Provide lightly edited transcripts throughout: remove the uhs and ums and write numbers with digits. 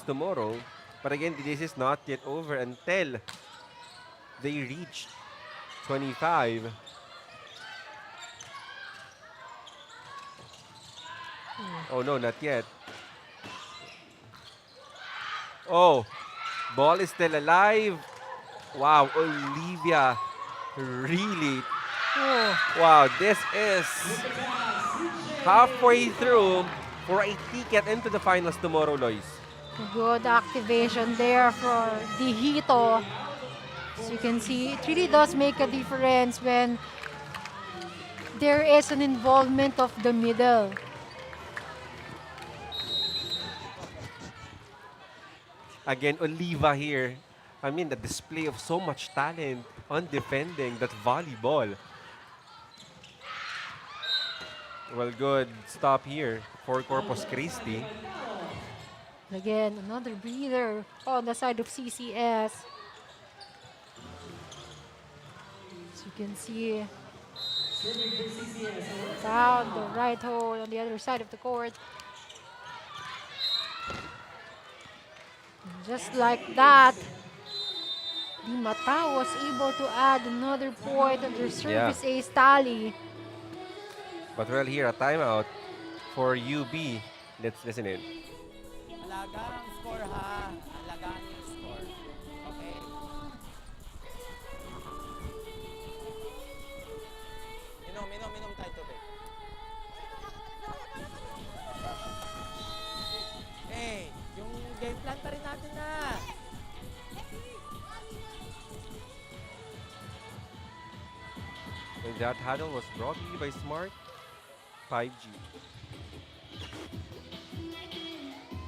tomorrow. But again, this is not yet over until they reach 25. Oh no, not yet. Oh, ball is still alive. Wow, Olivia really. Wow, this is halfway through for a ticket into the finals tomorrow, Lois. Good activation there for Dijito. As you can see, it really does make a difference when there is an involvement of the middle. Again, Oliva here. I mean, the display of so much talent on defending that volleyball. Well, good stop here for Corpus Christi. Again, another breather on the side of CCS. As you can see, down the right hole on the other side of the court. And just like that, Di Mata was able to add another point on their service ace tally. But well, here, a timeout for UB. Let's listen in. Alaga ang score ha. Alagaan niyo yung score. Okay? Minom tayo tubig. Hey, yung game plan pa rin natin na. And that huddle was brought to you by Smart 5G.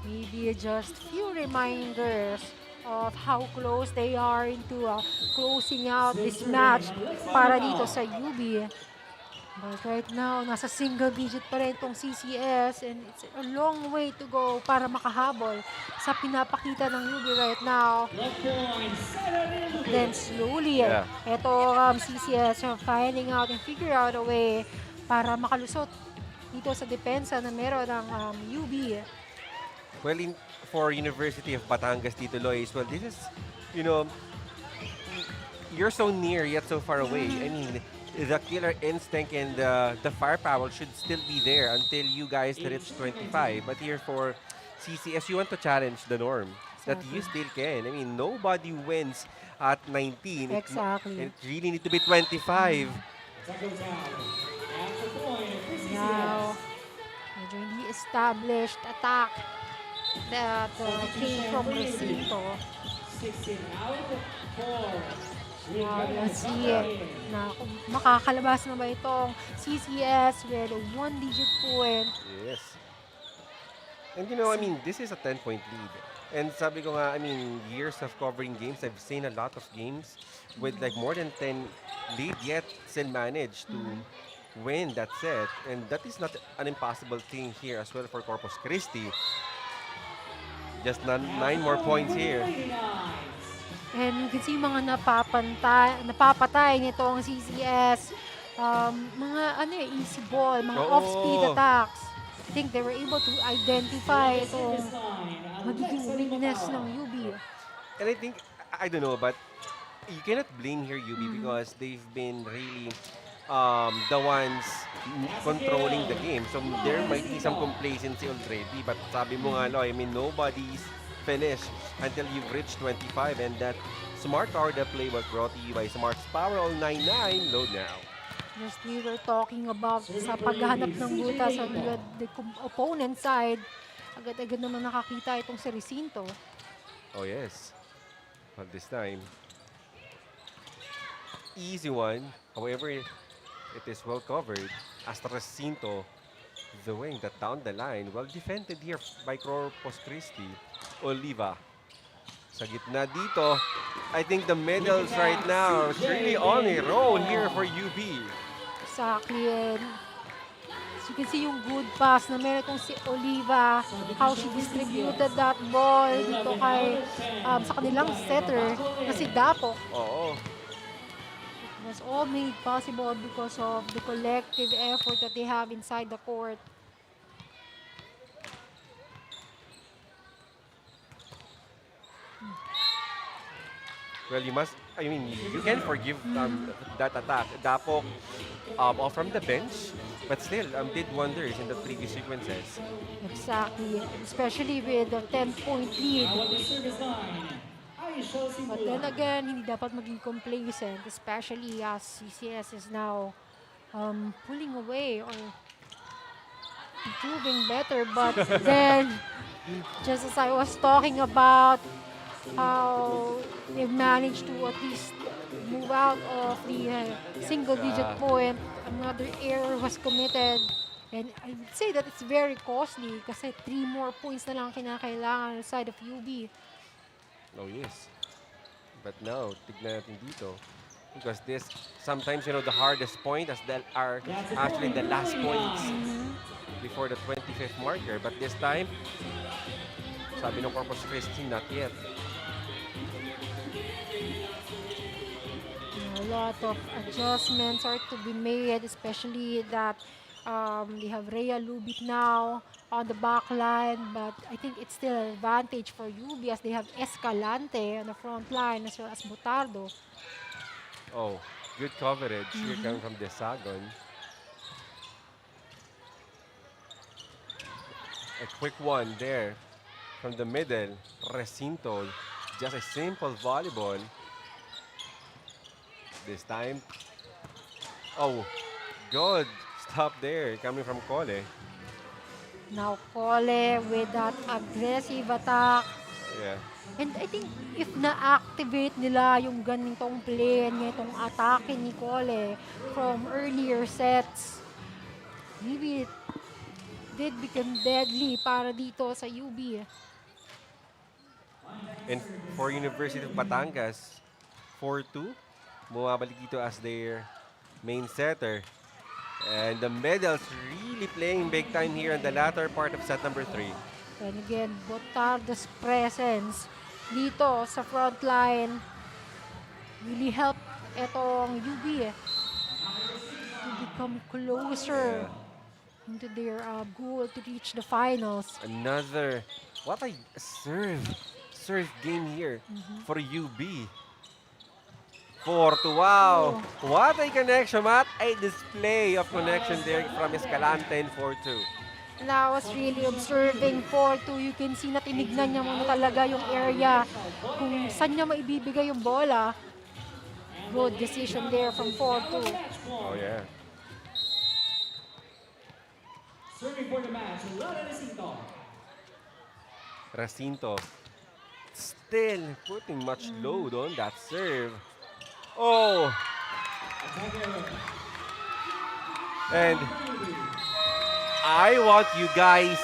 Maybe just few reminders of how close they are into closing out this match para dito sa UB. But right now, nasa single digit pa rin itong CCS and it's a long way to go para makahabol sa pinapakita ng UB right now. Then slowly, ito CCS finding out and figure out a way para makalusot dito sa depensa na meron ng UB. Well, for University of Batangas, Tito Lois, well, this is, you know, you're so near yet so far away. I mean, the killer instinct and the firepower should still be there until you guys reach 25. But here for CCS, you want to challenge the norm that you still can. I mean, nobody wins at 19. Exactly. It really need to be 25. Now, medyo hindi established attack that came from Recinto. Now, let's see na kung makakalabas na ba itong CCS with a one-digit point. Yes. And you know, I mean, this is a 10-point lead. And sabi ko nga, I mean, years of covering games, I've seen a lot of games with like more than 10 lead, yet still managed to win that set. And that is not an impossible thing here as well for Corpus Christi. Just 9 more points here. And you can see mga napapatay nitong CCS. Mga easy ball, mga off-speed attacks. I think they were able to identify itong magiging weakness ng UB. And I think, I don't know, but you cannot blame here UB because they've been really the ones controlling the game. So there might be some complacency already. But sabi mo nga, I mean, nobody's finished until you've reached 25. And that Smart Power the play was brought to you by Smart's Power All 99. Load now. Just we were talking about sa paghahanap ng butas sa the opponent side. Agad-agad naman nakakita itong si Recinto. Oh yes. But this time, easy one. However, it is well covered. As Recinto, the wing that down the line, well defended here by Corpus Christi. Oliva. Sa gitna dito, I think the medals right now is really on a roll here for UB. Exactly. And as you can see yung good pass na meron itong si Oliva, how she distributed that ball dito kay sa kanilang setter na si Dapo. Oo. It was all made possible because of the collective effort that they have inside the court. Well, I mean, you can forgive that attack. Dapok off from the bench, but still did wonders in the previous sequences. Exactly. Especially with a 10-point lead. But then again, hindi dapat maging complacent, especially as CCS is now pulling away or improving better. But then, just as I was talking about how they've managed to at least move out of the single-digit Yeah. point, another error was committed. And I would say that it's very costly kasi 3 more points na lang kinakailangan on the side of UB. Oh yes. But now, tignan natin dito. Because this, sometimes, the hardest point are actually the last points before the 25th marker. But this time, sabi ng Corpus Christi, not yet. A lot of adjustments are to be made, especially that they have Rhea Lubit now on the back line, but I think it's still an advantage for UB as they have Escalante on the front line as well as Botardo. Oh, good coverage here coming from Desagon. A quick one there from the middle. Recinto, just a simple volleyball. This time, oh, good stop there coming from Cole. Now Cole with that aggressive attack. Yeah. And I think if na-activate nila yung ganitong play and ganitong atake ni Cole from earlier sets, maybe it did become deadly para dito sa UB. And for University of Batangas, 4-2, bumabalik dito as their main setter. And the medals really playing big time here in the latter part of set number 3. And again, Botardo's presence dito sa front line really helped etong UB to become closer into their goal to reach the finals. Another, what a serve game here for UB. 4-2, wow. What a connection, Matt. A display of connection there from Escalante in 4-2. And I was really observing 4-2. You can see na tinignan niya muna talaga yung area kung saan niya maibibigay yung bola. Good decision there from 4-2. Oh, yeah. Serving for the match, Recinto. Recinto still putting much load on that serve. Oh! And I want you guys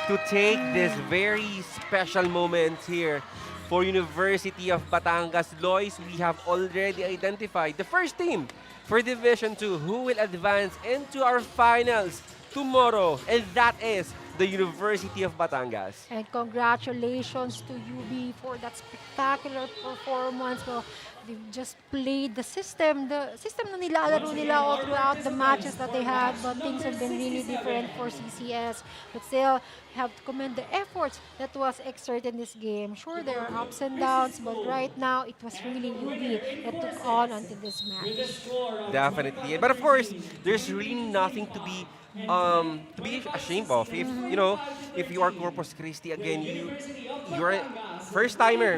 to take this very special moment here for University of Batangas. Lois, we have already identified the first team for Division 2 who will advance into our finals tomorrow, and that is the University of Batangas. And congratulations to UB for that spectacular performance. Well, they've just played the system na nilalaro nila all throughout the matches that they had, but things have been really different for CCS. But still, have to commend the efforts that was exerted in this game. Sure, there are ups and downs, but right now, it was really UB that took on until this match. Definitely. But of course, there's really nothing to be ashamed of. If you are Corpus Christi again, you're a first timer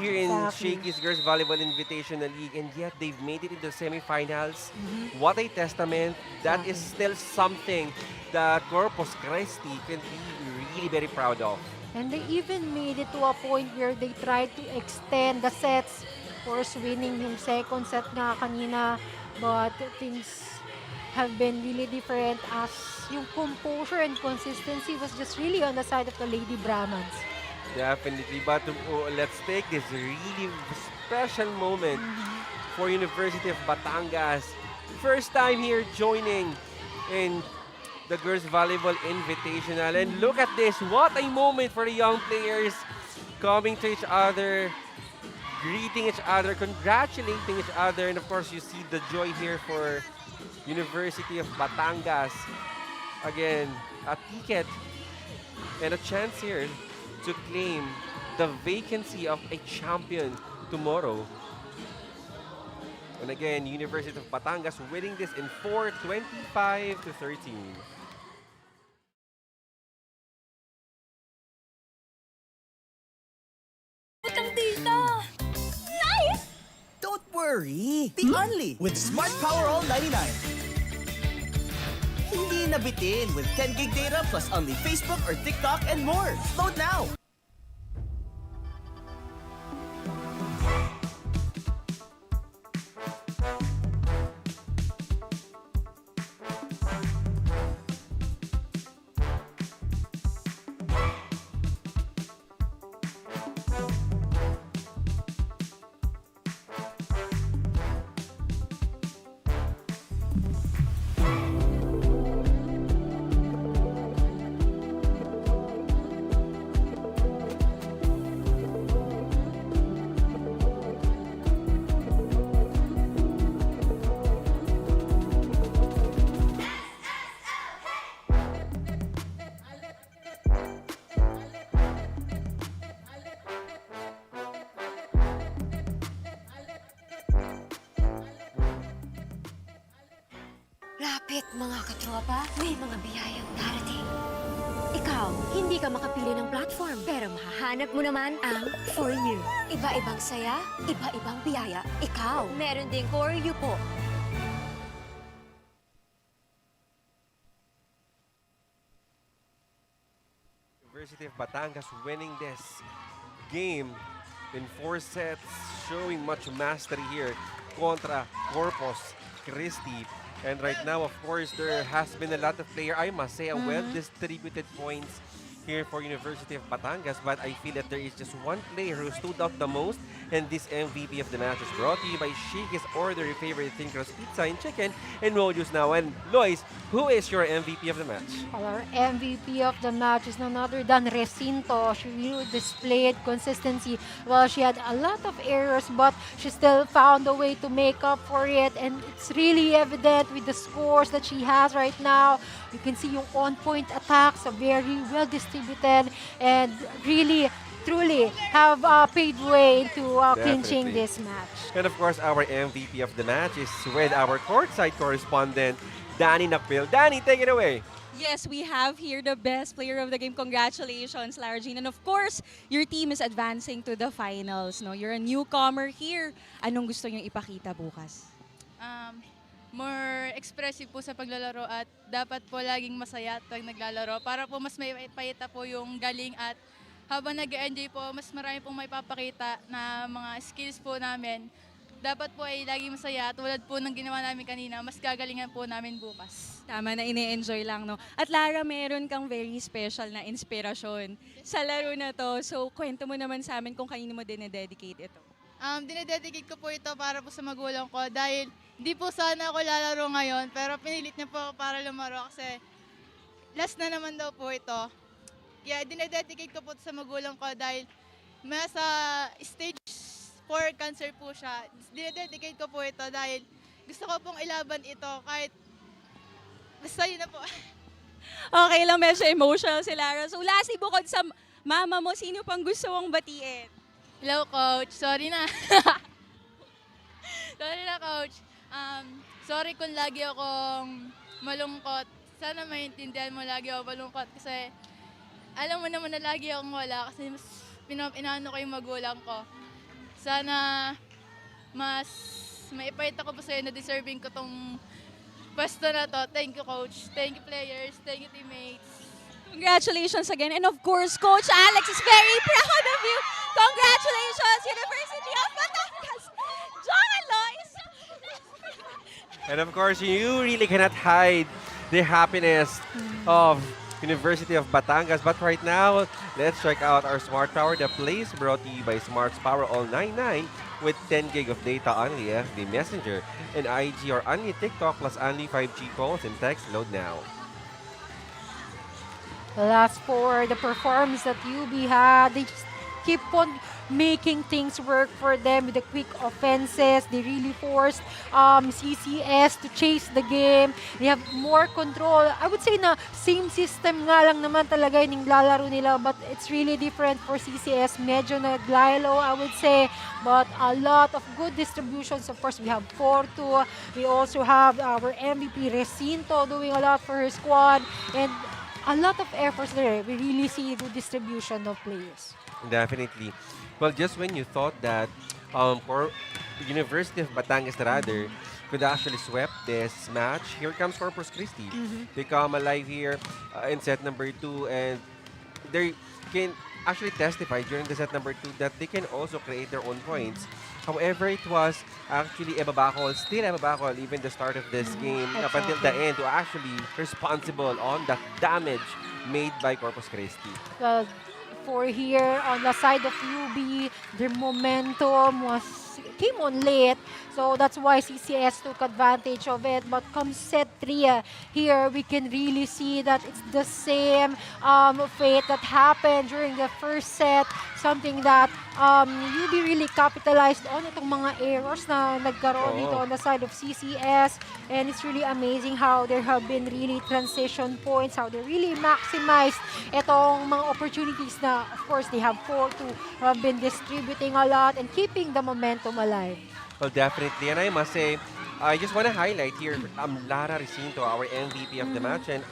here in Shakey's Girls Volleyball Invitational League, and yet they've made it into the semifinals. What a testament! That is still something that Corpus Christi can be really very proud of. And they even made it to a point where they tried to extend the sets. Of course, winning yung second set nga kanina, but things have been really different as yung composure and consistency was just really on the side of the Lady Brahmans. Definitely, but let's take this really special moment for University of Batangas. First time here joining in the Girls Volleyball Invitational. And look at this, what a moment for the young players coming to each other, greeting each other, congratulating each other, and of course you see the joy here for University of Batangas. Again, a ticket and a chance here to claim the vacancy of a champion tomorrow And again, University of Batangas winning this in 4-25-13. Utang data! Nice! Don't worry, the only with Smart Power All 99. Hindi nabitin with 10 gig data plus only Facebook or TikTok and more. Load now! Lapit mga katropa, may mga biyayang darating. Ikaw, hindi ka makapili ng platform, pero mahahanap mo naman ang For You. Iba-ibang saya, iba-ibang biyaya. Ikaw, meron ding For You po. University of Batangas winning this game in 4 sets, showing much mastery here contra Corpus Christi. And right now, of course, there has been a lot of player, I must say, a well-distributed points here for University of Batangas, but I feel that there is just one player who stood out the most, and this MVP of the match is brought to you by Shakey's Order Your Favorite Thin Crust Pizza and Chicken and Roll now. And Lois, who is your MVP of the match? Our MVP of the match is none other than Recinto. She really displayed consistency. Well, she had a lot of errors, but she still found a way to make up for it. And it's really evident with the scores that she has right now. You can see yung on-point attacks are very well distributed and really, truly have paved way into clinching Definitely. this match. And of course, our MVP of the match is with our courtside correspondent, Danny Nakpil. Danny, take it away. Yes, we have here the best player of the game. Congratulations, Lara Jean. And of course, your team is advancing to the finals. No, you're a newcomer here. Anong gusto niyong ipakita bukas? More expressive po sa paglalaro at dapat po laging masaya pag naglalaro para po mas may payita po yung galing at habang nag-enjoy po, mas marami pong may papakita na mga skills po namin. Dapat po ay laging masaya tulad po ng ginawa namin kanina, mas gagalingan po namin bukas. Tama na, ine-enjoy lang, no? At Lara, meron kang very special na inspirasyon sa laro na to. So, kwento mo naman sa amin kung kanino mo dinededicate ito. Dinededicate ko po ito para po sa magulang ko dahil di po sana ako lalaro ngayon pero pinilit niya po ako para lumaro kasi last na naman daw po ito. Kaya dinededicate ko po sa magulang ko dahil nasa stage 4 cancer po siya. Dinededicate ko po ito dahil gusto ko pong ilaban ito kahit basta yun na po. Okay lang, medyo emotional si Lara. So, lastly, bukod sa mama mo, sino pang gusto mong batiin? Hello, Coach. Sorry na. Sorry na, Coach. Sorry kung lagi akong malungkot. Sana maintindihan mo lagi ako malungkot kasi alam mo naman na lagi akong wala kasi mas inaano ko yung magulang ko. Sana mas maipahita ko pa sa'yo na deserving ko tong pwesto na to. Thank you, Coach. Thank you, players. Thank you, teammates. Congratulations again. And of course, Coach Alex is very proud of you. Congratulations, University of Batangas. John Lois. And of course, you really cannot hide the happiness of University of Batangas. But right now, let's check out our Smart Power, the place brought to you by Smart's Power All 99 with 10 gig of data only FB Messenger and IG or only TikTok plus only 5G calls and text. Load now. Well, as for the performance that UB had, they just keep on making things work for them with the quick offenses. They really forced CCS to chase the game. They have more control. I would say na same system nga lang naman talaga yung lalaro nila, but it's really different for CCS. Medyo naglaylo, I would say, but a lot of good distributions. Of course, we have 4-2. We also have our MVP Recinto doing a lot for her squad, and a lot of efforts there. We really see good distribution of players. Definitely. Well, just when you thought that for University of Batangas rather could actually swept this match, here comes Corpus Christi. They come alive here in set number 2, and they can actually testify during the set number 2 that they can also create their own points. However, it was actually Eva Bakol, still Eva Bakol, even the start of this game up until the end, who actually responsible on that damage made by Corpus Christi. Well, for here on the side of UB, their momentum came on late, so that's why CCS took advantage of it. But come set 3 here, we can really see that it's the same fate that happened during the first set, something that UB really capitalized on itong mga errors na nagkaroon dito on the side of CCS, and it's really amazing how there have been really transition points, how they really maximized itong mga opportunities na, of course, they have 4-2, have been distributing a lot and keeping the momentum alive. Well, definitely. And I must say, I just want to highlight here Lara Recinto, our MVP of the match. And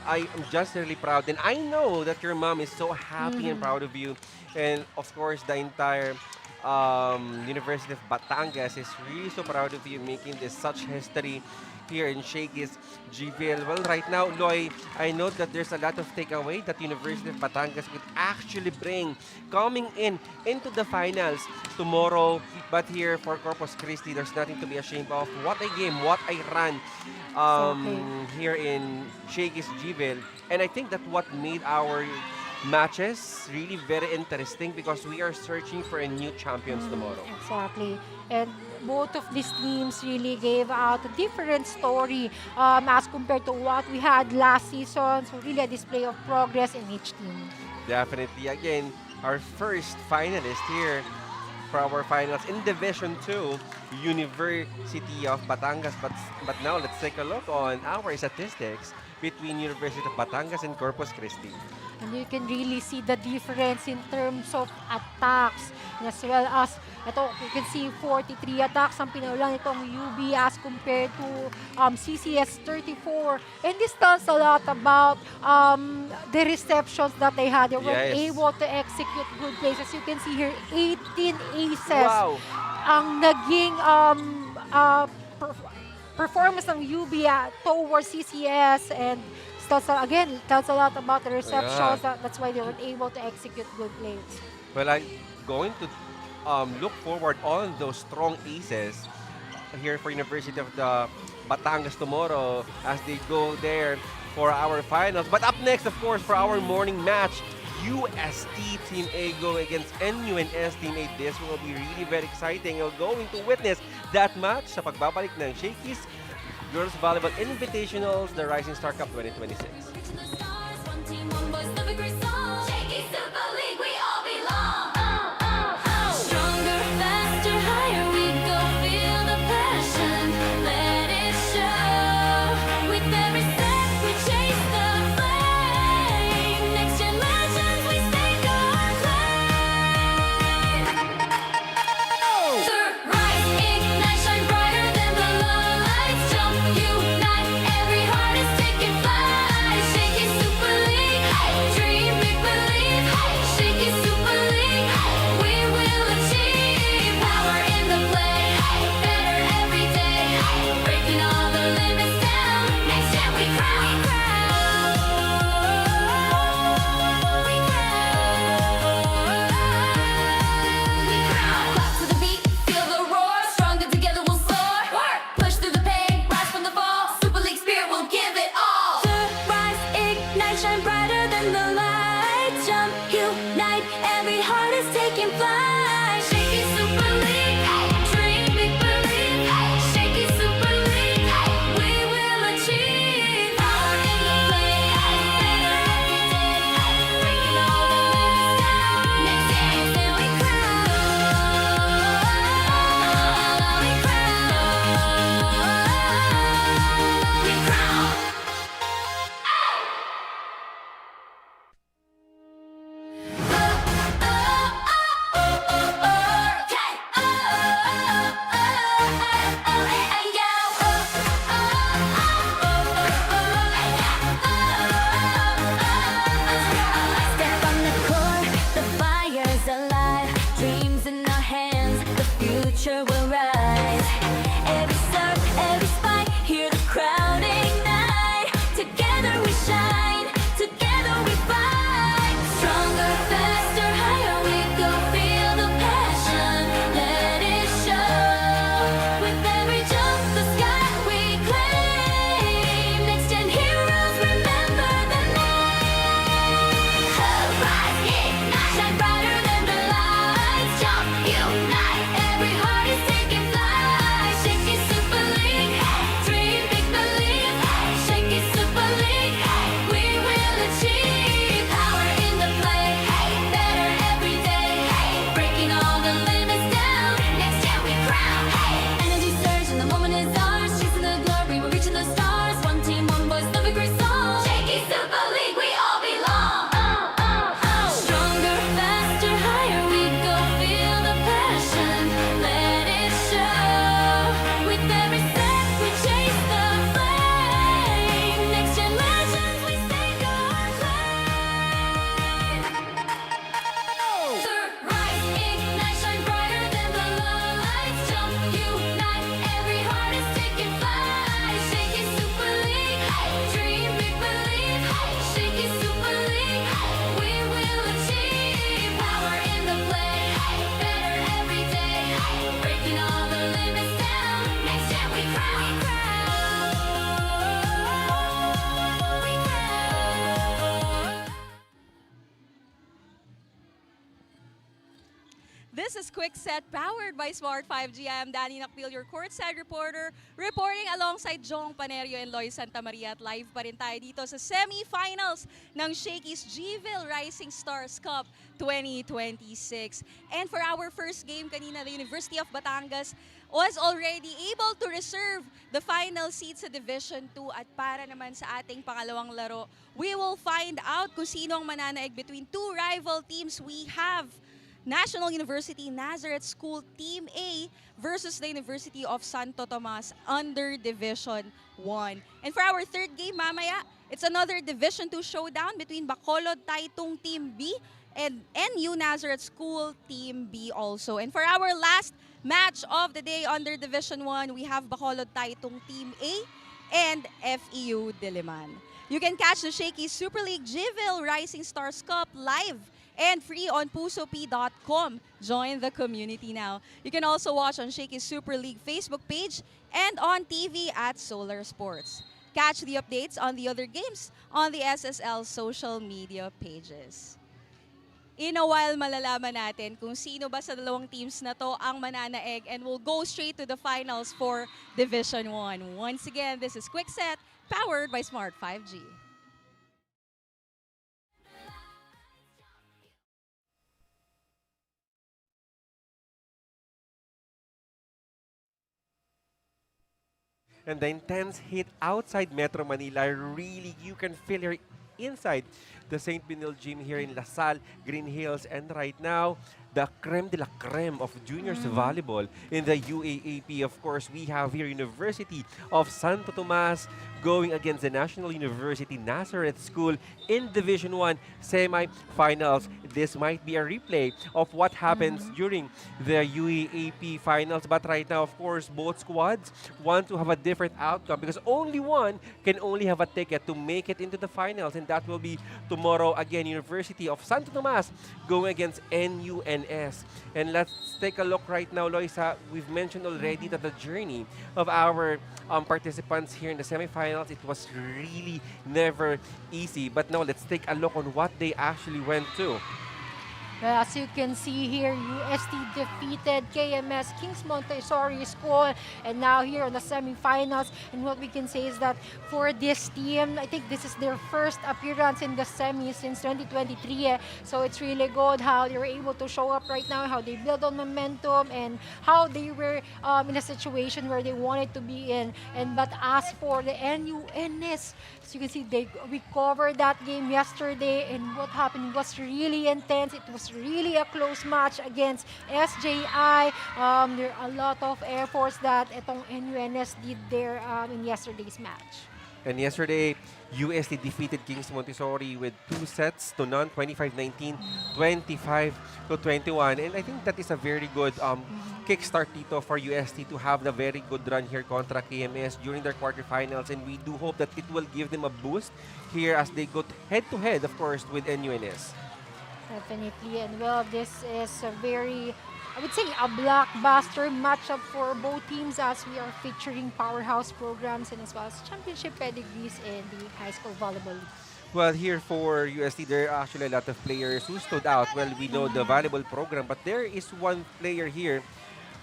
I am just really proud. And I know that your mom is so happy and proud of you. And of course, the entire University of Batangas is really so proud of you making this such history here in Shakey's GVIL. Well, right now, Loy, I know that there's a lot of takeaway that University of Batangas could actually bring coming into the finals tomorrow. But here for Corpus Christi, there's nothing to be ashamed of. What a game, what a run here in Shakey's GVIL. And I think that what made our matches really very interesting because we are searching for a new champions tomorrow. Exactly. And both of these teams really gave out a different story as compared to what we had last season. So really a display of progress in each team. Definitely. Again, our first finalist here for our finals in Division 2, University of Batangas. But now let's take a look on our statistics between University of Batangas and Corpus Christi. And you can really see the difference in terms of attacks, as well as ito, you can see 43 attacks ang pinaulang itong UB as compared to CCS 34. And this tells a lot about the receptions that they had. They were able to execute good plays. As you can see here, 18 aces ang naging performance ng UB towards CCS, and tells a lot about the receptions. That's why they were able to execute good plays. Well, I'm going to look forward on those strong aces here for University of the Batangas tomorrow as they go there for our finals. But up next, of course, for our morning match, UST Team A going against NUNS Team A. This will be really very exciting. You're going to witness that match sa pagbabalik ng Shakey's Girls Volleyball Invitationals, the Rising Star Cup 2026. future will rise. Every surf, every spike, hear the crowd ignite. Together we shine, together we fight. Stronger, faster, higher we go. Feel the passion, let it show. With every jump, the sky we claim. Next gen heroes, remember the name. Rise, ignite, shine brighter than the lights. Jump, unite, every heart is taking flight. Shakey Super League, dream, big believe. Shakey Super League, we will achieve. Power in the play, better every day. Breaking all the limits down, next gen we crown. Energy surge and the moment is ours. Chasing the glory, we're reaching the stars. One team, one voice, the victory song. Shakey Super League, we all belong. Stronger, faster, higher we go. Feel the passion, let it show. With every step, we chase the flame. Next gen legends, we stake our claim. Rise, ignite, shine brighter than the lights. Jump, unite, every heart is taking flight. Shakey Super League, dream, big believe. Shakey Super League, we will achieve. Power in the play, better every day. Breaking all the limits down, next gen we crown. We crown. This is Quick Set powered by Smart 5G. I am Danny Nakpil, your courtside reporter, reporting alongside Jong Panerio and Loy Santa Maria at live pa rin tayo dito sa semi-finals ng Shakey's GVIL Rising Stars Cup 2026. And for our first game kanina, the University of Batangas was already able to reserve the final seat sa Division 2 at para naman sa ating pangalawang laro, we will find out kung sino ang mananaig between two rival teams. We have National University Nazareth School Team A versus the University of Santo Tomas under Division 1. And for our third game mamaya, it's another Division 2 showdown between Bakol Titong Team B and NU Nazareth School Team B also. And for our last match of the day under Division 1, we have Bakol Titong Team A and FEU Diliman. You can catch the Shakey Super League GVIL Rising Stars Cup live and free on pusop.com. Join the community now. You can also watch on Shakey Super League Facebook page and on TV at Solar Sports. Catch the updates on the other games on the SSL social media pages. In a while, malalaman natin kung sino ba sa dalawang teams na to ang mananaig and we'll go straight to the finals for Division 1. Once again, this is Quick Set, powered by Smart 5G. And the intense heat outside Metro Manila, really, you can feel her inside the St. Benil Gym here in Lasal, Green Hills. And right now, the creme de la creme of juniors volleyball in the UAAP. Of course, we have here University of Santo Tomas going against the National University Nazareth School in Division 1 semi-finals. This might be a replay of what happens during the UAAP finals. But right now, of course, both squads want to have a different outcome because only one can only have a ticket to make it into the finals. And that will be tomorrow again, University of Santo Tomas going against NUNS. And let's take a look right now, Loisa. We've mentioned already that the journey of our participants here in the semifinals, it was really never easy. But now let's take a look on what they actually went to. Well, as you can see here, UST defeated KMS Kings Montessori School, and now here on the semifinals. And what we can say is that for this team, I think this is their first appearance in the semis since 2023. So it's really good how they were able to show up right now, how they build on momentum, and how they were in a situation where they wanted to be in. But as for the NUNS, as you can see, we covered that game yesterday, and what happened was really intense. It was really a close match against SJI. There are a lot of efforts that itong NUNS did there in yesterday's match. And yesterday, UST defeated Kings Montessori with 2 sets to none, 25-19, 25-21. And I think that is a very good kickstart dito for UST to have the very good run here contra KMS during their quarterfinals. And we do hope that it will give them a boost here as they go head-to-head, of course, with NUNS. Definitely. And well, this is a very, I would say, a blockbuster matchup for both teams as we are featuring powerhouse programs and as well as championship pedigrees in the high school volleyball league. Well, here for UST, there are actually a lot of players who stood out. Well, we know the volleyball program, but there is one player here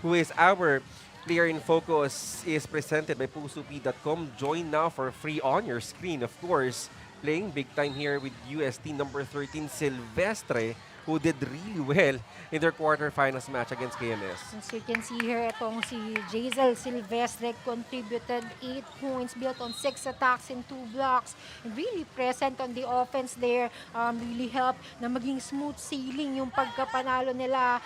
who is our player in focus, is presented by pusup.com. Join now for free on your screen, of course. Playing big time here with UST number 13, Silvestre, who did really well in their quarterfinals match against KMS. As you can see here, itong si Jazel Silvestre contributed 8 points built on 6 attacks and 2 blocks. And really present on the offense there. Really helped na maging smooth sailing yung pagkapanalo nila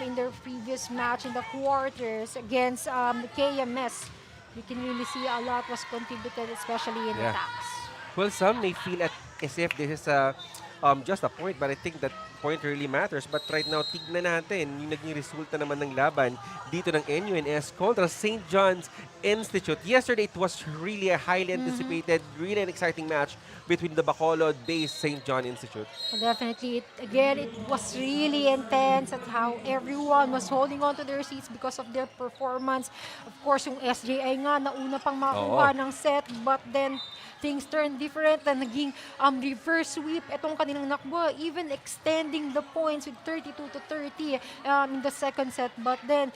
in their previous match in the quarters against KMS. You can really see a lot was contributed, especially in attacks. Well, some may feel as if this is just a point, but I think that point really matters. But right now, tignan natin yung naging resulta naman ng laban dito ng NUNS kontra St. John's Institute. Yesterday, it was really a highly anticipated, really an exciting match between the Bacolod-based St. John Institute. Well, definitely, it was really intense at how everyone was holding on to their seats because of their performance. Of course, yung SJI nga, nauna pang makuha ng set, but then things turned different na naging reverse sweep itong kanilang nakbo, even extending the points with 32-30 in the second set. But then,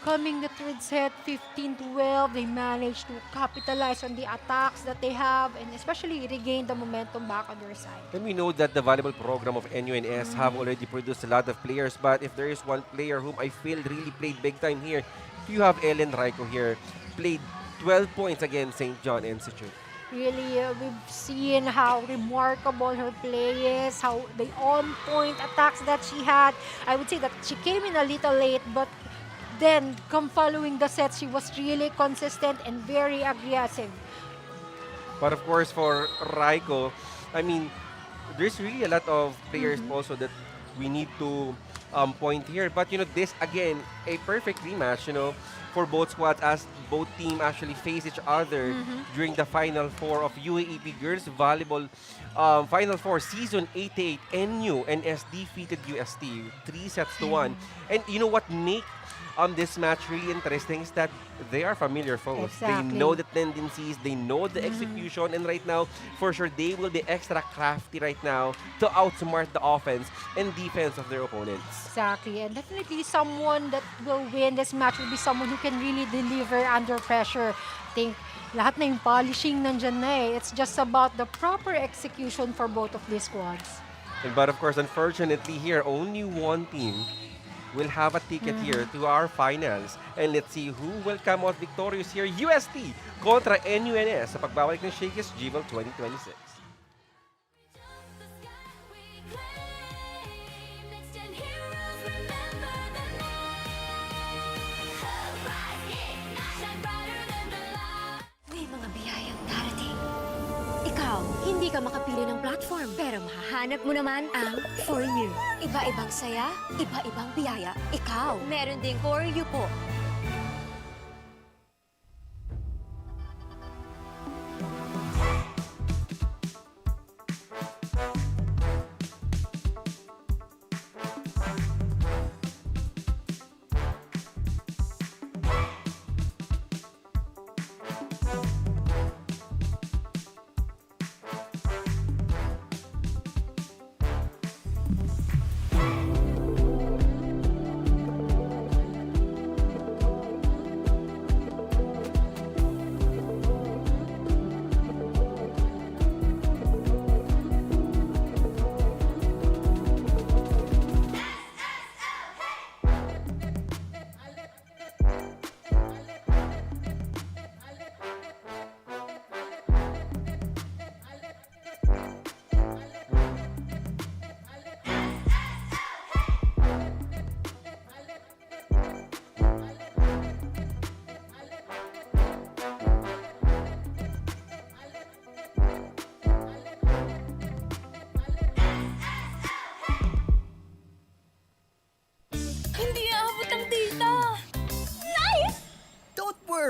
coming the third set, 15-12, they managed to capitalize on the attacks that they have and especially regain the momentum back on their side. And we know that the volleyball program of NUNS have already produced a lot of players, but if there is one player whom I feel really played big time here, you have Ellen Raico here, played 12 points against St. John Institute. Really, we've seen how remarkable her play is, how the on-point attacks that she had. I would say that she came in a little late, but then come following the set, she was really consistent and very aggressive. But of course, for Raiko, I mean, there's really a lot of players also that we need to point here. But, you know, this, again, a perfect rematch, you know, for both squads as both teams actually face each other during the Final Four of UAAP Girls Volleyball Final Four Season 88. NU and SD defeated UST 3-1. And you know what make this match really interesting is that they are familiar foes. Exactly. They know the tendencies, they know the execution, and right now, for sure, they will be extra crafty right now to outsmart the offense and defense of their opponents. Exactly, and definitely someone that will win this match will be someone who can really deliver under pressure. I think lahat na yung polishing nandyan na eh. It's just about the proper execution for both of these squads. But of course, unfortunately here, only one team will have a ticket here to our finals. And let's see who will come out victorious here. UST kontra NUNS sa pagbabalik ng Shakey's GVIL 2026. May mga biyayang darating. Ikaw, hindi ka makapili ng platform, pero mahahanap mo naman ang For You. Iba-ibang saya, iba-ibang biyaya. Ikaw, meron ding For You po.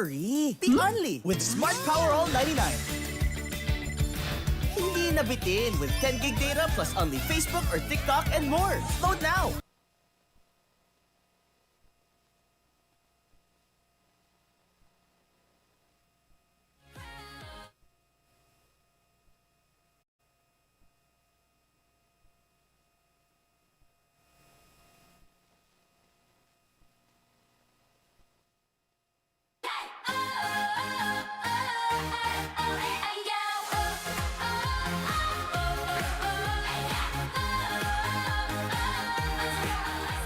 worry. Be only with Smart Power All 99. Hindi nabitin with 10 gig data plus only Facebook or TikTok and more. Load now!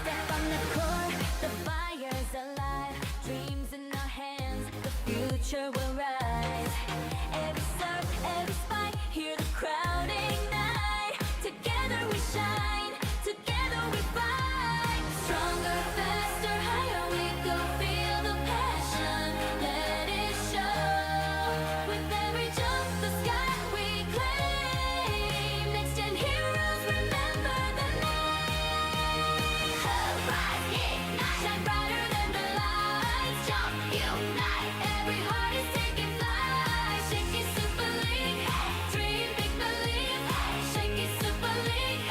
Step on the court, the fire's alive. Dreams in our hands, the future will rise. Every serve, every spike, hear the crowd ignite. Together we shine, together we fight. Stronger, faster, higher we go. Feel the passion, let it show. With every jump, the sky we claim. Next gen heroes, remember the name. Rise, ignite, shine brighter than the lights. Jump, unite, every heart is taking flight. Shakey Super League, dream, make believe. Shakey Super League,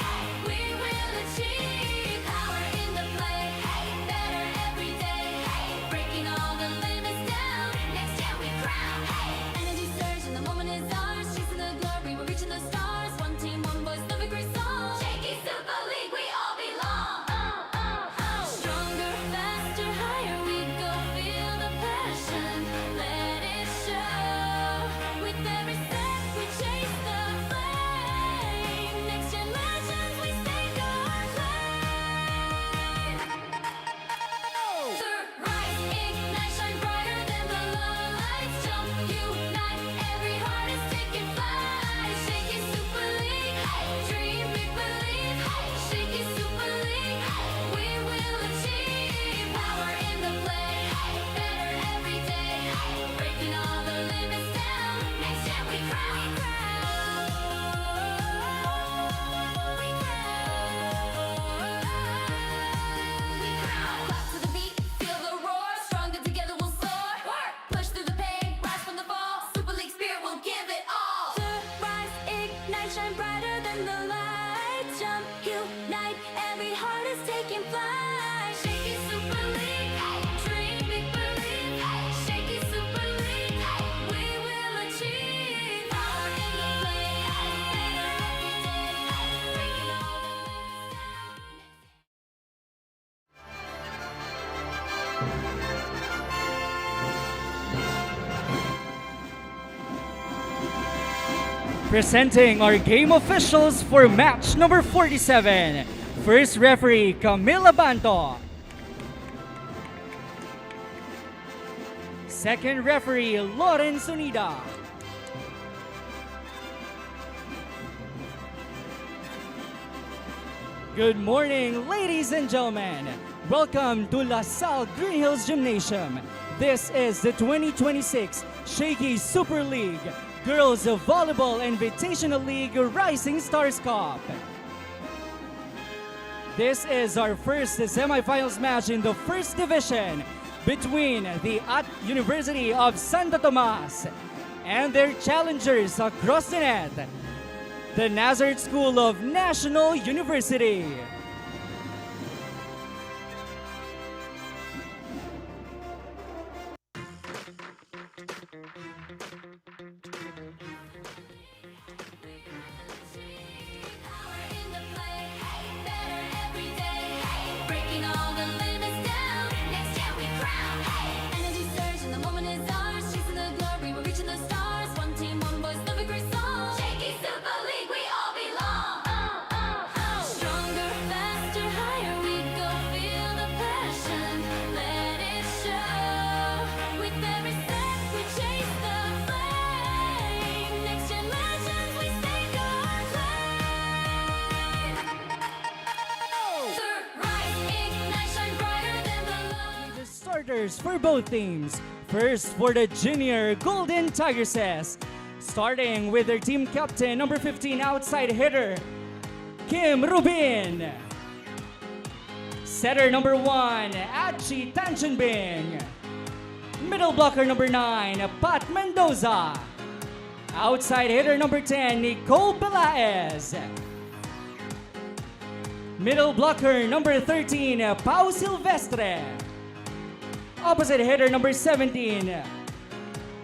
we will achieve. Power in the play, better every day. Breaking all the limits down, next gen we crown. Energy surge and the moment is ours. Chasing the glory, we're reaching the stars. One team, one voice, the victory song. Shakey Super League, we all belong. Stronger, faster, higher we go. Feel the passion, let it show. With every step, we chase the flame. Next gen legends, we stake our claim. Rise, ignite, shine brighter than the lights. Jump, unite, every heart is taking flight. Shakey Super League, dream, make believe. Shakey Super League, we will achieve. Power in the play, better every day. Breaking all the limits down, next gen we crown. Clap to the beat, feel the roar. Stronger together we'll soar. Push through the pain, rise from the fall. Super League spirit will give it all. Rise, ignite, shine brighter than the light. Jump, unite, every heart is taking flight. Shakey Super League, dream, make believe. Shakey Super League, we will achieve. Power in the play, better every day. Breaking all the limits down. Presenting our game officials for match number 47. First referee, Camila Banto. Second referee, Lawrence Unida. Good morning, ladies and gentlemen. Welcome to La Salle Green Hills Gymnasium. This is the 2026 Shakey Super League Girls Volleyball Invitational League Rising Stars Cup. This is our first semifinals match in the first division between the University of Santo Tomas and their challengers across the net, the Nazareth School of National University. Power in the play, better every day. Breaking all the limits down, next gen we crown. Energy surge and the moment is ours. Chasing the glory, we're reaching the stars. One team, one voice, the victory song. Shakey Super League, we all belong. Stronger, faster, higher we go. Feel the passion, let it show. With every step, we chase the flame. Next gen legends, we stake our claim. Rise, ignite, shine brighter than the light. The starters for both teams. First for the Junior Golden Tigresses. Starting with their team captain, number 15 outside hitter, Kim Rubin. Setter number 1, Achi Tanchenbing. Middle blocker number 9, Pat Mendoza. Outside hitter number 10, Nicole Pelaez. Middle blocker number 13, Pau Silvestre. Opposite hitter number 17,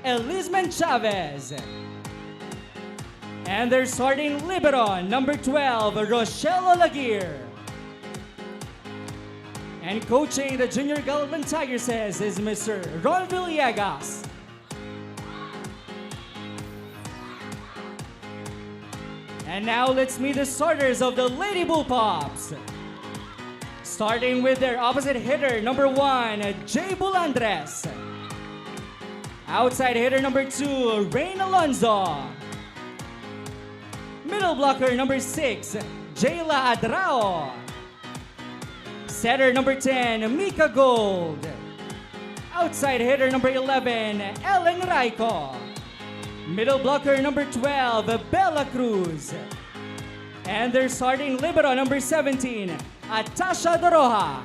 Elizman Chavez. And their starting libero, number 12, Rochelle Olaguir. And coaching the Junior Galvan Tigresses is Mr. Ron Villegas. And now let's meet the starters of the Lady Bullpups. Starting with their opposite hitter, number 1, Jay Bulandres. Outside hitter number 2, Rain Alonzo. Middle blocker number 6, Jayla Adrao. Setter number 10, Mika Gold. Outside hitter number 11, Ellen Raico. Middle blocker number 12, Bella Cruz. And their starting libero number 17, Atasha Doroha.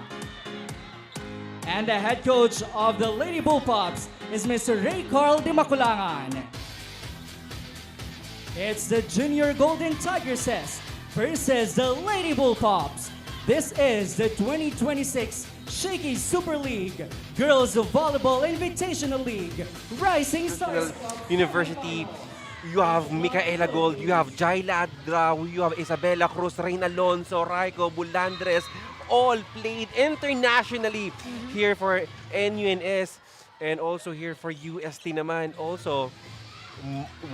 And the head coach of the Lady Bullpups is Mr. Ray Carl de Maculangan. It's the Junior Golden Tigresses versus the Lady Bullpups. This is the 2026 Shakey Super League Girls Volleyball Invitational League Rising Stars University. You have Micaela Gold, you have Jayla Adrao, you have Isabella Cruz, Rain Alonso, Raico, Bulandres, all played internationally here for NUNS and also here for UST naman. Also,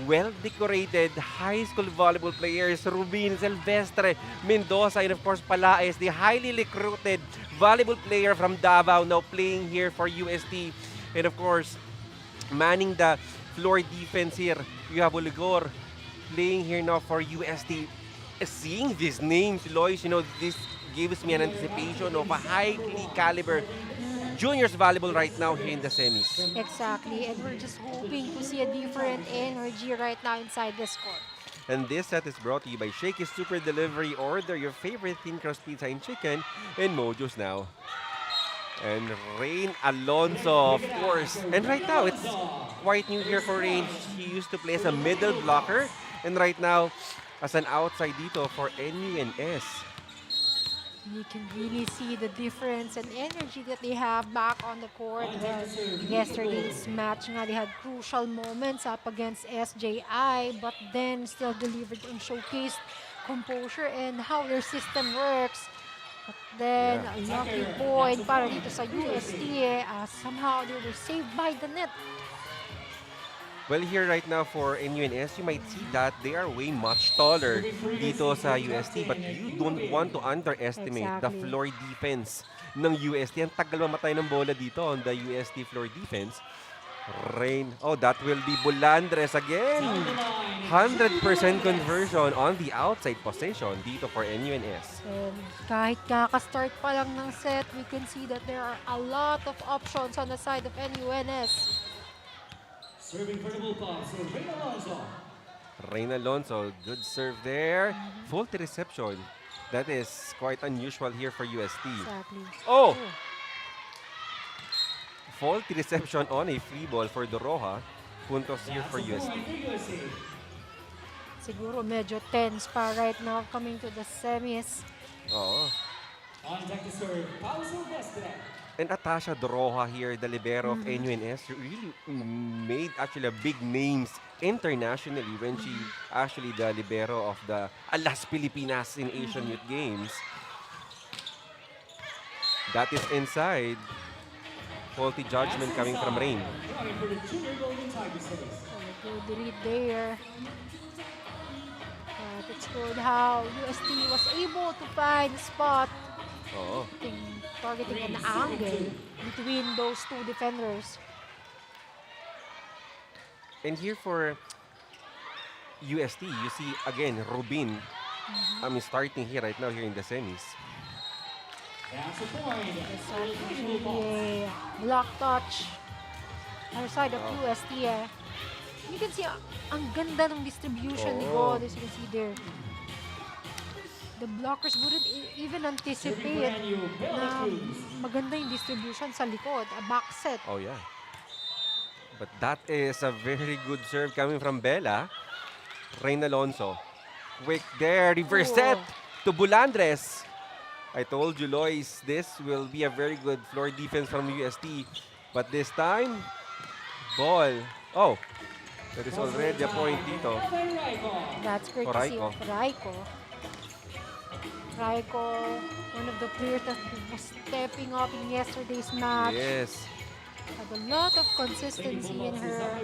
well-decorated high school volleyball players, Rubin, Silvestre, Mendoza, and of course Palaez, the highly recruited volleyball player from Davao now playing here for UST. And of course, manning the floor defense here, you have Oligor playing here now for UST. Seeing these names, Lois, this gives me an anticipation of a highly caliber juniors volleyball right now here in the semis. Exactly, and we're just hoping to see a different energy right now inside the court. And this set is brought to you by Shakey's Super Delivery. Order your favorite thin crust pizza and chicken in Mojo's now. And Rain Alonso, of course. And right now, it's quite new here for Rain. She used to play as a middle blocker. And right now, as an outside dito for NUNS. You can really see the difference and energy that they have back on the court. Yesterday's match nga, they had crucial moments up against SJI, but then still delivered and showcased composure and how their system works. But then, a lucky point para dito sa UST, somehow they were saved by the net. Well, here right now for NUNS, you might see that they are way much taller dito sa UST, but you don't want to underestimate the floor defense ng UST. Ang tagal mamatay ng bola dito on the UST floor defense. Rain, that will be Bulandres again. 100% conversion on the outside possession dito for NUNS. And kahit kaka-start pa lang ng set, we can see that there are a lot of options on the side of NUNS. Serving for the Bullpups, Rain Alonso. Rain Alonso, good serve there. Faulty reception. That is quite unusual here for UST. Exactly. Oh! Faulty reception on a free ball for Doroha. Puntos here for UST. Siguro medyo tense pa right now coming to the semis. Oo. On deck to serve, Pau Silvestre. And Atasha Doroha here, the libero of NUNS, really made actually a big names internationally when she actually the libero of the Alas Pilipinas in Asian Youth Games. That is inside. Faulty judgment coming from Rain. Good read there. But it's good how UST was able to find a spot. Oo. Targeting an angle between those two defenders. And here for UST, you see again Rubin. Starting here right now here in the semis. That's a point. A block touch. Other side of UST. You can see ang ganda ng distribution ni God, as you can see there. The blockers wouldn't even anticipate na maganda yung distribution sa likod, a back set. Oh yeah. But that is a very good serve coming from Bella. Rain Alonso. Quick there, reverse set to Bulandres. I told you, Lois, this will be a very good floor defense from UST. But this time, ball. Oh, there is already a point dito. That's courtesy of Raiko. Raiko, one of the players that was stepping up in yesterday's match. Yes. Had a lot of consistency in her.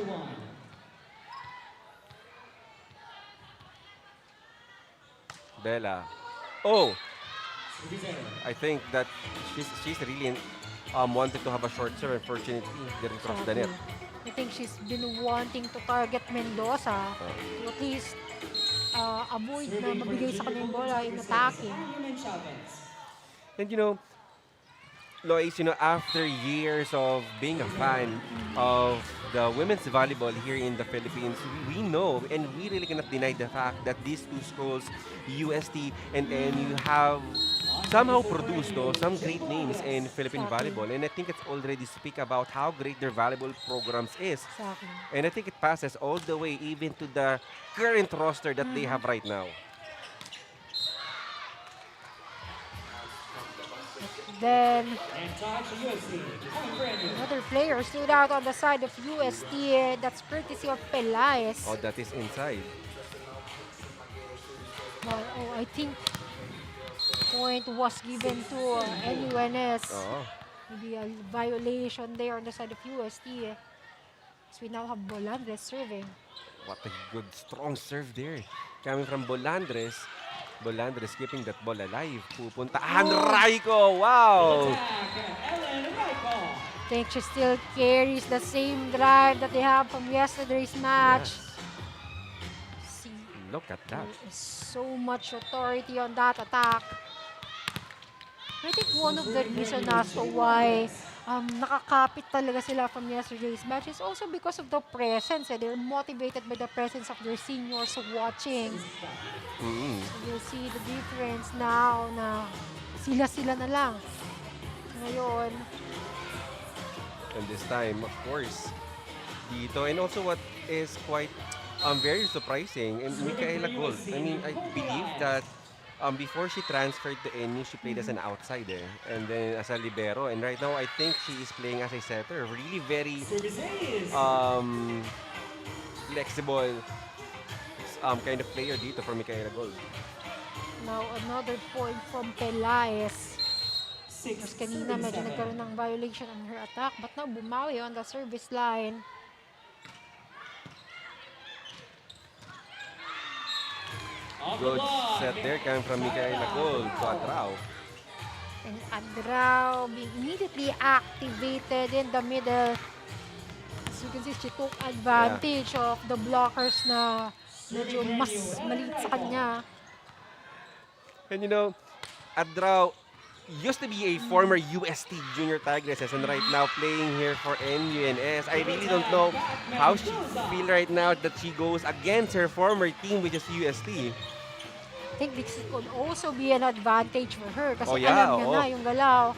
Bella. Oh, I think that she's really wanted to have a short serve. Unfortunately, didn't cross the net. I think she's been wanting to target Mendoza to at least avoid na mabigay sa kanya yung bola in attacking. And you know, Lois, you know, after years of being a fan of the women's volleyball here in the Philippines, we know and we really cannot deny the fact that these two schools, UST and NU, have somehow produced some great names in Philippine volleyball. And I think it's already speak about how great their volleyball programs is. Exactly. And I think it passes all the way even to the current roster that they have right now. Then another player stood out on the side of UST. That's courtesy of Pelaez. Oh, that is inside. Well, I think point was given to NUNS. Maybe a violation there on the side of UST. So we now have Bolandres serving. What a good, strong serve there. Coming from Bolandres. Bolandres keeping that ball alive. Pupuntahan Raiko. Wow! I think she still carries the same drive that they have from yesterday's match. See, look at that. There is so much authority on that attack. I think one of the reasons as to why nakakapit talaga sila from yesterday's match is also because of the presence. They're motivated by the presence of their seniors watching. So you'll see the difference now na sila-sila na lang. Ngayon. And this time, of course, dito. And also what is quite very surprising, and Micaela Gold. I mean, I believe that before she transferred to NU, she played as an outsider and then as a libero. And right now, I think she is playing as a setter. Really very flexible kind of player dito for Micaela Gold. Now, another point from Pelaez. Mas kanina medyo nagkaroon ng violation on her attack, but now bumawi on the service line. Good set there coming from Micaela Gold to Adrao. And Adrao being immediately activated in the middle. As you can see, she took advantage of the blockers na medyo mas maliit sa kanya. And you know, Adrao used to be a former UST Junior Tigresses and right now playing here for NUNS. I really don't know how she feel right now that she goes against her former team, which is UST. I think this could also be an advantage for her kasi alam niya na yung galaw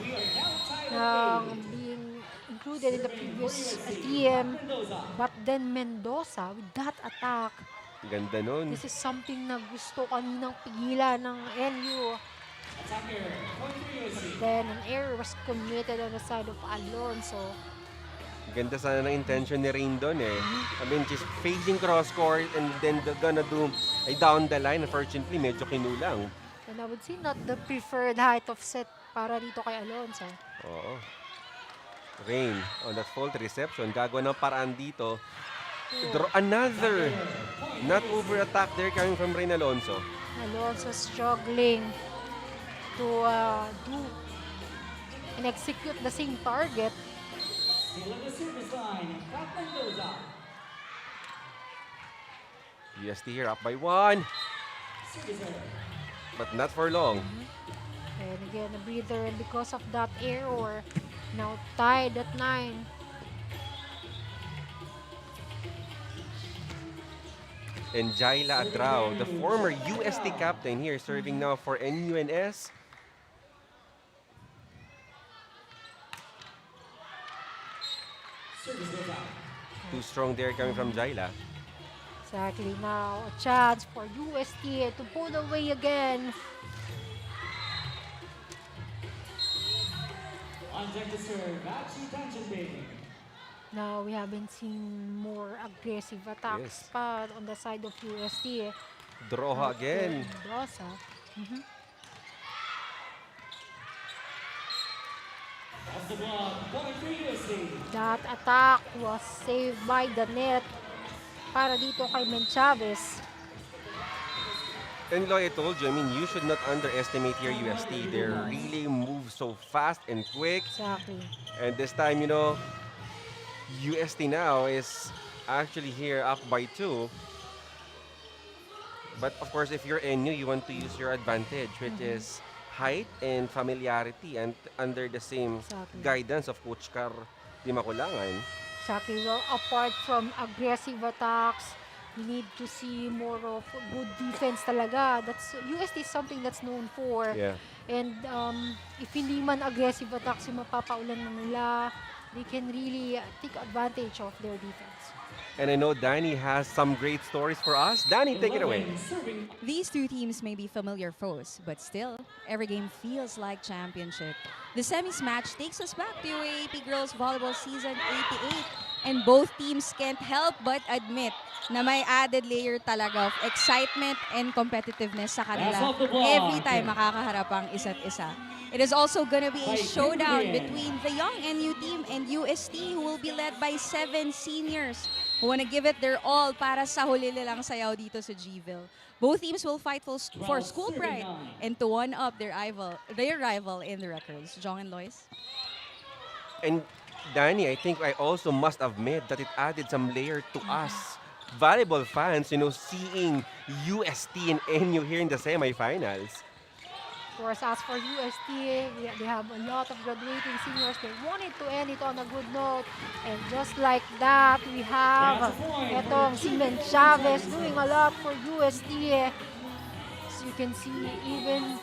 ng being included in the previous team. But then Mendoza, with that attack, ganda nun. This is something na gusto kaninang pigilan ng NU. Then an error was committed on the side of Alonso. Ganda sana ng intention ni Rain doon eh. I mean, she's facing cross court and then gonna do ay down the line. Unfortunately, medyo kinulang. And I would say not the preferred height of set para dito kay Alonso. Oo. Rain on that fault reception. Gagawa ng paraan dito. Another not over attack there coming from Rain Alonso. Alonso struggling to do and execute the same target. UST here up by 1. But not for long. And again, a breather, and because of that error, now tied at 9. And Jaila Adrao, the former UST captain here, serving now for NUNS. Too strong there coming from Jaila. Exactly. Now, a chance for UST to pull away again. On deck to serve, Bakol Titong. Now, we haven't seen more aggressive attacks Yes. pa on the side of UST. Droha again. Dosa. Off the block, point for USD. That attack was saved by the net para dito kay Menchavez. And Loy, I told you, I mean, you should not underestimate your UST. They really move so fast and quick. Exactly. And this time, you know, UST now is actually here up by 2. But of course, if you're NU, you want to use your advantage, which is height and familiarity, and under the same Exactly. guidance of Coach Car Di Makulangan. Exactly. Well, apart from aggressive attacks, we need to see more of good defense talaga. That's UST is something that's known for. Yeah. And if hindi man aggressive attacks yung mapapaulan na nila, they can really take advantage of their defense. And I know Danny has some great stories for us. Danny, take it away. Serving These two teams may be familiar foes, but still, every game feels like championship. The semis match takes us back to UAAP Girls Volleyball Season 88, and both teams can't help but admit na may added layer talaga of excitement and competitiveness sa kanila Pass off the block. every time makakaharap ang isa't isa. It is also gonna be a showdown between the young NU team and UST, who will be led by 7 seniors who wanna give it their all para sa huli nilang sayaw dito sa GVIL. Both teams will fight for school pride and to one-up their rival in the records. Jong and Lois? And Danny, I think I also must admit that it added some layer to us volleyball fans, you know, seeing UST and NU here in the semifinals. Of course, as for UST, they have a lot of graduating seniors. They wanted to end it on a good note. And just like that, we have etong si Chavez doing a lot for UST. As you can see, even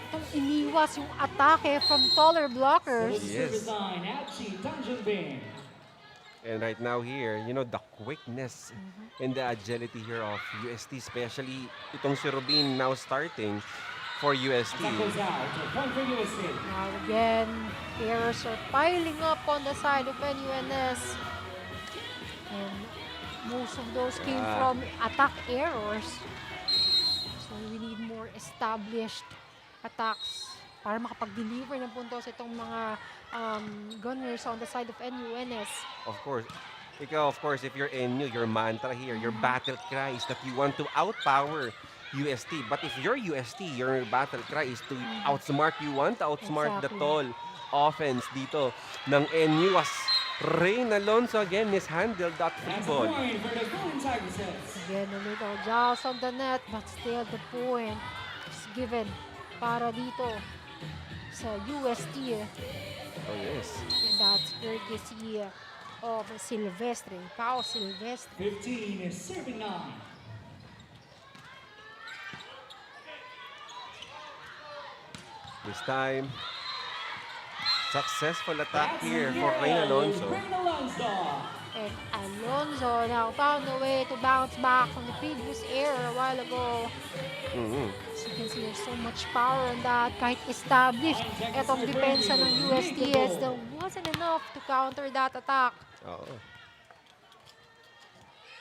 itong iniwas yung atake from taller blockers. Yes. design at Titong. And right now here, you know, the quickness and the agility here of UST, especially itong si Rubin now starting for UST. That goes out. Point for USD. Now again, errors are piling up on the side of NUNS. And most of those came from attack errors. So we need more established attacks para makapag-deliver ng puntos itong mga gunners on the side of NUNS. Of course. Ikaw, of course, if you're NU, your mantra here, your battle cry is that you want to outpower UST. But if you're UST, your battle cry is to outsmart. You want to outsmart the Exactly. tall offense dito ng NU as Rain Alonso again mishandled that free That's a ball. point for the Bakol Titong. Again, a little joust on the net, but still the point is given para dito sa UST. Oh, yes. And that's courtesy of Silvestre, Pao Silvestre. 15 is serving 9. This time, successful attack here for Rain Alonso. Rain Alonso. And Alonso now found a way to bounce back from the previous error a while ago. As you can see, there's so much power on that. Kahit established, etong depensa ng USTS, there wasn't enough to counter that attack. Oh.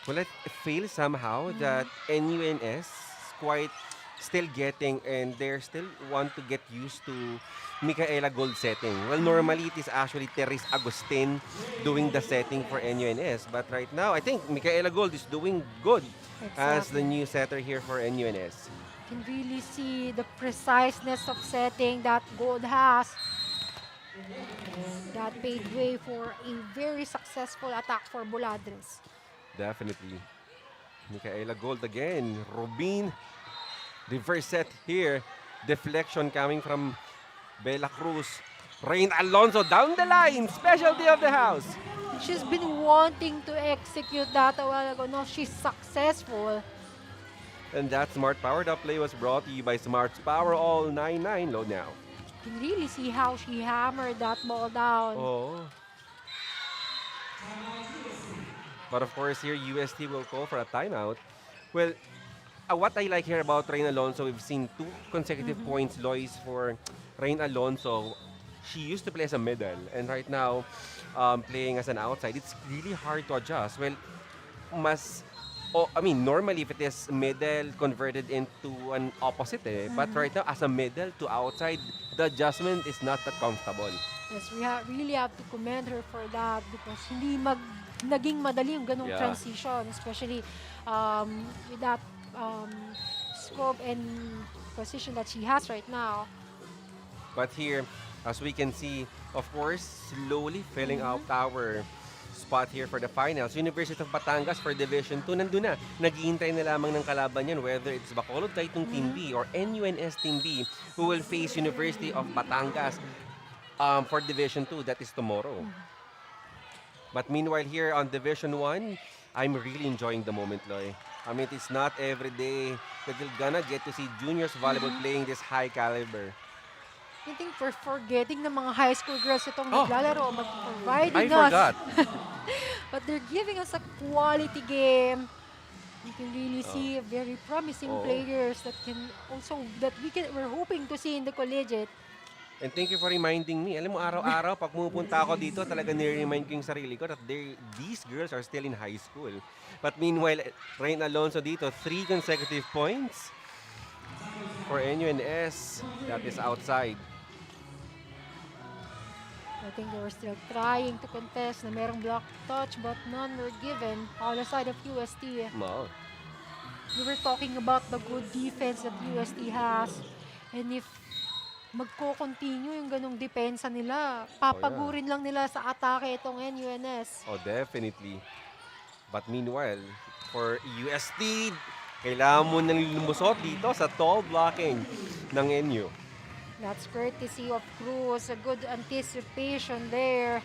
Well, it feels somehow that NUNS quite still getting, and they're still want to get used to Micaela Gold setting. Well, normally it is actually Teres Agustin doing the setting for NUNS, but right now I think Micaela Gold is doing good as the new setter here for NUNS. You can really see the preciseness of setting that Gold has. And that paved way for a very successful attack for Buladres. Definitely. Micaela Gold again. Rubin. Reverse set here. Deflection coming from Bella Cruz. Rain Alonso down the line. Specialty of the house. She's been wanting to execute that a while ago. Now she's successful. And that Smart Powered Up play was brought to you by Smart's Power All 9-9 load now. You can really see how she hammered that ball down. Oh. But of course, here UST will call for a timeout. Well, what I like here about Rain Alonso, we've seen 2 consecutive points, Lois, for Rain Alonso. She used to play as a middle, and right now, playing as an outside. It's really hard to adjust. Well, I mean, normally if it is middle converted into an opposite, but right now, as a middle to outside, the adjustment is not that comfortable. Yes, we really have to commend her for that because hindi naging madali yung ganong Yeah. transition, especially with that scope and position that she has right now. But here, as we can see, of course, slowly filling out our spot here for the finals. University of Batangas for Division 2, nandun na. Naghihintay na lamang ng kalaban yan, whether it's Bakol Titong Team B or NUNS Team B, who will face University of Batangas for Division 2. That is tomorrow. But meanwhile, here on Division 1, I'm really enjoying the moment, Loy. I mean, it's not every day that you're gonna get to see juniors volleyball playing this high caliber. I think we're forgetting ng mga high school girls itong Oh. naglalaro, but providing I us. forgot. But they're giving us a quality game. You can really see very promising Oo. players that we're hoping to see in the collegiate. And thank you for reminding me. Alam mo, araw-araw, pag pumupunta ako dito, talaga nire-remind ko yung sarili ko that these girls are still in high school. But meanwhile, Rain Alonso dito, 3 consecutive points for NUNS. That is outside. I think they were still trying to contest na merong block touch but none were given on the side of UST. No. We were talking about the good defense that UST has, and if magko-continue yung ganong depensa nila, papagurin lang nila sa atake itong NUNS. Oh, definitely. But meanwhile, for UST, kailangan mo nang lumusot dito sa tall blocking ng NU. That's courtesy of Cruz, a good anticipation there.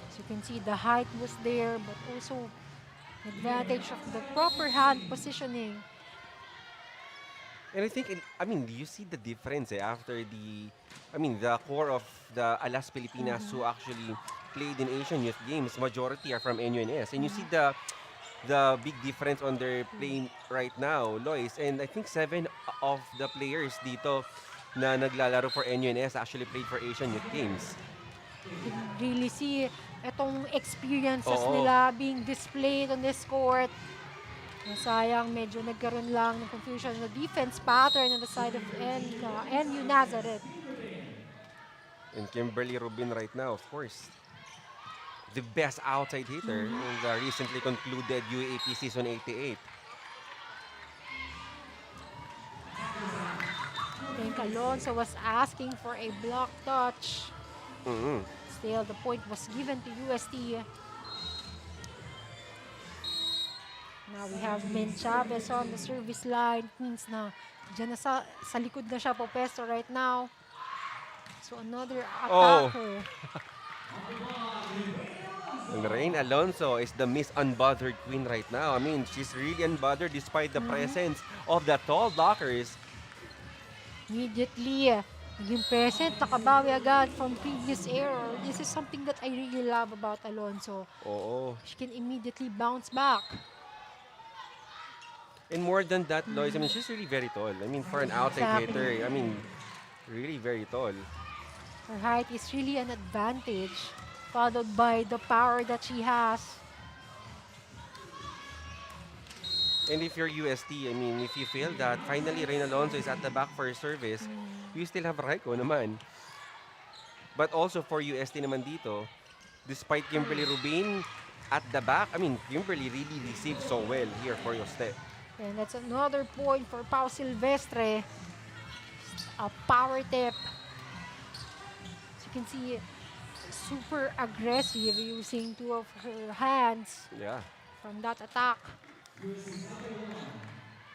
As you can see, the height was there, but also advantage of the proper hand positioning. And I think, you see the difference after the core of the Alas Pilipinas who actually played in Asian Youth Games, majority are from NUNS. And you see the big difference on their playing right now, Lois. And I think 7 of the players dito na naglalaro for NUNS actually played for Asian Youth Games. You can really see itong experiences Oo. nila being displayed on this court. Sayang, medyo nagkaroon lang ng confusion na defense pattern on the side of NU Nazareth. And Kimberly Rubin right now, of course, the best outside hitter in the recently concluded UAP Season 88. I think Alonso was asking for a block touch. Still, the point was given to UST. Now we have Min Chavez on the service line. Means na dyan na sa likod na siya po pesto right now. So another attacker. And Rain Alonso is the Miss Unbothered Queen right now. I mean, she's really unbothered despite the presence of the tall blockers. Immediately, naging present, nakabawi agad from previous error. This is something that I really love about Alonso. Oo. She can immediately bounce back. And more than that, Lois, she's really very tall. For an outside Exactly. hitter, really very tall. Her height is really an advantage, followed by the power that she has. And if you're UST, if you feel that finally Rain Alonso is at the back for service, you still have Raiko naman. But also for UST naman dito, despite Kimberly Rubin at the back, Kimberly really received so well here for UST. And that's another point for Pau Silvestre. A power tip. As you can see, super aggressive using 2 of her hands Yeah. from that attack.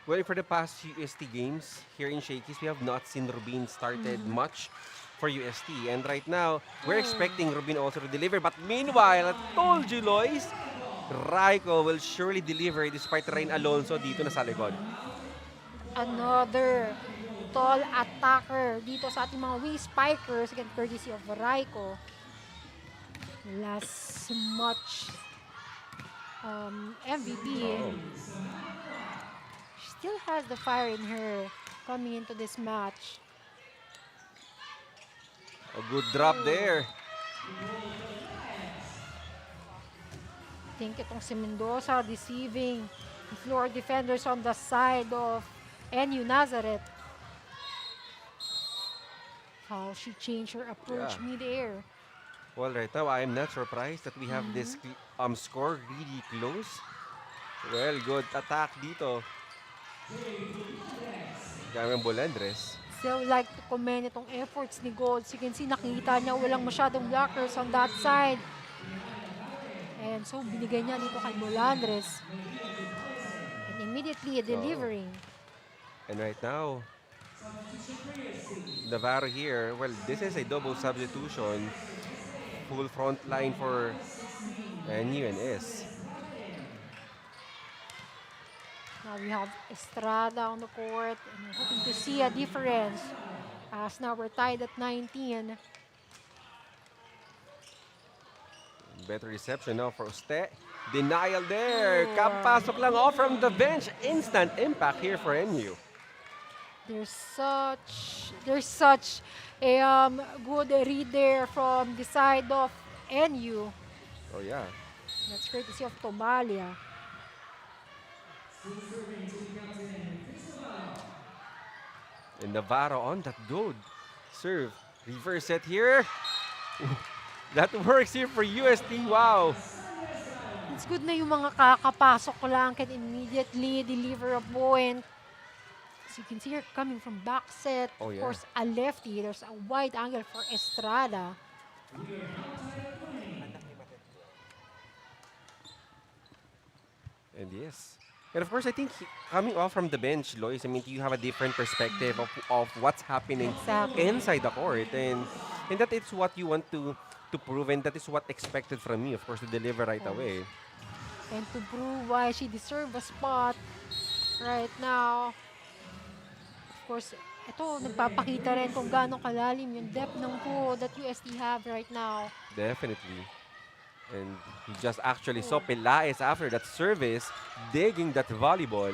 Well, for the past UST games here in Shakey's, we have not seen Rubin started much for UST. And right now, we're expecting Rubin also to deliver. But meanwhile, I told you, Lois, Raiko will surely deliver despite Rain Alonso dito na sa likod. Another tall attacker dito sa ating mga wing spikers, again courtesy of Raiko. last much MVP. She still has the fire in her coming into this match. A good drop there. I think itong si Mendoza deceiving the floor defenders on the side of NU Nazareth. How she changed her approach Yeah. mid-air. Well, right now, I am not surprised that we have this score really close. Well, good attack dito. Gamang Bolendres. Still like to commend itong efforts ni Golds. You can see nakita niya walang masyadong blockers on that side. And so binigay niya dito kay Bolandres. And immediately delivering. And right now, Navarro here, well, this is a double substitution. Full front line for NUNS. Now we have Estrada on the court. And we're hoping to see a difference. As now we're tied at 19. Better reception now for Uste. Denial there. Kapasok lang off from the bench. Instant impact here for NU. There's such a good read there from the side of NU. Oh yeah. That's great to see of Tomalia. And Navarro on that good serve. Reverse set here. That works here for UST. Wow. It's good na yung mga kakapasok lang can immediately deliver a point. As you can see here coming from back set. Oh, yeah. Of course, a lefty. There's a wide angle for Estrada. And yes. And of course, I think coming off from the bench, Lois, I mean, you have a different perspective of what's happening Exactly. inside the court. And that is what you want to prove, and that is what expected from me, of course, to deliver right away. And to prove why she deserves a spot right now. Of course, ito, nagpapakita rin kung gaano kalalim yung depth ng pool that UST have right now. Definitely. And he just actually saw Pelaez after that service, digging that volleyball.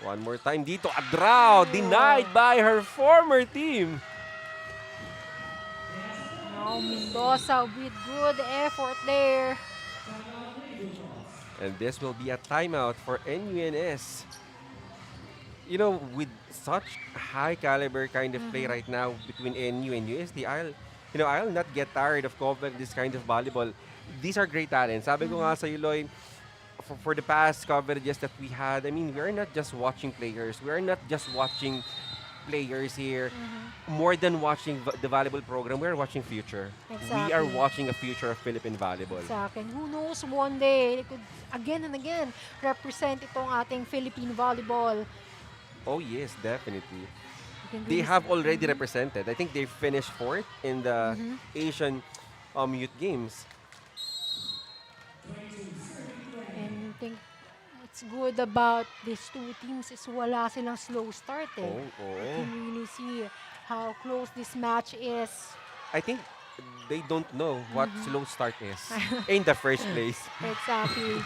One more time dito, a draw, denied by her former team. Now Mendoza with good effort there. And this will be a timeout for NUNS. You know, with such high caliber kind of play right now between NU and UST, I'll not get tired of covering this kind of volleyball. These are great talents. Sabi ko nga sa Lloyd, for the past coverages that we had, I mean, we're not just watching players. We're not just watching players here. More than watching the volleyball program, we're watching future. We are Exactly. watching a future of Philippine volleyball. Sa akin, who knows, one day, they could again and again represent itong ating Philippine volleyball. Oh yes, definitely. You can They really have already represented. I think they finished 4th in the Asian Youth Games. And I think what's good about these two teams is wala silang slow start eh. Oh, You oh. can really see how close this match is. I think they don't know what slow start is in the first place. Exactly.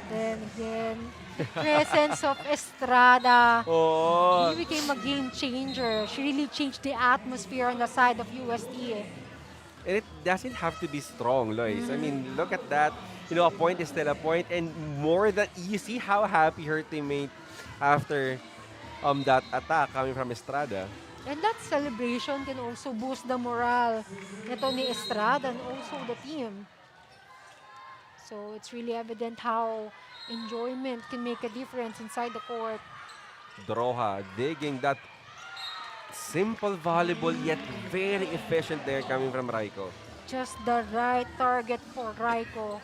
Then again, the presence of Estrada Oh, really became a game changer. She really changed the atmosphere on the side of UST. and it doesn't have to be strong, Lois. I mean, look at that. You know, a point is still a point, and more than you see how happy her teammate after that attack coming from Estrada. And that celebration can also boost the morale nito ni Estrada and also the team. So it's really evident how enjoyment can make a difference inside the court. Droha digging that simple volleyball yet very efficient there coming from Raiko. Just the right target for Raiko.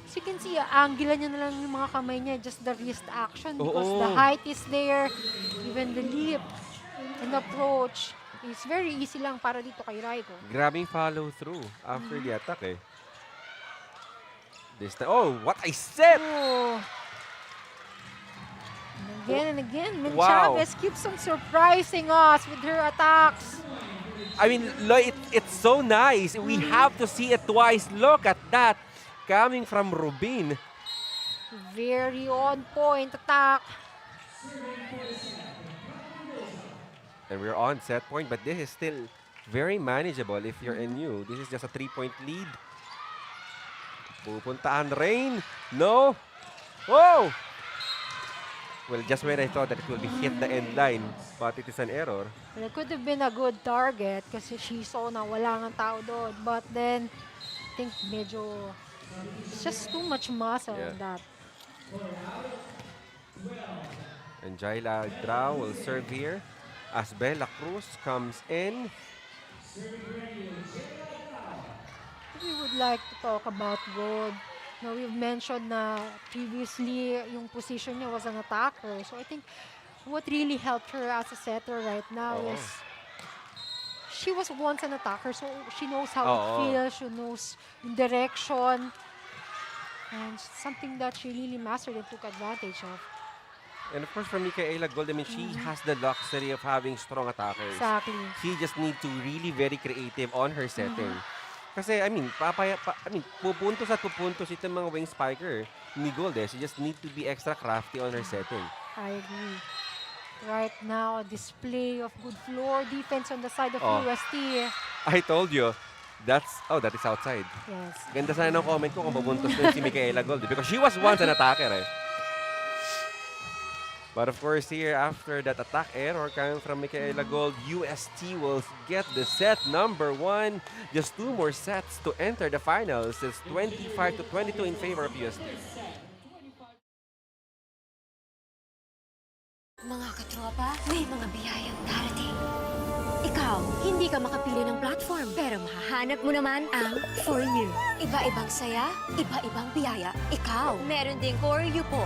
As you can see, angulan niya na lang yung mga kamay niya, just the wrist action because the height is there, even the leap and approach. It's very easy lang para dito kay Raiko. Grabbing follow through after the attack eh. This time, oh, what I said! Oh, And again, Min Wow. Chavez keeps on surprising us with her attacks. I mean, it's so nice. We have to see it twice. Look at that. Coming from Rubin. Very on point attack. And we're on set point, but this is still very manageable if you're NU. This is just a 3-point lead. Pupuntaan Rain. No. Oh! Well, just when I thought that it will be hit the end line, but it is an error. Well, it could have been a good target kasi she saw na wala ng tao doon. But then, I think medyo, it's just too much muscle Yeah. on that. And Jaila Drao will serve here as Bella Cruz comes in. We would like to talk about Gold. Now, we've mentioned na previously yung position niya was an attacker. So I think what really helped her as a setter right now is she was once an attacker, so she knows how it feels, she knows yung direction, and something that she really mastered and took advantage of. And of course, for Micaela Gold, I mean, she has the luxury of having strong attackers. Exactly. She just need to really very creative on her setting. Kasi, I mean, pupuntos at pupuntos itong mga wing spiker ni Gold eh. She just need to be extra crafty on her setting. I agree. Right now, a display of good floor defense on the side of UST. I told you, that is outside. Yes. Ganda sana ng comment ko kung pupuntos din si Micaela Gold because she was once an attacker eh. But of course, here after that attack error coming from Micaela Gold, UST will get the set number 1. Just 2 more sets to enter the finals. It's 25-22 in favor of UST. Mga katropa, may mga biyayang darating. Ikaw, hindi ka makapili ng platform, pero mahahanap mo naman ang For You. Iba-ibang saya, iba-ibang biyaya. Ikaw, meron ding For You po.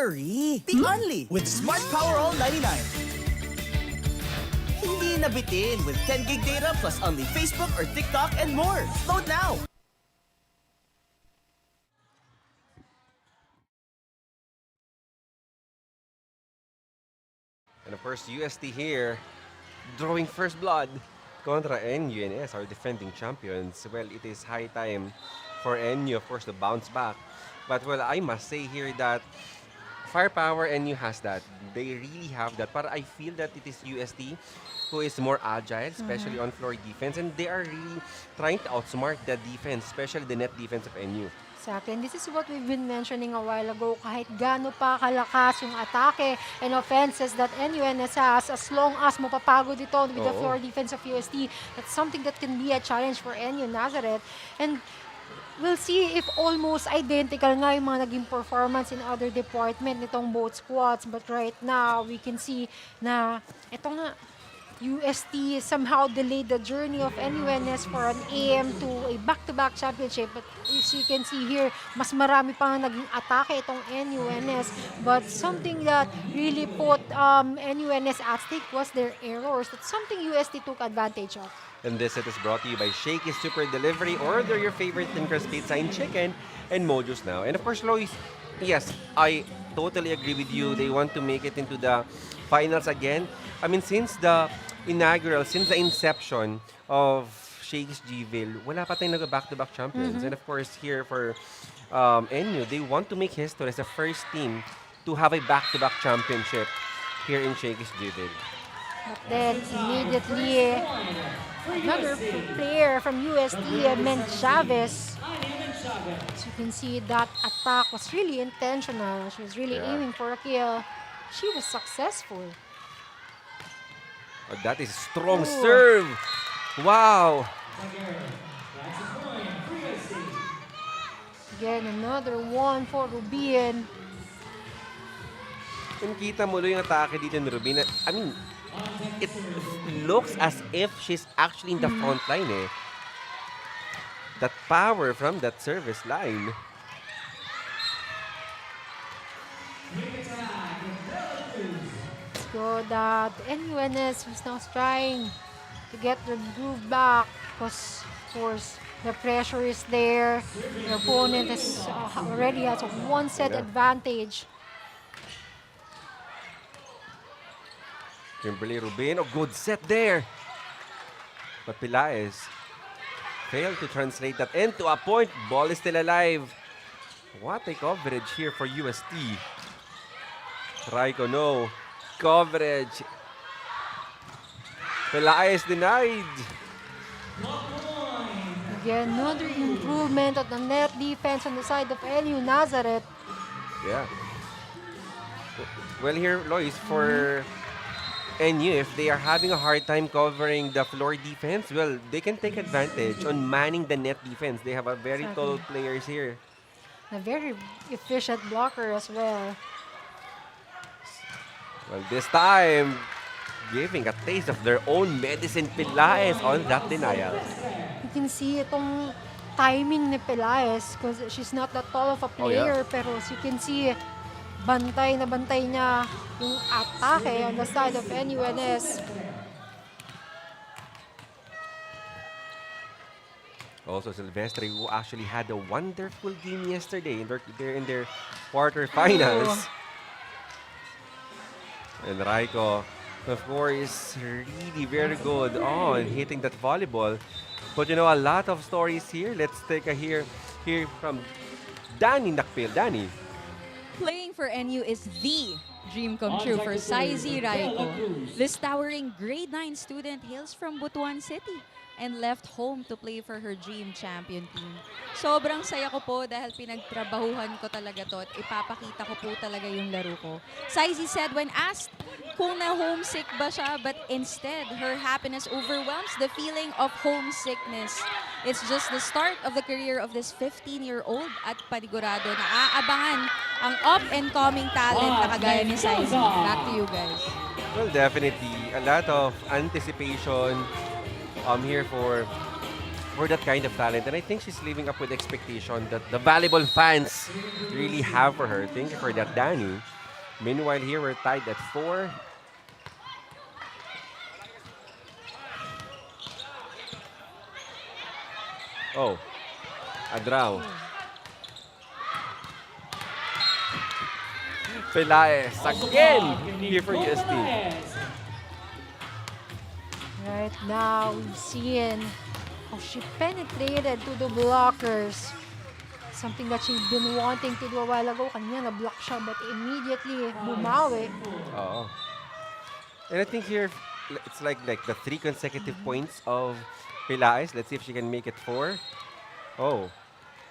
worry. Be only with Smart Power All 99. Hindi nabitin with 10 gig data plus only Facebook or TikTok and more. Load now! And of course, UST here, drawing first blood contra NUNS, our defending champions. Well, it is high time for NU, of course, to bounce back. But, well, I must say here that firepower, NU has that. They really have that. But I feel that it is UST who is more agile, especially on floor defense. And they are really trying to outsmart the defense, especially the net defense of NU. Exactly. And this is what we've been mentioning a while ago. Kahit gaano pa kalakas yung atake and offenses that NUNS has, as long as mapapagod ito with the floor defense of UST, that's something that can be a challenge for NU Nazareth. And we'll see if almost identical nga yung mga naging performance in other department nitong both squads. But right now, we can see na ito nga, UST somehow delayed the journey of NUNS for an AM to a back-to-back championship. But as you can see here, mas marami pang naging atake itong NUNS. But something that really put NUNS at stake was their errors. That's something UST took advantage of. And this set is brought to you by Shakey Super Delivery. Order your favorite thin crust pizza and chicken and Mojo's now. And of course, Lois, yes, I totally agree with you. They want to make it into the finals again. I mean, since the inception of Shakey's GVIL, wala pa tayong back-to-back champions. And of course, here for NU, they want to make history as the first team to have a back-to-back championship here in Shakey's GVIL. But then immediately, another player from UST, meant Chavez. As you can see, that attack was really intentional. She was really aiming for a kill. She was successful. Oh, that is strong serve. Wow. Again, another one for Rubin. Kung kita mo yung atake dito ni Rubin, I mean, it looks as if she's actually in the front line eh. That power from that service line. So that NUNS was now trying to get the groove back because, of course, the pressure is there. The opponent is, already has a one-set advantage. Kimberly Rubin, a good set there. But Pilaes failed to translate that into a point. Ball is still alive. What a coverage here for UST. Raiko, no. Coverage. Pilaes denied. Again, another improvement of the net defense on the side of NU Nazareth. Yeah. Well, here, Lois, for NU, if they are having a hard time covering the floor defense, well, they can take advantage on manning the net defense. They have a very tall players here. A very efficient blocker as well. Well, this time, giving a taste of their own medicine, Pilaes on that denial. You can see itong timing ni Pilaes because she's not that tall of a player, pero as you can see, bantay na bantay niya yung atake on the side of NUNS. Also, Silvestre, who actually had a wonderful game yesterday in their quarterfinals. And Raiko, of course, really very good on hitting that volleyball. But you know, a lot of stories here. Let's take a hear from Danny Nakpil. Danny. Playing for NU is the dream come true for Saizi Raiko. This towering grade 9 student hails from Butuan City and left home to play for her dream champion team. Sobrang saya ko po dahil pinagtrabahuhan ko talaga to at ipapakita ko po talaga yung laro ko. Saizi said when asked kung na-homesick ba siya, but instead, her happiness overwhelms the feeling of homesickness. It's just the start of the career of this 15-year-old at panigurado na aabangan ang up-and-coming talent na kagaya ni Saizi. Back to you guys. Well, definitely. A lot of anticipation here for that kind of talent. And I think she's living up with the expectation that the volleyball fans really have for her. Thank you for that, Danny. Meanwhile, here we're tied at 4. Oh, Adraw. Pilaes again here for UST. Right now, we've seen how she penetrated to the blockers. Something that she's been wanting to do a while ago. Kanina na-block siya, but immediately bumawi. Oh. And I think here, it's like the 3 consecutive points of Pilaes. Let's see if she can make it 4. Oh,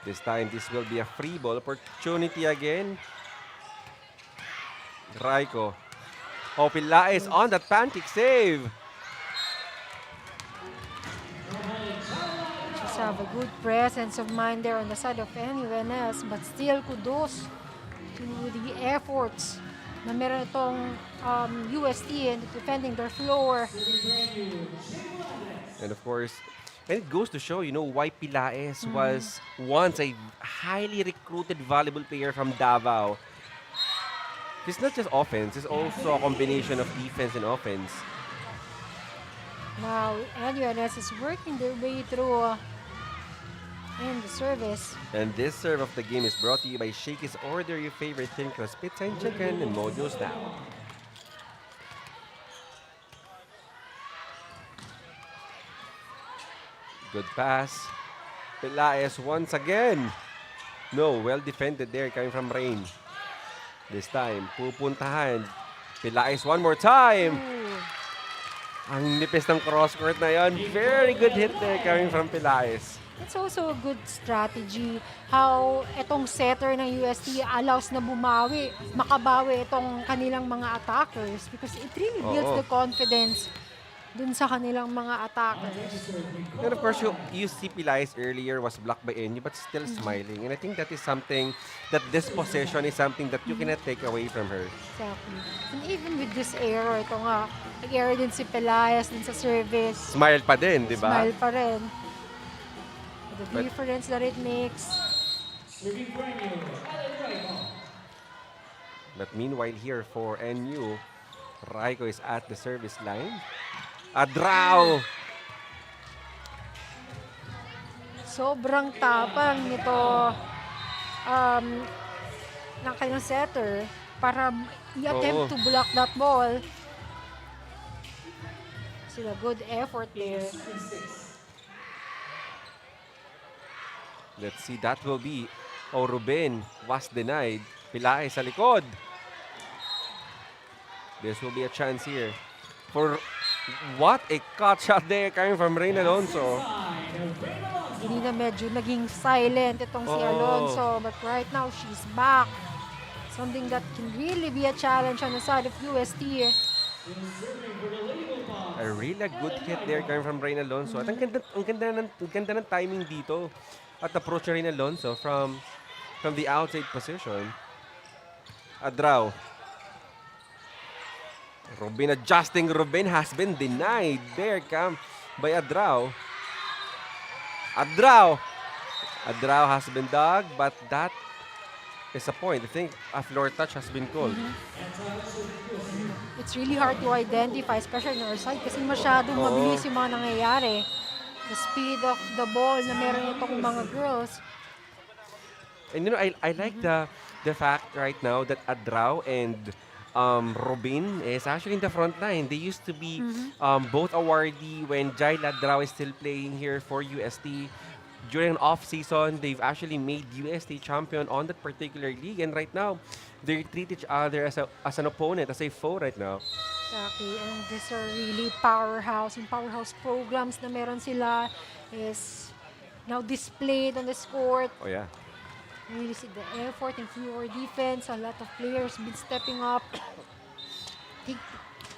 this time this will be a free ball opportunity again. Raiko. Oh, Pilaes on that pancake save. Just have a good presence of mind there on the side of NUNS, but still kudos to the efforts na meron itong UST in defending their floor. And of course, and it goes to show, why Pilaes was once a highly recruited volleyball player from Davao. It's not just offense, it's also a combination of defense and offense. Now, NUNS is working their way through And the service. And this serve of the game is brought to you by Shakey's Order Your Favorite Thin Crust Pizza and Chicken and Mojo Style. Good pass. Pelaez once again. No, well defended there coming from Rain. This time, pupuntahan. Pelaez one more time. Ooh. Ang nipis ng cross-court na yon. Very good hit there coming from Pelaez. It's also a good strategy how itong setter ng UST allows na bumawi, makabawi itong kanilang mga attackers because it really builds Oo. the confidence dun sa kanilang mga attackers. And of course, you see Pelaez earlier was blocked by NU but still smiling. And I think that is something that this possession is something that you cannot take away from her. Exactly. And even with this error, ito nga, nag-error din si Pelaez din sa service. Smile pa din, di ba? Smile pa rin. The But- difference that it makes. Serving for NU, Alan Raiko. But meanwhile here for NU, Raiko is at the service line. Adraw! Sobrang tapang nito ng kanyang setter para i-attempt Oo. to block that ball. Sila good effort there. Let's see, that will be. Oh, Ruben was denied. Pelaez sa likod. This will be a chance here. For what a cut shot there coming from Rain Alonso. Hindi na medyo naging silent itong si Oo. Alonso. But right now, she's back. Something that can really be a challenge on the side of UST. A really good hit there coming from Rain Alonso. At ang ganda ng timing dito. At approach Rain Alonso from the outside position. Adraw. Ruben adjusting. Ruben has been denied. There come by Adraw. Adraw has been dug, but that is a point. I think a floor touch has been called. It's really hard to identify, especially on our side, kasi masyadong mabilis yung mga nangyayari. The speed of the ball na meron itong mga girls. And you know, I like the fact right now that Adraw and Robin is actually in the front line. They used to be both awardee when Jail Adraw is still playing here for UST. During off-season, they've actually made UST champion on that particular league. And right now, they treat each other as an opponent, as a foe right now. Exactly. And these are really powerhouse. Yung powerhouse programs na meron sila is now displayed on this court. Oh, yeah. Really see the effort in floor defense. A lot of players been stepping up. I think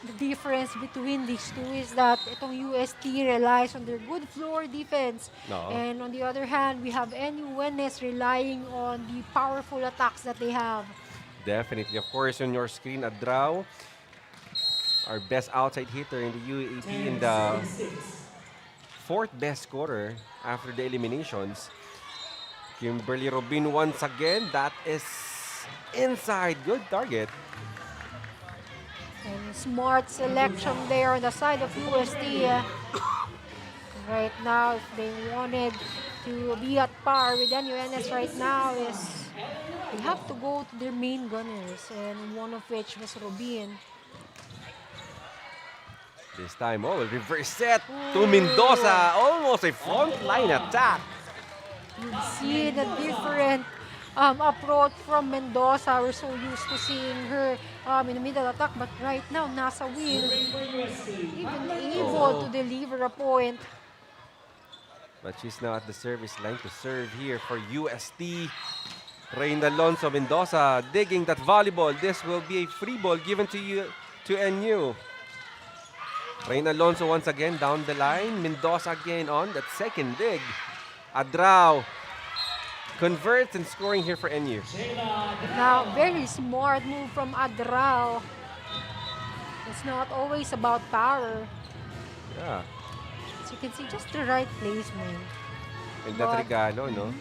the difference between these two is that itong UST relies on their good floor defense. No. And on the other hand, we have NUNS relying on the powerful attacks that they have. Definitely. Of course, on your screen, Adraw, our best outside hitter in the UAP in the fourth best scorer after the eliminations. Kimberly Robin once again. That is inside. Good target. And smart selection there on the side of UST. Right now, if they wanted to be at par with NUNS right now, is they have to go to their main gunners, and one of which was Robin. This time, reverse set to Mendoza. Almost a frontline attack. You see the different approach from Mendoza. We're so used to seeing her in the middle attack, but right now, nasa wheel, even able to deliver a point. But she's now at the service line to serve here for UST. Rain Alonso Mendoza digging that volleyball. This will be a free ball given to NU. Rain Alonso once again down the line. Mendoza again on that second dig. Adraw converts and scoring here for NU. Now, very smart move from Adraw. It's not always about power. Yeah. As you can see, just the right placement. And that regalo, no?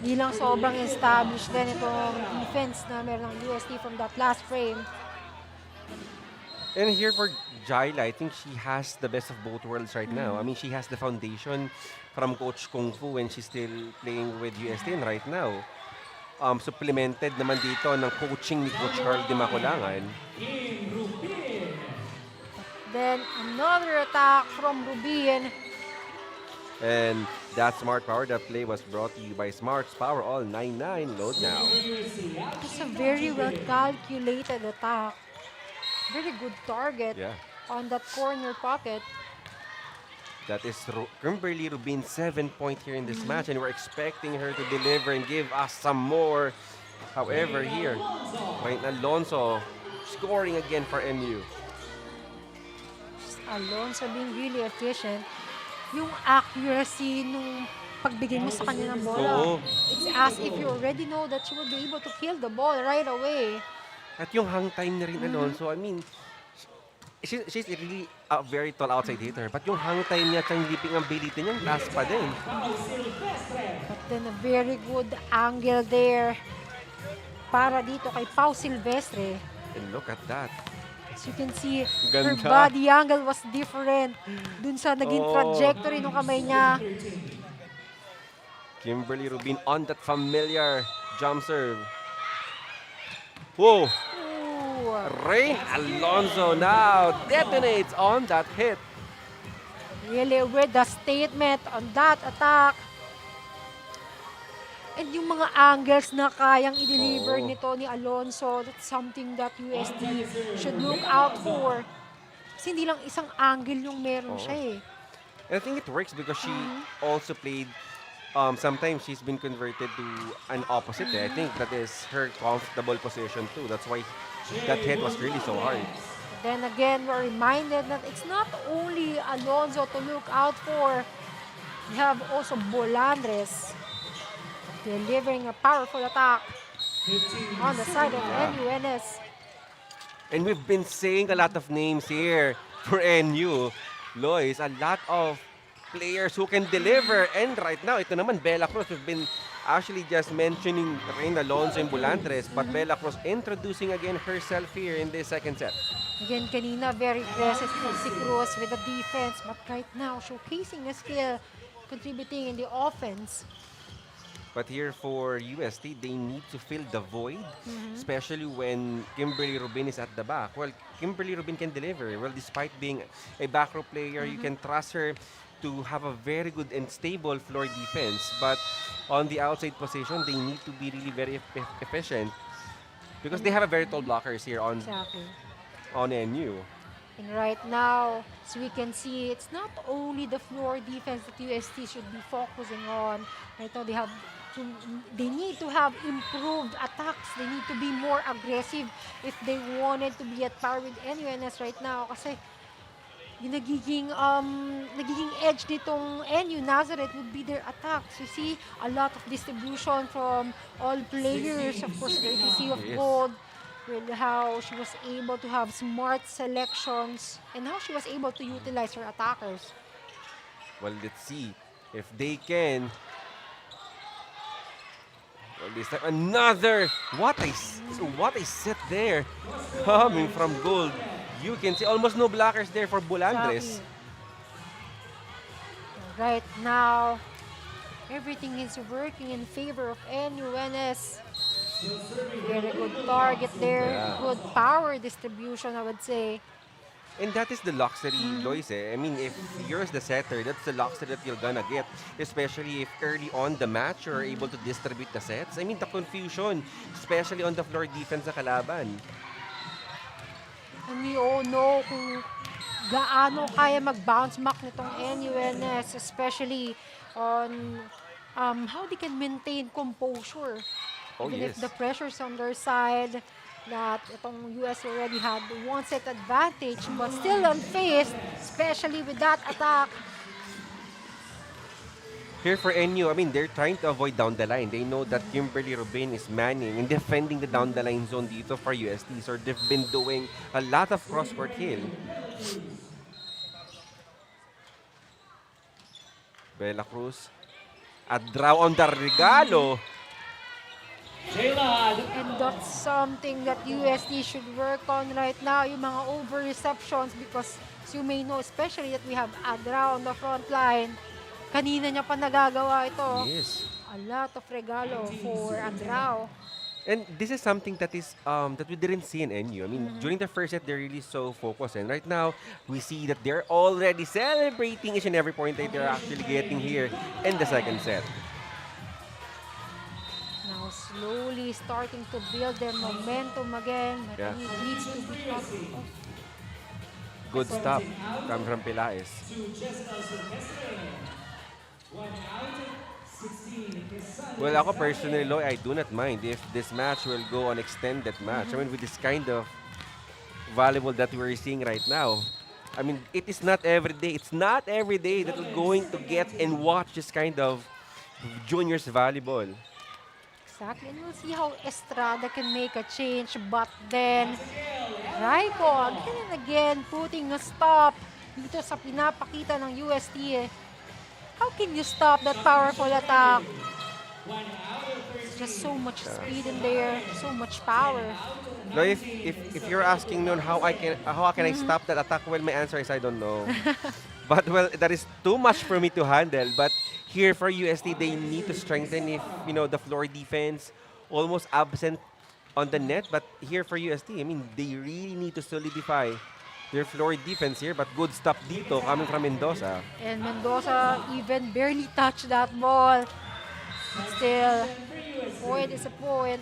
Di lang sobrang established din itong defense na meron ng UST from that last frame. And here for Jaila, I think she has the best of both worlds right now. I mean, she has the foundation from Coach Kung Fu when she's still playing with UST, and right now, supplemented naman dito ng coaching ni Coach Carl Di Maculangan. Then another attack from Rubin. And that Smart Power, that play was brought to you by Smart's Power All 99. Load now. It's a very well calculated attack. Very good target Yeah. on that corner pocket. That is Kimberly Rubin's 7-point here in this match, and we're expecting her to deliver and give us some more. However, here, Wayne Alonso scoring again for NU. Alonso being really efficient. Yung accuracy nung pagbigay mo sa kanya ng bola. Oo. It's as if you already know that you will be able to kill the ball right away. At yung hang time na rin Alonso, I mean, she's really a very tall outside hitter. But yung hang time niya, yung leaping ability niya, taas pa din. But then a very good angle there para dito kay Pau Silvestre. And look at that. As you can see, Ganda. her body angle was different dun sa naging trajectory ng kamay niya. Kimberly Rubin on that familiar jump serve. Whoa! Ooh. Rain Alonso now detonates on that hit. Really with the statement on that attack. And yung mga angles na kayang i-deliver nito ni Alonso, that's something that UST should look out for. Kasi hindi lang isang angle yung meron siya eh. And I think it works because she also played, sometimes she's been converted to an opposite. I think that is her comfortable position too. That's why that hit was really so hard. Then again, we're reminded that it's not only Alonso to look out for. We have also Bolandres delivering a powerful attack on the side of NUNS. And we've been saying a lot of names here for NU. Lois, a lot of players who can deliver. And right now, ito naman, Bella Cruz. We've been actually just mentioning Rain Alonso and Bolandres, but Bella Cruz introducing again herself here in this second set. Again, kanina, very aggressive si Cruz with the defense, but right now, showcasing a skill, contributing in the offense. But here for UST, they need to fill the void, especially when Kimberly Rubin is at the back. Well, Kimberly Rubin can deliver. Well, despite being a back row player, you can trust her to have a very good and stable floor defense. But on the outside position, they need to be really very efficient because they have a very tall blockers here on NU. And right now, as we can see, it's not only the floor defense that UST should be focusing on. Right now, they need to have improved attacks. They need to be more aggressive if they wanted to be at par with NUNS right now. Kasi yung nagiging edge nitong NU Nazareth would be their attacks. You see, a lot of distribution from all players. Of course, courtesy of Gold. With how she was able to have smart selections and how she was able to utilize her attackers. Well, let's see if they can. Well, this time another what a set there coming from Gold. You can see almost no blockers there for Bolandres. Right now, everything is working in favor of NUNS. Very good target there. Yeah. Good power distribution, I would say. And that is the luxury, Lois. I mean, if you're the setter, that's the luxury that you're gonna get. Especially if early on the match, you're able to distribute the sets. I mean, the confusion, especially on the floor defense sa kalaban. And we all know kung gaano kaya mag-bounce back nitong NUNS, especially on how they can maintain composure. Oh, Even yes. if the pressure's on their side, that itong US already had one set advantage, but still unfazed, especially with that attack. Here for NU, I mean, they're trying to avoid down the line. They know that Kimberly Rubin is manning and defending the down the line zone dito for UST. So they've been doing a lot of cross-court hill. Bella Cruz. A draw on the regalo. And that's something that UST should work on right now, yung mga over-receptions, because as you may know, especially that we have Adra on the front line. Kanina niya pa nagagawa ito. Yes. A lot of regalo for Adrao. And this is something that is that we didn't see in NU. I mean, during the first set, they're really so focused. And right now, we see that they're already celebrating each and every point that they're actually getting here in the second set. Now slowly starting to build their momentum again. But Yeah. it needs to be cut off. Good stop from Pilaes. Well, ako personally, Loy, I do not mind if this match will go on extended match. I mean, with this kind of volleyball that we're seeing right now. I mean, it is not every day. It's not every day that we're going to get and watch this kind of juniors volleyball. Exactly. And we'll see how Estrada can make a change. But then, Raiko again and again putting a stop dito sa pinapakita ng UST. How can you stop that powerful attack? It's just so much speed in there, so much power. Now, if you're asking noon how can I stop that attack, well, my answer is I don't know. But well, that is too much for me to handle. But here for UST, they need to strengthen if the floor defense almost absent on the net. But here for UST, I mean, they really need to solidify their floor defense here. But good stop dito coming from Mendoza. And Mendoza even barely touched that ball. But still, point is a point.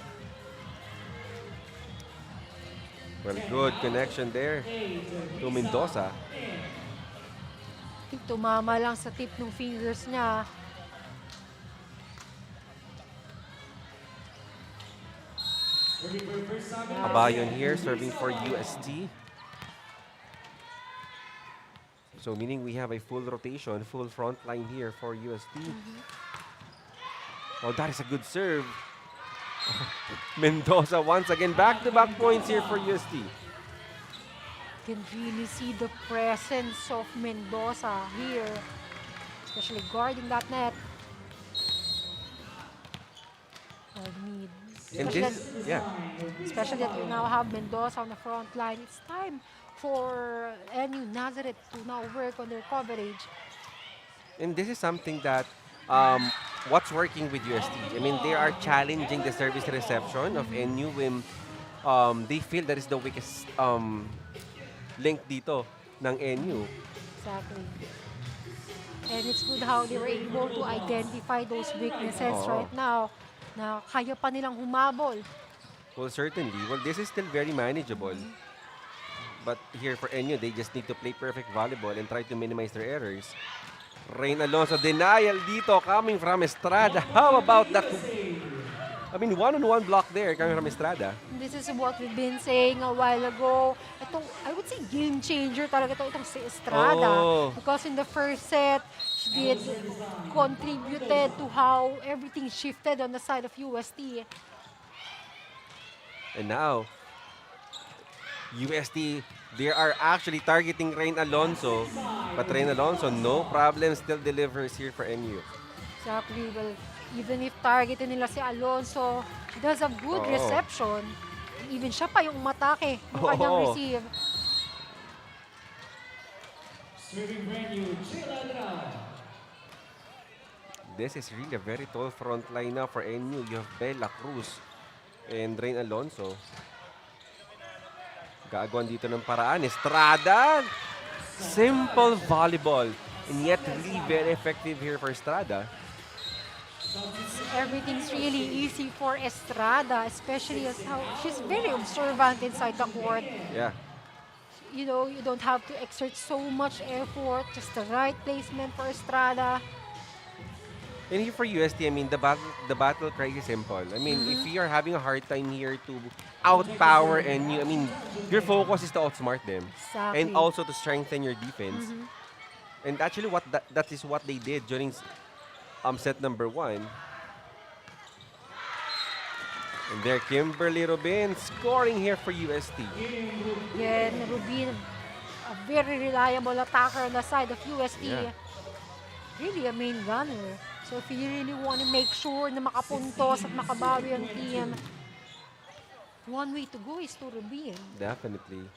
Well, good connection there to Mendoza. I think tumama lang sa tip ng fingers niya. Abayon here serving for UST. So meaning we have a full rotation, full front line here for UST. Oh, that is a good serve. Mendoza once again back-to-back points here for UST. Can really see the presence of Mendoza here, especially guarding that net. Or mid. And this, yeah. Especially that we now have Mendoza on the front line. It's time for NU Nazareth to now work on their coverage. And this is something that what's working with UST. I mean, they are challenging the service reception of NU when they feel that is the weakest link dito ng NU. Exactly. And it's good how they were able to identify those weaknesses right now na kaya pa nilang humabol. Well, certainly. Well, this is still very manageable. But here for NU, they just need to play perfect volleyball and try to minimize their errors. Rain Alonso, denial dito coming from Estrada. How about that? I mean, one-on-one block there coming from Estrada. This is what we've been saying a while ago. Itong, I would say, game changer talaga itong si Estrada. Oh. Because in the first set, she did contributed to how everything shifted on the side of UST. And now, UST, they are actually targeting Rain Alonso. But Rain Alonso, no problem, still delivers here for NU. Exactly. Well, even if targetin nila si Alonso, she does have good reception. Even siya pa yung umatake yung kanyang receive. Serving brand new, This is really a very tall front line now for NU. You have Bella Cruz and Rain Alonso. Gaagawan dito ng paraan. Estrada! Simple volleyball. And yet really very effective here for Estrada. Everything's really easy for Estrada, especially as how she's very observant inside the court. Yeah. You know, you don't have to exert so much effort, just the right placement for Estrada. And here for UST, I mean, the battle cry is simple. I mean, if you are having a hard time here to outpower and I mean, your focus is to outsmart them. Exactly. And also to strengthen your defense. And actually, that is what they did during set number 1. And there, Kimberly Rubin scoring here for UST. Again, Rubin, a very reliable attacker on the side of UST. Yeah. Really a main gunner. So if you really want to make sure na makapuntos at makabawi ang team, one way to go is to Rubin. Definitely.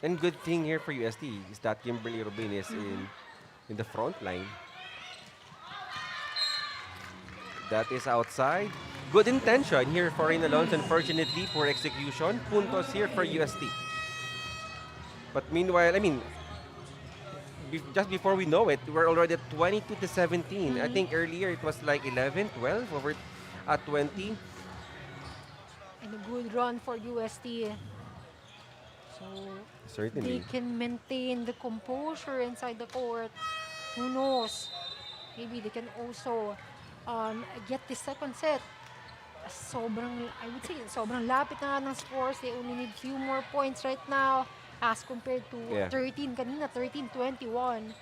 And good thing here for UST is that Kimberly Rubin is in the front line. That is outside. Good intention here for Reina Alonso. Unfortunately, poor execution. Puntos here for UST. But meanwhile, I mean, just before we know it, we're already at 22-17. I think earlier it was like 11, 12 over at 20. And a good run for UST. So Certainly. they can maintain the composure inside the court. Who knows? Maybe they can also get the second set. I would say, sobrang lapit na ng scores. They only need few more points right now as compared to 13 kanina, 13-21.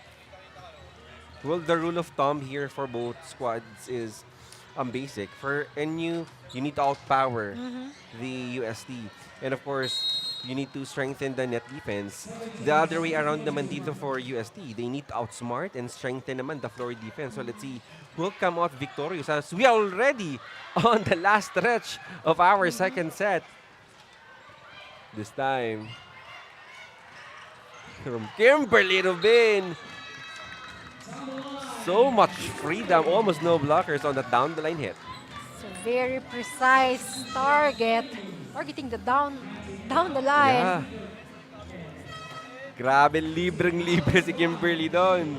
Well, the rule of thumb here for both squads is basic. For NU, you need to outpower the UST. And of course, you need to strengthen the net defense. The other way around naman dito for UST. They need to outsmart and strengthen naman the floor defense. So let's see who will come out victorious as we are already on the last stretch of our second set. This time, from Kimberly Rubin. So much freedom, almost no blockers on the down the line hit. So very precise target. Targeting the down the line. Yeah. Grabe, libreng-libre si Kimberly doon.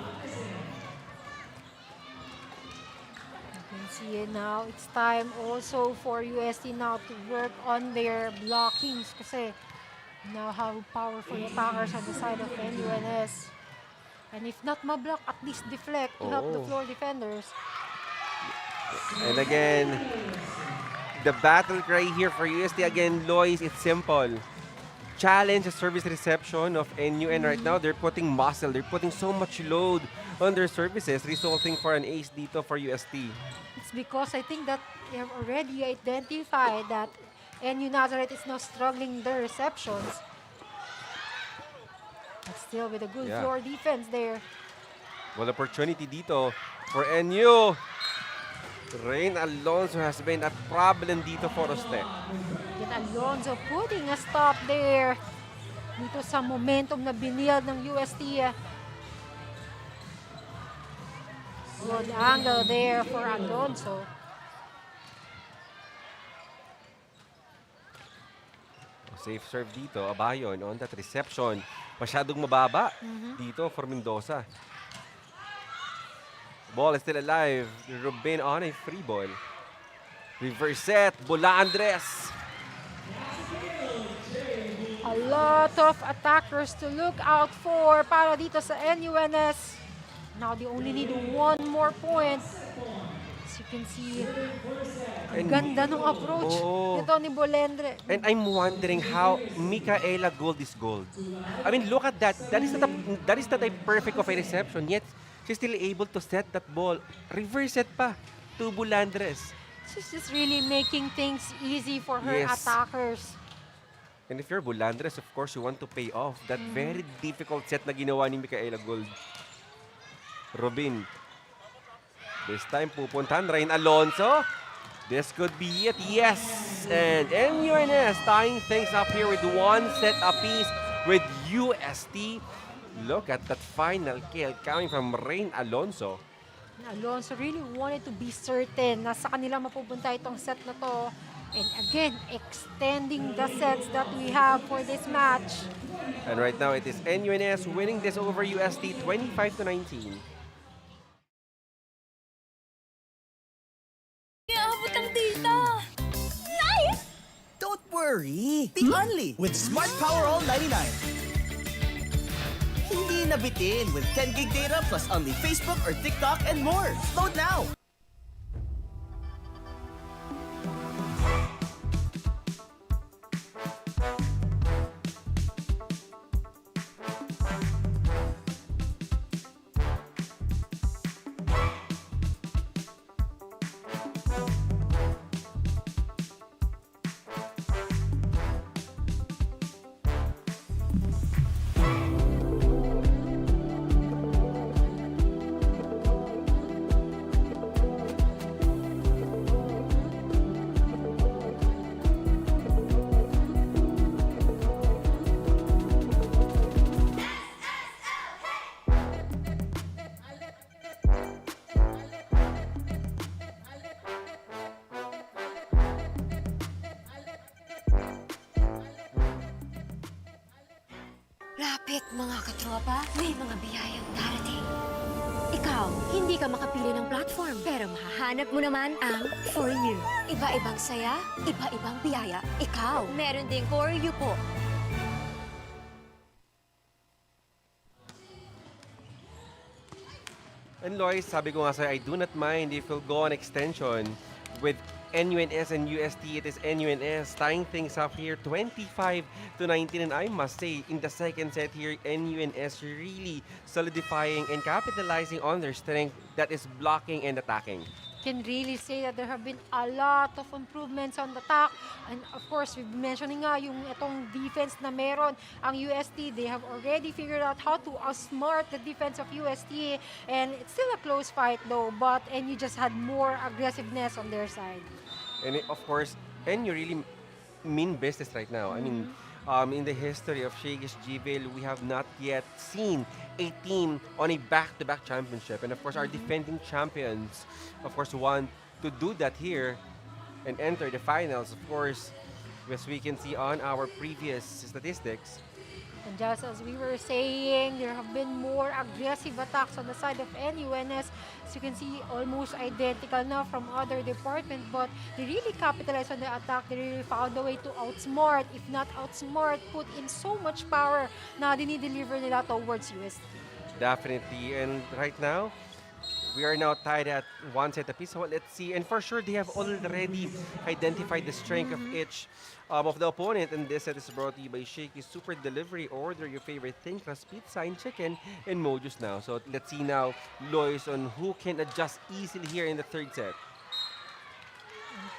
You can see it now. It's time also for UST now to work on their blockings kasi now how powerful attackers on the side of NUNS. And if not ma-block, at least deflect to help the floor defenders. And again, the battle cry here for UST again, Lois, it's simple. Challenge the service reception of NUN right now. They're putting muscle. They're putting so much load on their services, resulting for an ace dito for UST. It's because I think that they have already identified that NU Nazareth is now struggling in their receptions. But still with a good floor defense there. Well, opportunity dito for NU. Rain Alonso has been a problem dito for Oste. Again, Alonso putting a stop there dito sa momentum na binild ng UST. Good angle there for Alonso. Safe serve dito, Abayon on that reception. Masyadong mababa dito for Mendoza. Ball is still alive. Rubin on a free ball. Reverse set, Bula Andres. A lot of attackers to look out for para dito sa NUNS. Now they only need one more point. As you can see, ang ganda ng approach nito ni Bolendre. And I'm wondering how Micaela Gold is gold. I mean, look at that. That is not a perfect of a reception, yet she's still able to set that ball. Reverse set pa to Bulandres. She's just really making things easy for her attackers. And if you're Bulandres, of course, you want to pay off that very difficult set na ginawa ni Micaela Gold. Robin. This time, pupuntahan Rain Alonso. This could be it. Yes! And NUNS tying things up here with one set apiece with UST. Look at that final kill coming from Rain Alonso. Alonso really wanted to be certain na sa kanila mapupunta itong set na to. And again, extending the sets that we have for this match. And right now, it is NUNS winning this over UST 25-19. Iabot ang tita! Nice! Don't worry! Be only with Smart Power All 99. Hindi nabitin with 10 gig data plus only Facebook or TikTok and more. Load now! Mga katropa, may mga biyayang darating. Ikaw, hindi ka makapili ng platform, pero mahahanap mo naman ang For You. Iba-ibang saya, iba-ibang biyaya. Ikaw, meron ding For You po. And Lois, sabi ko nga sa'yo, I do not mind if we'll go on extension with NUNS and UST. It is NUNS tying things up here 25-19. And I must say, in the second set here, NUNS really solidifying and capitalizing on their strength that is blocking and attacking. Can really say that there have been a lot of improvements on the attack. And of course, we've been mentioning nga yung itong defense na meron ang UST. They have already figured out how to outsmart the defense of UST. And it's still a close fight though, but NU just had more aggressiveness on their side. And of course, NU really mean business right now. I mean, in the history of Shakey's GVIL, we have not yet seen a team on a back-to-back championship. And of course, our defending champions, of course, want to do that here and enter the finals. Of course, as we can see on our previous statistics. And just as we were saying, there have been more aggressive attacks on the side of NUNS. As you can see, almost identical now from other departments, but they really capitalized on the attack. They really found a way to outsmart, if not outsmart, put in so much power na dinideliver nila towards UST. Definitely. And right now, we are now tied at one set apiece. So let's see. And for sure, they have already identified the strength of each of the opponent. And this set is brought to you by Shakey Super Delivery. Order your favorite thing, plus pizza and chicken and Mojus now. So let's see now, Lois, on who can adjust easily here in the third set.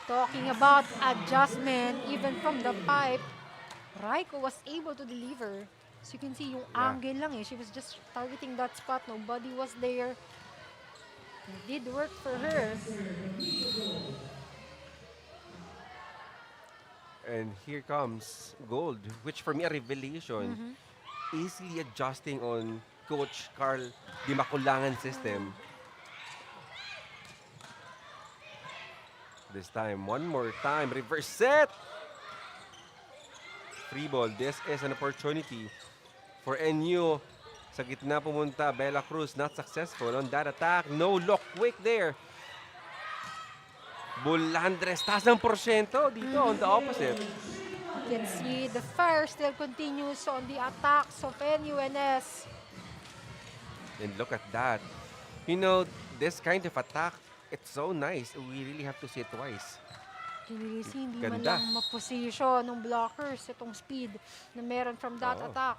Talking about adjustment, even from the pipe, Raiko was able to deliver. So you can see yung angle lang eh. She was just targeting that spot. Nobody was there. It did work for her. And here comes Gold, which for me a revelation. Easily adjusting on Coach Carl Di Makulangan system. This time, one more time, reverse set! Free ball, this is an opportunity for NU. Sa gitna pumunta, Bella Cruz not successful on that attack. No look quick there. Bulandres, taas ng porsyento dito on the opposite. You can see the fire still continues on the attacks of NUNS. And look at that. You know, this kind of attack, it's so nice. We really have to see it twice. You really see, hindi man Ganda. lang maposisyon ng blockers itong speed na meron from that attack.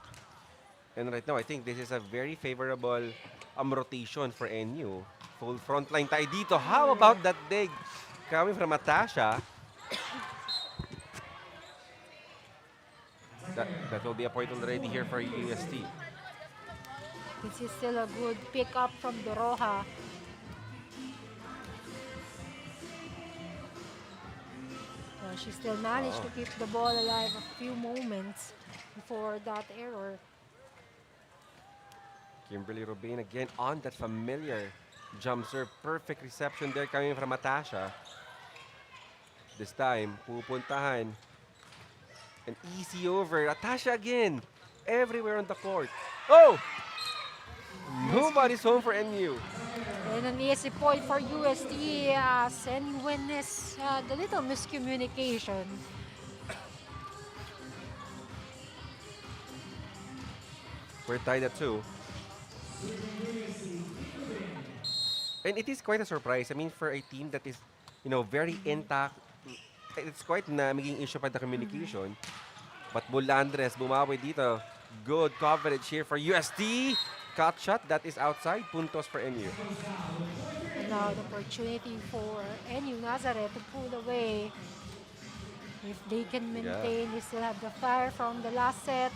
And right now, I think this is a very favorable rotation for NU. Full frontline tayo dito. How about that dig coming from Natasha? That will be a point already here for UST. This is still a good pick up from Doroha. Well, she still managed to keep the ball alive a few moments before that error. Kimberly Rubin again on that familiar jump serve. Perfect reception there coming from Natasha. This time, pupuntahan. An easy over. Natasha again. Everywhere on the court. Oh! Nobody's home for NU. And an easy point for UST as NUNS had a little miscommunication. We're tied at 2. And it is quite a surprise. I mean, for a team that is, you know, very intact, it's quite na maging issue pa the communication. But Bulandres bumawi dito. Good coverage here for UST. Cut shot that is outside. Puntos for NU. And now the opportunity for NU Nazareth to pull away. If they can maintain, they still have the fire from the last set.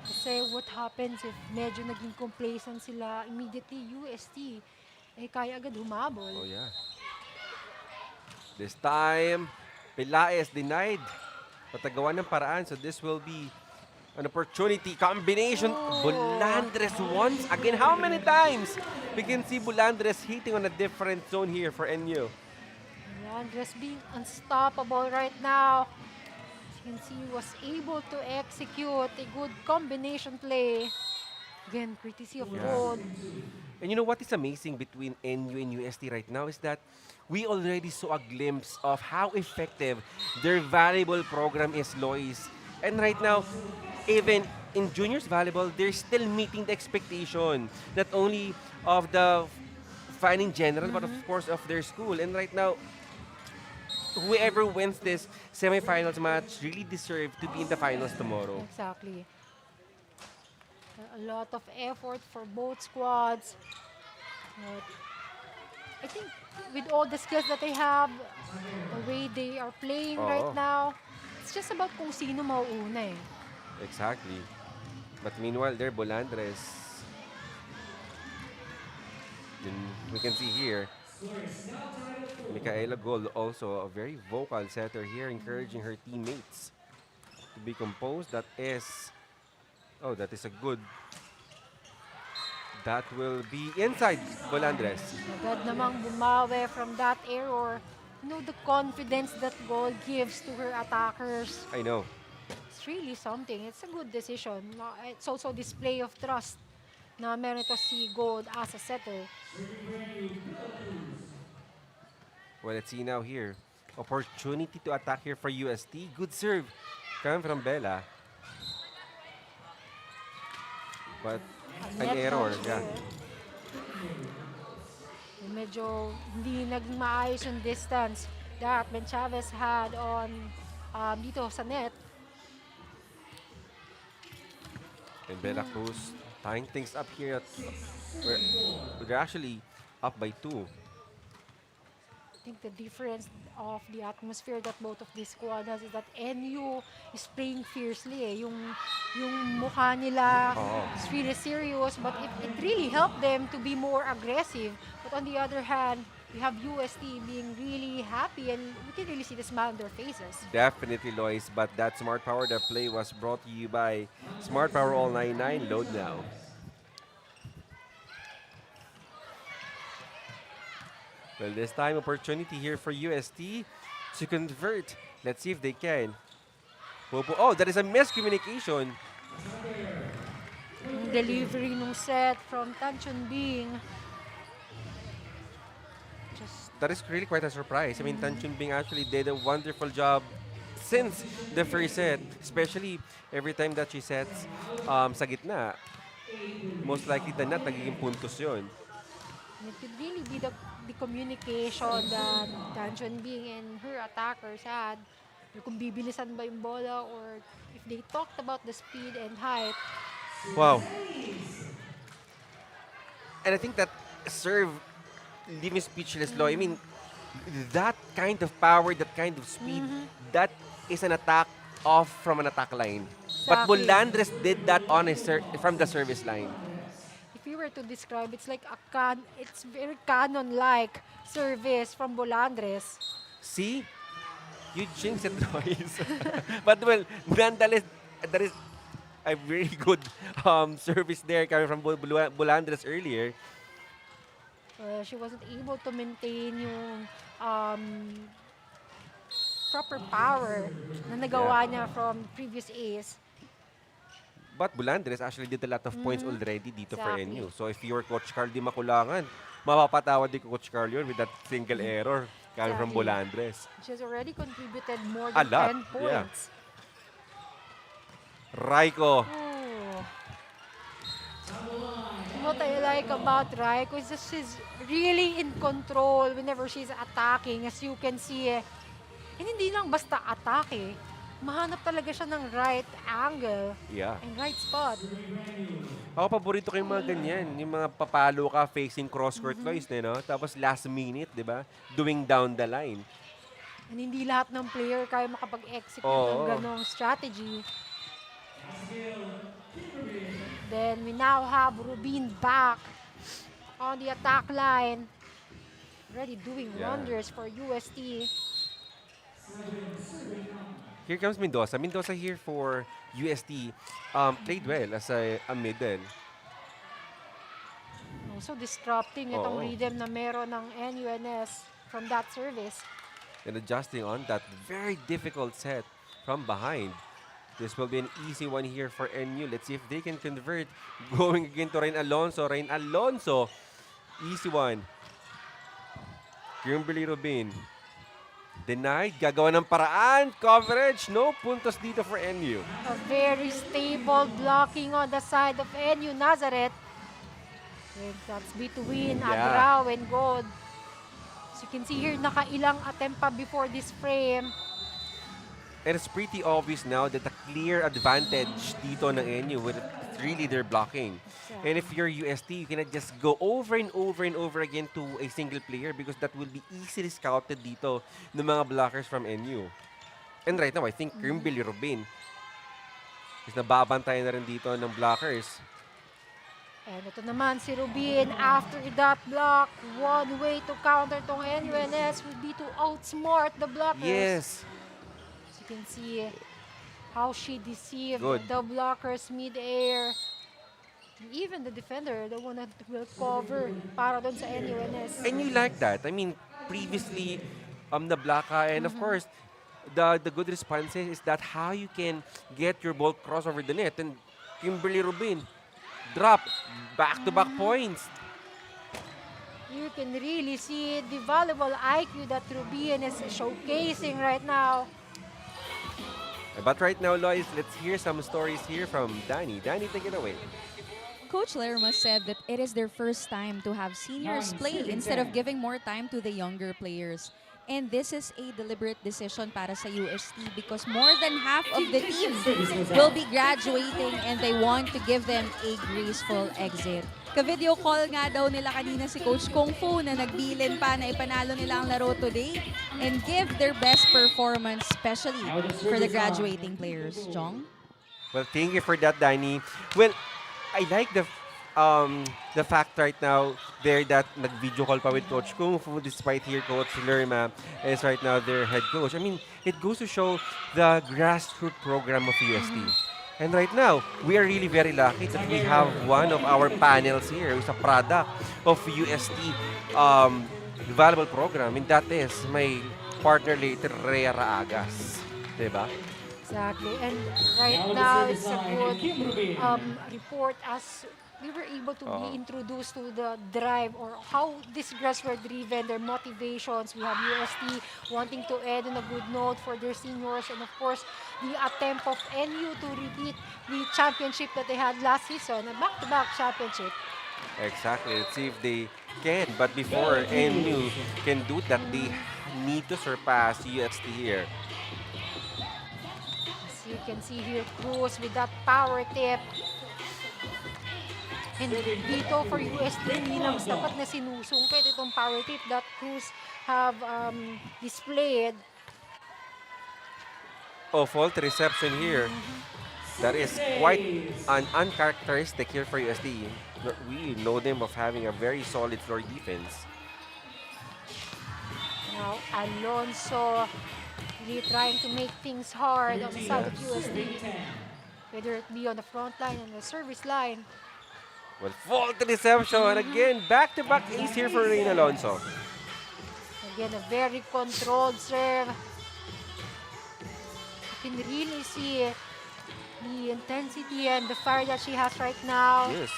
Kasi what happens if medyo naging complacent sila, immediately UST, kaya agad humabol. Oh, yeah. This time, Pilaes denied. Patagawa ng paraan. So this will be an opportunity. Combination. Bulandres once again. How many times? We can see Bulandres hitting on a different zone here for NU. Bulandres being unstoppable right now. You can see he was able to execute a good combination play. Again, courtesy of Yeah. Gold. And you know what is amazing between NU and UST right now is that we already saw a glimpse of how effective their volleyball program is, Lois. And right now, even in juniors volleyball, they're still meeting the expectation, not only of the fan in general, but of course of their school. And right now, whoever wins this semifinals match really deserve to be in the finals tomorrow. Exactly. A lot of effort for both squads. But I think with all the skills that they have, the way they are playing right Oo. now, it's just about kung sino mauuna eh. Exactly. But meanwhile, they're Bolandres. Then we can see here, Micaela Gold, also a very vocal setter here, encouraging her teammates to be composed. That is a good. That will be inside Bolandres. Agad namang bumawi from that error. You know, the confidence that Gold gives to her attackers. I know. It's really something. It's a good decision. It's also display of trust na meron ito si Gold as a setter. Well, let's see now here. Opportunity to attack here for UST. Good serve coming from Bella. But an Net error, touch yeah. there. Medyo hindi naging maayos yung distance that Ben Chavez had on dito sa net. And Bella Cruz tying things up here. They're actually up by 2. I think the difference of the atmosphere that both of these squad has is that NU is playing fiercely eh. Yung mukha nila is really serious, but it really helped them to be more aggressive. But on the other hand, we have UST being really happy and we can really see the smile on their faces. Definitely, Lois. But that Smart Power, that play was brought to you by Smart Power All 99. Load now. Well, this time opportunity here for UST to convert. Let's see if they can. Oh, that is a miscommunication. Yung delivery nung set from Tan Chun Bing. That is really quite a surprise. I mean, Tan Chun Bing actually did a wonderful job since the first set, especially every time that she sets sa gitna. Most likely than not, nagiging puntos yun. It could really be the communication that Tan Chun Bing and her attackers had. Kung bibilisan ba yung bola or if they talked about the speed and height. Wow. And I think that serve leave me speechless, Lo. I mean, that kind of power, that kind of speed, that is an attack off from an attack line. But Exactly. Bolandres did that on from the service line. If you were to describe, it's like it's very canon-like service from Bolandres. See? You jinx it, Lois. But well, nonetheless, that is a very good service there coming from Bolandres earlier. She wasn't able to maintain yung proper power na nagawa niya from previous A's. But Bolandres actually did a lot of points already dito for Exactly. NU. So if you're Coach Carl Di Makulangan, mapapatawad din Coach Carl yun with that single error coming from Exactly. Bolandres. She has already contributed more A than lot, 10 points. Raiko. Oh. What I like about Raiko is that she's really in control whenever she's attacking, as you can see. And hindi lang basta atake. Mahanap talaga siya ng right angle Yeah. and right spot. Ako paborito ko yung mga ganyan. Yung mga papalo ka facing cross-court Lois, no? Tapos last minute, di ba? Doing down the line. And hindi lahat ng player kaya makapag-execute Oo. ng ganong strategy. Then we now have Rubin back on the attack line. Already doing Yeah. wonders for UST. Here comes Mendoza. Mendoza here for UST. Played well as a middle. Also disrupting itong Oo. rhythm na meron ng NUNS from that service. And adjusting on that very difficult set from behind. This will be an easy one here for NU. Let's see if they can convert. Going again to Rain Alonso. Rain Alonso. Easy one. Kimberly Rubin. Denied. Gagawa ng paraan. Coverage. No puntos dito for NU. A very stable blocking on the side of NU Nazareth. And that's between Adrao and Gold. As you can see here, nakailang attempt pa before this frame. And it's pretty obvious now that the clear advantage dito ng NU with really their blocking. Exactly. And if you're UST, you cannot just go over and over and over again to a single player because that will be easily scouted dito ng mga blockers from NU. And right now, I think Kimberly Rubin is nababantayan na rin dito ng blockers. And ito naman si Rubin, after that block, one way to counter tong NUNS would be to outsmart the blockers. Yes. As you can see how she deceived Good. the blockers mid-air. Even the defender, the one that will cover para doon sa NUNS. And you like that. I mean, previously, the blocka, and of course, the good responses is that how you can get your ball cross over the net. And Kimberly Rubin, drop, back-to-back points. You can really see the volleyball IQ that Rubin is showcasing right now. But right now, Lois, let's hear some stories here from Danny. Danny, take it away. Coach Lerma said that it is their first time to have seniors play instead of giving more time to the younger players. And this is a deliberate decision para sa UST because more than half of the team will be graduating and they want to give them a graceful exit. Ka-video call nga daw nila kanina si Coach Kung Fu na nagbilin pa na ipanalo nila ang laro today and give their best performance, especially for the graduating players. Jong? Well, thank you for that, Danny. Well, I like the fact right now there that nag-video call pa with Coach Kung Fu despite here Coach Lerma is right now their head coach. I mean, it goes to show the grassroots program of UST. And right now, we are really very lucky that we have one of our panels here who's a product of UST valuable program, and that is my partner later, Rhea Raagas. Diba? Exactly. And right now, it's a good report as we were able to be introduced to the drive or how these girls were driven, their motivations. We have UST wanting to end on a good note for their seniors, and of course, the attempt of NU to repeat the championship that they had last season, a back-to-back championship. Exactly. Let's see if they can. But before NU can do that, they need to surpass UST here. As you can see here, Cruz with that power tip. And dito for UST, hindi lang sapat na sinusungkit itong power tip that Cruz have displayed. Oh, fault reception here. That is quite an uncharacteristic here for UST. We know them of having a very solid floor defense. Now, Alonso really trying to make things hard on the side of UST. Whether it be on the front line and the service line. Well, fault reception. Again, back-to-back ace here for Rain Alonso. Again, a very controlled serve. You can really see the intensity and the fire that she has right now. Yes.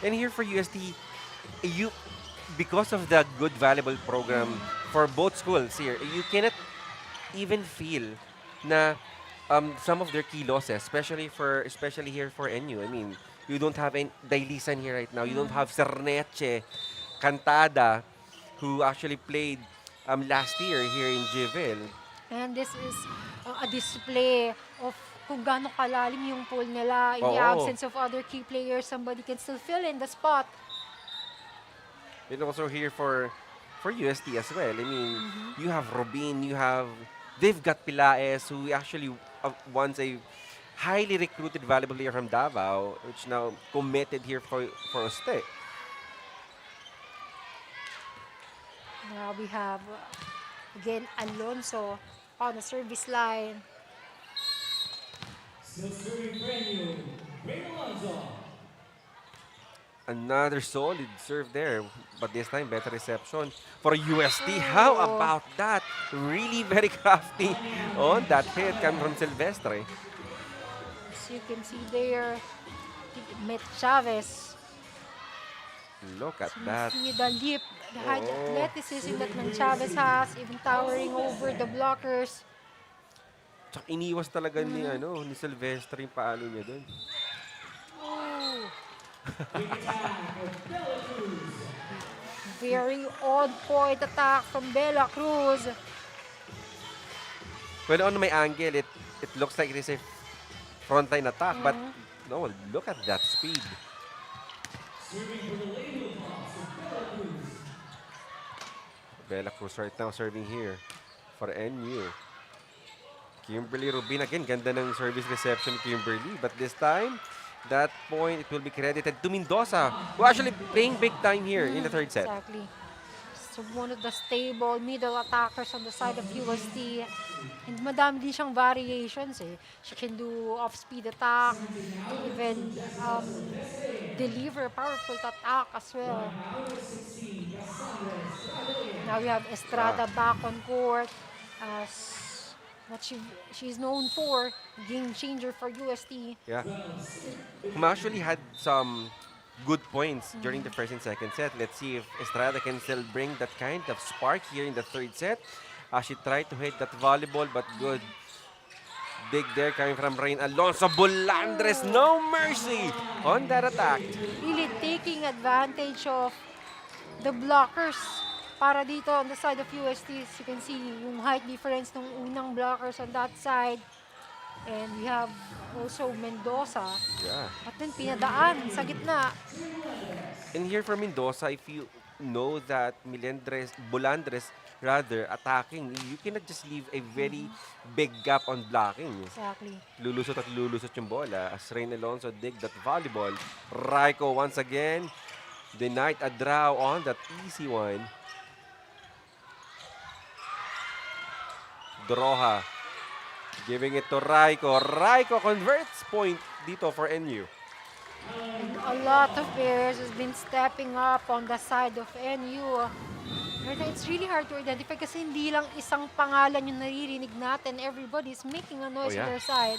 And here for UST, because of the good valuable program for both schools here, you cannot even feel na some of their key losses, especially here for NU. I mean, you don't have any Dailisan here right now. You don't have Cerneche, Cantada, who actually played last year here in GVIL. And this is a display of kung gaano kalalim yung pool nila. In the absence of other key players, somebody can still fill in the spot. And also here for UST as well. I mean, you have Robin, they've got Pilaes, who actually once a highly recruited valuable player from Davao, which now committed here for Oste. Now we have, again, Alonso on the service line. Another solid serve there, but this time better reception for UST. How about that? Really very crafty on that hit coming from Silvestre. As you can see there, Met Chavez. Look at So you that. see the leap, the high Oh. athleticism that Met Chavez has, even towering over the blockers. Tsaka iniwas talaga ni Silvestre yung paalo niya doon. Oh. Very on point attack from Bella Cruz. Well, on my angle, it looks like it is a frontline attack, but no, look at that speed. Bella Cruz right now serving here for NU. Kimberly Rubin, again, ganda ng service reception ni Kimberly. But this time, that point, it will be credited to Mendoza, who actually playing big time here in the third set. Exactly. So one of the stable middle attackers on the side of UST. And madami din siyang variations eh. She can do off-speed attack, even deliver powerful attack as well. Now we have Estrada back on court as what she's known for, game changer for UST. Yeah. Whom actually had some good points during the first and second set. Let's see if Estrada can still bring that kind of spark here in the third set. She tried to hit that volleyball, but good. Dig there coming from Rain Alonso. Bulandres, no mercy on that attack. Really taking advantage of the blockers para dito on the side of UST. As you can see, yung height difference ng unang blockers on that side. And we have also Mendoza. Yeah. At then pinadaan sa gitna. And here for Mendoza, if you know that Bulandres rather attacking, you cannot just leave a very big gap on blocking. Exactly. Lulusot at lulusot yung bola as Rain Alonso dig that volleyball. Raiko once again denied a draw on that easy one. Droha giving it to Raiko. Raiko converts point dito for NU. And a lot of players has been stepping up on the side of NU. It's really hard to identify kasi hindi lang isang pangalan yung naririnig natin. Everybody's making a noise on their side.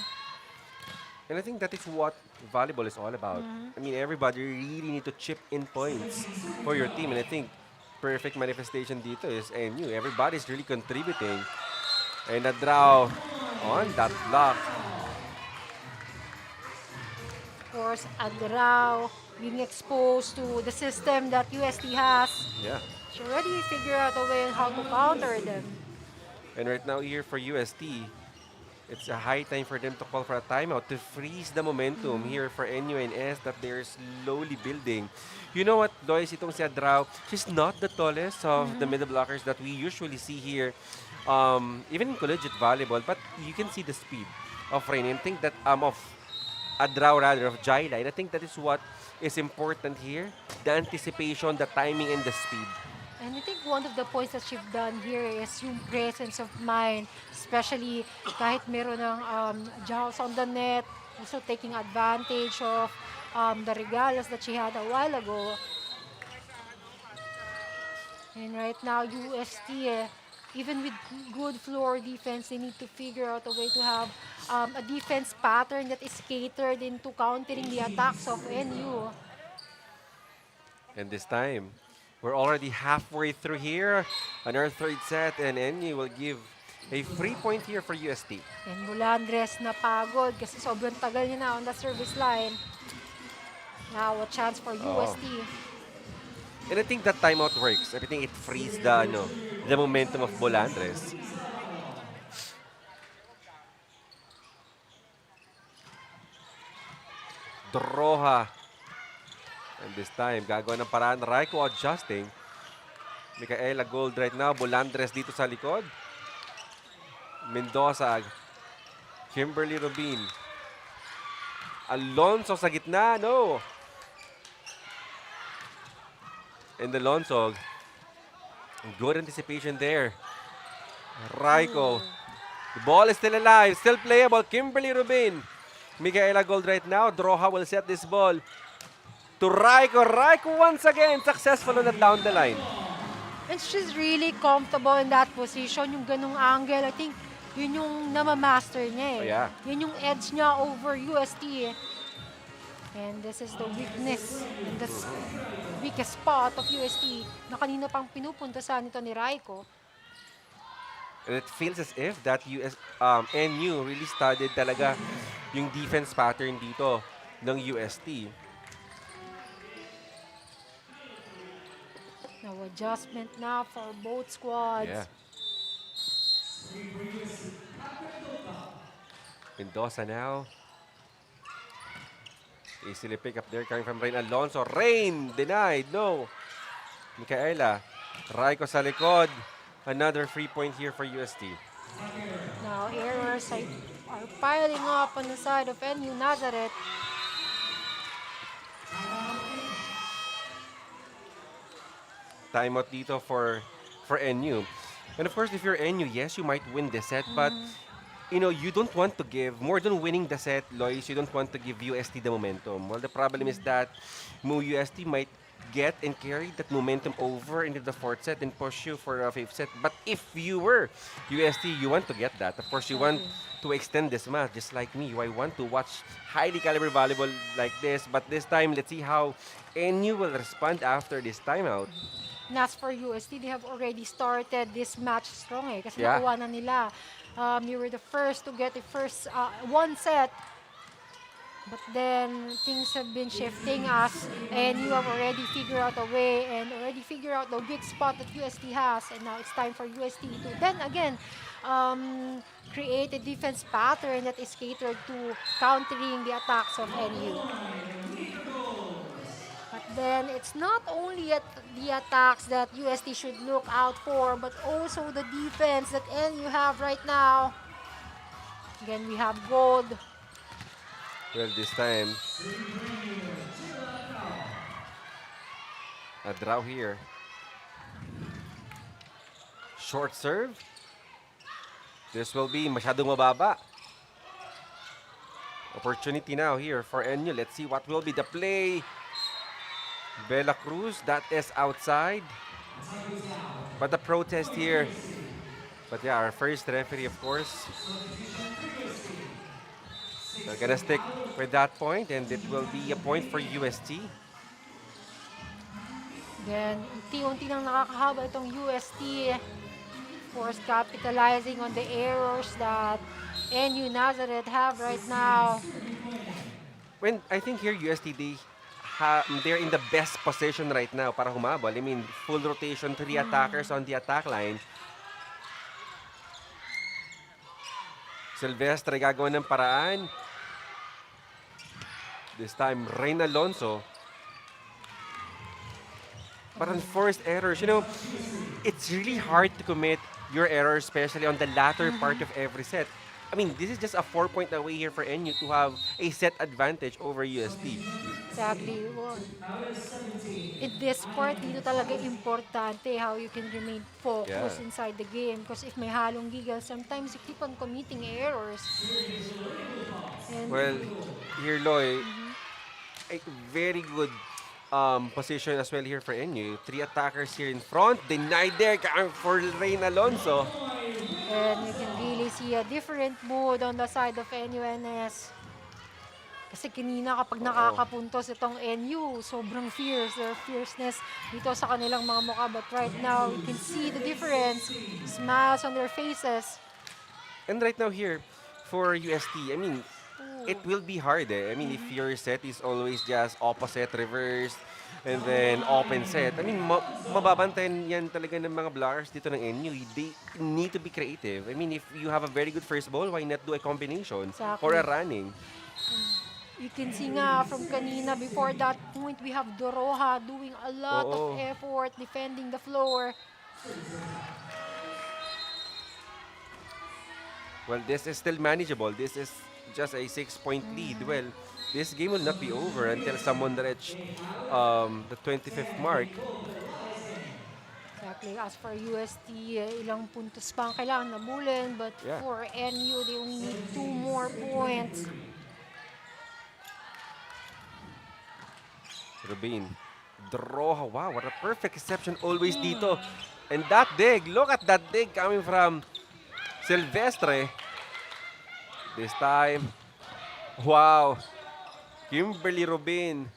And I think that is what volleyball is all about. I mean, everybody really need to chip in points for your team. And I think perfect manifestation dito is NU. Everybody's really contributing. And a draw on that block. Of course, Adraw being exposed to the system that UST has. Yeah. She already figured out a way on how to counter them. And right now here for UST, it's a high time for them to call for a timeout to freeze the momentum here for NUNS that they're slowly building. You know what, Lois, itong si Adraw, she's not the tallest of the middle blockers that we usually see here, even in collegiate volleyball, but you can see the speed of Rain. And I think that, of Adraw rather, of Jaila. And I think that is what is important here, the anticipation, the timing, and the speed. And I think one of the points that she's done here is yung presence of mind, especially kahit meron ng jowls on the net, also taking advantage of the regalos that she had a while ago. And right now, UST, even with good floor defense, they need to figure out a way to have a defense pattern that is catered into countering the attacks of NU. And this time, we're already halfway through here on our third set, and NU will give a free point here for UST. And Bulandres napagod kasi sobrang tagal niya na on the service line. Now a chance for UST. And I think that timeout works. I think it frees the momentum of Bulandres. Droha. And this time, gagawa ng paraan. Raiko adjusting. Micaela Gold right now. Bulandres dito sa likod. Mendoza. Kimberly Rubin. Alonso sa gitna. No. And Alonso. Good anticipation there. Raiko. The ball is still alive. Still playable. Kimberly Rubin. Micaela Gold right now. Droha will set this ball. to Raiko. Raiko once again successful on the down the line. And she's really comfortable in that position. Yung ganung angle, I think yun yung namamaster niya eh. Oh, yeah. Yun yung edge niya over UST eh. And this is the weakness and the weakest spot of UST na kanina pang pinupuntasan nito ni Raiko. And it feels as if that NU really studied talaga yung defense pattern dito ng UST. Now adjustment na for both squads. Yeah. Mendoza now. Easily pick up there coming from Rain Alonso. Rain denied. No. Micaela. Raiko sa likod. Another free point here for UST. Now errors are piling up on the side of NU Nazareth. Timeout dito for NU. And of course, if you're NU, yes, you might win the set, but you know, you don't want to give, more than winning the set, Lois, you don't want to give UST the momentum. Well, the problem is that UST might get and carry that momentum over into the fourth set and push you for a fifth set. But if you were UST, you want to get that. Of course, you want to extend this match, just like me. I want to watch highly caliber volleyball like this. But this time, let's see how NU will respond after this timeout. And as for UST, they have already started this match strong eh. Kasi Yeah. nakuha na nila. You were the first to get the first one set. But then things have been shifting and you have already figured out a way and already figured out the weak spot that UST has. And now it's time for UST to then again create a defense pattern that is catered to countering the attacks of NU. But then it's not only the attacks that UST should look out for, but also the defense that NU have right now. Again, we have gold. Well, this time, a draw here. Short serve. This will be masyadong mababa. Opportunity now here for NU. Let's see what will be the play. Bella Cruz, that is outside. But the protest here. But yeah, our first referee, of course. They're gonna stick with that point, and it will be a point for UST. Then, unti-unti nang nakakahaba itong UST. Of course, capitalizing on the errors that NU Nazareth have right now. When I think here UST, they're in the best position right now para humabol. I mean, full rotation, 3 attackers on the attack line. Silvestre gagawa ng paraan. This time, Rain Alonso. But unforced errors, you know, it's really hard to commit your errors, especially on the latter part of every set. I mean, this is just a 4-point away here for NU to have a set advantage over UST. Exactly. Well, in this part, dito talaga importante how you can remain focused inside the game. Because if may halong giggle, sometimes you keep on committing errors. And Well, here, Loy, a very good position as well here for NU. 3 attackers here in front. Denied there for Rain Alonso. And you can really see a different mood on the side of NUNS. Kasi kanina kapag nakakapuntos itong NU, sobrang fierce. Their fierceness dito sa kanilang mga mukha. But right now, you can see the difference. Smiles on their faces. And right now here, for UST, I mean, it will be hard eh. I mean, if your set is always just opposite, reverse, and then open set, I mean, mababantayan yan talaga ng mga blockers dito ng NU. They need to be creative. I mean, if you have a very good first ball, why not do a combination or a running? You can see nga from kanina, before that point, we have Doroha doing a lot of effort defending the floor. Well, this is still manageable. This is just a 6-point lead. Well, this game will not be over until someone reach the 25th mark. Exactly. As for UST, ilang puntos pa ang kailangan nabulin. But for NU, they only need 2 more points. Rubin. Draw. Wow, what a perfect reception always dito. And that dig, look at that dig coming from Silvestre. This time, wow. Kimberly Rubin.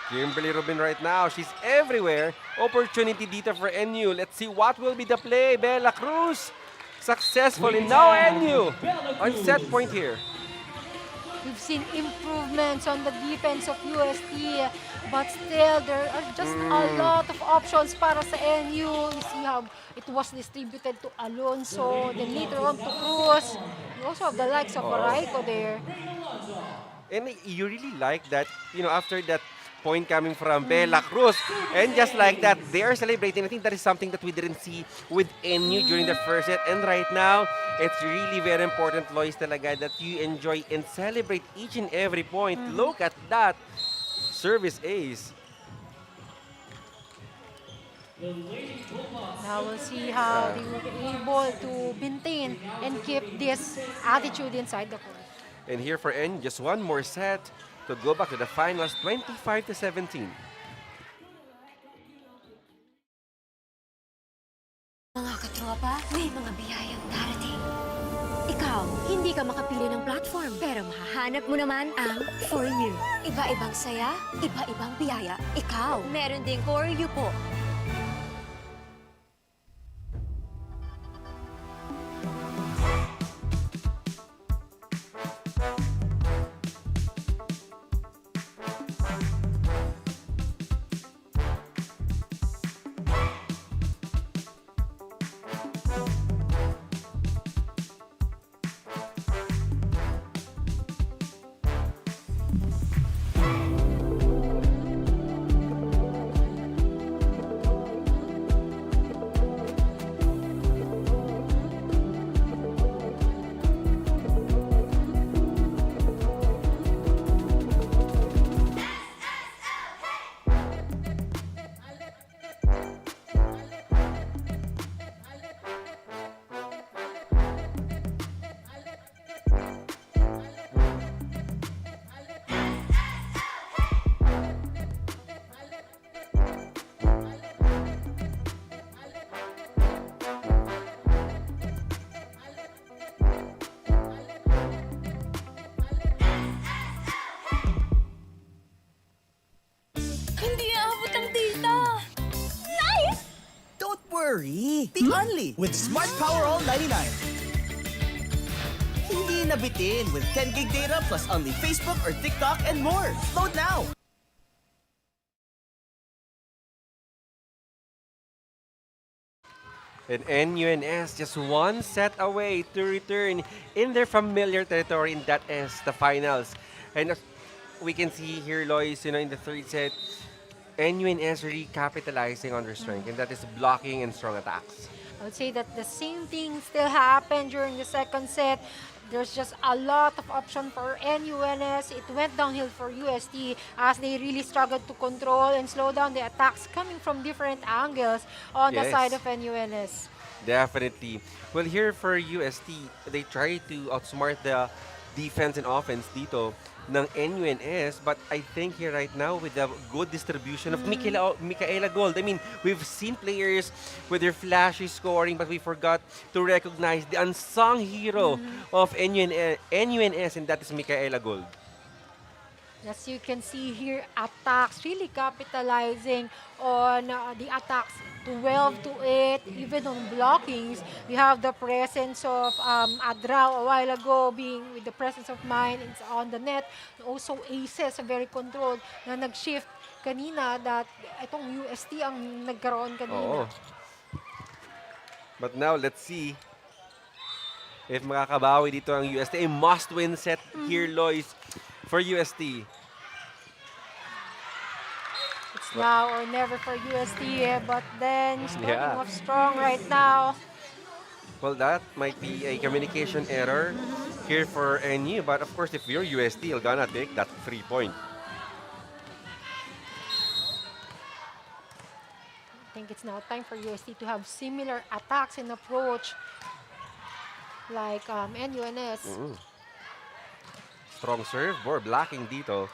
Kimberly Rubin right now, she's everywhere. Opportunity dito for NU. Let's see what will be the play. Bella Cruz, successful. And now NU on set point here. We've seen improvements on the defense of UST, but still there are just a lot of options para sa NU. You see how it was distributed to Alonso, then later on to Cruz. You also have the likes of Raiko there. And you really like that, you know, after that point coming from Bella Cruz. And just like that, they are celebrating. I think that is something that we didn't see with NU during the first set. And right now, it's really very important, Lois, talaga, that you enjoy and celebrate each and every point. Look at that service ace. Now we'll see how they will be able to maintain and keep this attitude inside the court. And here for NU, just one more set to go back to the finals, 25-17. Mga katropa, may mga biyayang darating. Ikaw, hindi ka makapili ng platform, pero mahahanap mo naman ang For You. Iba-ibang saya, iba-ibang biyaya. Ikaw, meron ding For You po. worry. The only with Smart Power All 99. Hindi nabitin with 10 gig data plus only Facebook or TikTok and more. Load now! And NUNS just one set away to return in their familiar territory, and that is the finals. And as we can see here, Lois, in the third set, NUNS really capitalizing on their strength, and that is blocking and strong attacks. I would say that the same thing still happened during the second set. There's just a lot of option for NUNS. It went downhill for UST as they really struggled to control and slow down the attacks coming from different angles on the side of NUNS. Definitely. Well, here for UST, they try to outsmart the defense and offense dito ng NUNS, but I think here right now with the good distribution of Micaela Gold, I mean, we've seen players with their flashy scoring, but we forgot to recognize the unsung hero of NUNS, and that is Micaela Gold. As you can see here, attacks really capitalizing on the attacks 12 to 8, even on blockings. We have the presence of Adraw a while ago being with the presence of mind it's on the net. Also aces, very controlled na nag-shift kanina that itong UST ang nagkaroon kanina. But now, let's see if makakabawi dito ang UST. A must-win set here, Lois, for UST. Now or never for UST, but then starting off strong right now. Well, that might be a communication error here for NU, but of course, if you're UST, you're gonna take that 3 point. I think it's now time for UST to have similar attacks and approach like NUNS. Strong serve, more blocking dito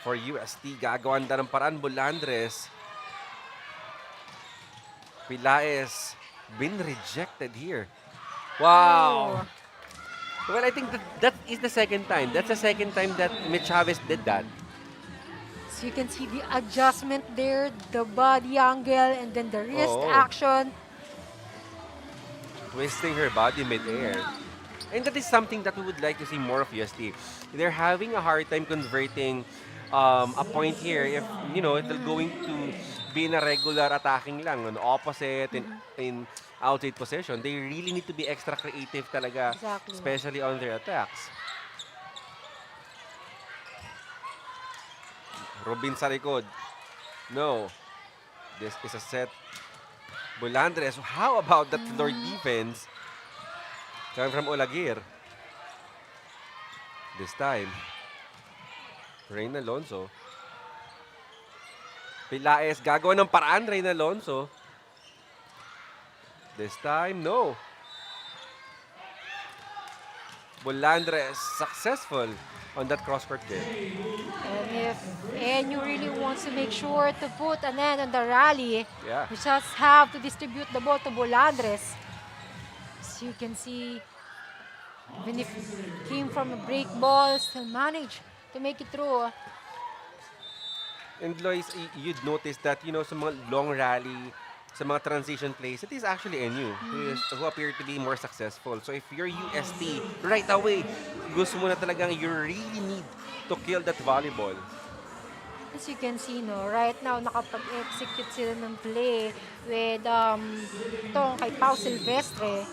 for UST. Gagawanda ng paraan. Bulandres. Pilaes been rejected here. Wow. Well, I think that is the second time. That's the second time that Mitch Chavez did that. So you can see the adjustment there, the body angle, and then the wrist action. Twisting her body mid-air. And that is something that we would like to see more of UST. They're having a hard time converting a point here if, you know, they're going to be in a regular attacking lang, on opposite, in outside position. They really need to be extra creative talaga, Exactly. especially on their attacks. Robin sa likod. No. This is a set. Bulandres. How about that floor defense? Coming from Olagir. This time. Rain Alonso. Pilaes. Gagawa ng paraan, Rain Alonso. This time, no. Bulandres successful on that cross-court kick. And if NU really wants to make sure to put an end on the rally, you just have to distribute the ball to Bulandres. As you can see, even if it came from a break ball, still managed to make it through. And Lois, you'd notice that, you know, sa mga long rally, sa mga transition plays, it is actually NU who appear to be more successful. So if you're UST, right away, gusto mo na talagang you really need to kill that volleyball. As you can see, no, right now, nakapag-execute sila ng play with itong kay Pau Silvestre.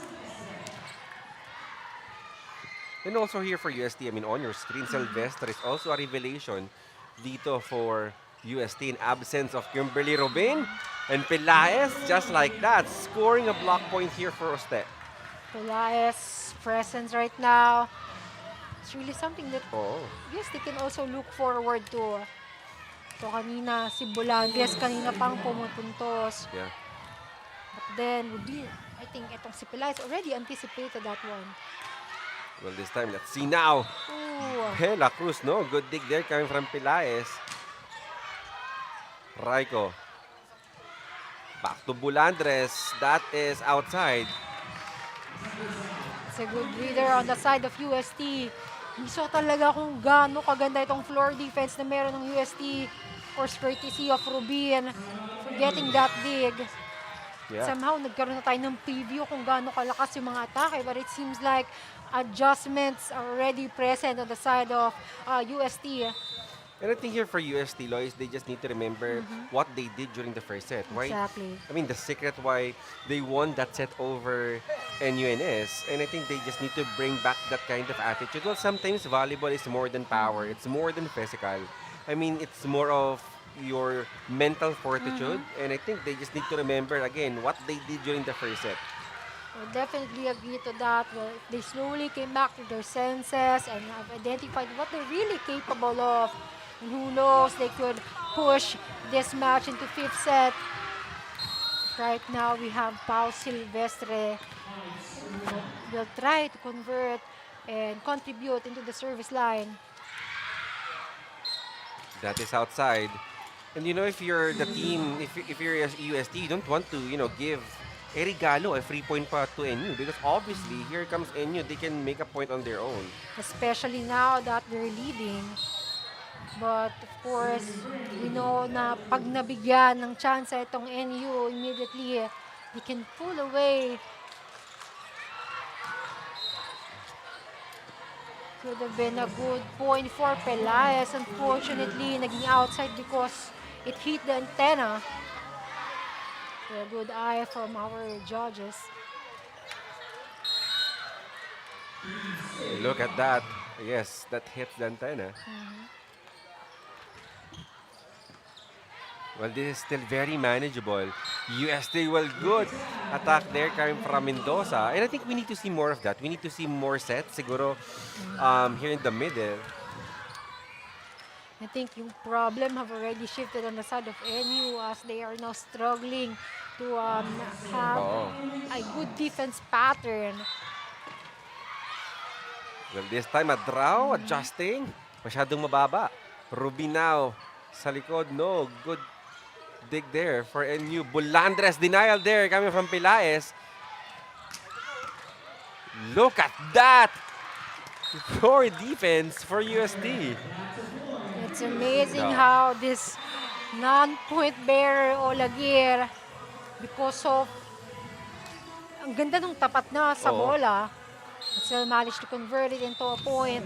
And also here for UST, I mean, on your screen, Silvestre is also a revelation dito for UST in absence of Kimberly Robin. And Pilaes, just like that, scoring a block point here for Oste. Pilaes' presence right now, it's really something that yes, they can also look forward to. So kanina, si Bulandres, kanina pang pumupuntos. Yeah. But then, would be, I think itong si Pilaes already anticipated that one. Well, this time, let's see now. Ooh. Hela Cruz, no? Good dig there coming from Pilaes. Raiko. Back to Bulandres. That is outside. It's a good reader on the side of UST. Hindi so talaga kung gaano kaganda itong floor defense na meron ng UST. Of course, courtesy of Rubin for getting that dig. Yeah. Somehow, nagkaroon na tayo ng preview kung gaano kalakas yung mga atake. But it seems like adjustments are already present on the side of UST. And I think here for UST, Lois, they just need to remember what they did during the first set. Why? Exactly. I mean, the secret why they won that set over NUNS. And I think they just need to bring back that kind of attitude. Well, sometimes volleyball is more than power. It's more than physical. I mean, it's more of your mental fortitude. And I think they just need to remember, again, what they did during the first set. I definitely agree to that. Well, if they slowly came back to their senses and have identified what they're really capable of, and who knows, they could push this match into fifth set. Right now, we have Pau Silvestre. Will try to convert and contribute into the service line. That is outside. And you know, if you're the team, if you're a UST, you don't want to, you know, give a regalo, a free point pa to NU. Because obviously, here comes NU, they can make a point on their own. Especially now that they're leading. But of course, we know na pag nabigyan ng chance itong NU, immediately they can pull away. Could have been a good point for Pelaez. Unfortunately, naging outside because it hit the antenna. A good eye from our judges. Look at that. Yes, that hits the antenna. Well, this is still very manageable. UST, well, good attack there coming from Mendoza. And I think we need to see more of that. We need to see more sets, siguro, here in the middle. I think yung problem have already shifted on the side of NU as they are now struggling to have a good defense pattern. Well, this time, a draw, adjusting. Masyadong mababa. Ruby now. Sa likod, no. Good dig there for NU. Bulandres denial there coming from Pilaes. Look at that! Poor defense for UST. It's amazing No. how this non-point bearer Olagir, because of ang ganda ng tapat na sa Oo. bola, still managed to convert it into a point.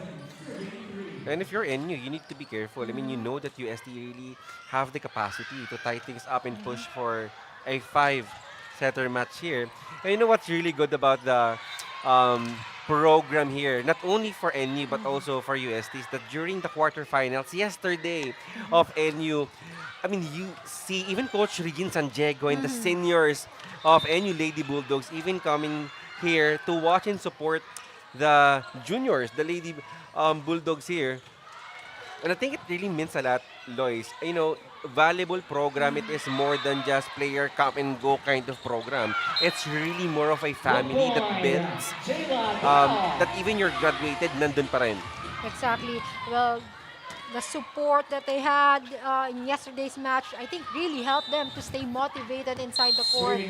And if you're NU, you need to be careful. I mean, you know that UST really have the capacity to tie things up and push for a 5-setter match here. And you know what's really good about the program here, not only for NU but also for UST, is that during the quarterfinals yesterday of NU, I mean, you see even Coach Regine Sandiego and the seniors of NU Lady Bulldogs even coming here to watch and support the juniors, the Lady Bulldogs here. And I think it really means a lot, Lois. You know, valuable program. It is more than just player come and go kind of program. It's really more of a family that builds, that even you're graduated, nandun pa rin. Exactly. Well, the support that they had in yesterday's match, I think really helped them to stay motivated inside the court.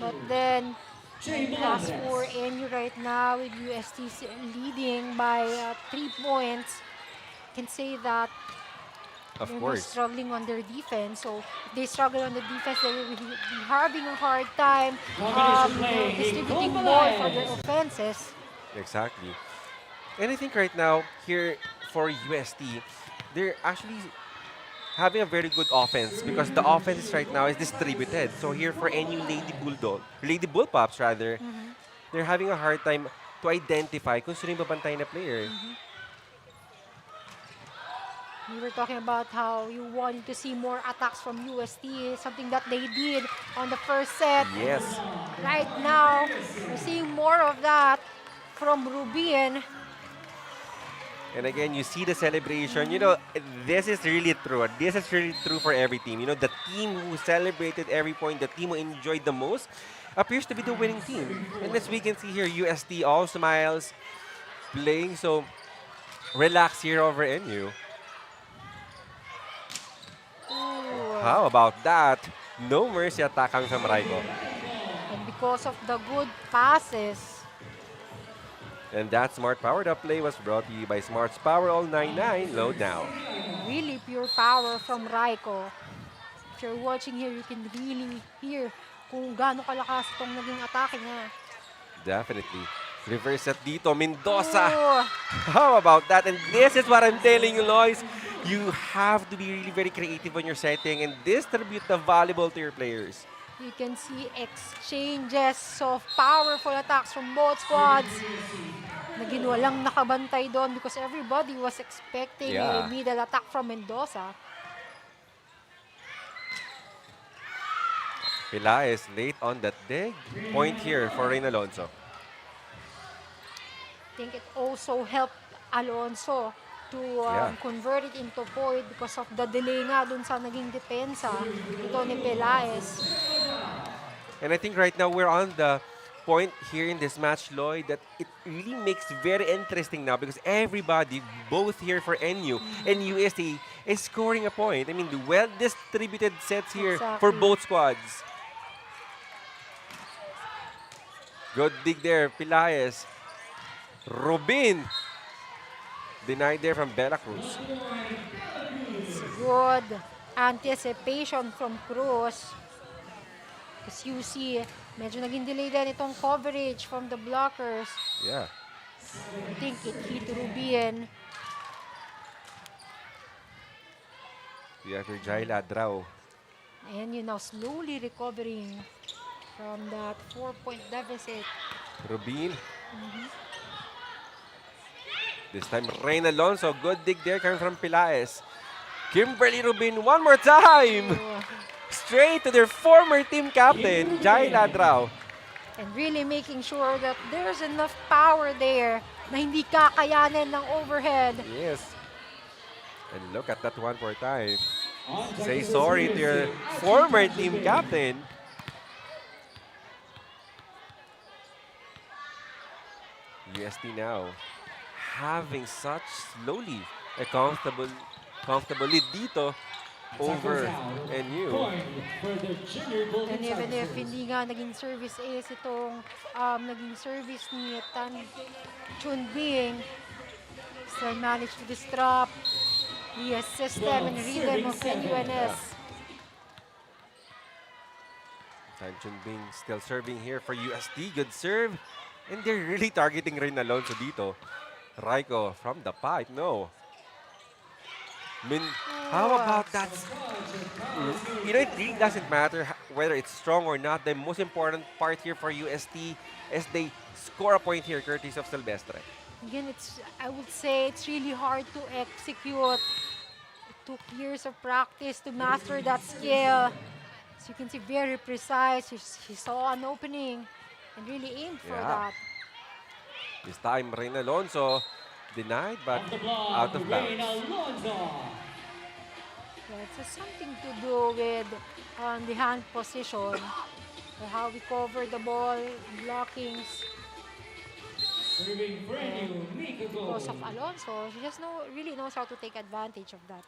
But then, as for NU right now, with UST leading by 3 points, can say that Of they're course. struggling on their defense. So if they struggle on the defense, they will be having a hard time distributing ball for their offenses. Exactly. And I think right now, here for UST, they're actually having a very good offense because the offense right now is distributed. So here for NU Lady Bullpups rather, they're having a hard time to identify kung sino yung babantay na player. We were talking about how you wanted to see more attacks from UST, something that they did on the first set. Yes. Right now, we're seeing more of that from Rubin. And again, you see the celebration. You know, this is really true. This is really true for every team. You know, the team who celebrated every point, the team who enjoyed the most, appears to be the winning team. And as we can see here, UST all smiles, playing so relaxed here over NU. How about that? No mercy attack coming from Raiko. And because of the good passes, And that Smart Power. The play was brought to you by Smart's Power All 99. Load now. really pure power from Raiko. If you're watching here, you can really hear kung gaano kalakas itong naging atake niya. Definitely. Reverse set dito. Mendoza. Oh, How about that? And this is what I'm telling you, Lois. You have to be really very creative on your setting and distribute the valuable to your players. you can see exchanges of powerful attacks from both squads. Naging walang nakabantay doon because everybody was expecting a Yeah. middle attack from Mendoza. Pilaes late on that dig. Point here for Rain Alonso. I think it also helped Alonso to convert it into point because of the delay nga dun sa naging depensa ito ni Pelaez. And I think right now we're on the point here in this match, Lloyd, that it really makes very interesting now because everybody, both here for NU and UST, is scoring a point. I mean, the well-distributed sets here for Exactly. both squads. Good dig there, Pilaes. Rubin. Denied there from Bella Cruz. It's good anticipation from Cruz. Because you see, medyo naging delay din itong coverage from the blockers. Yeah. I think it hit Rubin. You have your Jai Ladrao. And you now slowly recovering from that 4-point deficit. Rubin. This time, Rain Alonso. Good dig there coming from Pilaes. Kimberly Rubin one more time. Straight to their former team captain, Jai Ladrao. And really making sure that there's enough power there na hindi kakayanin ng overhead. Yes. And look at that one more time. Say sorry to your former team captain. UST now having such slowly a comfortable comfortable lead dito over NU. Point for the junior golden And even if Tigers. hindi nga naging service ace itong naging service ni Tan Chunbing, still managed to disrupt the system and rhythm of NUNS. Tan Chunbing still serving here for UST. Good serve. And they're really targeting Rain Alonso dito. Raiko from the pipe. No. How about that? You know, it really doesn't matter whether it's strong or not. The most important part here for UST is they score a point here courtesy of Silvestre. Again, I would say it's really hard to execute. It took years of practice to master that skill. As you can see, very precise. He saw an opening and really aimed for Yeah. that. This time, Rain Alonso denied, but Off the block, out of Rain bounds. Alonso. Yeah, it has something to do with the hand position, or how we cover the ball, blockings. Serving for NU, Mika Go. Because of Alonso, he just really knows how to take advantage of that.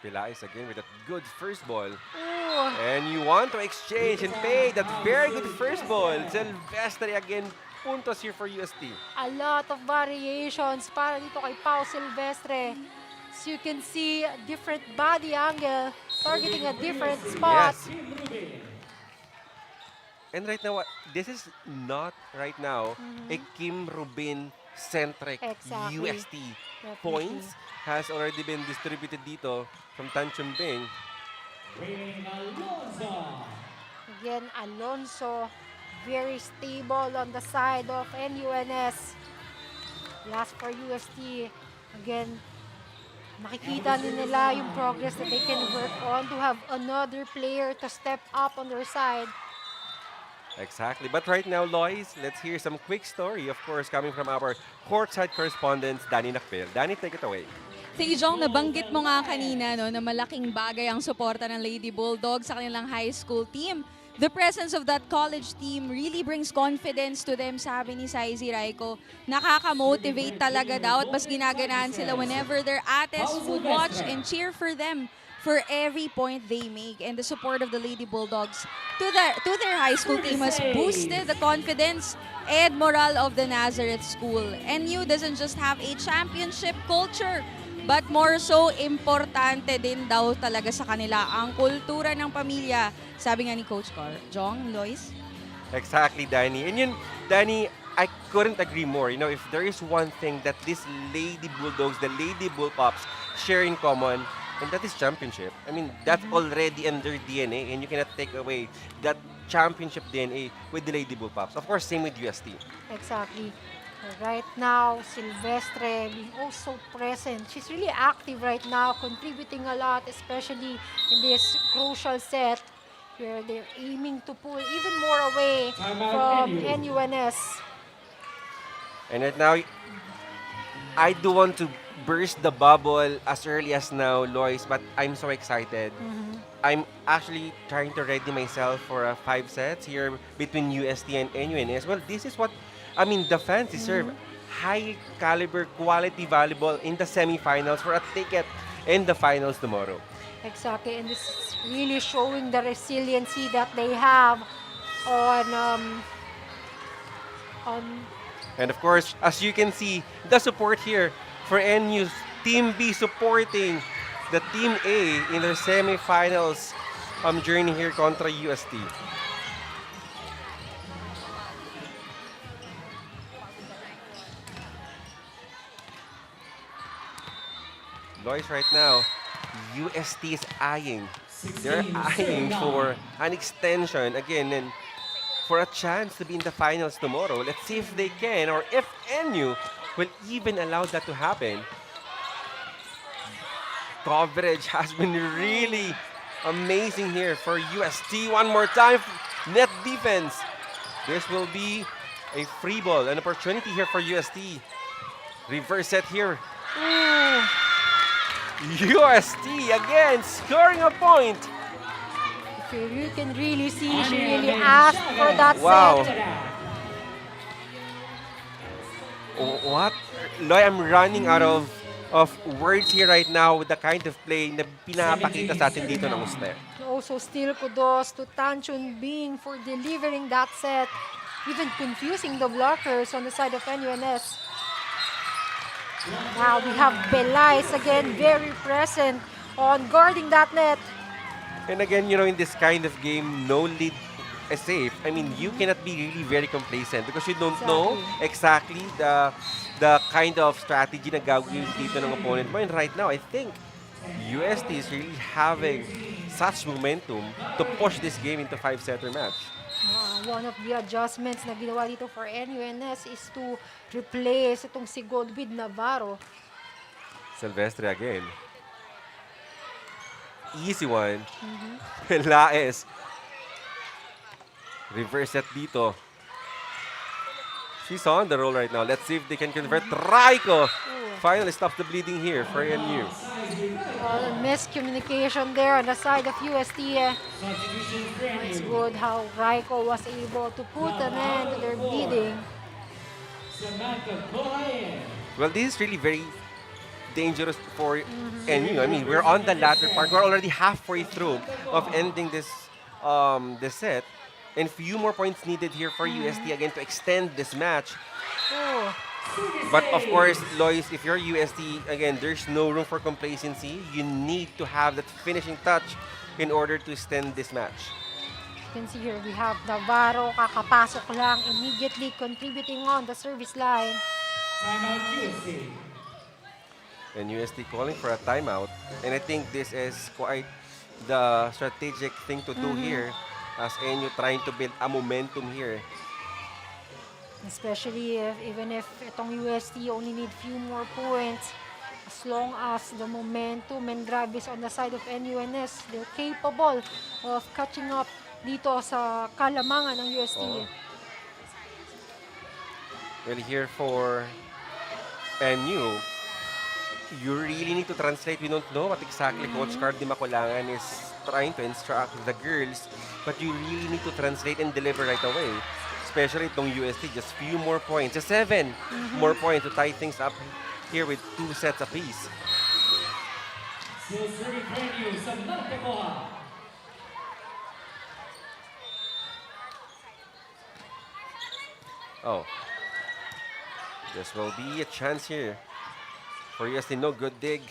Pilais again with that good first ball. Ooh, And you want to exchange and pay that very good first ball. Silvestre again, puntos here for UST. a lot of variations para dito kay Pau Silvestre. As you can see, a different body angle, targeting a different spot. Yes. And right now, this is not right now a Kim Rubin-centric Exactly. UST. Definitely. Points has already been distributed dito from Tan Chunbing. Rain Alonso. Again, Alonso, very stable on the side of NUNS. Last for UST, again, makikita nila yung progress that they can work on to have another player to step up on their side. Exactly. But right now, Lois, let's hear some quick story, of course, coming from our courtside correspondent, Danny Nakpil. Danny, take it away. Thank you, Jong. Nabanggit mo nga kanina no, na malaking bagay ang suporta ng Lady Bulldogs sa kanilang high school team. The presence of that college team really brings confidence to them, sabi ni Saizi Raiko. Nakaka-motivate talaga daw at mas ginaganahan sila whenever their ates would watch and cheer for them for every point they make. And the support of the Lady Bulldogs to their high school team has boosted the confidence and morale of the Nazareth School. NU doesn't just have a championship culture, but more so, importante din daw talaga sa kanila ang kultura ng pamilya. Sabi nga ni Coach Carr. Jong, Lois? Exactly, Danny. And yun, Danny, I couldn't agree more. You know, if there is one thing that these Lady Bulldogs, the Lady Bullpups, share in common, and that is championship. I mean, that's already in their DNA, and you cannot take away that championship DNA with the Lady Bullpups. Of course, same with UST. Exactly. Right now, Silvestre being also present. She's really active right now, contributing a lot, especially in this crucial set where they're aiming to pull even more away from NUNS. And right now, I do want to burst the bubble as early as now, Lois, but I'm so excited. I'm actually trying to ready myself for 5 sets here between UST and NUNS. Well, this is what, I mean, the fans deserve. High caliber, quality volleyball in the semifinals for a ticket in the finals tomorrow. Exactly, and this is really showing the resiliency that they have on And of course, as you can see, the support here for NU's Team B supporting the Team A in their semifinals journey here contra UST. Lois, right now, UST is eyeing. They're eyeing for an extension again and for a chance to be in the finals tomorrow. Let's see if they can or if NU will even allow that to happen. Coverage has been really amazing here for UST. One more time, net defense. This will be a free ball, an opportunity here for UST. Reverse set here. UST again scoring a point. you can really see she really asked for that Wow. set. What? Loy, I'm running out of of words here right now with the kind of play na pinapakita sa atin dito ng Usler. Also, still kudos to Tanchun Bing for delivering that set, even confusing the blockers on the side of NUNS. Now we have Belais again, very present on guarding that net. And again, in this kind of game, no lead is safe. I mean, you cannot be really very complacent because you don't know exactly the kind of strategy na gagawin dito ng opponent mo. And right now, I think UST is really having such momentum to push this game into 5-setter match. One of the adjustments na ginawa dito for NUNS is to replace itong si Gold with Navarro. Silvestre again. Easy one. Laes. Reverse set dito. She's on the roll right now. Let's see if they can convert. Raiko finally stops the bleeding here for NU. Miscommunication there on the side of UST. It's good how Raiko was able to put an end to their bleeding. Well, this is really very dangerous for NU. I mean, we're on the latter part. We're already halfway through of ending this set. And few more points needed here for UST again to extend this match. But of course, Lois, if you're UST, again, there's no room for complacency. You need to have that finishing touch in order to extend this match. You can see here we have Navarro, kakapasok lang, immediately contributing on the service line. Timeout UST. And UST calling for a timeout. And I think this is quite the strategic thing to do here, as NU trying to build a momentum here. Especially even if itong UST only need few more points, as long as the momentum and drive is on the side of NUNS, they're capable of catching up dito sa kalamangan ng UST. Well, here for NU, you really need to translate. We don't know what exactly Coach Cardi Makulangan is trying to instruct the girls, but you really need to translate and deliver right away. Especially itong UST, just few more points. Just 7 more points to tie things up here with 2 sets apiece. Still serving venue sa Nagkakoha. Oh. This will be a chance here for UST. No good dig.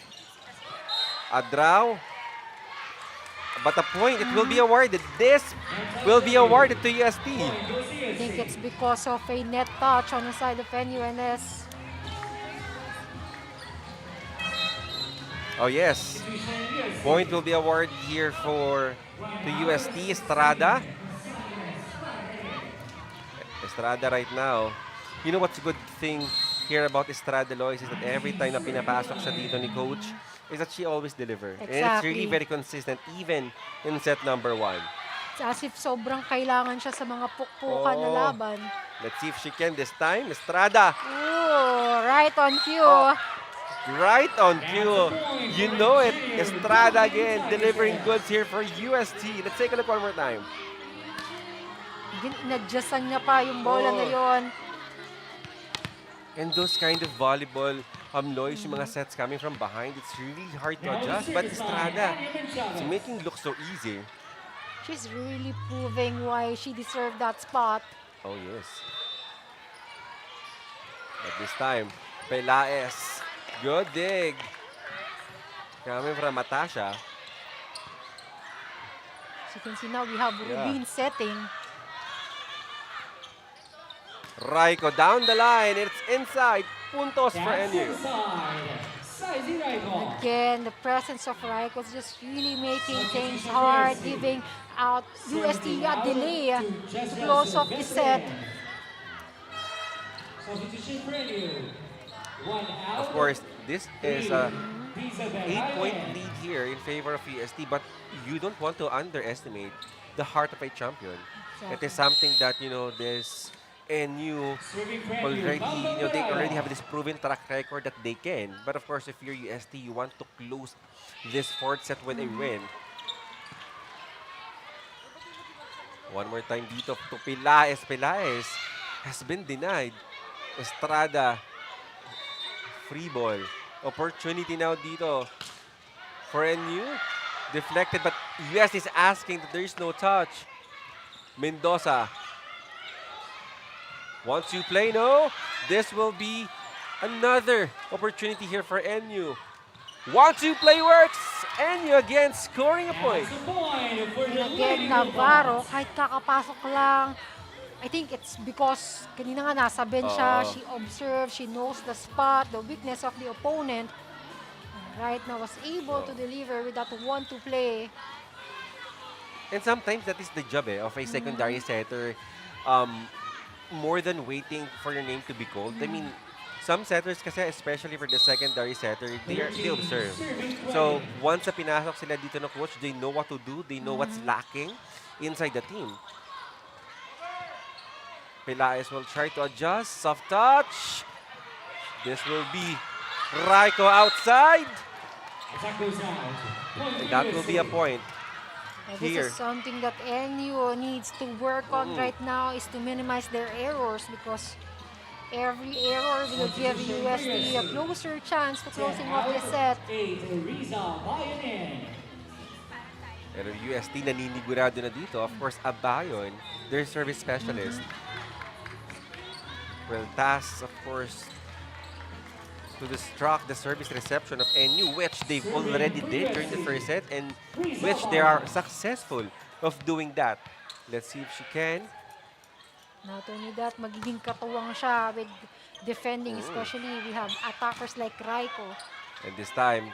A draw. But a point, it will be awarded. This will be awarded to UST. I think it's because of a net touch on the side of NUNS. Oh yes. Point will be awarded here for the UST. Estrada. Estrada right now. You know what's a good thing here about Estrada, Lois, is that every time na pinapasok siya dito ni Coach, is that she always deliver. Exactly. And it's really very consistent, even in set number 1. It's as if sobrang kailangan siya sa mga pukpukan na laban. Let's see if she can this time. Estrada. Ooh, right on cue. Right on cue. You know it. Estrada again, delivering goods here for UST. Let's take a look one more time. Inadjustan niya pa yung bola na yon. And those kind of volleyball Lois, yung mga sets coming from behind, it's really hard to adjust. But Estrada, it's making it look so easy. She's really proving why she deserved that spot. Oh, yes. But this time, Pelaes. Good dig. Coming from Matasha. As you can see now, we have Rubin setting. Raiko down the line. It's inside. Puntos for NU. Again, the presence of Raiko is just really making things hard, giving out UST a delay to close off the set. Of course, this is a 8-point lead here in favor of UST, but you don't want to underestimate the heart of a champion. Exactly. It is something that, this NU already, they already have this proven track record that they can. But of course, if you're UST, you want to close this 4th set with a win. One more time dito to Pelaes. Pelaes has been denied. Estrada, free ball. Opportunity now dito for NU. Deflected, but US is asking that there is no touch. Mendoza. Once you play, no. This will be another opportunity here for NU. 1-2 play works. NU again scoring a point. And again, Navarro, kahit kakapasok lang, I think it's because kanina nga nasa bench siya, she observed, she knows the spot, the weakness of the opponent. And right now was able to deliver with that 1-2 play. And sometimes that is the job of a secondary setter. More than waiting for your name to be called. I mean, some setters kasi, especially for the secondary setter, they observe. So, once na pinasok sila dito ng coach, they know what to do, they know what's lacking inside the team. Pelaez will try to adjust. Soft touch. This will be Raiko outside. And that will be a point. This Here. is something that NU needs to work on right now, is to minimize their errors, because every error will give USD a closer chance to closing off the set. Pero UST naninigurado na dito. Of course, Abayon, their service specialist. Well, task, of course, to distract the service reception of NU, which they've already did during the first set, and which they are successful of doing that. Let's see if she can. Not only that, magiging katuwang siya with defending, especially we have attackers like Raiko. And this time,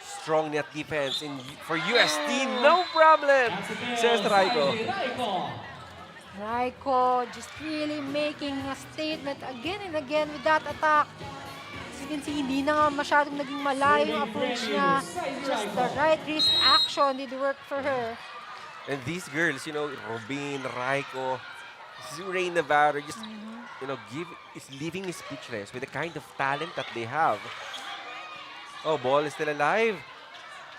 strong net defense for UST. No problem, says Raiko. Raiko just really making a statement again and again with that attack. As you can see, hindi na nga masyadong naging malayo yung approach niya. Just the right wrist action did work for her. And these girls, Robin, Raiko, Ray Navarro, just, is leaving me speechless with the kind of talent that they have. Oh, ball is still alive.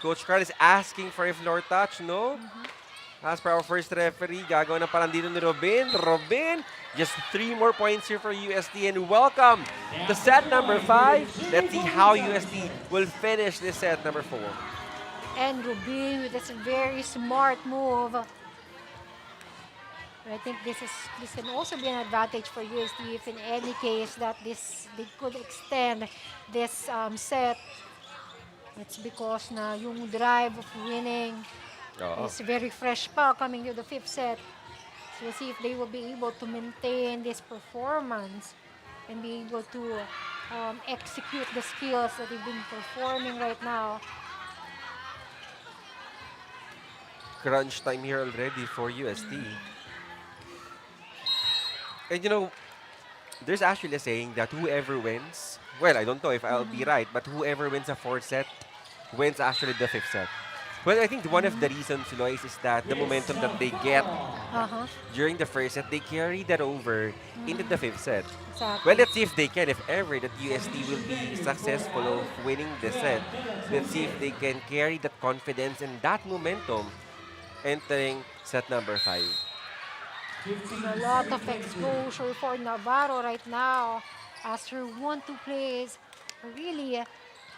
Coach Carl is asking for a floor touch, no? As per our first referee, gagawin na parang dito ni Robin. Robin, just 3 more points here for USD, and welcome to set number 5. Let's see how USD will finish this set number 4. And Rubin with this very smart move. I think this can also be an advantage for USD if in any case that they could extend this set. It's because na yung drive of winning is very fresh pa coming to the 5th set. So we'll see if they will be able to maintain this performance and be able to execute the skills that they've been performing right now. Crunch time here already for USD. And there's actually a saying that whoever wins, well, I don't know if I'll be right, but whoever wins a 4th set wins actually the 5th set. Well, I think one of the reasons, Lois, is that the momentum that they get during the first set, they carry that over into the 5th set. Exactly. Well, let's see if they can. If ever that USD will be successful of winning the set, let's see if they can carry that confidence and that momentum entering set number 5. A lot of exposure for Navarro right now as her 1-2 plays really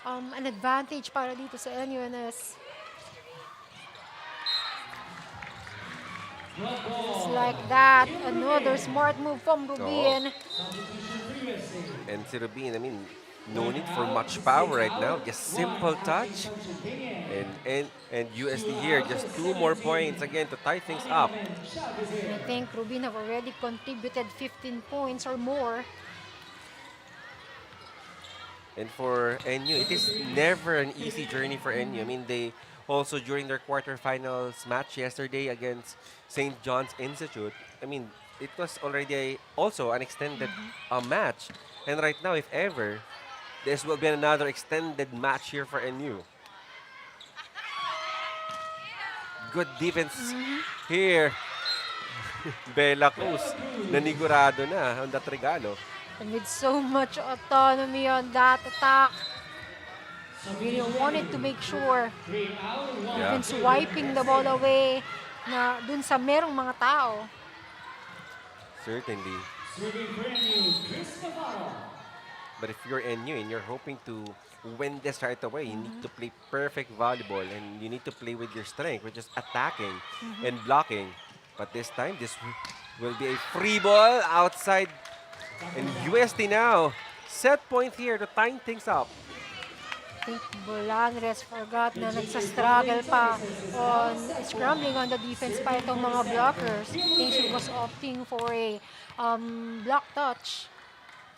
an advantage para dito sa NUNS. Just like that, another smart move from Rubin. And si Rubin, I mean, no need for much power right now. Just simple touch. And USD here, just 2 more points again to tie things up. I think Rubin have already contributed 15 points or more. And for NU, it is never an easy journey for NU. I mean, they also during their quarterfinals match yesterday against St. John's Institute, I mean, it was already also an extended match. And right now, if ever, this will be another extended match here for NU. Good defense here. Bella Cruz, nanigurado na on that regalo. And with so much autonomy on that attack, really wanted to make sure even swiping the ball away na dun sa merong mga tao. Certainly. But if you're NU and you're hoping to win this right away, you need to play perfect volleyball and you need to play with your strength, which is attacking and blocking. But this time, this will be a free ball outside. And UST now, set point here to time things up. I think Bolaños forgot na nagsa-struggle pa on scrambling on the defense pa itong mga blockers. I think she was opting for a block touch.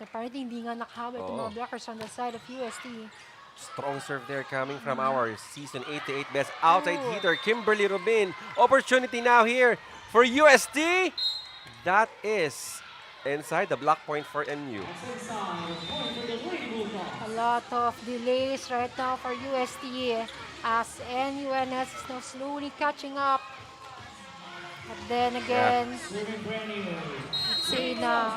Apparently, hindi nga nakahabol itong mga blockers on the side of UST. Strong serve there coming from our season 88 best outside hitter, Kimberly Rubin. Opportunity now here for UST. That is inside the block point for NU. A lot of delays right now for UST as NUNS is now slowly catching up. But then again, let's say na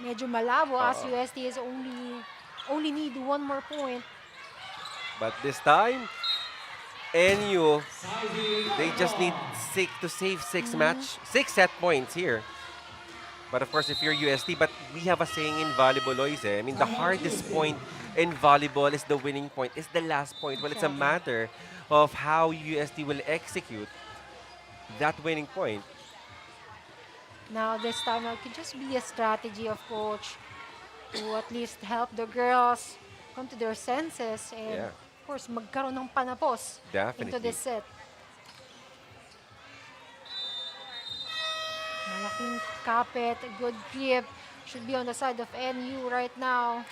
medyo malabo as UST is only need one more point. But this time, NU, they just need to save six set points here. But of course, if you're UST, but we have a saying in volleyball, Loise. I mean, the hardest point in volleyball is the winning point, is the last point. Well, it's a matter of how UST will execute that winning point. Now, this time, it could just be a strategy of coach to at least help the girls come to their senses and, of course, magkaroon ng panapos into this set. Malaking kapit, a good grip, should be on the side of NU right now.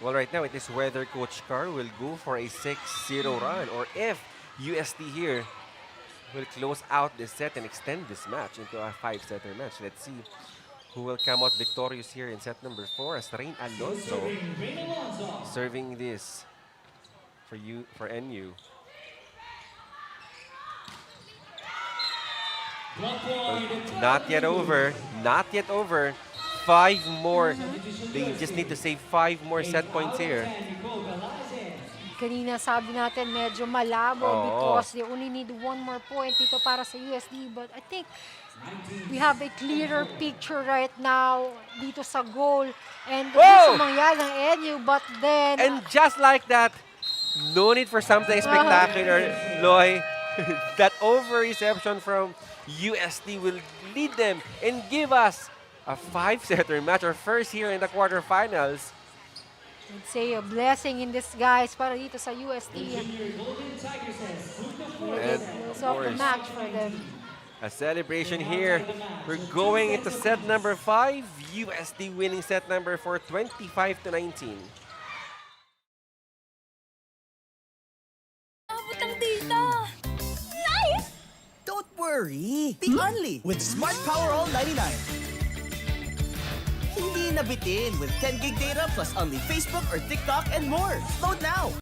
Well, right now, it is whether Coach Carr will go for a 6-0 run or if UST here will close out this set and extend this match into a 5-setter match. Let's see who will come out victorious here in set number 4 as Rain Alonso serving this for NU. Not yet over. Not yet over. 5 more. They just need to save 5 more set points here. Kanina sabi natin medyo malabo because they only need one more point dito para sa USD. But I think we have a clearer picture right now dito sa goal. And gusto mangyari ng NU, but then... And just like that, no need for something spectacular, Loy. That over-reception from USD will lead them and give us a 5-setter match, our first here in the quarterfinals. I'd say a blessing in disguise para dito sa USD. And of the match for them. A celebration here. We're going into set number 5. USD winning set number 4, 25-19. Nice! Don't worry. Be only with Smart Power All 99. Hindi nabitin with 10 gig data plus only Facebook or TikTok and more. Load now!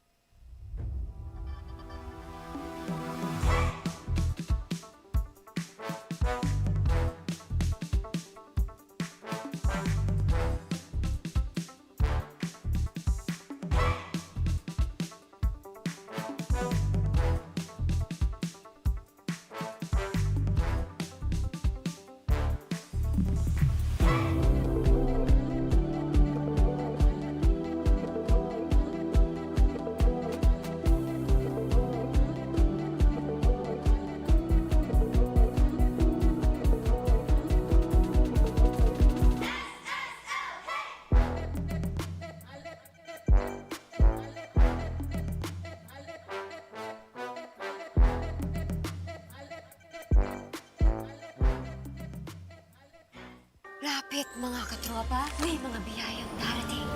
Lapit mga katropa, may mga biyayang darating.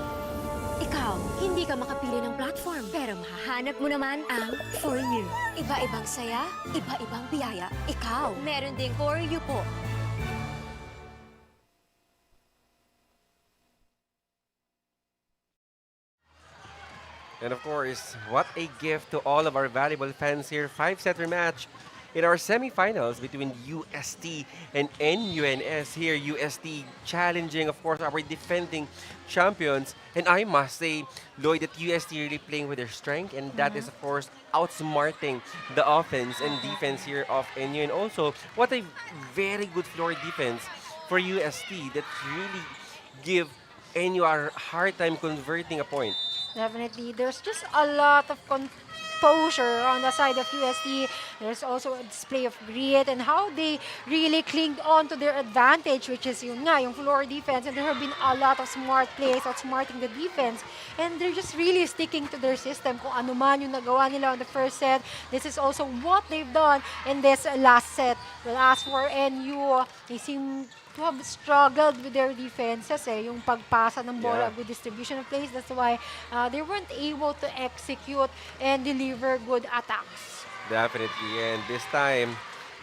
Ikaw, hindi ka makapili ng platform, pero mahahanap mo naman ang For You. Iba-ibang saya, iba-ibang biyaya. Ikaw, meron ding For You po. And of course, what a gift to all of our valuable fans here. 5-setter match in our semifinals between UST and NUNS here. UST challenging, of course, our defending champions. And I must say, Lloyd, that UST really playing with their strength. And that is, of course, outsmarting the offense and defense here of NU. And also, what a very good floor defense for UST that really give NU are hard time converting a point. Definitely. There's just a lot of composure on the side of UST. There's also a display of grit and how they really clinged on to their advantage, which is yun nga, yung floor defense. And there have been a lot of smart plays, outsmarting the defense. And they're just really sticking to their system. Kung ano man yung nagawa nila on the first set, this is also what they've done in this last set. Well, as for NU, they seem to have struggled with their defenses yung pagpasa ng bola, good distribution of plays. That's why they weren't able to execute and deliver good attacks. Definitely, and this time,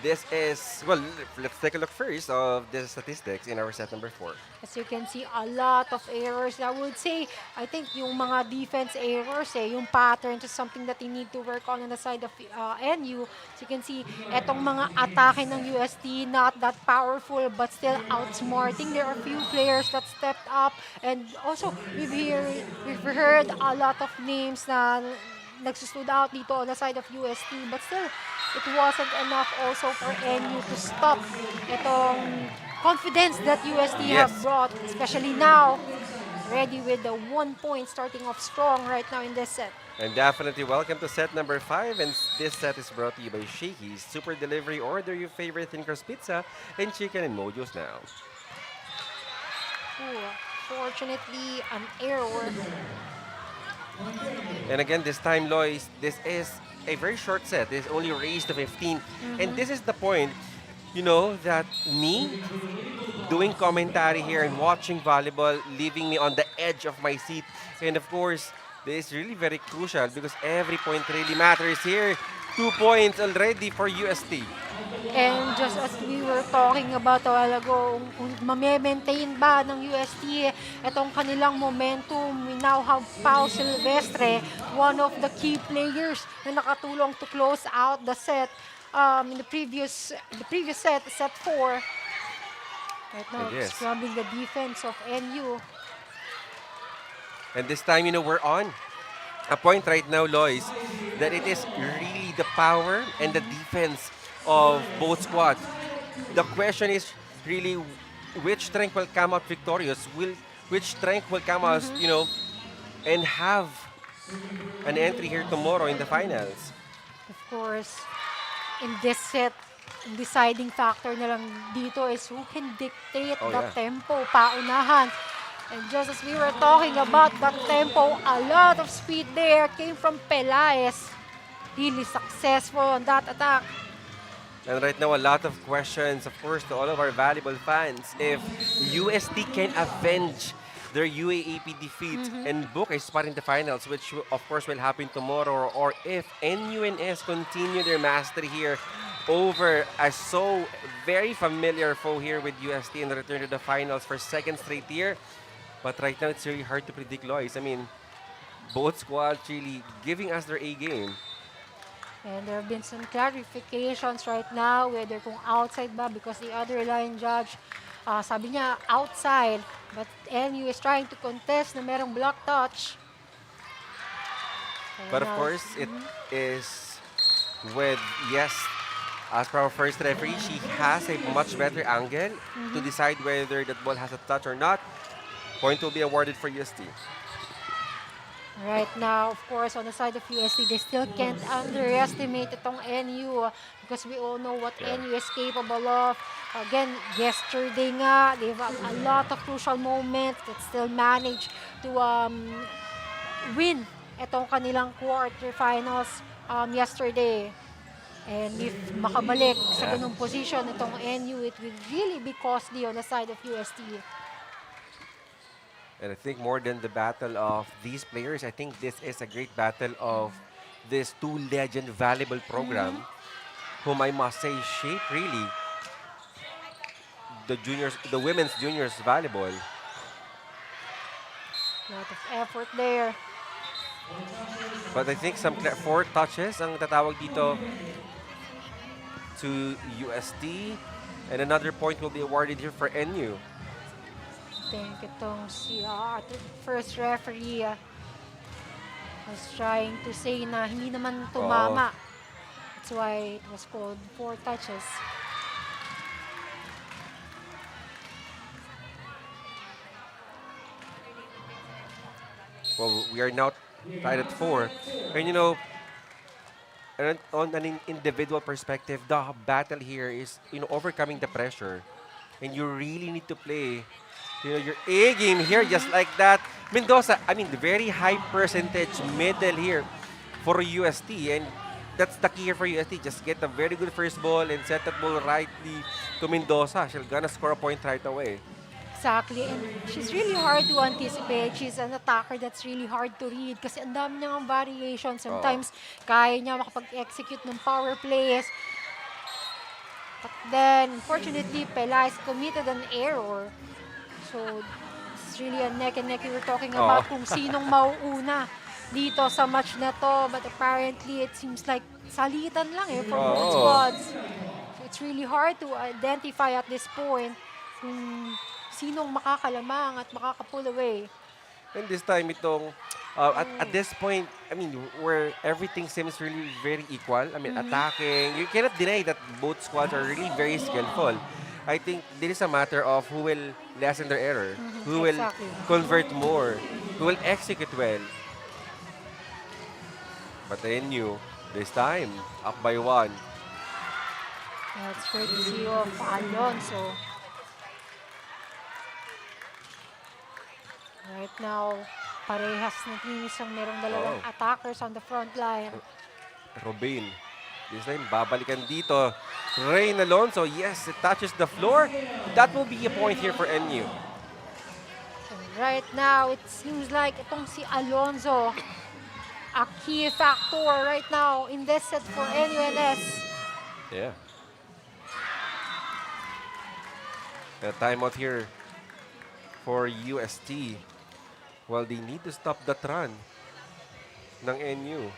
this is, well, let's take a look first of the statistics in our set number 4. As you can see, a lot of errors. I would say, I think yung mga defense errors, yung patterns is something that they need to work on the side of NU. As you can see, etong mga atake ng UST, not that powerful, but still outsmarting. There are a few players that stepped up. And also, we've heard a lot of names na nagsustood out dito on the side of UST, but still, it wasn't enough also for NU to stop itong confidence that UST have brought, especially now, ready with the 1 point starting off strong right now in this set. And definitely welcome to set number 5, and this set is brought to you by Shakey's Super Delivery. Order your favorite thin crust pizza and chicken and mojos now. Ooh, fortunately, an error. And again, this time, Lois, this is a very short set. It's only raised to 15. And this is the point, you know, that me doing commentary here and watching volleyball, leaving me on the edge of my seat. And of course, this is really very crucial because every point really matters here. 2 points already for UST. And just as we were talking about a while ago, kung mame-maintain ba ng UST itong kanilang momentum, we now have Pao Silvestre, one of the key players na nakatulong to close out the set in the previous set, set 4. Right now, scrubbing the defense of NU. And this time, you know, we're on a point right now, Lois, that it is really the power and the defense of both squads. The question is really which strength will come out victorious, which strength will come out, you know, and have an entry here tomorrow in the finals. Of course, in this set, deciding factor na lang dito is who can dictate the tempo, paunahan. And just as we were talking about that tempo, a lot of speed there came from Pelaez. Really successful on that attack. And right now, a lot of questions, of course, to all of our valuable fans. If UST can avenge their UAAP defeat and book a spot in the finals, which of course will happen tomorrow, or if NUNS continue their mastery here over a so very familiar foe here with UST and return to the finals for second straight year. But right now, it's really hard to predict, Lois. I mean, both squads really giving us their A game. And there have been some clarifications right now, whether kung outside ba, because the other line judge, sabi niya outside, but NU is trying to contest na merong block touch. But of course, it is with, as per our first referee, she has a much better angle to decide whether that ball has a touch or not. Point will be awarded for UST. Right now, of course, on the side of UST, they still can't underestimate itong NU because we all know what NU is capable of. Again, yesterday nga, they've had a lot of crucial moments that still managed to win itong kanilang quarterfinals yesterday. And if makabalik sa ganung position itong NU, it will really be costly on the side of UST. And I think more than the battle of these players, I think this is a great battle of this two legend valuable program, whom I must say shape really the women's juniors volleyball. A lot of effort there. But I think some 4 touches ang tatawag dito to UST, and another point will be awarded here for NU. I think itong si first referee was trying to say na hindi naman tumama. That's why it was called 4 touches. Well, we are now tied at 4. And and on an individual perspective, the battle here is, overcoming the pressure. And you really need to play, your A game here just like that. Mendoza, the very high percentage middle here for UST. And that's the key here for UST. Just get a very good first ball and set that ball rightly to Mendoza. She's gonna score a point right away. Exactly, and she's really hard to anticipate. She's an attacker that's really hard to read kasi ang dami niyang variation. Sometimes, kaya niya makapag-execute ng power plays. But then, unfortunately, Peláez committed an error. So, it's really a neck and neck. We were talking about kung sinong mauuna dito sa match na to. But apparently, it seems like salitan lang for both squads. So, it's really hard to identify at this point kung sinong makakalamang at makaka-pull away. And this time, at this point, where everything seems really very equal. Attacking. You cannot deny that both squads are really very skillful. I think this is a matter of who will lessen their error, who will convert more, who will execute well. But the NU, this time, up by 1. That's great to see of Alonso. Right now, parehas na teams ang merong dalawang attackers on the front line. Robin. This time, babalikan dito. Rain Alonso, yes, it touches the floor. That will be a point here for NU. And right now, it seems like itong si Alonso, a key factor right now in this set for NUNS. Yeah. A timeout here for UST. Well, they need to stop that run ng NU.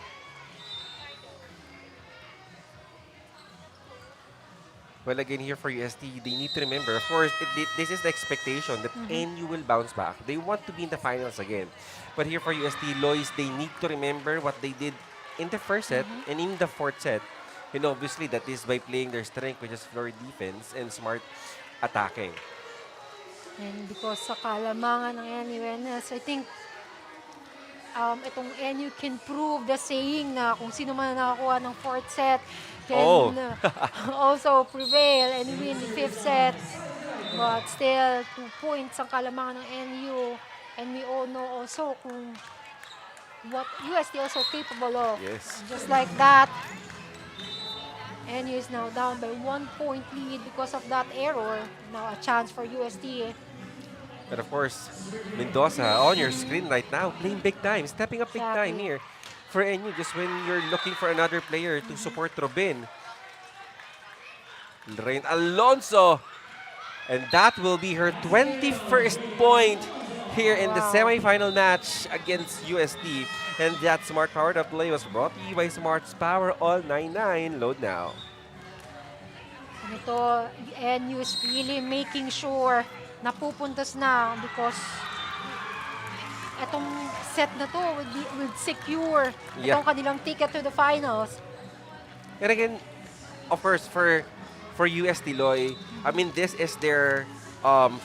Well, again, here for UST, they need to remember, of course, this is the expectation that NU will bounce back. They want to be in the finals again. But here for UST, Lois, they need to remember what they did in the first set and in the fourth set. Obviously, that is by playing their strength, which is floor defense and smart attacking. And because sa kalamangan ng NUNS, I think itong NU can prove the saying na kung sino man nakakuha ng fourth set can also prevail and win the fifth set. But still, 2 points ang kalamangan ng NU. And we all know also kung what UST also capable of. Yes. Just like that, NU is now down by 1 point lead because of that error. Now a chance for UST. But of course, Mendoza on your screen right now, playing big time, stepping up big time here for NU, just when you're looking for another player to support Robin. Rain Alonso, and that will be her 21st point here in the semifinal match against UST. And that smart powered up play was brought to you by Smart's Power All 99. Load now. And ito, NU is really making sure napupuntas na because etong set na to will secure itong kanilang ticket to the finals. And again, of course, for UST Loy, this is their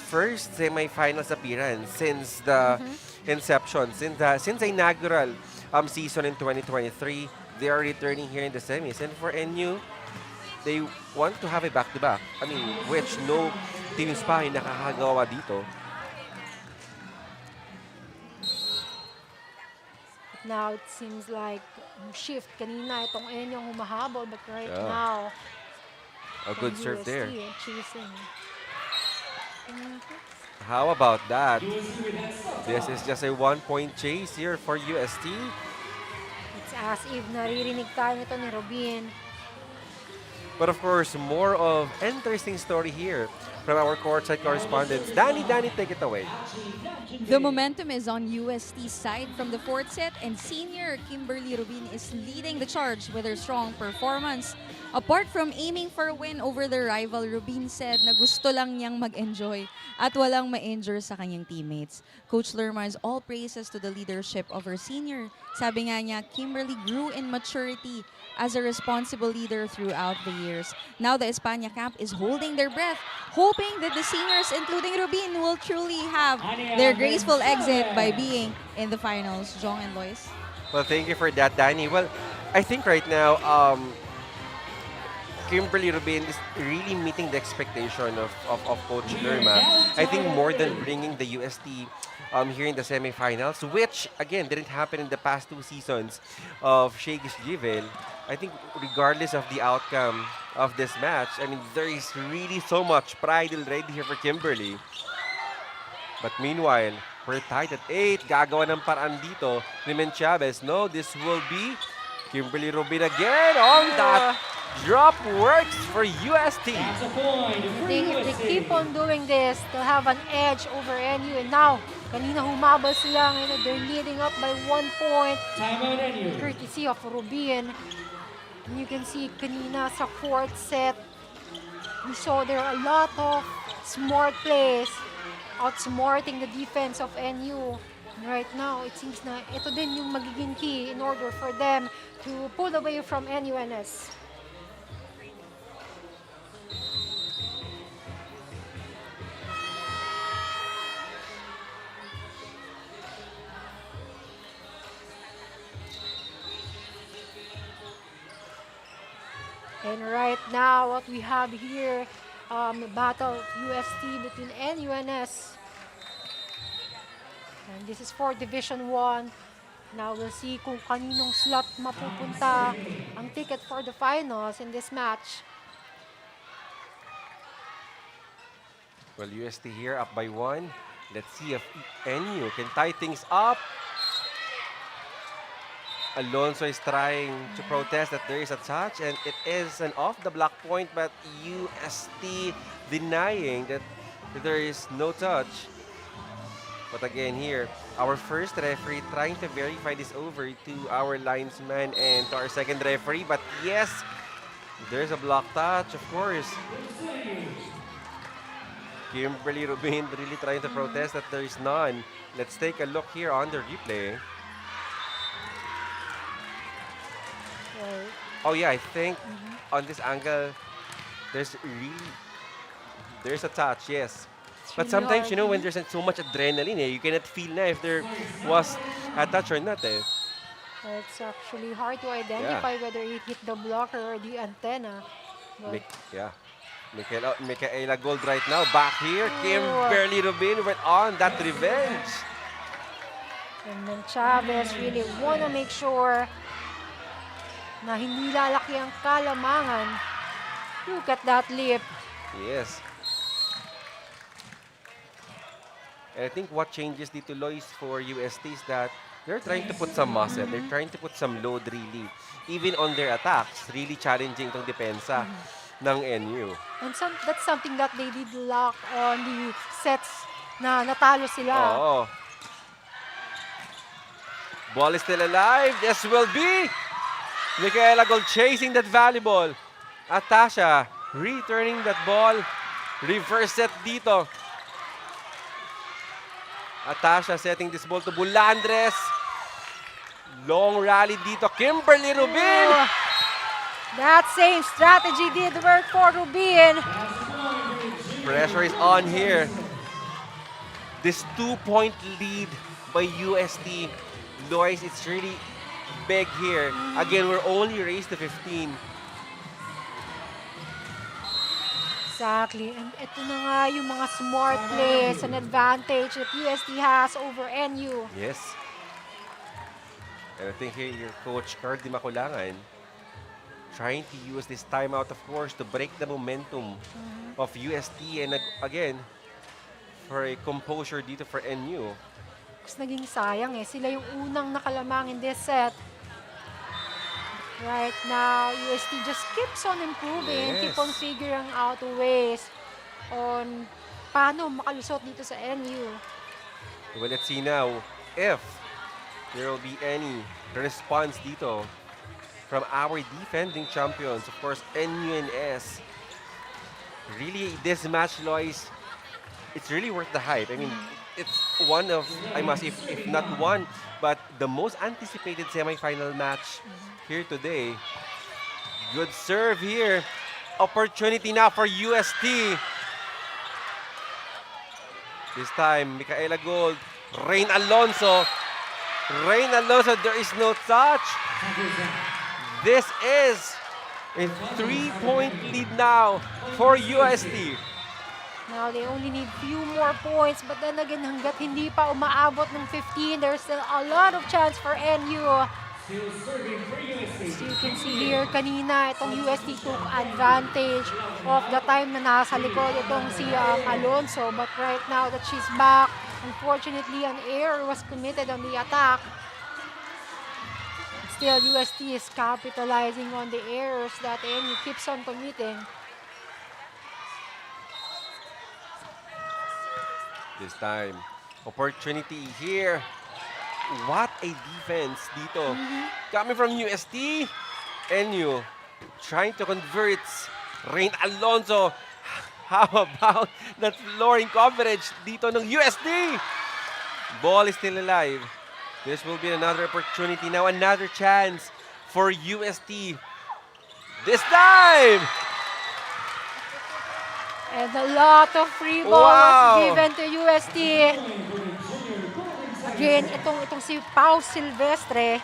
first semifinals appearance since the inception, since the inaugural season in 2023. They are returning here in the semis, and for NU, they want to have a back-to-back. Which no teams pa ay nakakagawa dito. Now it seems like shift kanina itong NU ang humahabol, but right now a good serve there. Chasing. How about that? This is just a 1-point chase here for UST. It's as if naririnig tayo nito ni Robin. But of course, more of interesting story here from our courtside correspondents. Danny, take it away. The momentum is on UST's side from the fourth set, and senior Kimberly Rubin is leading the charge with her strong performance. Apart from aiming for a win over their rival, Rubin said na gusto lang niyang mag-enjoy at walang ma-injure sa kanyang teammates. Coach Lerman's all praises to the leadership of her senior. Sabi nga niya, Kimberly grew in maturity as a responsible leader throughout the year. players. Now the España camp is holding their breath, hoping that the singers, including Rubin, will truly have their graceful exit by being in the finals. Jong and Lois. Well, thank you for that, Danny. Well, I think right now, Kimberly Rubin is really meeting the expectation of Coach Lerma. I think more than bringing the UST here in the semifinals, which, again, didn't happen in the past 2 seasons of Shakey's GVIL. I think regardless of the outcome of this match, I mean, there is really so much pride already here for Kimberly. But meanwhile, we're tied at 8. Gagawa ng paraan dito ni Men Chavez. No, this will be Kimberly Rubin again on that drop works for UST. That's a point I for think if they UST. keep on doing this, they'll have an edge over NU. And now, kanina humabal sila. Ngayon, they're leading up by 1 point. Timeout NU. Courtesy of Rubin. And you can see kanina sa 4th set, we saw there are a lot of smart plays, outsmarting the defense of NU. Right now, it seems na ito din yung magiging key in order for them to pull away from NUNS. And right now, what we have here, battle UST between NUNS. And this is for Division 1. Now we'll see kung kaninong slot mapupunta ang ticket for the finals in this match. Well, UST here up by 1. Let's see if NU can tie things up. Alonso is trying to protest that there is a touch, and it is an off-the-block point, but UST denying that there is no touch. But again here, our first referee trying to verify this over to our linesman and to our second referee, but yes, there's a block touch, of course. Kimberly Rubin really trying to protest that there is none. Let's take a look here on the replay. Oh yeah, I think on this angle, there's a touch, yes. But sometimes, you know, when there's so much adrenaline, you cannot feel na if there was a touch or not. It's actually hard to identify whether it hit the blocker or the antenna. But Michaela Gold right now, back here. Kimberly Rubin went on that revenge. And then Chavez really want to make sure na hindi lalaki ang kalamangan. Look at that lip. Yes. And I think what changes dito, Lois, for UST is that they're trying to put some muscle. They're trying to put some load, really. Even on their attacks, really challenging itong depensa ng NU. And that's something that they did lack on the sets na natalo sila. Oo. Ball is still alive. This will be Michaela Gold chasing that volleyball. Atasha returning that ball. Reverse set dito. Atasha setting this ball to Bulandres. Long rally dito. Kimberly Rubin. That same strategy did work for Rubin. Pressure is on here. This 2-point lead by UST. Lois, it's really big here. Again, we're only raised to 15. Exactly. And ito na nga yung mga smart plays and advantage that UST has over NU. Yes. And I think here your coach, Cardi Makulangan, trying to use this timeout, of course, to break the momentum of UST. And again, for a composure dito for NU. Mas naging sayang Sila yung unang nakalamang in this set. Right now, UST just keeps on improving, keep on figuring out ways on paano makalusot dito sa NU. Well, let's see now if there will be any response dito from our defending champions. Of course, NUNS. Really, this match, Lois, it's really worth the hype. I mean, it's one of, if not one, but the most anticipated semifinal match here today. Good serve here opportunity now for UST. This time, Micaela Gold, Rain Alonso. Rain Alonso, there is no touch. This is a 3-point lead now for UST. Now they only need few more points, but then again, hanggat hindi pa umaabot ng 15, there's still a lot of chance for NU. As you can see here, kanina itong UST took advantage of the time na nasa likod itong si Alonso, but right now that she's back, unfortunately an error was committed on the attack. Still, UST is capitalizing on the errors that NU keeps on committing. This time, opportunity here. What a defense dito. Coming from UST. NU trying to convert Rain Alonso. How about that flooring coverage dito ng UST? Ball is still alive. This will be another opportunity now. Another chance for UST. This time! And a lot of free ball was given to UST. Again, itong si Pau Silvestre,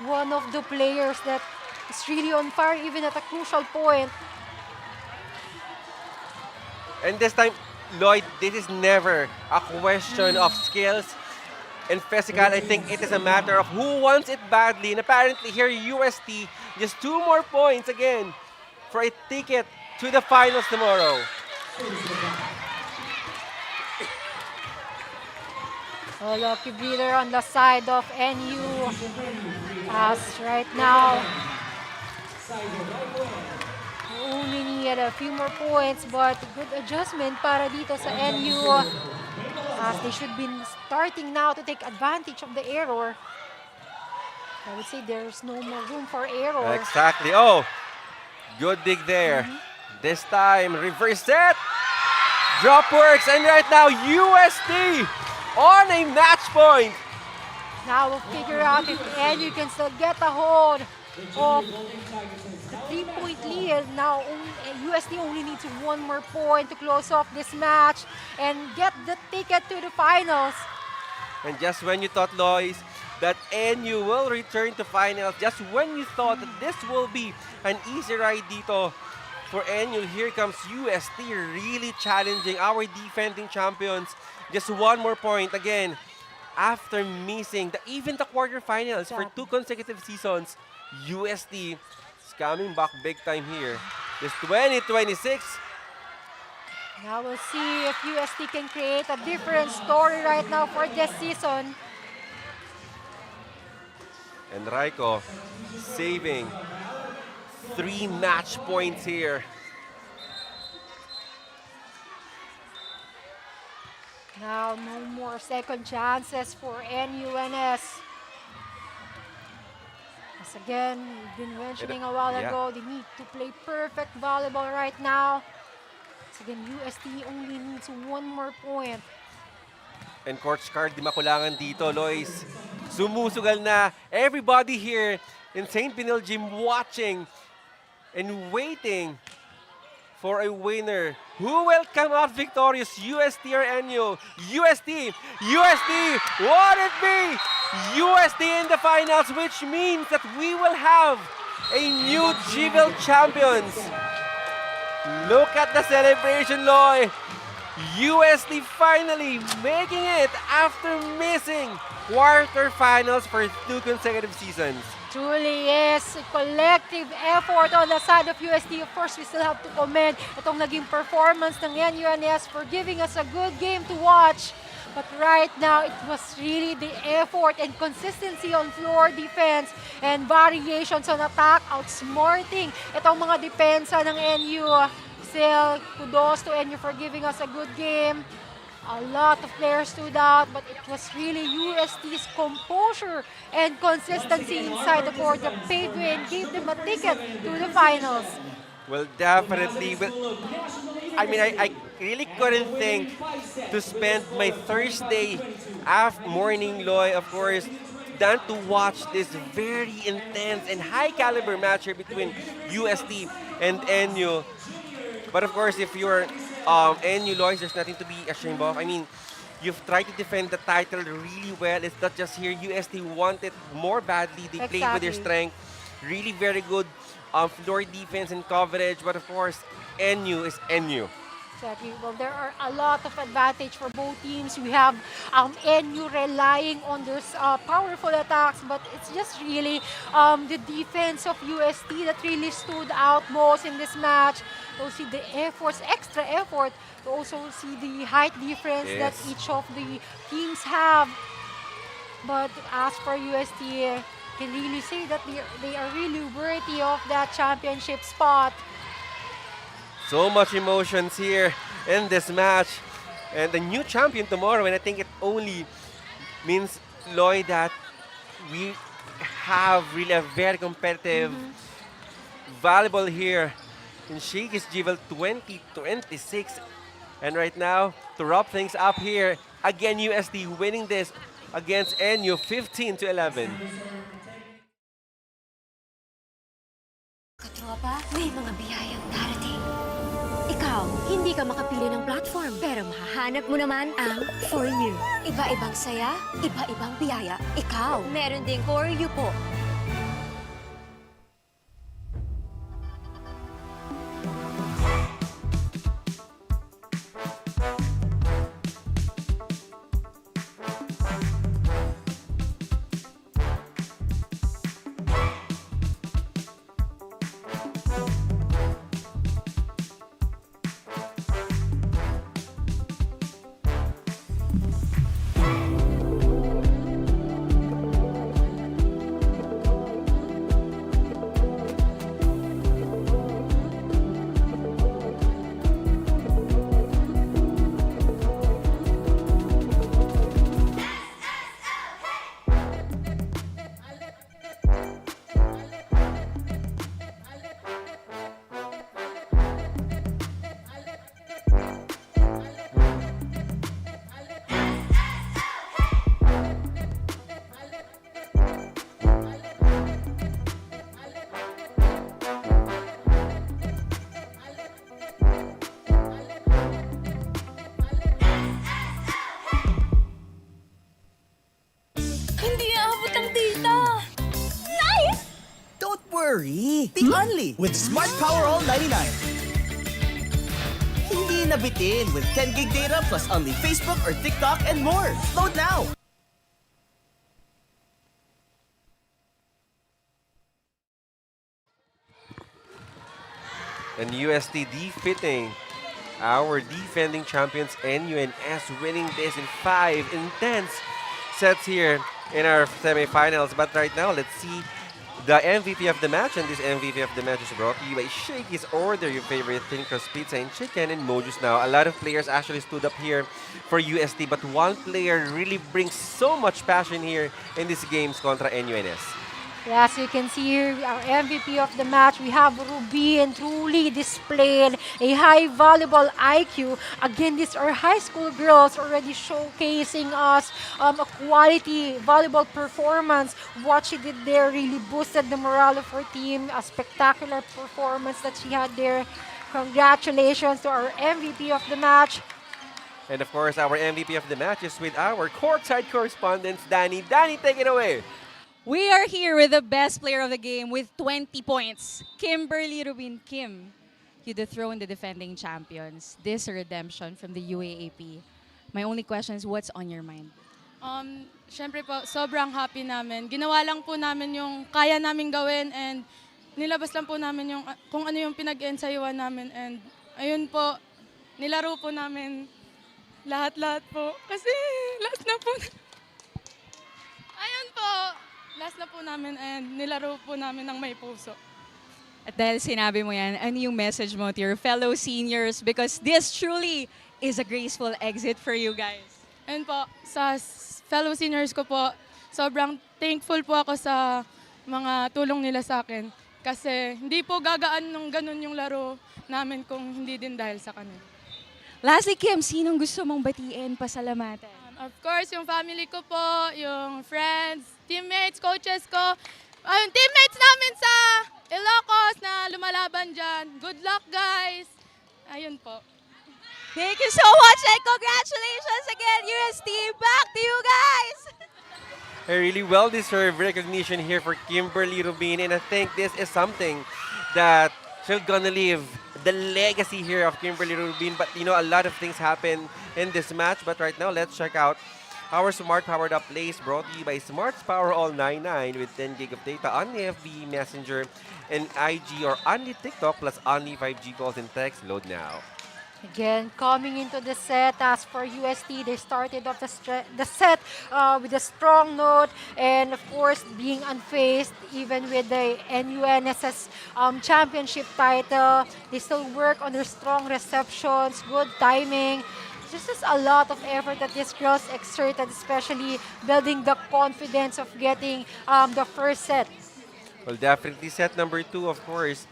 one of the players that is really on fire even at a crucial point. And this time, Lloyd, this is never a question of skills and physical. I think it is a matter of who wants it badly. And apparently here, UST, just 2 more points again for a ticket to the finals tomorrow. A lucky breather on the side of NU as right now we only need a few more points, but good adjustment para dito sa NU as they should be starting now to take advantage of the error. I would say there's no more room for error. Exactly. Oh, good dig there. This time, reverse set. Drop works, and right now, UST on a match point. Now we'll figure out if NU can still get a hold of the 3-point lead. Now UST only needs 1 more point to close off this match and get the ticket to the finals. And just when you thought, Lois, that NU will return to finals, just when you thought that this will be an easy ride dito for NU, here comes UST really challenging our defending champions. Just 1 more point again. After missing even the quarterfinals for 2 consecutive seasons, UST is coming back big time here. This 2026. Now we'll see if UST can create a different story right now for this season. And Raiko saving 3 match points here. Now, no more second chances for NUNS. As again, we've been mentioning a while ago, they need to play perfect volleyball right now. As again, UST only needs 1 more point. And Coach Card, di makulangan dito, Lois. Sumusugal na everybody here in St. Benil Gym watching and waiting for a winner. Who will come out victorious, UST or NU? UST! UST! What it be? UST in the finals, which means that we will have a new GVIL champions. Look at the celebration, Loy. UST finally making it after missing quarterfinals for 2 consecutive seasons. Truly is a collective effort on the side of UST. Of course, we still have to commend itong naging performance ng NUNS for giving us a good game to watch. But right now, it was really the effort and consistency on floor defense and variations on attack, outsmarting itong mga depensa ng NU. Still, kudos to NU for giving us a good game. A lot of players stood out, but it was really UST's composure and consistency inside the court that paved way and gave them a ticket to the finals. Well, definitely. I mean, I really couldn't think to spend my Thursday morning, Loy, of course, than to watch this very intense and high caliber match here between UST and NU. But of course, if you're NU Lois, there's nothing to be ashamed of. I mean, you've tried to defend the title really well. It's not just here. UST wanted more badly. They played with their strength. Really very good floor defense and coverage. But of course, NU is NU. Exactly. Well, there are a lot of advantage for both teams. We have NU relying on those powerful attacks, but it's just really the defense of UST that really stood out most in this match. You'll see the efforts, extra effort, to also see the height difference that each of the teams have. But as for UST, can really say that they are really worthy of that championship spot. So much emotions here in this match. And the new champion tomorrow, and I think it only means, Lloyd, that we have really a very competitive volleyball here in Shakey's GVIL 2026. And right now, to wrap things up here, again, USD winning this against NU 15-11. Katropa, may mga biyayang darating. Ikaw, hindi ka makapili ng platform, pero mahahanap mo naman ang For You. Iba-ibang saya, iba-ibang biyaya. Ikaw, meron ding For You po. Be only with Smart Power All 99. Hindi nabitin with 10 gig data plus only Facebook or TikTok and more. Load now! And UST defeating our defending champions NUNS, winning this in 5 intense sets here in our semifinals. But right now, let's see the MVP of the match, and this MVP of the match is brought to you by Shakey's Order, your favorite thin crust pizza and chicken, and Mojo's Now. A lot of players actually stood up here for UST, but one player really brings so much passion here in these games contra NUNS. Yes, you can see here our MVP of the match. We have Rubin truly displayed a high volleyball IQ. Again, these are high school girls already showcasing us a quality volleyball performance. What she did there really boosted the morale of her team. A spectacular performance that she had there. Congratulations to our MVP of the match. And of course, our MVP of the match is with our courtside correspondents, Danny. Danny, take it away. We are here with the best player of the game with 20 points. Kimberly Rubin. Kim, you dethroned the defending champions. This redemption from the UAAP. My only question is, what's on your mind? Siyempre po, sobrang happy namin. Ginawa lang po namin yung kaya namin gawin and nilabas lang po namin yung kung ano yung pinag-ensayuan namin. And ayun po, nilaro po namin lahat-lahat po. Kasi last na po. Ayun po. Last na po namin and nilaro po namin ng may puso. At dahil sinabi mo yan, ano yung message mo to your fellow seniors? Because this truly is a graceful exit for you guys. And po, sa fellow seniors ko po, sobrang thankful po ako sa mga tulong nila sa akin. Kasi hindi po gagaan nung ganun yung laro namin kung hindi din dahil sa kanila. Lastly, Kim, sinong gusto mong batiin, pasalamatan? Of course, yung family ko po, yung friends, teammates, coaches ko, yung teammates namin sa Ilocos na lumalaban dyan. Good luck, guys! Ayun po. Thank you so much and congratulations again, UST. Back to you guys. A really well-deserved recognition here for Kimberly Rubin, and I think this is something that she's gonna leave the legacy here of Kimberly Rubin. But you know, a lot of things happen in this match. But right now, let's check out our Smart Powered Up plays brought to you by Smart's Power All 99 with 10 gig of data on the FB Messenger and IG, or only TikTok plus only 5G calls and text. Load now. Again, coming into the set, as for UST, they started off the set with a strong note, and of course, being unfazed, even with the NUNSS championship title. They still work on their strong receptions, good timing. This is a lot of effort that these girls exerted, especially building the confidence of getting the first set. Well, definitely set number 2, of course.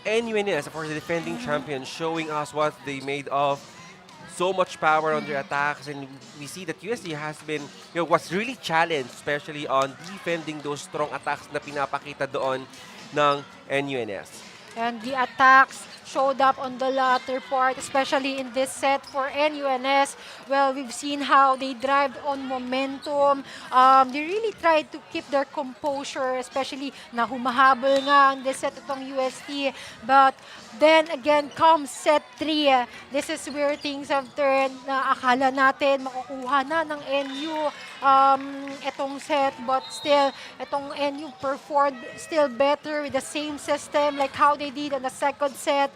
NUNS, of course, the defending champions, showing us what they made of. So much power on their attacks, and we see that USD has been, was really challenged, especially on defending those strong attacks na pinapakita doon ng NUNS. And the attacks showed up on the latter part, especially in this set for NUNS. Well, we've seen how they drive on momentum. They really tried to keep their composure, especially na humahabol nga on this set itong UST. But then again, comes set 3. This is where things have turned na akala natin makukuha na ng NU itong set. But still, itong NU performed still better with the same system like how they did on the second set.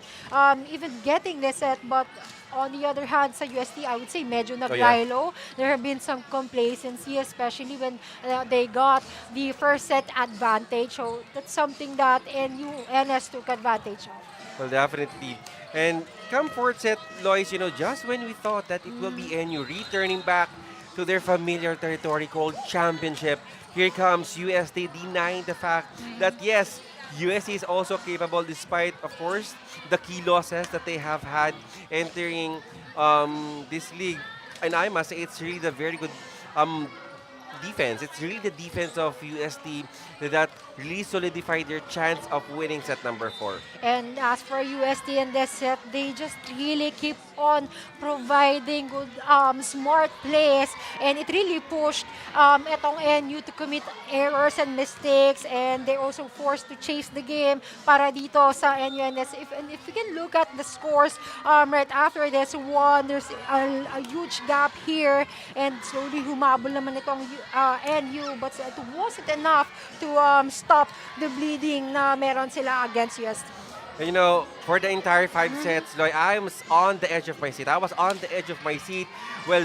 Even getting this set, but on the other hand, sa UST, I would say medyo nag-rilo. There have been some complacency, especially when they got the first set advantage. So that's something that NUNS took advantage of. Well, definitely. And come fourth set, Lois, just when we thought that it will be NU returning back to their familiar territory called championship, here comes UST denying the fact that yes, USC is also capable despite, of course, the key losses that they have had entering this league. And I must say, it's really the very good defense. It's really the defense of UST that really solidified their chance of winning set number 4. And as for UST in this set, they just really keep on providing good, smart plays, and it really pushed itong NU to commit errors and mistakes, and they're also forced to chase the game para dito sa NUNS. If we can look at the scores right after this one, there's a huge gap here, and slowly humabol naman itong NU, but it wasn't enough to stop the bleeding na meron sila against UST. And for the entire 5 sets, Loy, I was on the edge of my seat. Well,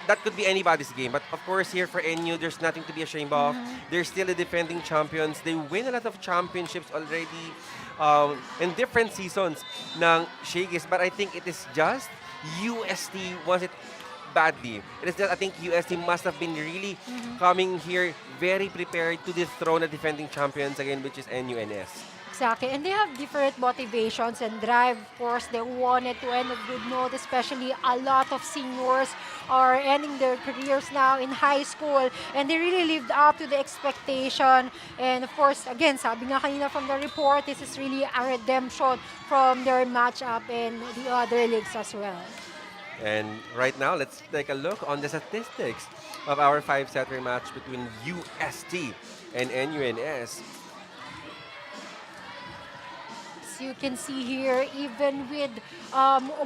that could be anybody's game. But of course, here for NU, there's nothing to be ashamed of. They're still the defending champions. They win a lot of championships already in different seasons ng Shakey's. But I think it is just UST wants it badly. It is just, I think UST must have been really coming here very prepared to dethrone the defending champions again, which is NUNS. Exactly, and they have different motivations and drive. Of course, they wanted to end a good note, especially a lot of seniors are ending their careers now in high school, and they really lived up to the expectation. And of course, again, sabi nga kanina from the report, this is really a redemption from their matchup in the other leagues as well. And right now, let's take a look on the statistics of our 5-set rematch between UST and NUNS. You can see here, even with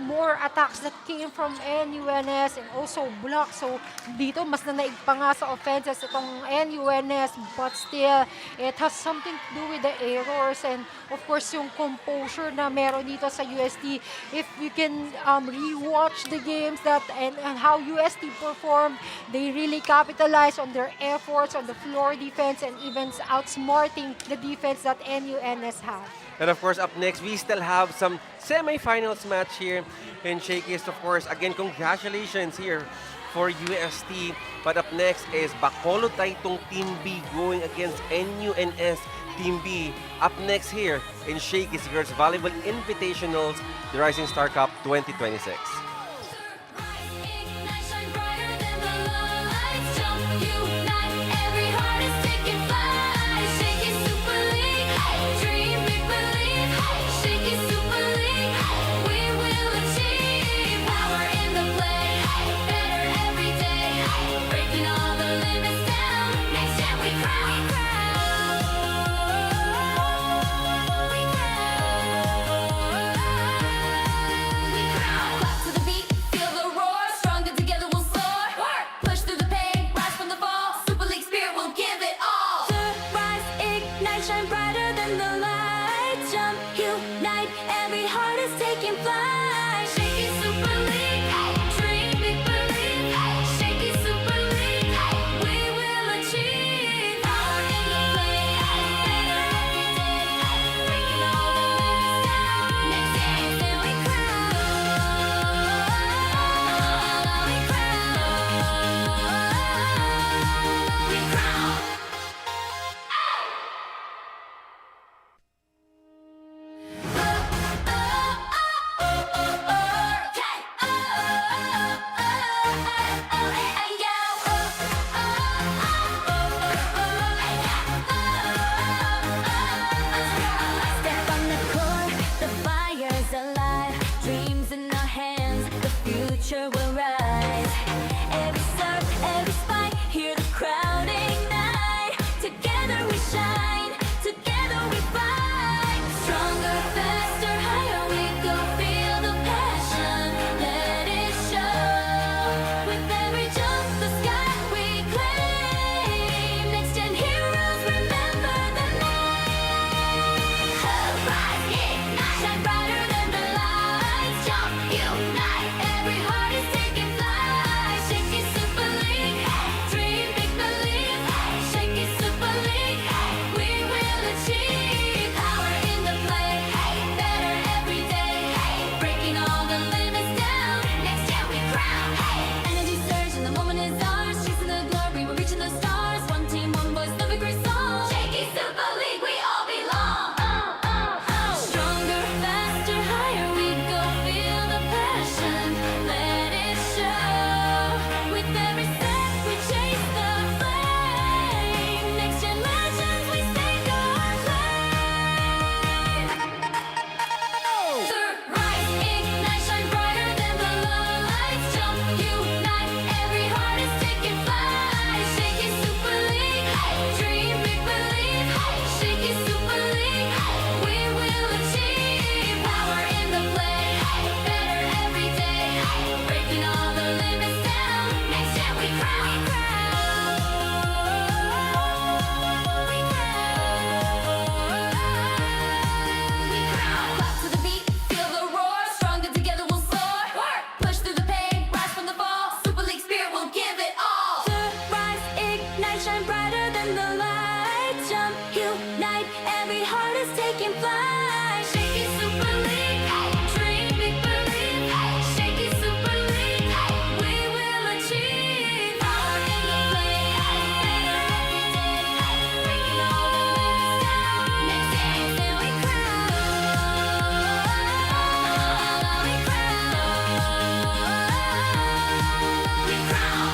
more attacks that came from NUNS and also blocks. So dito, mas nanaig pa nga sa offenses itong NUNS, but still, it has something to do with the errors and of course yung composure na meron dito sa UST. If you can rewatch the games and how UST performed, they really capitalized on their efforts on the floor defense and even outsmarting the defense that NUNS have. And of course, up next, we still have some semifinals match here in Shakey's. Of course, again, congratulations here for UST. But up next is Bakol Titong Team B going against NUNS Team B. Up next here in Shakey's Girls Volleyball Invitationals, the Rising Star Cup 2026. shine brighter than the lights. Jump, unite, every heart is taking flight. Shakey Super League, dream, big believe. Shakey Super League, we will achieve. Power in the play, better every day. Breaking all the limits down. Next day, then we crown. We crown. We crown. Step on the court, the fire's alive. Dreams in our hands, the future will rise. Every serve, every spike, hear the crowd ignite. Together we shine, together we fight. Stronger, faster, higher we go. Feel the passion, let it show. With every jump, the sky we claim. Next gen heroes, remember the name. Rise, ignite, shine brighter than the lights. Jump, unite, every heart is taking flight. Shakey Super League, dream, big believe. Shakey Super League, we will achieve. Power in the play, better every day. Breaking all the limits down. Next year we crown. Energy surge and the moment is ours. Chasing the glory, we're reaching the stars. One team, one voice, the victory song. Shakey Super League, we all belong. Stronger, faster, higher we go. Feel the passion, let it show. With every step we chase the flame. Next gen legends, we stake our claim. Third rise, ignite, shine brighter than the lights. Jump, unite, every heart is taking flight. Shakey Super League, dream, big believe. Shakey Super League, we will achieve. Power in the play, better every day. Breaking all the limits down. Next year we crown. We crown. Clap to the beat, feel the roar. Stronger together we'll soar. Push through the pain, rise from the fall. Super League spirit will give it all. To rise, ignite, shine brighter than the lights. Jump, unite, every heart is taking flight. Shakey Super League, dream, big believe. Shakey Super League, we will achieve. Power in the play, better every day. Breaking all the limits down. Next day, then we crown. We crown. We crown.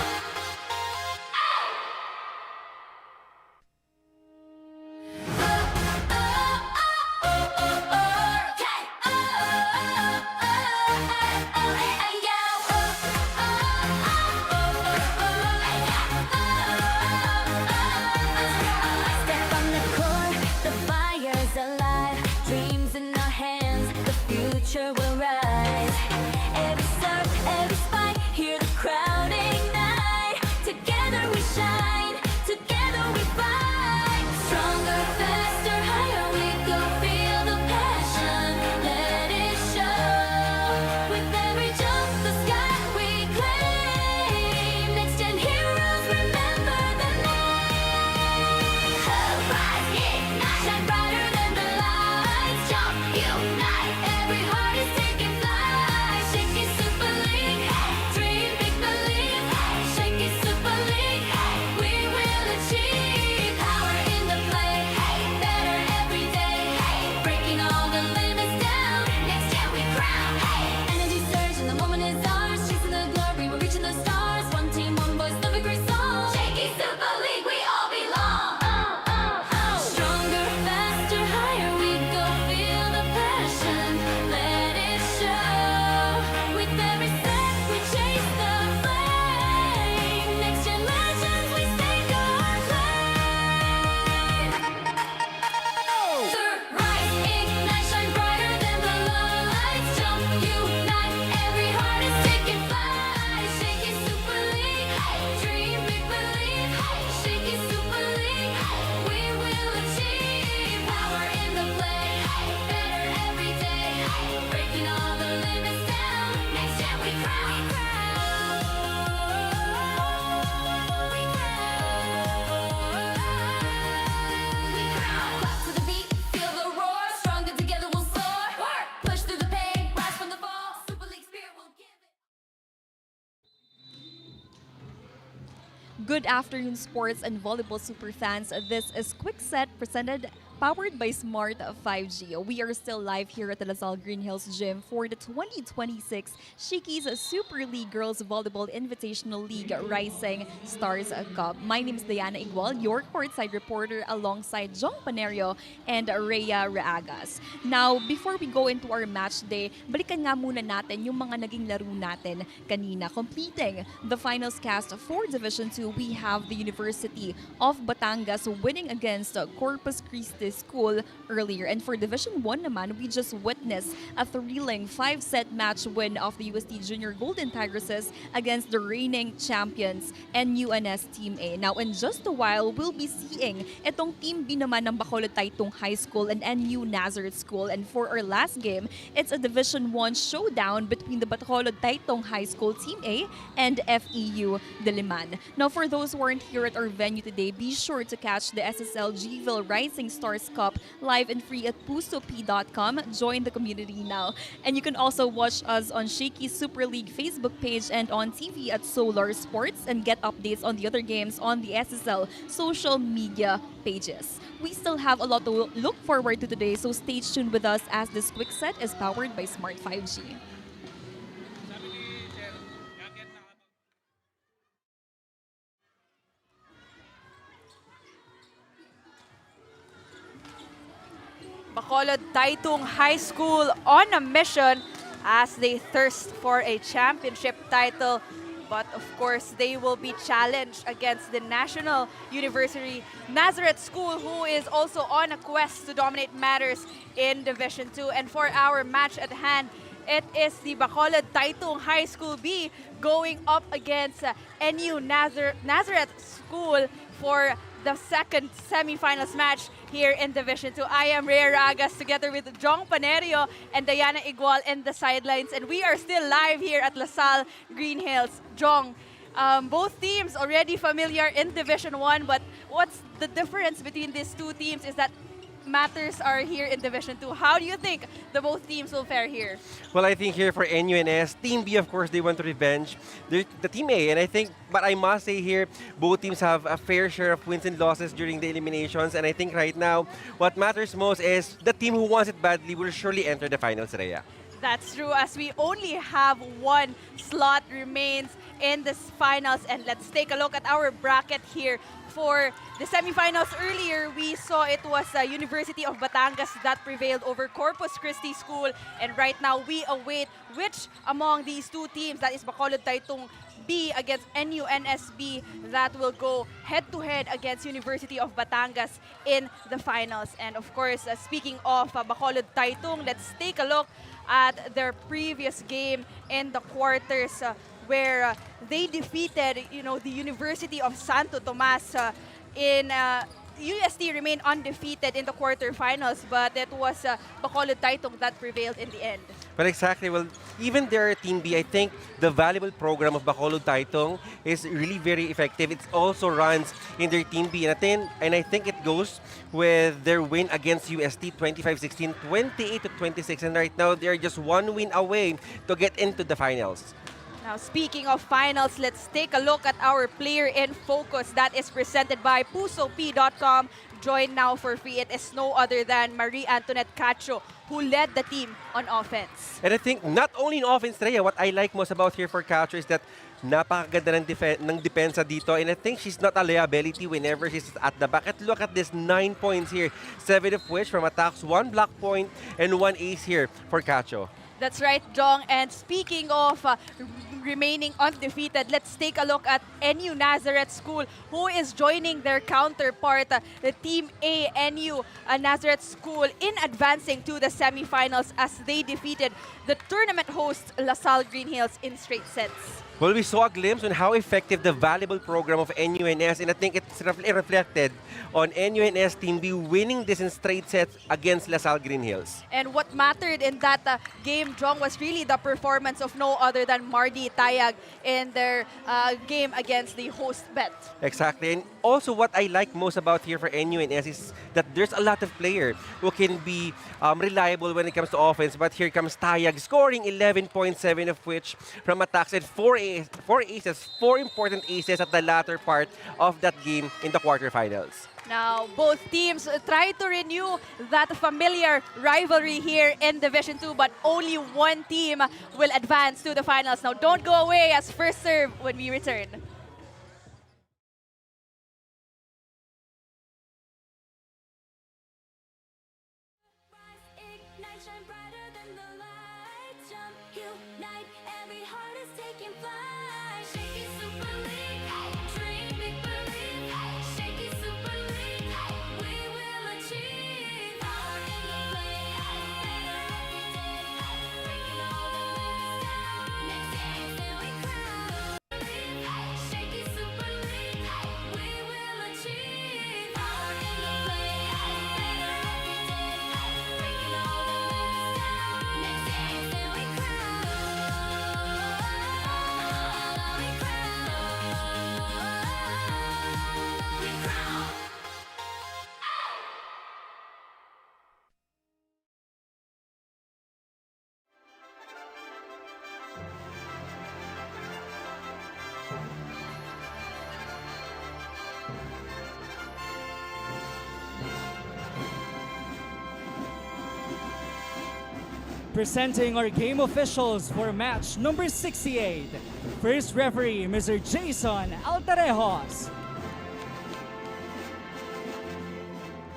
Good afternoon, sports and volleyball superfans. This is Quick Set powered by Smart 5G. We are still live here at the LaSalle Green Hills Gym for the 2026 Shakey's Super League Girls Volleyball Invitational League Rising Stars Cup. My name is Diana Igual, your courtside reporter alongside Jong Panerio and Rhea Reagas. Now, before we go into our match day, balikan nga muna natin yung mga naging laro natin kanina. Completing the finals cast for Division 2, we have the University of Batangas winning against Corpus Christi School earlier. And for Division 1 naman, we just witnessed a thrilling 5-set match win of the UST Junior Golden Tigresses against the reigning champions NUNS Team A. Now, in just a while, we'll be seeing itong Team B naman ng Bakol Titong High School and NU Nazareth School. And for our last game, it's a Division 1 showdown between the Bakol Titong High School Team A and FEU Diliman. Now, for those who aren't here at our venue today, be sure to catch the SSL GVIL Rising Stars Cup live and free at pusop.com. Join the community now. And you can also watch us on Shakey Super League Facebook page and on TV at Solar Sports, and get updates on the other games on the SSL social media pages. We still have a lot to look forward to today, so stay tuned with us as this quick set is powered by Smart 5G. Bacolod Titong High School on a mission as they thirst for a championship title. But of course, they will be challenged against the National University Nazareth School, who is also on a quest to dominate matters in Division 2. And for our match at hand, it is the Bacolod Titong High School B going up against NU Nazareth School for the second semifinals match here in Division 2. I am Rhea Ragas together with Jong Panerio and Diana Igual in the sidelines, and we are still live here at LaSalle Green Hills. Jong, both teams already familiar in Division 1, but what's the difference between these two teams is that matters are here in Division 2. How do you think the both teams will fare here? Well, I think here for NUNS, Team B, of course, they want to revenge the Team A. And I think, but I must say here, both teams have a fair share of wins and losses during the eliminations. And I think right now, what matters most is the team who wants it badly will surely enter the finals, Rhea. That's true, as we only have one slot remains in this finals. And let's take a look at our bracket here. For the semifinals earlier, we saw it was University of Batangas that prevailed over Corpus Christi School. And right now, we await which among these two teams, that is Bacolod Titong B against NUNS-B, that will go head-to-head against University of Batangas in the finals. And of course, speaking of Bacolod Titong, let's take a look at their previous game in the quarters, where they defeated, the University of Santo Tomas in UST remained undefeated in the quarterfinals, but it was Bacolod Titong that prevailed in the end. But exactly, well, even their Team B, I think the valuable program of Bacolod Titong is really very effective. It also runs in their Team B. And I think it goes with their win against UST 25-16, 28-26. And right now, they're just one win away to get into the finals. Now, speaking of finals, let's take a look at our player in focus that is presented by pusop.com. Join now for free. It is no other than Marie Antoinette Cacho, who led the team on offense. And I think not only in offense, Rhea, what I like most about here for Cacho is that napakaganda ng depensa dito. And I think she's not a liability whenever she's at the back. And look at this, 9 points here, 7 of which from attacks, 1 block point, and 1 ace here for Cacho. That's right, Jong. And speaking of remaining undefeated, let's take a look at NU Nazareth School, who is joining their counterpart, the Team A NU Nazareth School, in advancing to the semifinals as they defeated the tournament host LaSalle Green Hills in straight sets. Well, we saw a glimpse on how effective the valuable program of NUNS, and I think it's reflected on NUNS Team B winning this in straight sets against LaSalle Green Hills. And what mattered in that game, Jong, was really the performance of no other than Mardi Tayag in their game against the host Bet. Exactly. And also what I like most about here for NUNS is that there's a lot of players who can be reliable when it comes to offense. But here comes Tayag scoring 11.7 of which from attacks at 4 four aces, four important aces at the latter part of that game in the quarterfinals. Now, both teams try to renew that familiar rivalry here in Division 2, but only one team will advance to the finals. Now, don't go away as first serve when we return. Ignite, shine brighter than the light. Jump, unite, every heart is taking flight. Shakey Super League, dream, big believe. Shakey Super League, we will achieve. Power in the play, better every day. Breaking all the limits down. Next game, then we crown. Shakey Super League, we will achieve. Power in the play, better every day. Breaking all the limits down. Next game, then we crown. We crown. Presenting our game officials for match number 68. First referee, Mr. Jason Altarejos.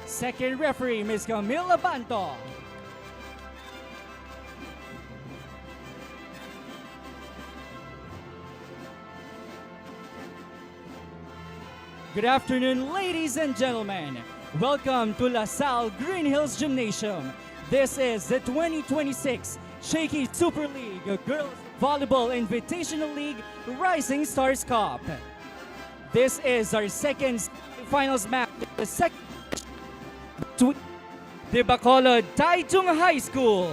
Second referee, Ms. Camila Banto. Good afternoon, ladies and gentlemen. Welcome to La Salle Green Hills Gymnasium. This is the 2026 Shakey Super League Girls Volleyball Invitational League Rising Stars Cup. This is our second finals match, the second between the Bakol Titong High School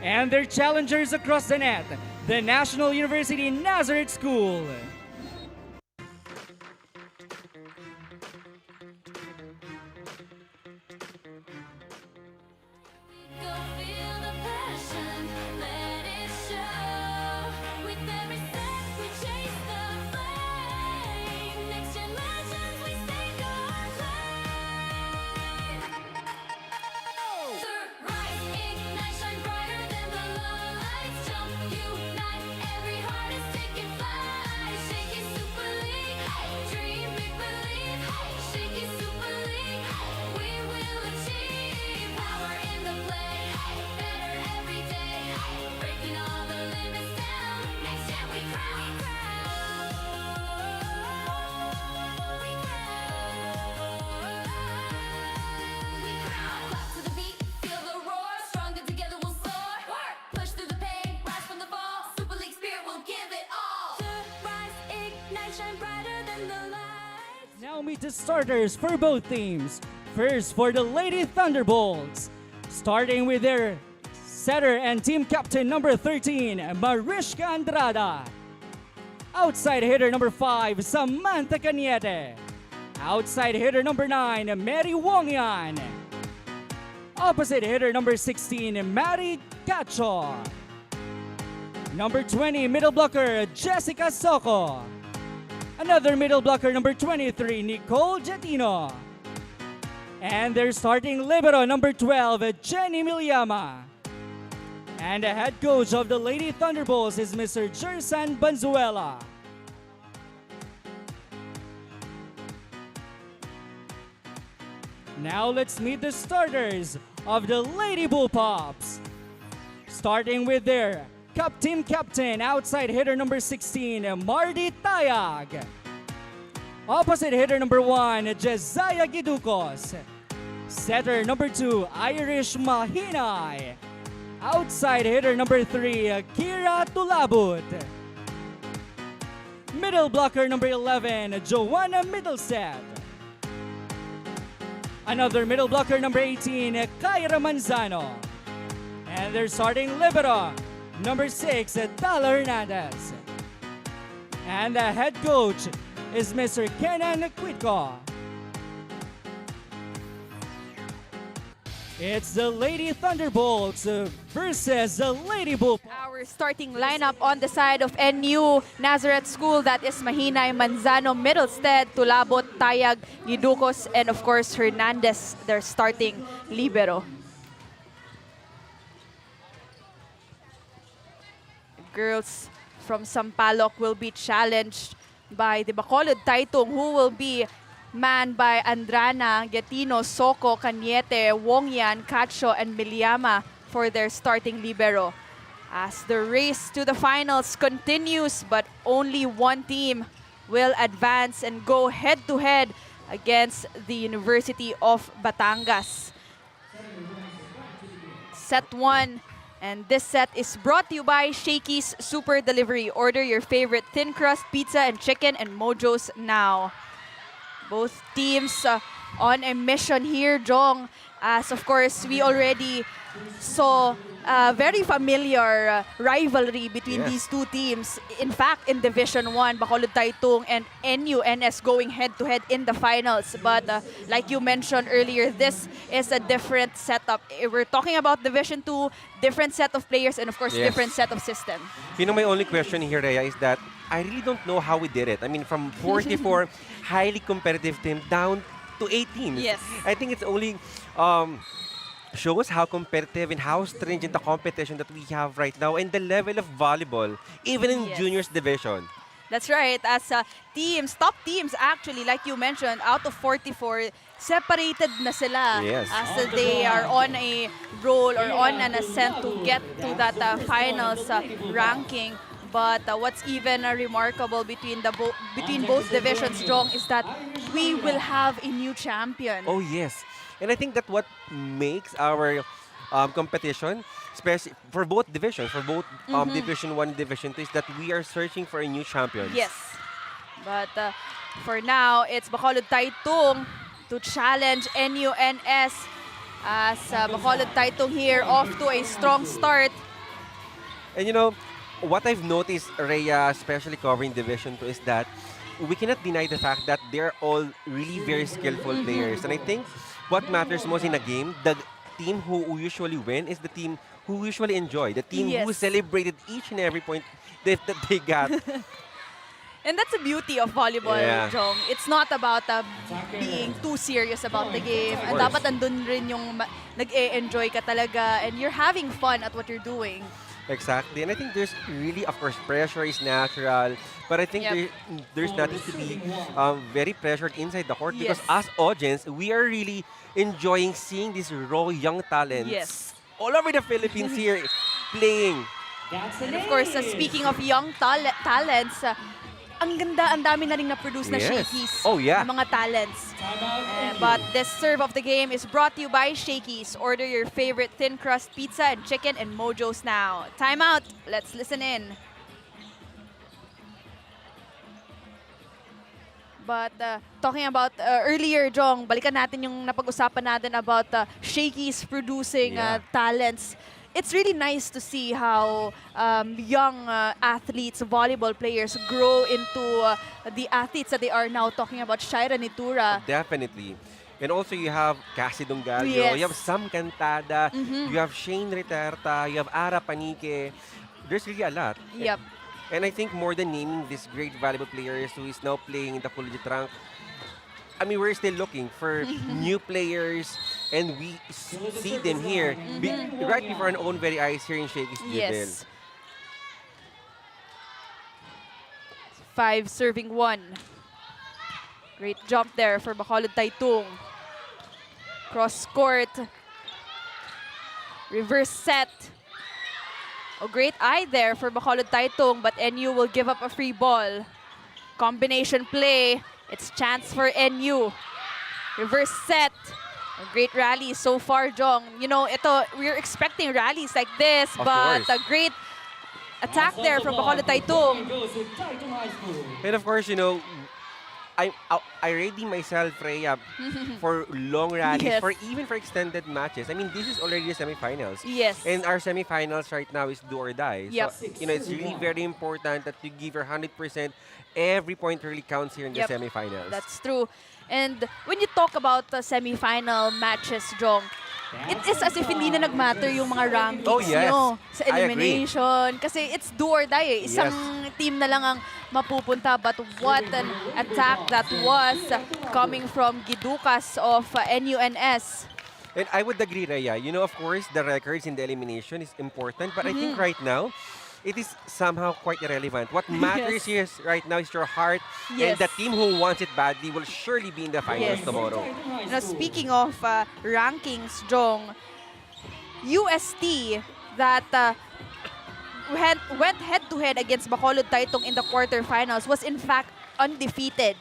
and their challengers across the net, the National University Nazareth School. Go feel the passion, let it show. With every step we chase the flame. Next gen legends, we stake our claim. Rise, ignite, shine brighter than the lights. Jump, unite, every heart is taking flight. Shakey Super League, dream, big believe. Shakey Super League, we will achieve. Power in the play, better every day. Breaking all the limits down. Next gen we crown. We crown. Clap to the beat, feel the roar. Stronger together we'll soar. Push through the pain, rise from the fall. Super League spirit will give it all. Rise, ignite, shine brighter than the lights. Now meet the starters for both teams. First for the Lady Thunderbolts, starting with their setter and team captain number 13, Mariska Andrada. Outside hitter number 5, Samantha Cañete. Outside hitter number 9, Mary Wongyan. Opposite hitter number 16, Mary Cacho. Number 20, middle blocker, Jessica Soco. Another middle blocker, number 23, Nicole Jetino. And their starting libero, number 12, Jenny Milyama. And the head coach of the Lady Thunderbolts is Mr. Jersan Banzuela. Now let's meet the starters of the Lady Bullpups. Starting with their team captain, outside hitter number 16, Marty Tayag. Opposite hitter number 1, Jesiah Giducos. Setter number 2, Irish Mahinay. Outside hitter number 3, Kira Tulabut. Middle blocker number 11, Joanna Middleset. Another middle blocker number 18, Kyra Manzano. And their starting libero, number 6, Tala Hernandez. And the head coach is Mr. Kenan Quitco. It's the Lady Thunderbolts versus the Lady Bull. Our starting lineup on the side of NU Nazareth School, that is Mahinay, Manzano, Middlestead, Tulabot, Tayag, Giducos, and of course Hernandez, their starting libero. Girls from Sampaloc will be challenged by the Bacolod Titong, who will be manned by Andrana, Getino, Soko, Cañete, Wongyan, Cacho, and Miliama for their starting libero. As the race to the finals continues, but only one team will advance and go head-to-head against the University of Batangas. Set 1. And this set is brought to you by Shakey's Super Delivery. Order your favorite thin crust pizza and chicken and Mojos now. Both teams on a mission here, Jong. As of course, we already saw a very familiar rivalry between these two teams. In fact, in Division 1, Bacolod Titong and NUNS going head-to-head in the finals. But like you mentioned earlier, this is a different setup. We're talking about Division 2, different set of players, and of course, different set of system. You know, my only question here, Rhea, is that I really don't know how we did it. I mean, from 44 highly competitive team down to 18. Yes. I think it's only shows how competitive and how stringent the competition that we have right now and the level of volleyball, even in juniors division. That's right. As teams, top teams actually, like you mentioned, out of 44, separated na sila. Yes. As they are on a roll or on an ascent to get to that finals ranking. But what's even remarkable between both divisions, Jong, is that we will have a new champion. Oh, yes. And I think that what makes our competition, especially for both divisions, for both Division 1 and Division 2, is that we are searching for a new champion. Yes. But for now, it's Bacolod Titong to challenge NUNS. As Bacolod Titong here off to a strong start. And you know, what I've noticed, Rhea, especially covering Division 2, is that we cannot deny the fact that they're all really very skillful players. And I think what matters most in a game, the team who usually win is the team who usually enjoy, the team who celebrated each and every point that they got. And that's the beauty of volleyball, Jong. It's not about being too serious about the game. Dapat andun rin yung nag-e-enjoy ka talaga and you're having fun at what you're doing. Exactly. And I think there's really, of course, pressure is natural. But I think there's nothing to be very pressured inside the court because as audience, we are really enjoying seeing these raw young talents all over the Philippines here playing. And of course, speaking of young talents, ang ganda, ang dami na rin na-produce na Shakey's. Oh, yeah. Mga talents. But this serve of the game is brought to you by Shakey's. Order your favorite thin crust pizza and chicken and Mojos now. Timeout. Let's listen in. But talking about earlier, Jong, balikan natin yung napag-usapan natin about Shakey's producing talents. It's really nice to see how young athletes, volleyball players, grow into the athletes that they are now. Talking about Shaira Nitura. Definitely. And also you have Cassie Dongallo, you have Sam Cantada, you have Shane Riterta, you have Ara Panique. There's really a lot. Yep. And I think more than naming these great volleyball players who is now playing in the collegiate rank, I mean, we're still looking for new players, and we see them here right before our own very eyes here in Shakey's GVIL. Yes. 5 serving 1. Great jump there for Bacolod Titong. Cross court. Reverse set. A great eye there for Bacolod Titong, but NU will give up a free ball. Combination play. It's chance for NU. Reverse set. A great rally so far, Jong. You know, we're expecting rallies like this, but a great attack there from Bacolod Titong. And of course, you know, I ready myself, Rhea, for long rallies, even for extended matches. I mean, this is already the semifinals. Yes. And our semifinals right now is do or die. Yep. So, you know, it's really very important that you give your 100%. Every point really counts here in the semifinals. That's true. And when you talk about the semifinal matches, Jong, it is as if hindi na nag-matter yung mga rankings Oh, yes. nyo sa I agree. elimination. Kasi it's do or die eh. Isang team na lang ang mapupunta. But what an attack that was coming from Gidukas of NUNS. And I would agree, Rhea. You know, of course, the records in the elimination is important, but I think right now, it is somehow quite irrelevant. What matters here is right now is your heart, and the team who wants it badly will surely be in the finals tomorrow. Now, speaking of rankings, Jong, UST that went head-to-head against Bakol Titong in the quarterfinals was in fact undefeated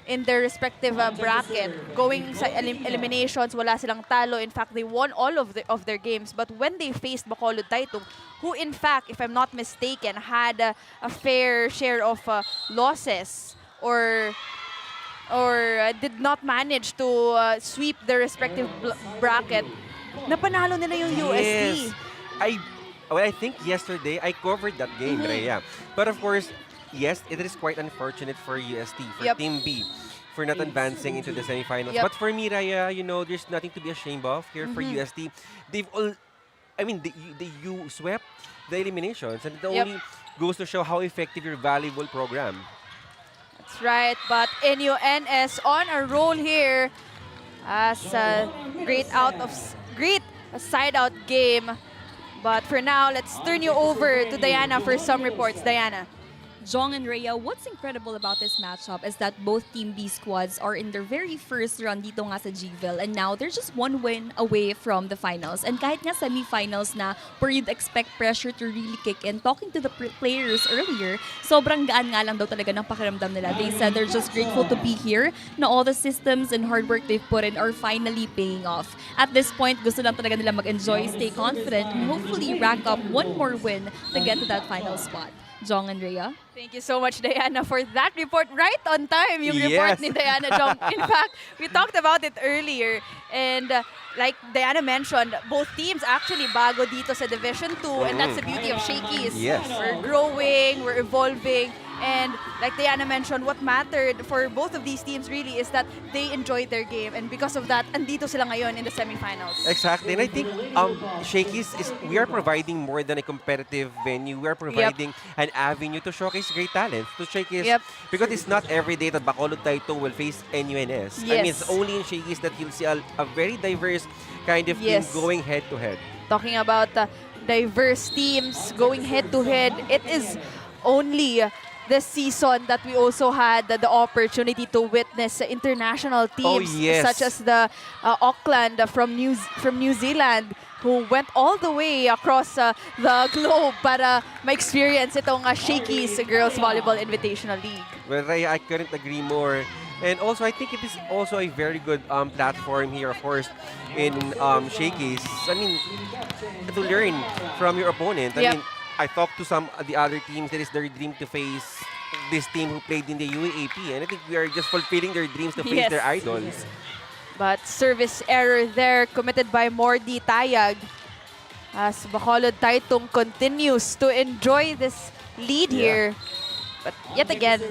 in their respective bracket. Going sa eliminations, wala silang talo. In fact, they won all of their games. But when they faced Bakol Titong, who in fact, if I'm not mistaken, had a fair share of losses or did not manage to sweep their respective bracket, napanalo nila yung UST. I think yesterday I covered that game, Rhea. But of course, yes, it is quite unfortunate for UST, for Team B, for not advancing into the semifinals. But for me, Rhea, you know, there's nothing to be ashamed of here for UST. You swept the eliminations, and it only goes to show how effective your valuable program. That's right, but NUNS on a roll here as a great side-out game. But for now, let's turn you over to Diana for some reports. Diana. Jong and Rhea, what's incredible about this matchup is that both Team B squads are in their very first run dito nga sa GVIL, and now they're just one win away from the finals. And kahit nga semi-finals na, where you'd expect pressure to really kick in, talking to the players earlier, sobrang gaan nga lang daw talaga ng pakiramdam nila. They said they're just grateful to be here, na all the systems and hard work they've put in are finally paying off. At this point, gusto lang talaga nila mag-enjoy, stay confident, and hopefully rack up one more win to get to that final spot. Jong and Rhea. Thank you so much, Diana, for that report. Right on time, yung report ni Diana, Jong. In fact, we talked about it earlier. And like Diana mentioned, both teams actually bago dito sa Division 2. And that's the beauty of Shakey's. We're growing, we're evolving. And like Diana mentioned, what mattered for both of these teams really is that they enjoyed their game. And because of that, andito sila ngayon in the semifinals. Exactly. And I think Shakey's we are providing more than a competitive venue. We are providing an avenue to showcase great talent to Shakey's. Because it's not every day that Bakol Titong will face NUNS. I mean, it's only in Shakey's that you'll see a very diverse kind of team going head-to-head. Talking about diverse teams going head-to-head, it is only this season that we also had the opportunity to witness international teams such as the Auckland from New Zealand, who went all the way across the globe para ma-experience itong Shakey's Girls Volleyball Invitational League. Well, Rhea, I couldn't agree more. And also, I think it is also a very good platform here, of course, in Shakey's. I mean, to learn from your opponent. I mean, I talked to some of the other teams that is their dream to face this team who played in the UAAP. And I think we are just fulfilling their dreams to face their idols. But service error there committed by Mordi Tayag as Bakol Titong continues to enjoy this lead here. But yet again,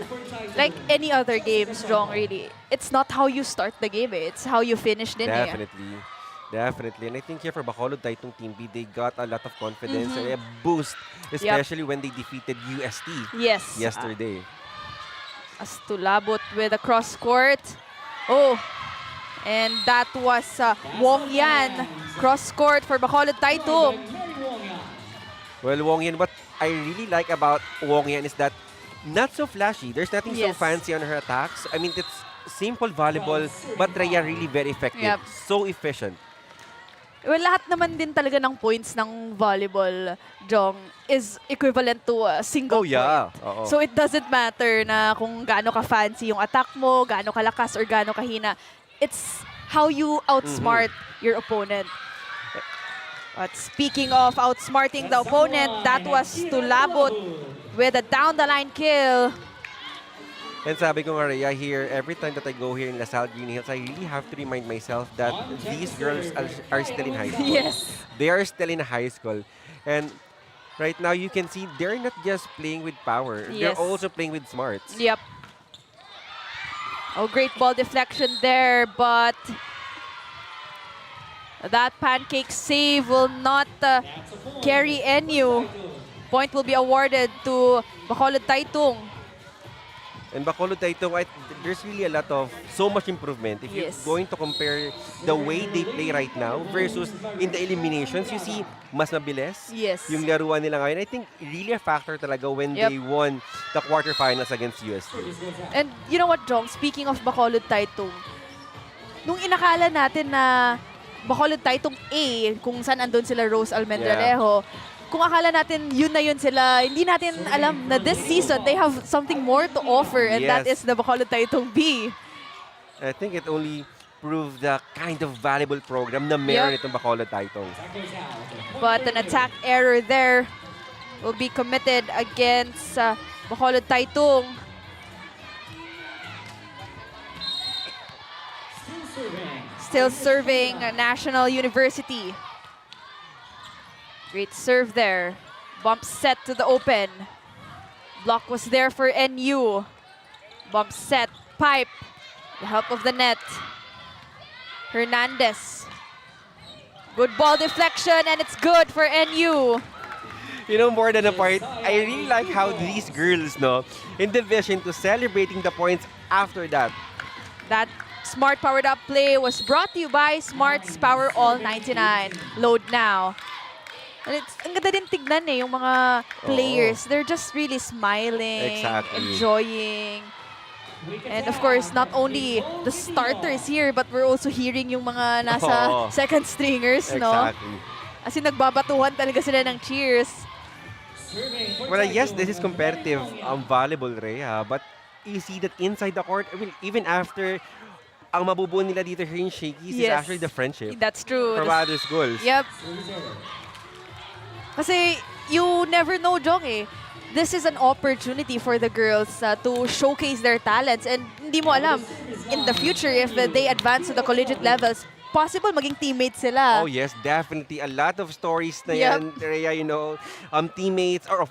like any other games, Jong, really, it's not how you start the game, it's how you finish din. Definitely. And I think here for Bakol Titong Team B, they got a lot of confidence and a boost, especially when they defeated UST yesterday. As Tulabot with a cross court. And that was Wong Yan. Cross court for Bakol Titong. Well, Wong Yan, what I really like about Wong Yan is that not so flashy. There's nothing so fancy on her attacks. I mean, it's simple volleyball, but Rhea really very effective. So efficient. Well, lahat naman din talaga ng points ng volleyball, Jong, is equivalent to a single point. So it doesn't matter na kung gaano ka-fancy yung attack mo, gaano kalakas or gaano kahina. It's how you outsmart your opponent. But speaking of outsmarting the opponent, that was Tulabot with a down-the-line kill. And sabi ko nga, Rhea, here, every time that I go here in LaSalle Green Hills, I really have to remind myself that these girls are still in high school. They are still in high school. And right now, you can see they're not just playing with power. They're also playing with smarts. Oh, great ball deflection there, but That pancake save will not carry NU. Point will be awarded to Bacolod Titong. And Bacolod Titong, there's really a lot of so much improvement. If you're Yes. going to compare the way they play right now versus in the eliminations, you see mas mabilis Yes. yung laruan nila ngayon. I think really a factor talaga when Yep. they won the quarterfinals against UST. And you know what, Jong? Speaking of Bacolod Titong, nung inakala natin na Bacolod Titong A, kung saan andun sila Rose Almendralejo, kung akala natin yun na yun sila, hindi natin alam na this season they have something more to offer, and that is Yes. the Bacolod Titong B. I think it only proved the kind of valuable program na meron itong Bacolod Titong. But an attack error there will be committed against Bacolod Titong. Still serving National University. Great serve there. Bump set to the open. Block was there for NU. Bump set, pipe. The help of the net. Hernandez. Good ball deflection, and it's good for NU. You know, more than a point, I really like how these girls, in division to celebrating the points after that. That smart powered up play was brought to you by Smart's Power All 99. Load now. And ang ganda din tignan yung mga players. They're just really smiling, enjoying. And of course, not only the starters here, but we're also hearing yung mga nasa second stringers, Exactly. As in, nagbabatuhan talaga sila ng cheers. Well, yes, this is competitive volleyball, Rhea, but you see that inside the court, I mean, even after ang mabubuo nila dito here in Shakey's is actually the friendship. That's true. From others' goals. Yep. Kasi you never know, Jong, this is an opportunity for the girls to showcase their talents, and hindi mo alam in the future if they advance to the collegiate levels, possible maging teammates sila. Oh yes, definitely a lot of stories na yan, Rhea, teammates or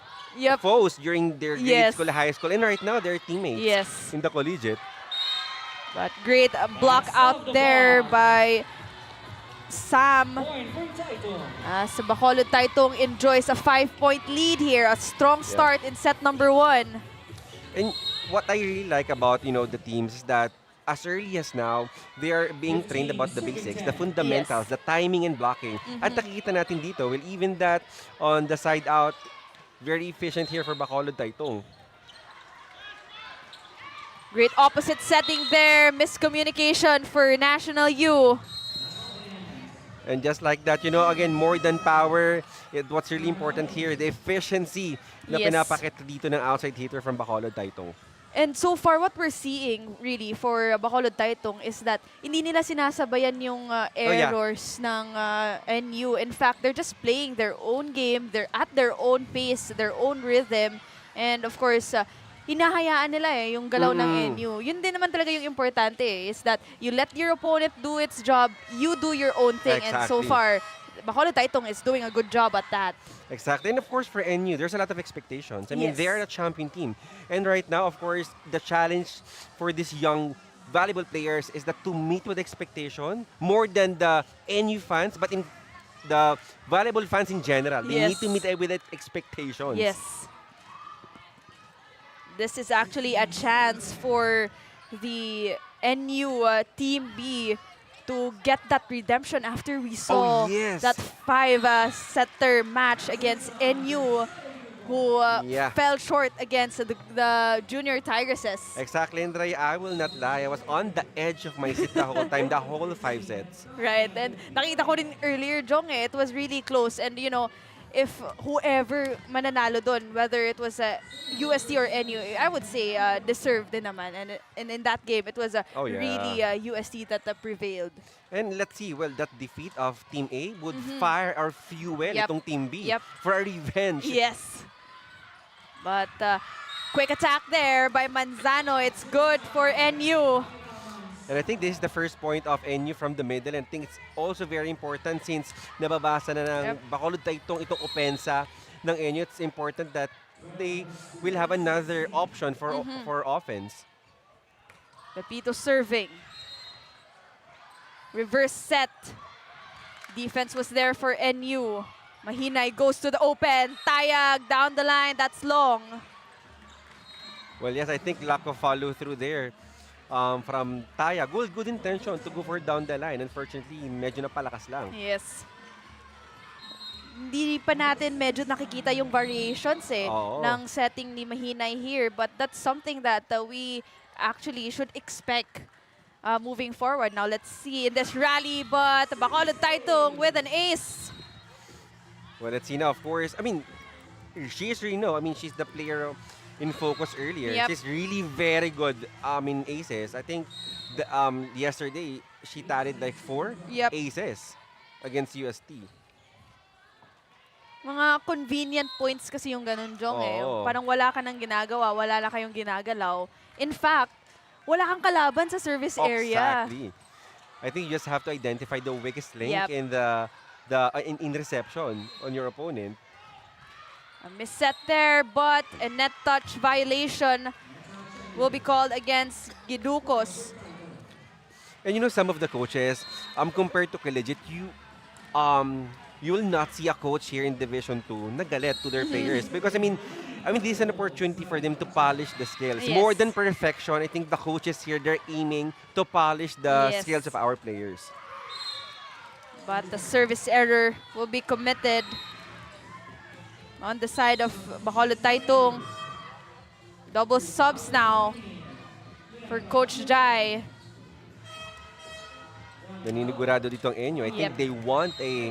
foes during their grade school, high school, and right now they're teammates in the collegiate. But great block out there by Sam. As Bacolod Titong enjoys a 5-point lead here. A strong start in set number 1. And what I really like about, the teams is that as early as now, they are being trained about the basics, the fundamentals, the timing and blocking. At nakikita natin dito, well, even that on the side out, very efficient here for Bacolod Titong. Great opposite setting there. Miscommunication for National U. And just like that, again, more than power, what's really important here, the efficiency na pinapakita dito ng outside hitter from Bacolod Titong. And so far, what we're seeing really for Bacolod Titong is that hindi nila sinasabayan yung errors ng NU. In fact, they're just playing their own game. They're at their own pace, their own rhythm. And of course, hinahayaan nila yung galaw ng NU. Yun din naman talaga yung importante is that you let your opponent do its job, you do your own thing. Exactly. And so far, Bacolod Titong is doing a good job at that. Exactly. And of course, for NU, there's a lot of expectations. I mean, they're a champion team. And right now, of course, the challenge for these young valuable players is that to meet with expectation more than the NU fans, but in the valuable fans in general. They need to meet with expectations. Yes. This is actually a chance for the NU Team B to get that redemption after we saw that 5-setter match against NU, who fell short against the Junior Tigresses. Exactly, Andrea. I will not lie. I was on the edge of my seat the whole time, the whole 5 sets. Right, and nakita ko rin earlier, Jong, it was really close. And if whoever mananalo doon, whether it was UST or NU, I would say deserved din naman. And in that game, it was really UST that prevailed. And let's see, well, that defeat of Team A would fire or fuel itong Team B for a revenge. Yes. But quick attack there by Manzano. It's good for NU. And I think this is the first point of NU from the middle, and I think it's also very important since nababasa na ng Bacolod Titong itong opensa ng NU. It's important that they will have another option for offense. Pepito serving. Reverse set. Defense was there for NU. Mahinay goes to the open. Tayag down the line. That's long. Well, yes, I think lack of follow through there from Taya. Good intention to go for down the line. Unfortunately, medyo napalakas lang. Yes. Hindi pa natin medyo nakikita yung variations ng setting ni Mahinay here. But that's something that we actually should expect moving forward. Now let's see in this rally, but Bakol Titong with an ace. Well, let's see now, of course. I mean, she's she's the player in focus earlier. Yep. She's really very good in aces. I think yesterday, she tallied like 4 aces against UST. Mga convenient points kasi yung ganun, Jong. Parang wala ka nang ginagawa, wala na kayong ginagalaw. In fact, wala kang kalaban sa service area. Exactly. I think you just have to identify the weakest link Yep. in in reception on your opponent. A misset there, but a net touch violation will be called against Gidukos. And some of the coaches, compared to collegiate, you will not see a coach here in Division 2 nagalit to their players. Because, I mean, this is an opportunity for them to polish the skills. Yes. More than perfection, I think the coaches here, they're aiming to polish the skills of our players. But the service error will be committed on the side of Bakol Titong. Double subs now for Coach Jai. Naninigurado dito ang Enyo. I think Yep. they want a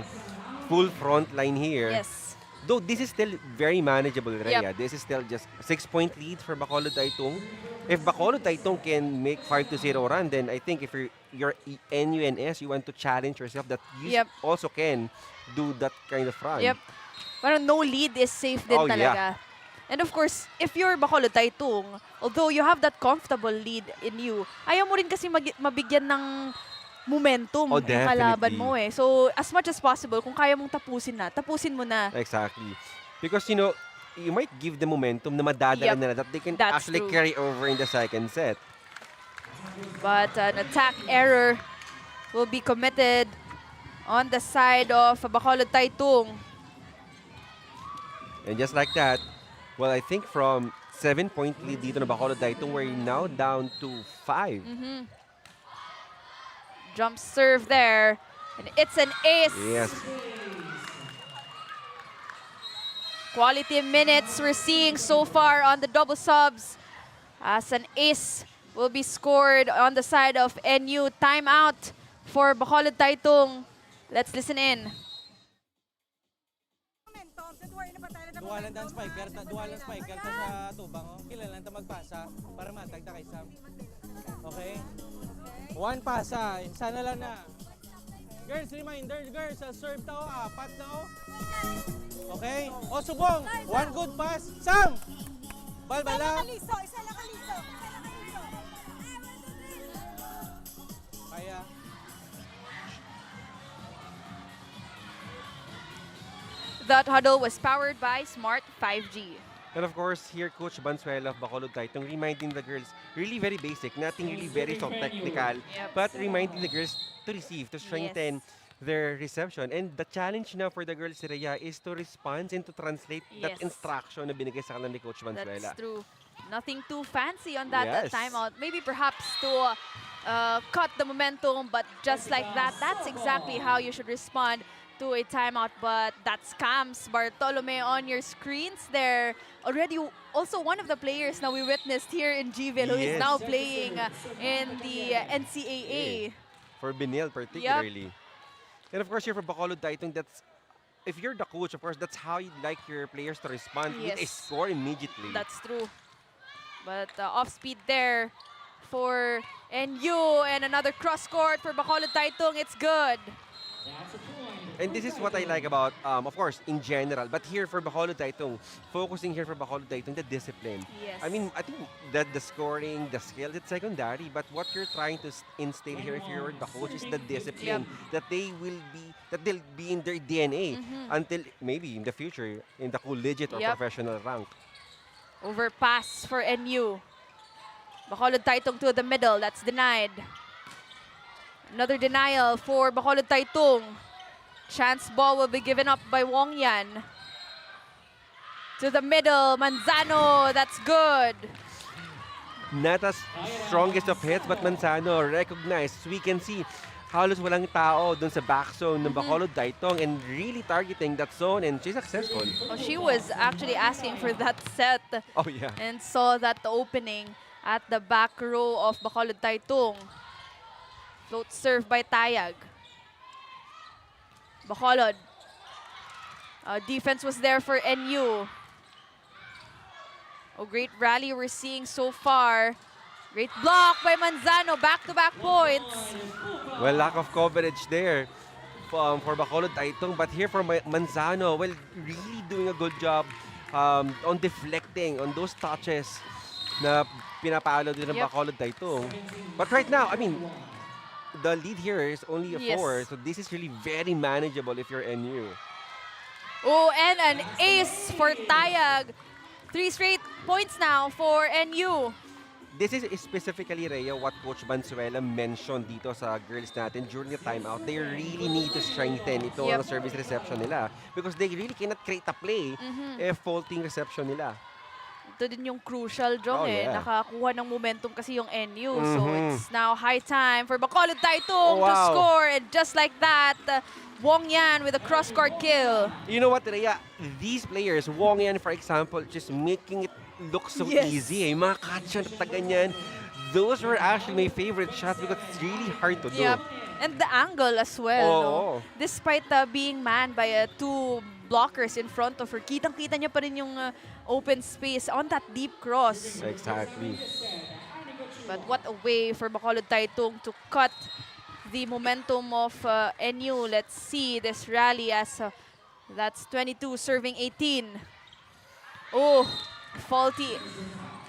full front line here. Yes. Though this is still very manageable, Rhea. Yep. This is still just 6-point lead for Bakol Titong. If Bakol Titong can make 5-0 run, then I think if you're NUNS, you want to challenge yourself that you also can do that kind of run. Yep. Parang no lead is safe din talaga. And of course, if you're Bakol Titong, although you have that comfortable lead in you, ayaw mo rin kasi mabigyan ng momentum yung kalaban mo So, as much as possible, kung kaya mong tapusin mo na. Exactly. Because, you might give the momentum na madadala nila that they can actually carry over in the second set. But an attack error will be committed on the side of Bakol Titong. And just like that, well, I think from 7-point lead dito na Bakol Titong, we're now down to 5. Jump serve there. And it's an ace. Yes. Quality minutes we're seeing so far on the double subs. As an ace will be scored on the side of NU. Timeout for Bakol Titong. Let's listen in. Duwalan dan spiker, duwalan spiker ta sa tubang Kailangan ta magpasa para matagda kay Sam. Okay? One pasa, sana lang na. Girls, reminder, girls, serve tao, 4 na Okay? O subong, one good pass. Sam! Balbala. Isa lang kaliso. Kaya. That huddle was powered by Smart 5G. And of course, here Coach Bansuela of Bakol Titong reminding the girls, really very basic, nothing really very so technical, but reminding the girls to receive, to strengthen their reception. And the challenge now for the girls, Rhea, is to respond and to translate that instruction na binigay sa kanila ni Coach Bansuela. That's true. Nothing too fancy on that timeout. Maybe perhaps to cut the momentum, but just like that, that's exactly how you should respond to a timeout. But that's Cams Bartolome on your screens there. Already also one of the players now we witnessed here in GVIL who is now playing in the NCAA. For Benil particularly. And of course, here for Bakol Titong, if you're the coach, of course, that's how you'd like your players to respond with a score immediately. That's true. But off speed there for NU, and another cross court for Bakol Titong. It's good. And this is what I like about, of course, in general, but here for Bakol Titong, focusing here for Bakol Titong, the discipline. Yes. I mean, I think that the scoring, the skill, it's secondary, but what you're trying to instill here, if you're the coach, is the discipline that they'll be in their DNA until maybe in the future in the collegiate or professional rank. Overpass for NU. Bakol Titong to the middle. That's denied. Another denial for Bakol Titong. Chance ball will be given up by Wong Yan. To the middle, Manzano, that's good. Not as strongest of hits, but Manzano recognized. We can see halos walang tao dun sa back zone ng Bacolod Titong and really targeting that zone, and she's successful. Oh, she was actually asking for that set Oh yeah. and saw that opening at the back row of Bacolod Titong. Float serve by Tayag. Bacolod. Defense was there for NU. Oh, great rally we're seeing so far. Great block by Manzano, back-to-back points. Well, lack of coverage there for Bacolod Titong, but here for Manzano, well, really doing a good job on deflecting on those touches na pinapalo din ng Bacolod Titong. But right now, I mean, the lead here is only a 4, so this is really very manageable if you're NU. Oh, and an ace for Tayag. 3 straight points now for NU. This is specifically, Rhea, what Coach Banzuela mentioned dito sa girls natin during the timeout. They really need to strengthen ito ang service reception nila because they really cannot create a play if faulting reception nila. Ito din yung crucial, Jong, nakakuha ng momentum kasi yung NU. So it's now high time for Bacolod Titong to score. And just like that, Wong Yan with a cross-court kill. You know what, Rhea? These players, Wong Yan, for example, just making it look so easy. Mga catch na ganyan. Those were actually my favorite shots because it's really hard to do. And the angle as well. No? Despite being manned by 2 blockers in front of her, kitang-kita niya pa rin yung open space on that deep cross. Exactly. But what a way for Bacolod Titong to cut the momentum of NU. Let's see this rally as that's 22 serving 18. Oh, faulty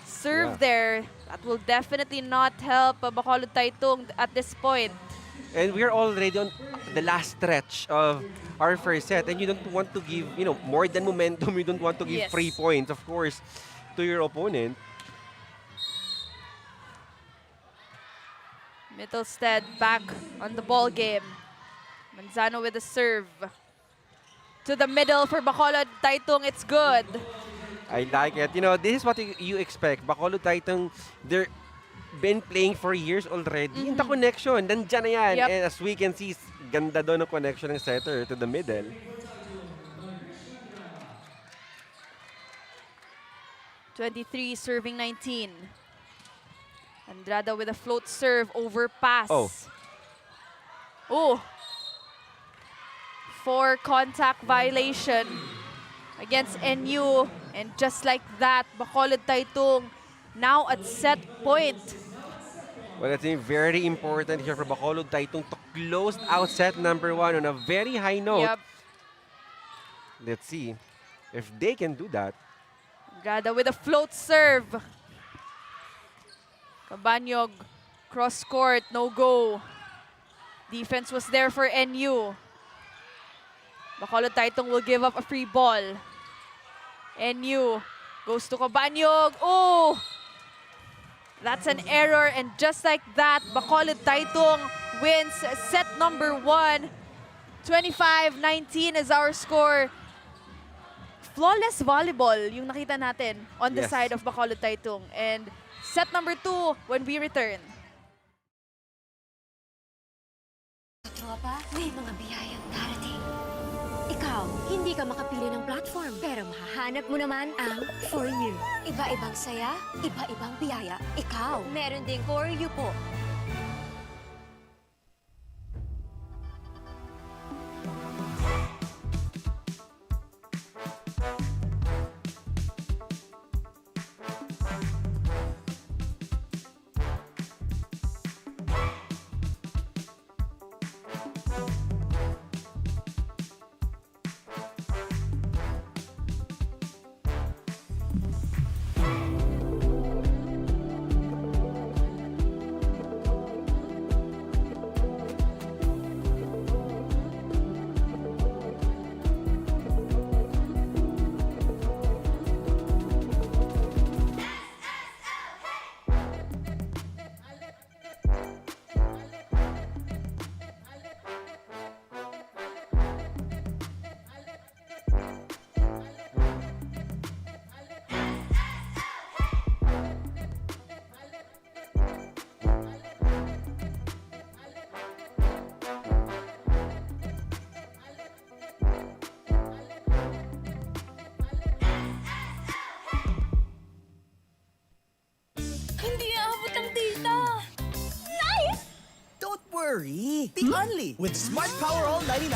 serve there. That will definitely not help Bacolod Titong at this point. And we're already on the last stretch of our first set, and you don't want to give, more than momentum. You don't want to give free points, of course, to your opponent. Mittelstead back on the ball game. Manzano with the serve. To the middle for Bacolod Titong. It's good. I like it. This is what you expect. Bacolod Titong, they're been playing for years already. The connection, nandyan na yan. And as we can see, ganda doon ang connection ng setter to the middle. (23 serving 19). Andrada with a float serve over pass. Oh. 4 contact violation against NU. And just like that, Bacolod Titong now at set point. Well, it's very important here for Bacolod Titong to close out set number 1 on a very high note. Let's see if they can do that. Andrada with a float serve. Cabanyog, cross court, no go. Defense was there for NU. Bacolod Titong will give up a free ball. NU goes to Cabanyog. Oh! That's an error, and just like that, Bacolod Titong wins set number 1. 25-19 is our score. Flawless volleyball yung nakita natin on the side of Bacolod Titong. And set number 2 when we return. Tropa, may mga biyayang darating. Ikaw, hindi ka makapili ng platform, pero mahahanap mo naman ang For You. Iba-ibang saya, iba-ibang biyaya. Ikaw, meron ding For You po. $150 only with Smart Power All 99.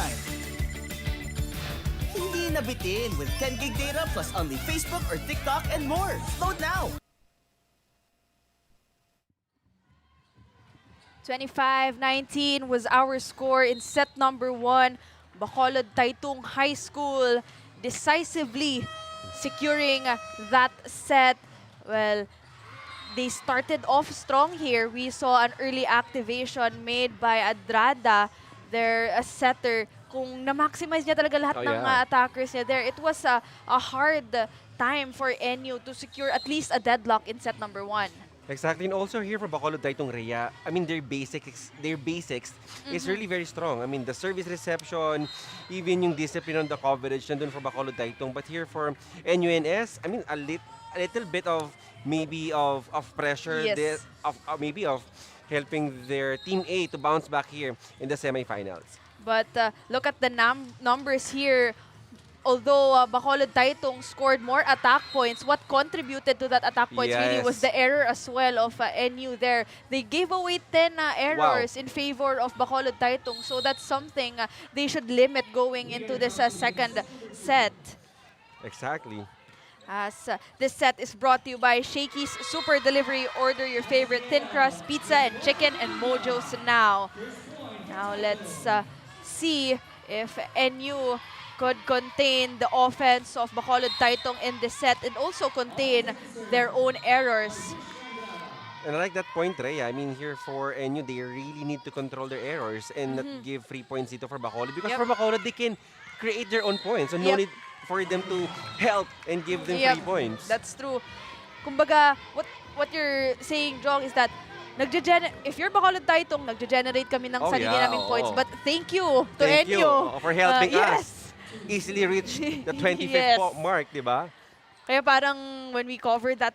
Hindi nabitin with 10 gig data plus only Facebook or TikTok and more. Load now! 25-19 was our score in set number 1. Bacolod Titong High School decisively securing that set. Well, they started off strong here. We saw an early activation made by Adrada, their setter. Kung na-maximize niya talaga lahat ng attackers niya there, it was a hard time for NU to secure at least a deadlock in set number 1. Exactly, and also here for Bacolod Titong Rhea, I mean their basics is really very strong. I mean the service reception, even yung discipline on the coverage nandun for Bacolod Titong. But here for NUNS, I mean a little bit of maybe of pressure, Yes. maybe of helping their team A to bounce back here in the semifinals. But look at the numbers here. Although Bacolod Titong scored more attack points, what contributed to that attack points really was the error as well of NU there. They gave away 10 errors in favor of Bacolod Titong. So that's something they should limit going into this second set. Exactly. As this set is brought to you by Shakey's Super Delivery. Order your favorite thin crust pizza and chicken and Mojo's now. Now let's see if NU could contain the offense of Bacolod Titong in this set and also contain their own errors. And I like that point, Rhea. I mean, here for NU, they really need to control their errors and not give 3 points dito for Bacolod. Because for Bacolod, they can create their own points. So no need for them to help and give them 3 points. That's true. Kumbaga, what you're saying, Jong, is that if you're Bacolod Titong, nagge-generate kami ng sarili naming points. But thank you to NU for helping us easily reach the 25th mark, di ba? Kaya parang when we covered that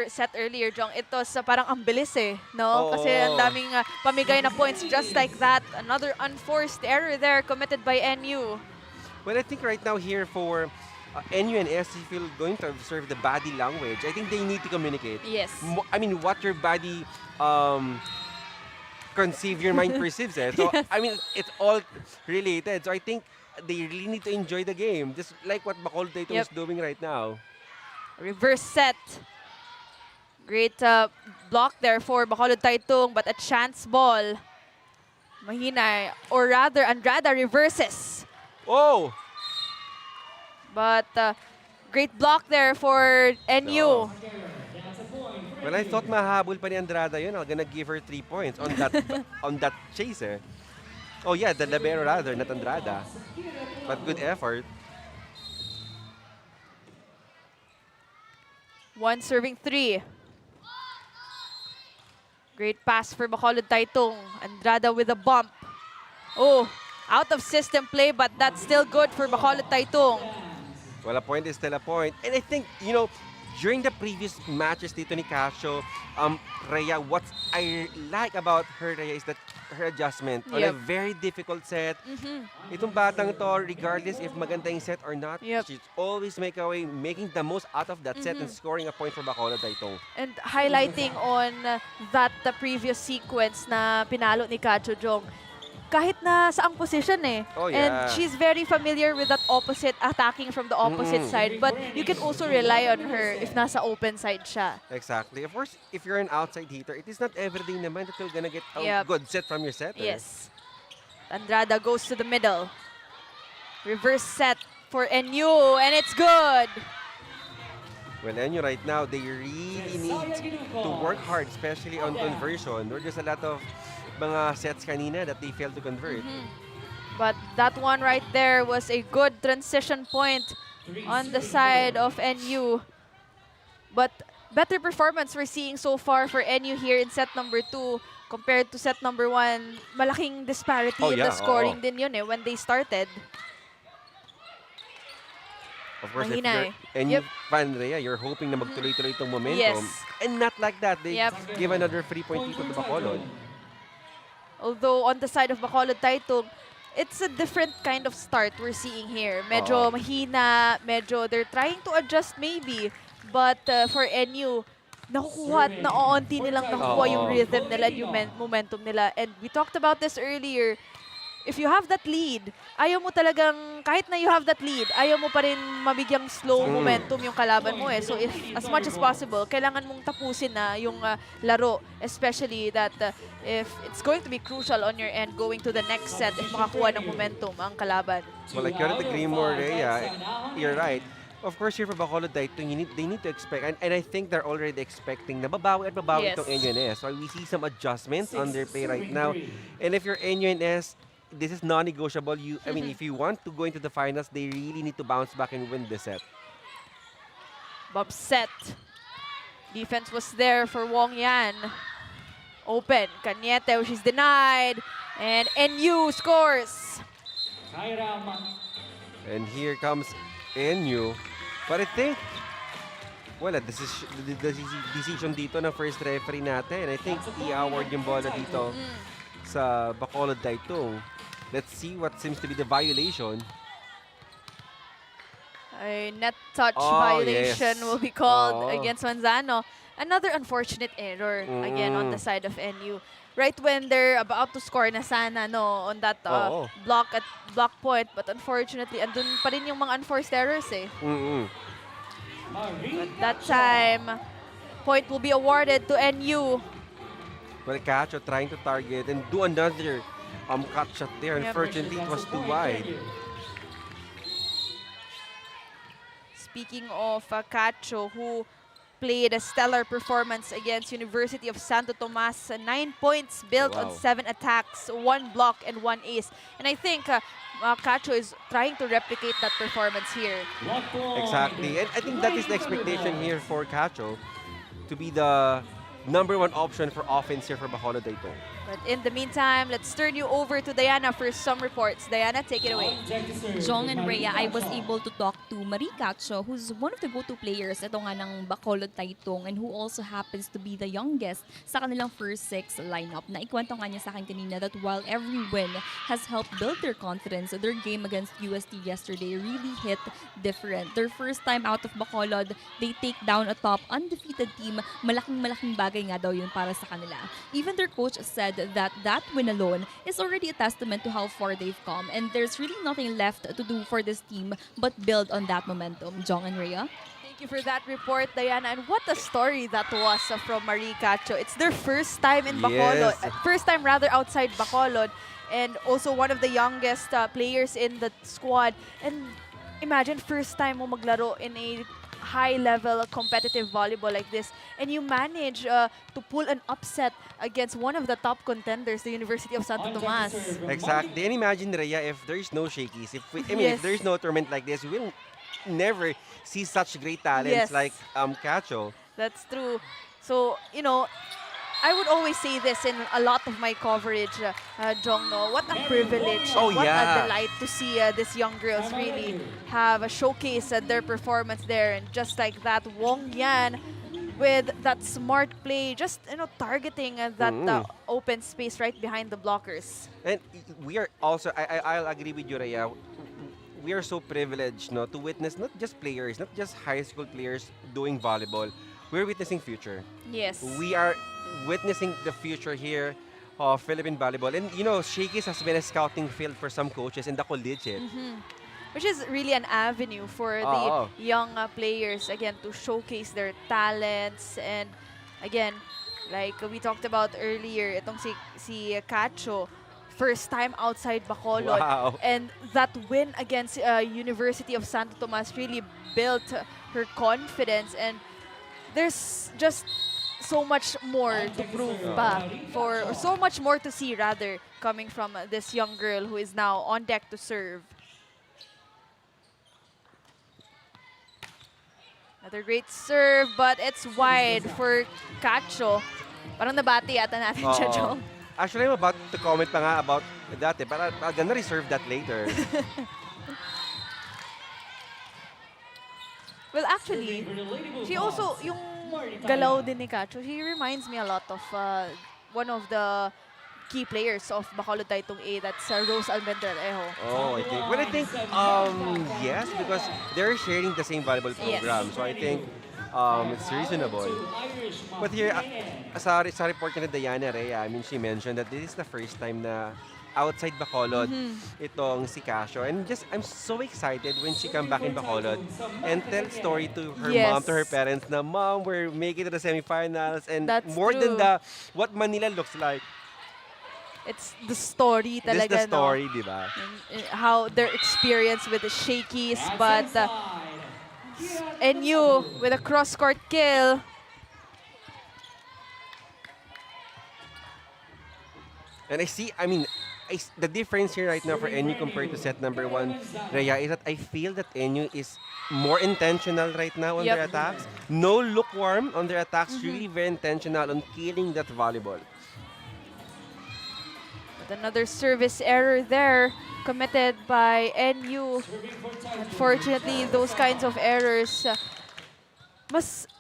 set earlier, Jong, it was parang ang bilis no? Kasi ang daming pamigay na points just like that. Another unforced error there committed by NU. Well, I think right now here for NU and S, if you're going to observe the body language, I think they need to communicate. Yes. I mean, what your body conceive, your mind perceives. So, I mean, it's all related. So, I think they really need to enjoy the game, just like what Bakol Titong is doing right now. Reverse set. Great block there for Bacolod Titong, but a chance ball. Mahina, or rather, Andrada reverses. Oh! But great block there for NU. Well, I thought mahabol pa ni Andrada yun. I'm gonna give her 3 points on that on that chase. Oh yeah, the libero rather, not Andrada. But good effort. One serving 3. Great pass for Bacolod Titong. Andrada with a bump. Oh, out of system play, but that's still good for Bacolod Titong. Well, a point is still a point. And I think, you know, during the previous matches dito ni Casio, Rhea, what I like about her, Rhea, is that her adjustment on a very difficult set. Itong batang to, regardless if maganda yung set or not, she's always making the most out of that set and scoring a point for Bacolod Titong. And highlighting on that the previous sequence na pinalo ni Casio Jong, kahit na saang position And she's very familiar with that opposite, attacking from the opposite side. But you can also rely on her if nasa open side siya. Exactly. Of course, if you're an outside hitter, it is not every day naman that you're gonna get a good set from your setter. Yes. Andrada goes to the middle. Reverse set for NU, and it's good. Well, NU right now, they really need to work hard, especially on conversion. There's a lot of mga sets kanina that they failed to convert. But that one right there was a good transition point on the side of NU. But better performance we're seeing so far for NU here in set number 2 compared to set number 1. Malaking disparity in the scoring din yun when they started. Of course, if you're NU fan, Rhea, you're hoping na magtuloy-tuloy itong momentum. And not like that. They give another 3-point lead to Bacolod. Although on the side of Bacolod Titong, it's a different kind of start we're seeing here. Medyo mahina, medyo they're trying to adjust maybe. But for NU, nakukuha at naoonti nilang nakukuha yung Oo. rhythm nila, yung momentum nila. And we talked about this earlier. If you have that lead, ayaw mo talagang, kahit na you have that lead, ayaw mo pa rin mabigyang slow momentum yung kalaban mo eh. So if, as much as possible, kailangan mong tapusin na yung laro. Especially that if it's going to be crucial on your end going to the next set if makakuha ng momentum ang kalaban. Well, I couldn't agree more, Rhea. You're right. Of course, here for Bacolod Titong, they need to expect, and I think they're already expecting na babawi at babawi Yes. itong NUNS. So we see some adjustments on their play right now. And if you're NUNS, this is non-negotiable. I mean, if you want to go into the finals, they really need to bounce back and win the set. Bob set. Defense was there for Wong Yan. Open. Cañete, she's denied. And NU scores. And here comes NU. But I think, well, this is the decision dito ng first referee natin. I think i-award yung bola dito sa Bacolod Titong. Let's see what seems to be the violation. A net touch Oh, violation yes. will be called Oh. against Manzano. Another unfortunate error again on the side of NU. Right when they're about to score na sana on that Oo. block point, but unfortunately andun pa rin yung mga unforced errors eh. But that time, point will be awarded to NU. Well, Cacho trying to target and do another cut shot there. Yep. Unfortunately, it was too wide. Speaking of Cacho, who played a stellar performance against University of Santo Tomas, 9 points built on Wow. 7 attacks, 1 block and 1 ace. And I think Cacho is trying to replicate that performance here. Exactly. And I think that is the expectation here for Cacho to be the #1 option for offense here for Bacolod Titong. But in the meantime, let's turn you over to Diana for some reports. Diana, take it away. Jong and Rhea, I was able to talk to Marie Cacho, who's one of the go-to players ito nga ng Bacolod Titong and who also happens to be the youngest sa kanilang first 6 lineup. Na ikwento nga niya sa akin kanina that while every win has helped build their confidence, their game against UST yesterday really hit different. Their first time out of Bacolod, they take down a top undefeated team. Malaking bagay nga daw yun para sa kanila. Even their coach said that win alone is already a testament to how far they've come, and there's really nothing left to do for this team but build on that momentum. Jong and Rhea? Thank you for that report, Diana. And what a story that was from Marie Cacho. It's their first time in Bacolod. Yes. First time rather outside Bacolod. And also one of the youngest players in the squad. And imagine first time mo maglaro in a high-level competitive volleyball like this, and you manage to pull an upset against one of the top contenders, the University of Santo Tomas. Exactly. And imagine, Rhea, if there is no Shakeys, if there is no tournament like this, we will never see such great talents Yes. like Cacho. That's true. So, I would always say this in a lot of my coverage, Jong, no? What a privilege, Oh, what yeah. a delight to see these young girls really have a showcase their performance there. And just like that, Wong Yan with that smart play, just targeting that open space right behind the blockers. And we are also, I'll agree with you, Rhea. We are so privileged to witness not just players, not just high school players doing volleyball. We're witnessing future. Yes. We are witnessing the future here of Philippine volleyball. And Shakey's has been a scouting field for some coaches in the collegiate. Which is really an avenue for the young players, again, to showcase their talents. And again, like we talked about earlier, itong si Cacho, first time outside Bacolod. Wow. And that win against University of Santo Tomas really built her confidence. And there's just so much more to prove pa, or so much more to see rather, coming from this young girl who is now on deck to serve. Another great serve, but it's wide for Cacho. Parang nabati ata natin siya, Oo. Jong. Actually, I'm about to comment pa nga about that but I'm gonna reserve that later. Well, actually, she also, yung galaw din ni Cacho, he reminds me a lot of one of the key players of Bacolod Titong A, that's Rose Almendralejo. Oh, I think. Well, I think yes, because they're sharing the same volleyball program. Yes. So I think it's reasonable. But here, sa report ni Diana Rhea, I mean, she mentioned that this is the first time na outside Bacolod itong si Casio. And just, I'm so excited when she come back in Bacolod and tell story to her mom, to her parents na, Mom, we're making it to the semifinals. And That's more than true. what Manila looks like. It's the story This talaga, the story, di ba? And how their experience with the Shakeys, but NU with a cross-court kill. And the difference here right now for NU compared to set number 1, Rhea, is that I feel that NU is more intentional right now on their attacks. No lukewarm on their attacks, really very intentional on killing that volleyball. But another service error there committed by NU. Unfortunately, those kinds of errors,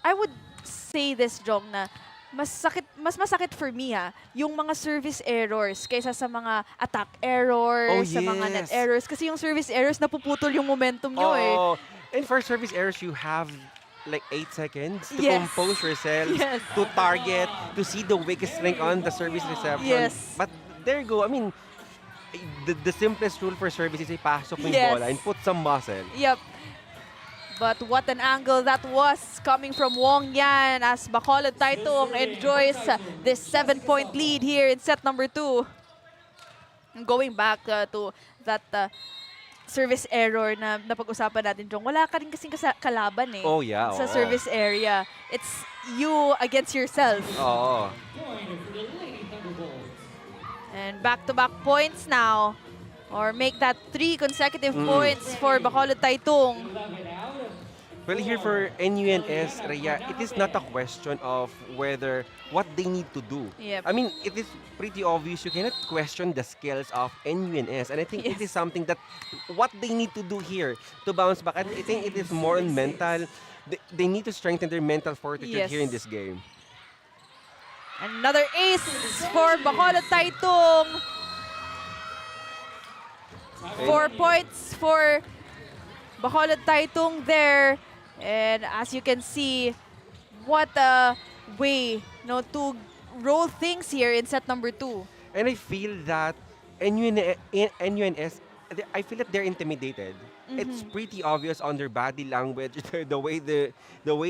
I would say this, Jong, na mas masakit for me yung mga service errors kaysa sa mga attack errors, sa mga net errors. Kasi yung service errors, napuputol yung momentum nyo And for service errors, you have like 8 seconds to compose yourself, to target, to see the weakest link on the service reception. But there you go. I mean, the simplest rule for service is ipasok mo yung bola and put some muscle. Yep. But what an angle that was coming from Wong Yan as Bacolod Titong enjoys this 7-point lead here in set number 2. And going back to that service error na napag-usapan natin, Jong, wala ka rin kasing kalaban sa service area. It's you against yourself. And back-to-back points now, or make that 3 consecutive points for Bacolod Titong. Well, here for NUNS, Rhea, it is not a question of what they need to do. I mean, it is pretty obvious you cannot question the skills of NUNS. And I think it is something that what they need to do here to bounce back. I think it is more on mental. They need to strengthen their mental fortitude here in this game. Another ace for Bacolod Titong. 4 points for Bacolod Titong there. And as you can see, what a way to roll things here in set number 2. And I feel that NUNS, I feel that they're intimidated. It's pretty obvious on their body language, the way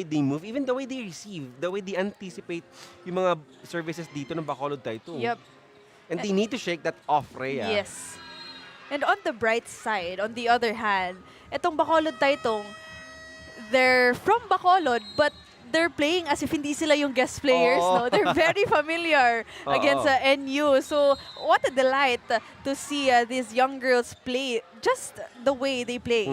they move, even the way they receive, the way they anticipate yung mga services dito ng Bacolod Titong. Yep. And they need to shake that off, Rhea. Yes. And on the bright side, on the other hand, itong Bacolod Titong, they're from Bacolod, but they're playing as if hindi sila yung guest players. No? They're very familiar against NU. So, what a delight to see these young girls play just the way they play.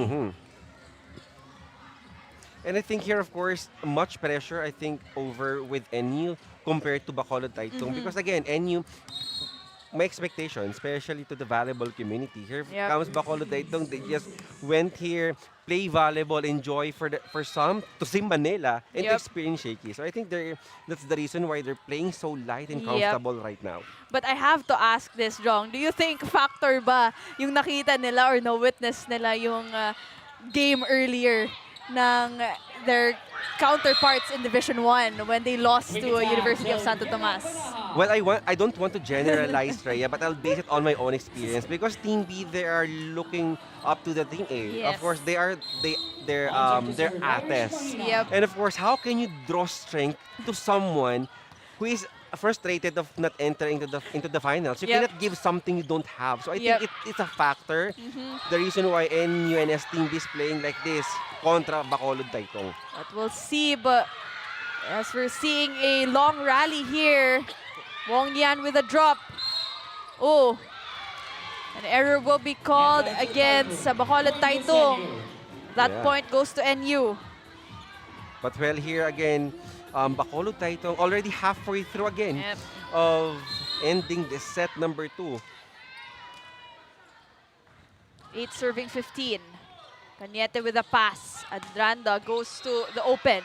And I think here, of course, much pressure, I think, over with NU compared to Bacolod Titong. Because again, NU, my expectation, especially to the volleyball community, here comes Bacolod Titong. They just went here, play volleyball, enjoy for some to see Manila and to experience Shakey. So I think that's the reason why they're playing so light and comfortable right now. But I have to ask this, Jong. Do you think factor ba yung nakita nila or na-witness nila yung game earlier ng their counterparts in Division 1 when they lost to University of Santo Tomas? Well, I don't want to generalize, Rhea, but I'll base it on my own experience because Team B, they are looking up to the Team A. Of course, they're athletes. And of course, how can you draw strength to someone who is frustrated of not entering into the finals? You cannot give something you don't have. So I think it's a factor. The reason why NUNS Team B is playing like this contra Bacolod Titong. But we'll see. But as we're seeing a long rally here, Wong Yan with a drop. Oh, an error will be called against Bacolod Titong. That point goes to NU. But well, here again, Bacolod Titong already halfway through again of ending this set number 2. 8 serving 15. Cañete with a pass. Adranda goes to the open.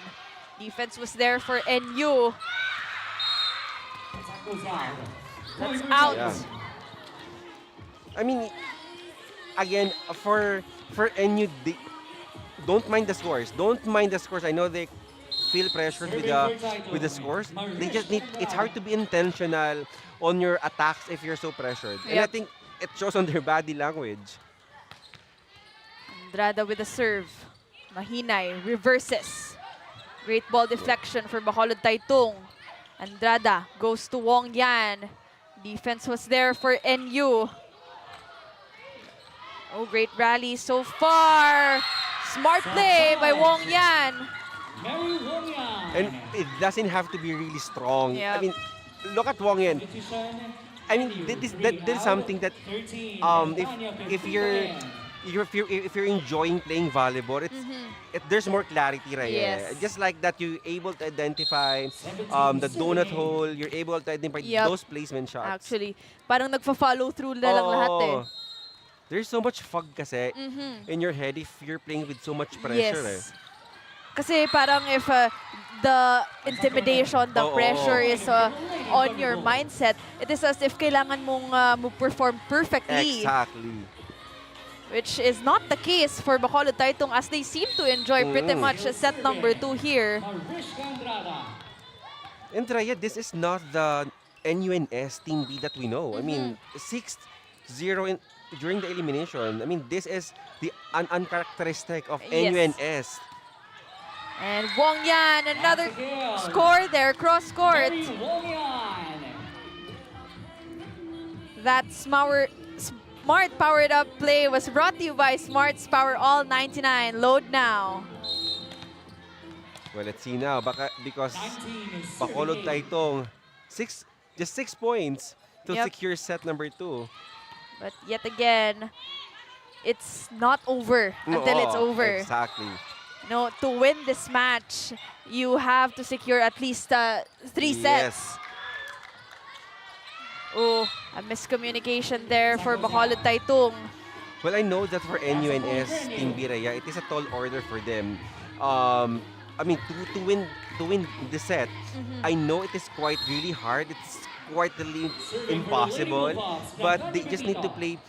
Defense was there for NU. That's out. I mean, again, for NU, don't mind the scores. Don't mind the scores. I know they feel pressured with the scores. They just need. It's hard to be intentional on your attacks if you're so pressured. And I Yep. think it shows on their body language. Andrada with the serve. Mahinay reverses. Great ball deflection for Bacolod Titong. Andrada goes to Wong Yan. Defense was there for NU. Oh, great rally so far. Smart play by Wong Yan. Mary Wongyang. And it doesn't have to be really strong. Yep. I mean, look at Wong Yan. I mean, that is something that if you're enjoying playing volleyball, there's more clarity, right? Yes. Just like that, you're able to identify the donut hole. You're able to identify Yep. those placement shots. Actually, parang nagfa-follow through na lang lahat eh. There's so much fog kasi in your head if you're playing with so much pressure. Yes. Kasi parang if the intimidation, the pressure is on your mindset, it is as if kailangan mong perform perfectly. Exactly. Which is not the case for Bacolod Titong as they seem to enjoy pretty much set number 2 here. Mariska Andrada. And Raya, this is not the NUNS Team B that we know. I mean, 6-0 during the elimination. I mean, this is the uncharacteristic of Yes. NUNS. And Wong Yan, another score there, cross court. Mary Wongyang. That smart powered up play was brought to you by Smart's Power All 99. Load now. Well, let's see now. Because 19 is Bacolod Titong, just 6 points to Yep. secure set number 2. But yet again, it's not over until it's over. Exactly. No, to win this match, you have to secure at least 3 sets. Yes. Oh, a miscommunication there for Bacolod Titong. Well, I know that for NUNS Team B, Raya, it is a tall order for them. I mean, to win the set, I know it is quite really hard. It's quite really impossible. But they just need to play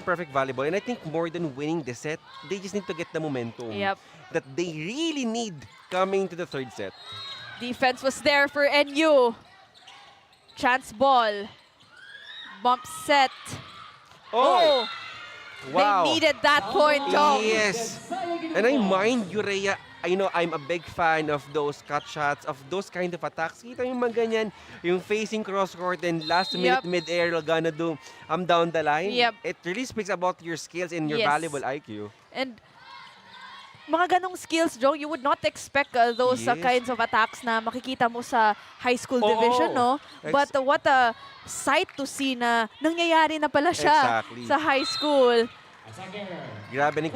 perfect volleyball. And I think more than winning the set, they just need to get the momentum Yep. that they really need coming to the third set. Defense was there for NU. Chance ball. Bump set. Oh! Wow. They needed that point, Jong. Yes. And I mind you, Rhea, I know I'm a big fan of those cut shots, of those kind of attacks. Kita yung mga ganyan, yung facing cross-court and last minute mid-air, gonna do down the line. Yep. It really speaks about your skills and your Yes. valuable IQ. And mga ganong skills, Jong, you would not expect those Yes. kinds of attacks na makikita mo sa high school Oo. division, no? But what a sight to see na nangyayari na pala siya Exactly. sa high school. Grabe na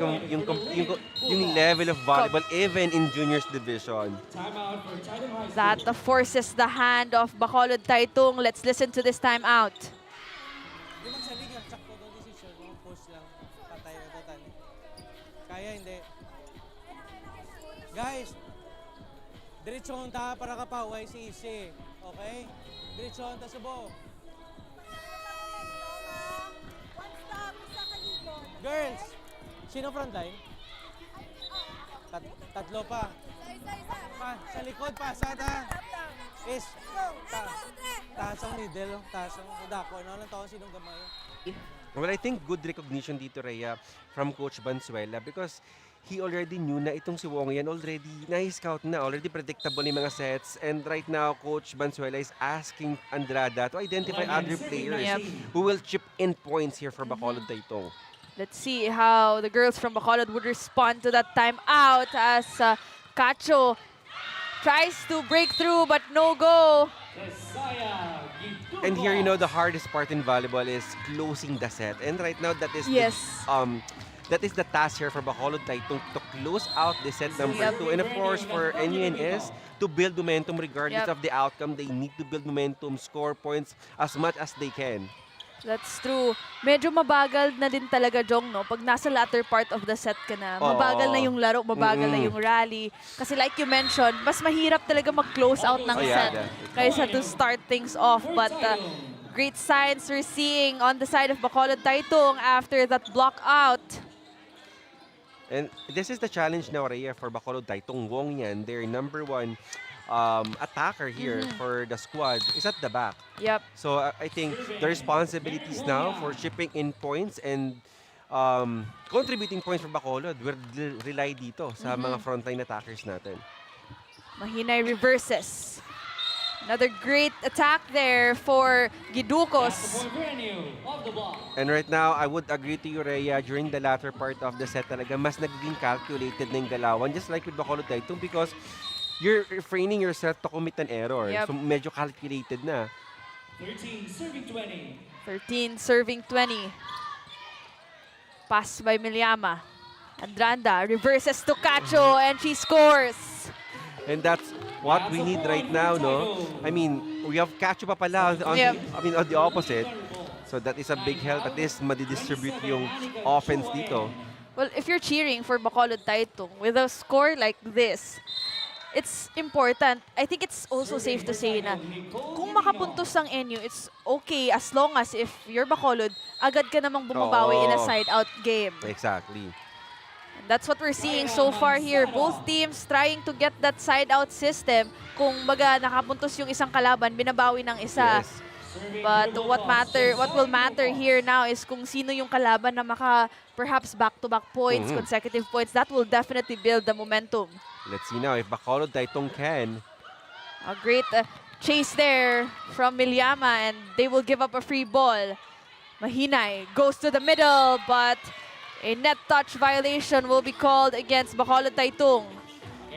yung level of volleyball even in juniors division. Timeout for Titong High School. That forces the hand of Bacolod Titong. Let's listen to this timeout. Di magsalig lang, sakto daw decision, mga push lang, patay na total. Kaya hindi. Guys, diretsyon ta para kapaway si Isi. Okay? Diretsyon ta sa bo. Girls, sino frontline? Tatlo pa. Sa likod pa, sa ta. Is, taas ang middle, taas ang dako. Ano lang taon sinong gamay? Well, I think good recognition dito, Rhea, from Coach Banzuela because he already knew na itong si Wong yan already na-scout na, already predictable yung mga sets. And right now, Coach Banzuela is asking Andrada to identify other players who will chip in points here for Bacolod Titong. Let's see how the girls from Bacolod would respond to that timeout as Cacho tries to break through but no go. And here, you know, the hardest part in volleyball is closing the set. And right now, that is that is the task here for Bacolod Titong to close out the set number 2. And of course, for NUNS, to build momentum regardless of the outcome. They need to build momentum, score points as much as they can. That's true. Medyo mabagal na din talaga, Jong, no? Pag nasa latter part of the set ka na, mabagal na yung laro, mabagal na yung rally. Kasi like you mentioned, mas mahirap talaga mag-close out ng set kaysa to start things off. But great signs we're seeing on the side of Bacolod Titong after that block out. And this is the challenge now, Rhea, for Bacolod Titong. Wong Yan, their number one attacker here for the squad, is at the back. Yep. So I think the responsibilities now for chipping in points and contributing points for Bacolod will rely dito sa mga frontline attackers natin. Mahinay reverses. Another great attack there for Gidukos. And right now, I would agree to you, Rhea, during the latter part of the set talaga, mas nagiging calculated na yung galawan, just like with Bacolod Titong, because you're refraining yourself to commit an error. Yep. So medyo calculated na. 13 serving 20. 13 serving 20. Pass by Milyama. Andranda reverses to Cacho and she scores. And that's what we need right now, no? I mean, we have Cacho pa pala on the opposite. So that is a big help. At least madidistribute yung offense dito. Well, if you're cheering for Bacolod Titong with a score like this, it's important. I think it's also safe to say na kung makapuntos ang NU, it's okay as long as if you're Bacolod, agad ka namang bumabawi in a side-out game. Exactly. And that's what we're seeing so far here. Both teams trying to get that side-out system. Kung baga nakapuntos yung isang kalaban, binabawi ng isa. Yes. But what will matter here now is kung sino yung kalaban na maka perhaps back-to-back points, consecutive points. That will definitely build the momentum. Let's see now if Bacolod Titong can. A great chase there from Milyama and they will give up a free ball. Mahinay goes to the middle, but a net touch violation will be called against Bacolod Titong.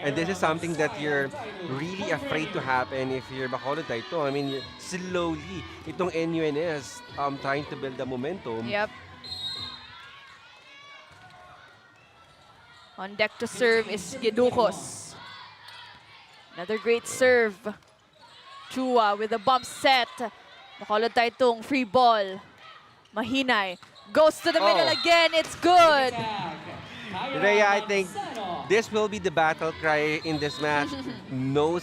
And this is something that you're really afraid to happen if you're Bacolod Titong. I mean, slowly, itong NUNS trying to build the momentum. Yep. On deck to serve is Gidukos. Another great serve. Chua with a bump set. Bacolod Titong, free ball. Mahinay goes to the middle again. It's good. Rhea, I think this will be the battle cry in this match. No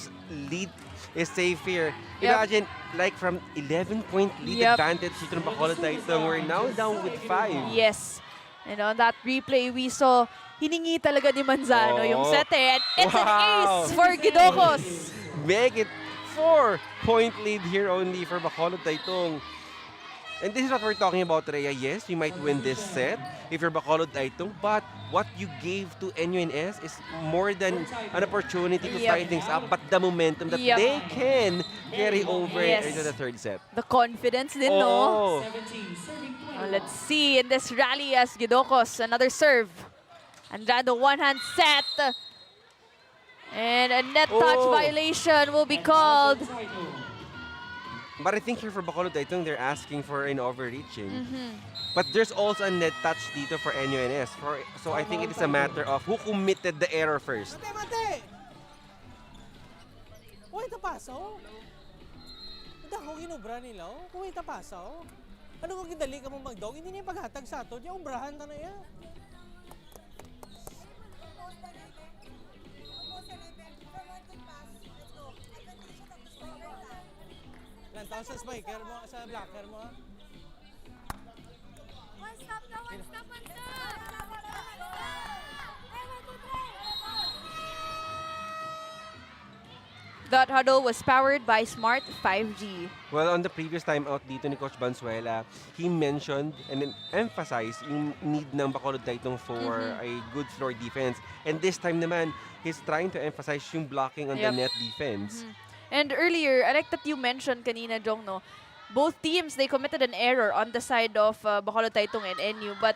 lead is safe here. Imagine, like from 11-point lead advantage dito ng Bacolod Titong, we're now down with 5. Yes. And on that replay, we saw hiningi talaga ni Manzano yung set and it's an ace for Gidukos. Make it 4-point lead here only for Bacolod Titong. And this is what we're talking about, Rhea. Yes, you might win this set if you're Bacolod Titong, but what you gave to NUNS is more than an opportunity to tie things up, but the momentum that they can carry over into the third set. The confidence din, no? Let's see in this rally as Gidukos, another serve. Andrado, one-hand set. And a net touch violation will be called. But I think here for Bacolod Titong, they're asking for an overreaching. But there's also a net touch dito for NUNS. So I think it is a matter of who committed the error first. Mate! Uy, tapasaw. Hindi ako ginubra nila. Uy, tapasaw. Ano kung gidali ka mong magdog? Hindi niya paghatag sa ato. Diya, ubrahan na yan. Lantaw sa spiker mo, sa blocker mo. One stop na, one stop, one stop! That huddle was powered by Smart 5G. Well, on the previous timeout dito ni Coach Banzuela, he mentioned and then emphasized yung need ng Bacolod Titong for a good floor defense. And this time naman, he's trying to emphasize yung blocking on the net defense. And earlier, I like that you mentioned kanina, Jong, no? Both teams, they committed an error on the side of Bacolod Titong and NU. But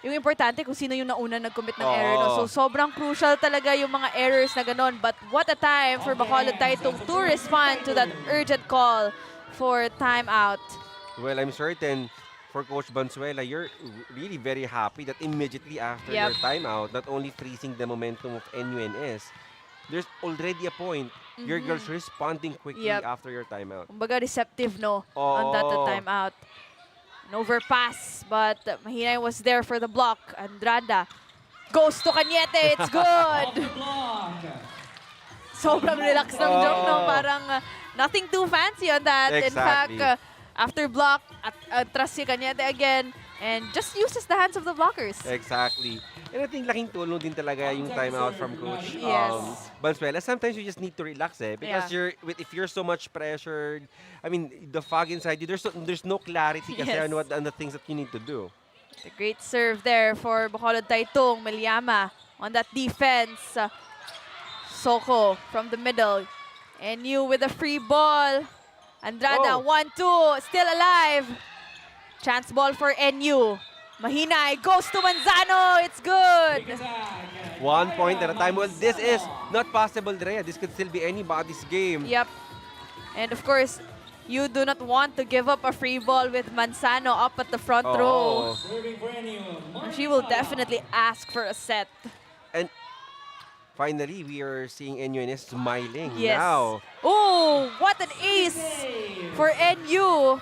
yung importante kung sino yung nauna nag-commit ng error. No? So sobrang crucial talaga yung mga errors na ganon. But what a time for Bacolod Titong to respond to that urgent call for timeout. Well, I'm certain for Coach Banzuela, you're really very happy that immediately after your timeout, not only freezing the momentum of NUNS, there's already a point. Your girls responding quickly after your timeout. Kumbaga receptive, no? On that timeout. An overpass, but Mahinay was there for the block. Andrada goes to Cañete. It's good! Sobrang relax ng Jong, no? Parang nothing too fancy on that. Exactly. In fact, after block, atras si Cañete again. and just uses the hands of the blockers. Exactly. And I think laking tulong din talaga yung timeout from Coach Yes. Valenzuela. Sometimes you just need to relax because if you're so much pressured, I mean, the fog inside you, there's no clarity kasi Yes. on the things that you need to do. The great serve there for Bacolod Titong. Meliama on that defense. Soko from the middle. NU with a free ball. Andrada, Oh. 1-2, still alive. Chance ball for NU. Mahinay goes to Manzano. It's good. 1 point at a time. Well, this is not possible, Drea. This could still be anybody's game. Yep. And of course, you do not want to give up a free ball with Manzano up at the front row. Serving for NU. She will definitely ask for a set. And finally, we are seeing NUNS smiling Yes. now. Oh, what an ace for NU.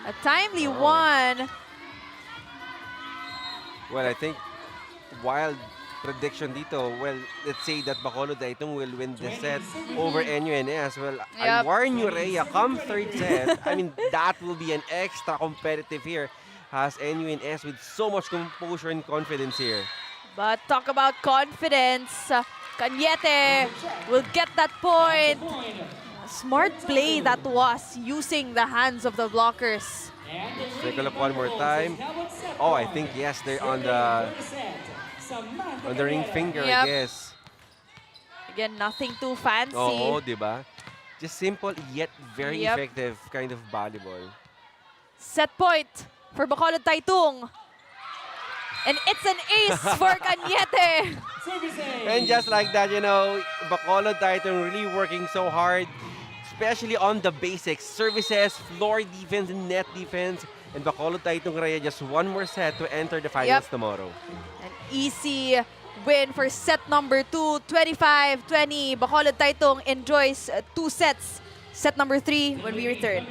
A timely one. Well, I think wild prediction dito. Well, let's say that Bacolod Titong will win the set over NUNS. Well, I Yep. warn you, Rhea, come third set, I mean, that will be an extra competitive here. Has NUNS with so much composure and confidence here. But talk about confidence. Cañete will get that point. Smart play that was, using the hands of the blockers. Take a look one more time. Oh, I think, yes, they're on the ring finger, Yep. I guess. Again, nothing too fancy. Oo, di ba? Just simple yet very Yep. effective kind of volleyball. Set point for Bacolod Titong. And it's an ace for Cañete. And just like that, you know, Bacolod Titong really working so hard, especially on the basics, services, floor defense, and net defense. And Bacolod Titong, Rhea, just one more set to enter the finals Yep. tomorrow. An easy win for set number 2, 25-20. Bacolod Titong enjoys 2 sets. Set number 3 when we return.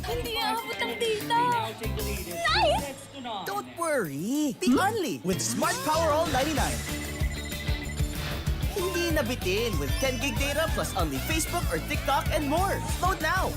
Hindi aabot ang data. Nice! Don't worry. Be only with Smart Power All 99. Hindi nabitin with 10 gig data plus only Facebook or TikTok and more. Load now.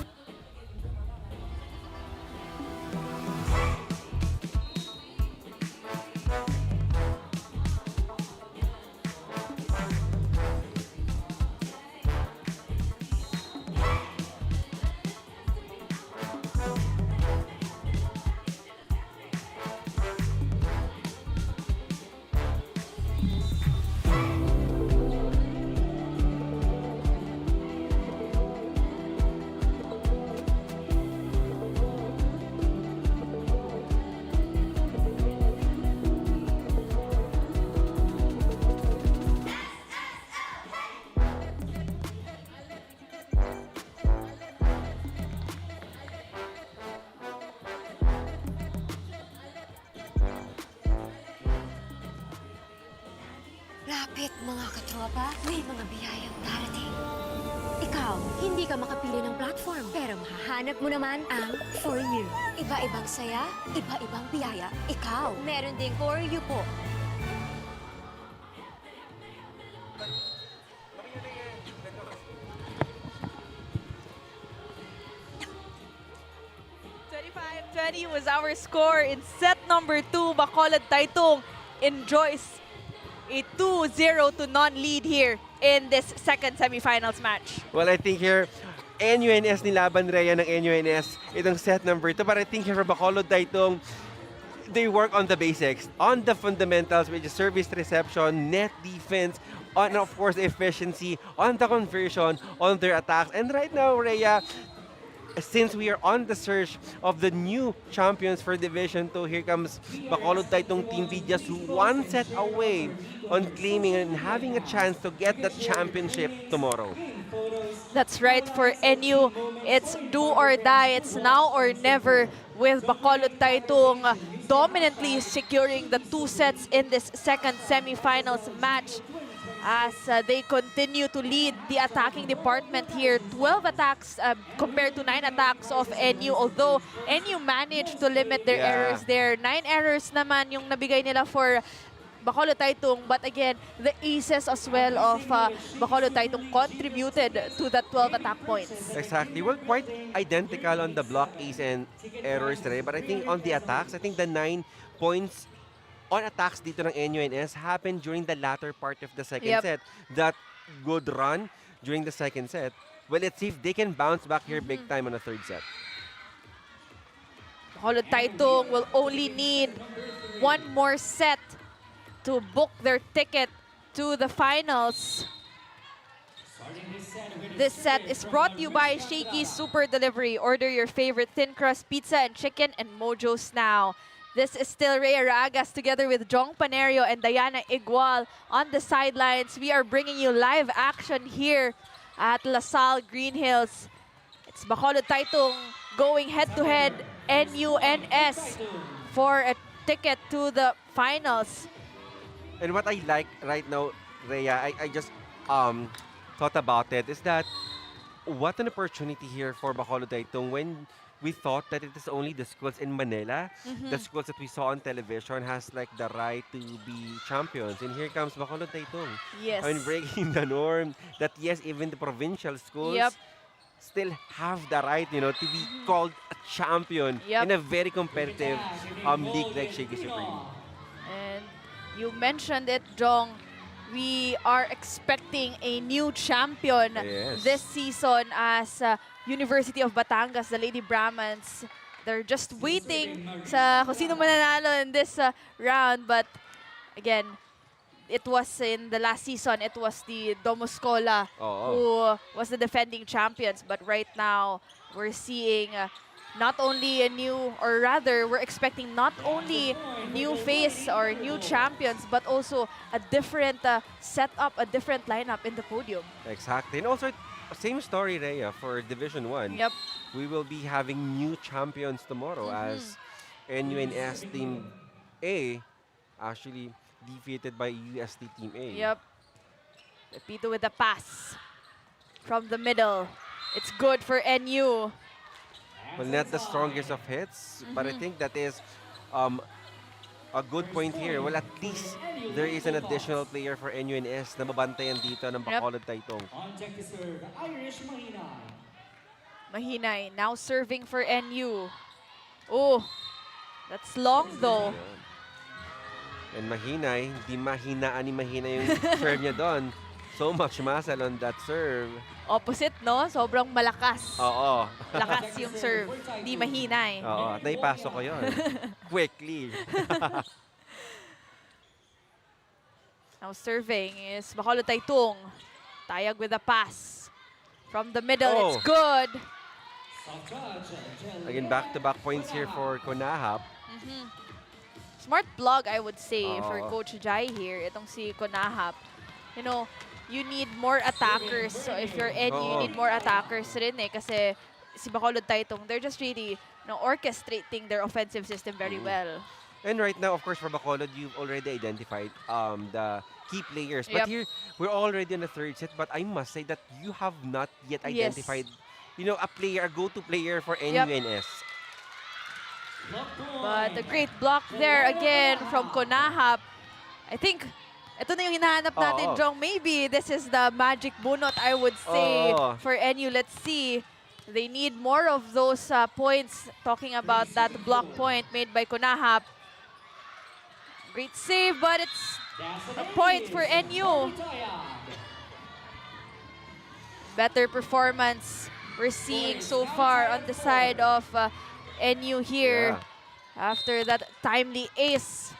Lapit mga katropa, may mga biyayang darating. Ikaw, hindi ka makapili ng platform, pero mahahanap mo naman ang For You. Iba-ibang saya, iba-ibang biyaya. Ikaw, meron ding For You po. $25-20 was our score in set number 2. Bacolod Titong enjoys a 2-0 to none lead here in this second semifinals match. Well, I think here, NUNS nilaban, Rhea, ng NUNS itong set number 2. But I think here for Bacolod Titong, they work on the basics, on the fundamentals, which is service reception, net defense, on, of course, efficiency, on the conversion, on their attacks. And right now, Rhea, since we are on the search of the new champions for Division 2, here comes Bacolod Titong Team B, just one set away on claiming and having a chance to get the championship tomorrow. That's right, for NU, it's do or die. It's now or never, with Bacolod Titong dominantly securing the 2 sets in this second semifinals match. As they continue to lead the attacking department here. 12 attacks compared to 9 attacks of NU. Although NU managed to limit their errors there. 9 errors naman yung nabigay nila for Bacolod Titong, but again, the aces as well of Bacolod Titong contributed to the 12 attack points. Exactly. Well, quite identical on the block ace and errors today. But I think on the attacks, I think the 9 points on attacks dito ng NUNS happened during the latter part of the second Yep. set. That good run during the second set. Well, let's see if they can bounce back here big time on the third set. Bacolod Titong will only need one more set to book their ticket to the finals. This set is brought to you by Shakey's Super Delivery. Order your favorite thin crust pizza and chicken and Mojo's now. This is still Rhea Ragas together with Jong Panerio and Diana Igual on the sidelines. We are bringing you live action here at LaSalle Green Hills. It's Bacolod Titong going head-to-head NUNS for a ticket to the finals. And what I like right now, Rhea, I just thought about it, is that what an opportunity here for Bacolod Titong when we thought that it is only the schools in Manila, the schools that we saw on television has like the right to be champions. And here comes Bacolod Titong. Yes. I mean, breaking the norm that yes, even the provincial schools still have the right, you know, to be called a champion in a very competitive league like Shakey Supreme. And you mentioned it, Jong. We are expecting a new champion this season as University of Batangas, the Lady Brahmans. They're just waiting sa kung sino mananalo in this round. But again, it was in the last season, it was the Domoscola who was the defending champions. But right now, we're seeing not only a new, or rather, we're expecting not only new face or new champions, but also a different setup, a different lineup in the podium. Exactly. And also, same story, Rhea, for Division 1. Yep. We will be having new champions tomorrow as NUNS Team A actually defeated by UST Team A. Yep. Pepito with the pass from the middle. It's good for NU. Well, not the strongest of hits, but I think that is a good point here. Well, at least there is an additional player for NUNS na mabantayan dito ng Bacolod Titong. On deck to serve, Irish Mahinay. Mahinay now serving for NU. Oh, that's long though. And Mahinay, di mahinaan ni Mahinay yung serve niya doon. So much muscle on that serve. Opposite, no? Sobrang malakas. Oo. Lakas yung serve. Di mahinay. Oo, at naipasok ko yun. Quickly. Now serving is Bacolod Titong. Tayag with a pass. From the middle, it's good. Again, back-to-back points here for Konahap. Smart plug, I would say, for Coach Jai here. Itong si Konahap. You know, you need more attackers. So if you're NU, you need more attackers rin eh. Kasi si Bacolod Titong, they're just really orchestrating their offensive system very well. And right now, of course, for Bacolod, you've already identified the key players. But here, we're already in the third set. But I must say that you have not yet identified, you know, a player, a go-to player for NUNS. But a great block there again from Konahap. I think ito na yung hinahanap natin, Jong. Maybe this is the magic bunot, I would say, for NU. Let's see. They need more of those points. Talking about that block point made by Konahap. Great save, but it's a point for NU. Better performance we're seeing so far on the side of NU here after that timely ace.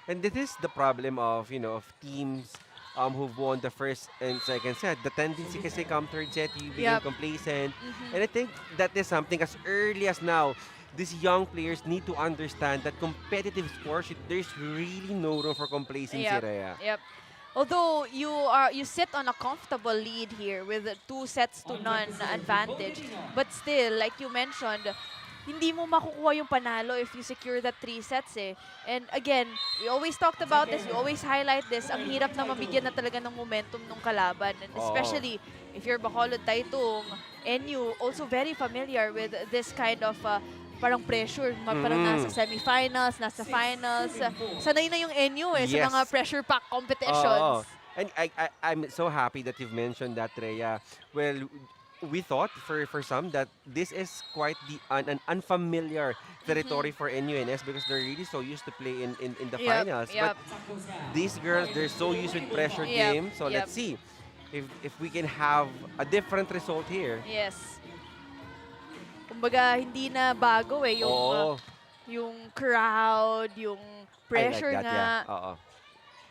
And this is the problem of, you know, of teams who've won the first and second set. The tendency kasi come third set, you become complacent. And I think that is something as early as now, these young players need to understand that competitive sports, there's really no room for complacency, Rhea. Yep. Although you sit on a comfortable lead here with 2 sets to none advantage, but still, like you mentioned, hindi mo makukuha yung panalo if you secure that 3 sets eh. And again, we always talked about this, we always highlight this, ang hirap na mabigyan na talaga ng momentum ng kalaban. And especially if you're Bacolod Titong, NU, also very familiar with this kind of parang pressure. Parang nasa semifinals, nasa finals. Sanay na yung NU sa Yes. mga pressure pack competitions. Oo. And I'm so happy that you've mentioned that, Rhea. Well, we thought for some that this is quite an unfamiliar territory for NUNS because they're really so used to play in the finals. Yep. But these girls, they're so used with pressure Yep, games. So yep. let's see if we can have a different result here. Yes. Kumbaga, hindi na bago Oo. yung crowd, yung pressure I like that, nga. yeah. Oo.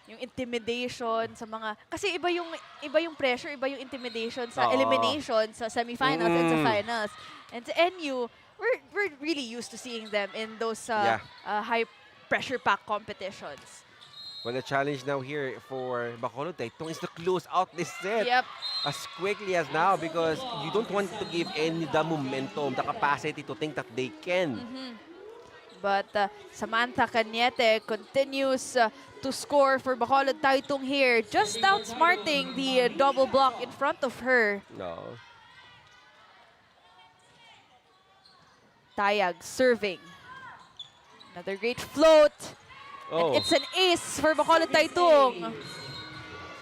Yung intimidation sa mga kasi iba yung pressure, iba yung intimidation sa Oo. elimination sa semifinals and sa finals. And sa NU, we're really used to seeing them in those high pressure pack competitions. Well, the challenge now here for Bakol Titong is to close out this set Yep. as quickly as now because you don't want to give any the momentum, the capacity to think that they can. But Samantha Cañete continues to score for Bakol Titong here, just outsmarting the double block in front of her. No. Tayag serving. Another great float. Oh. And it's an ace for Bakol Titong.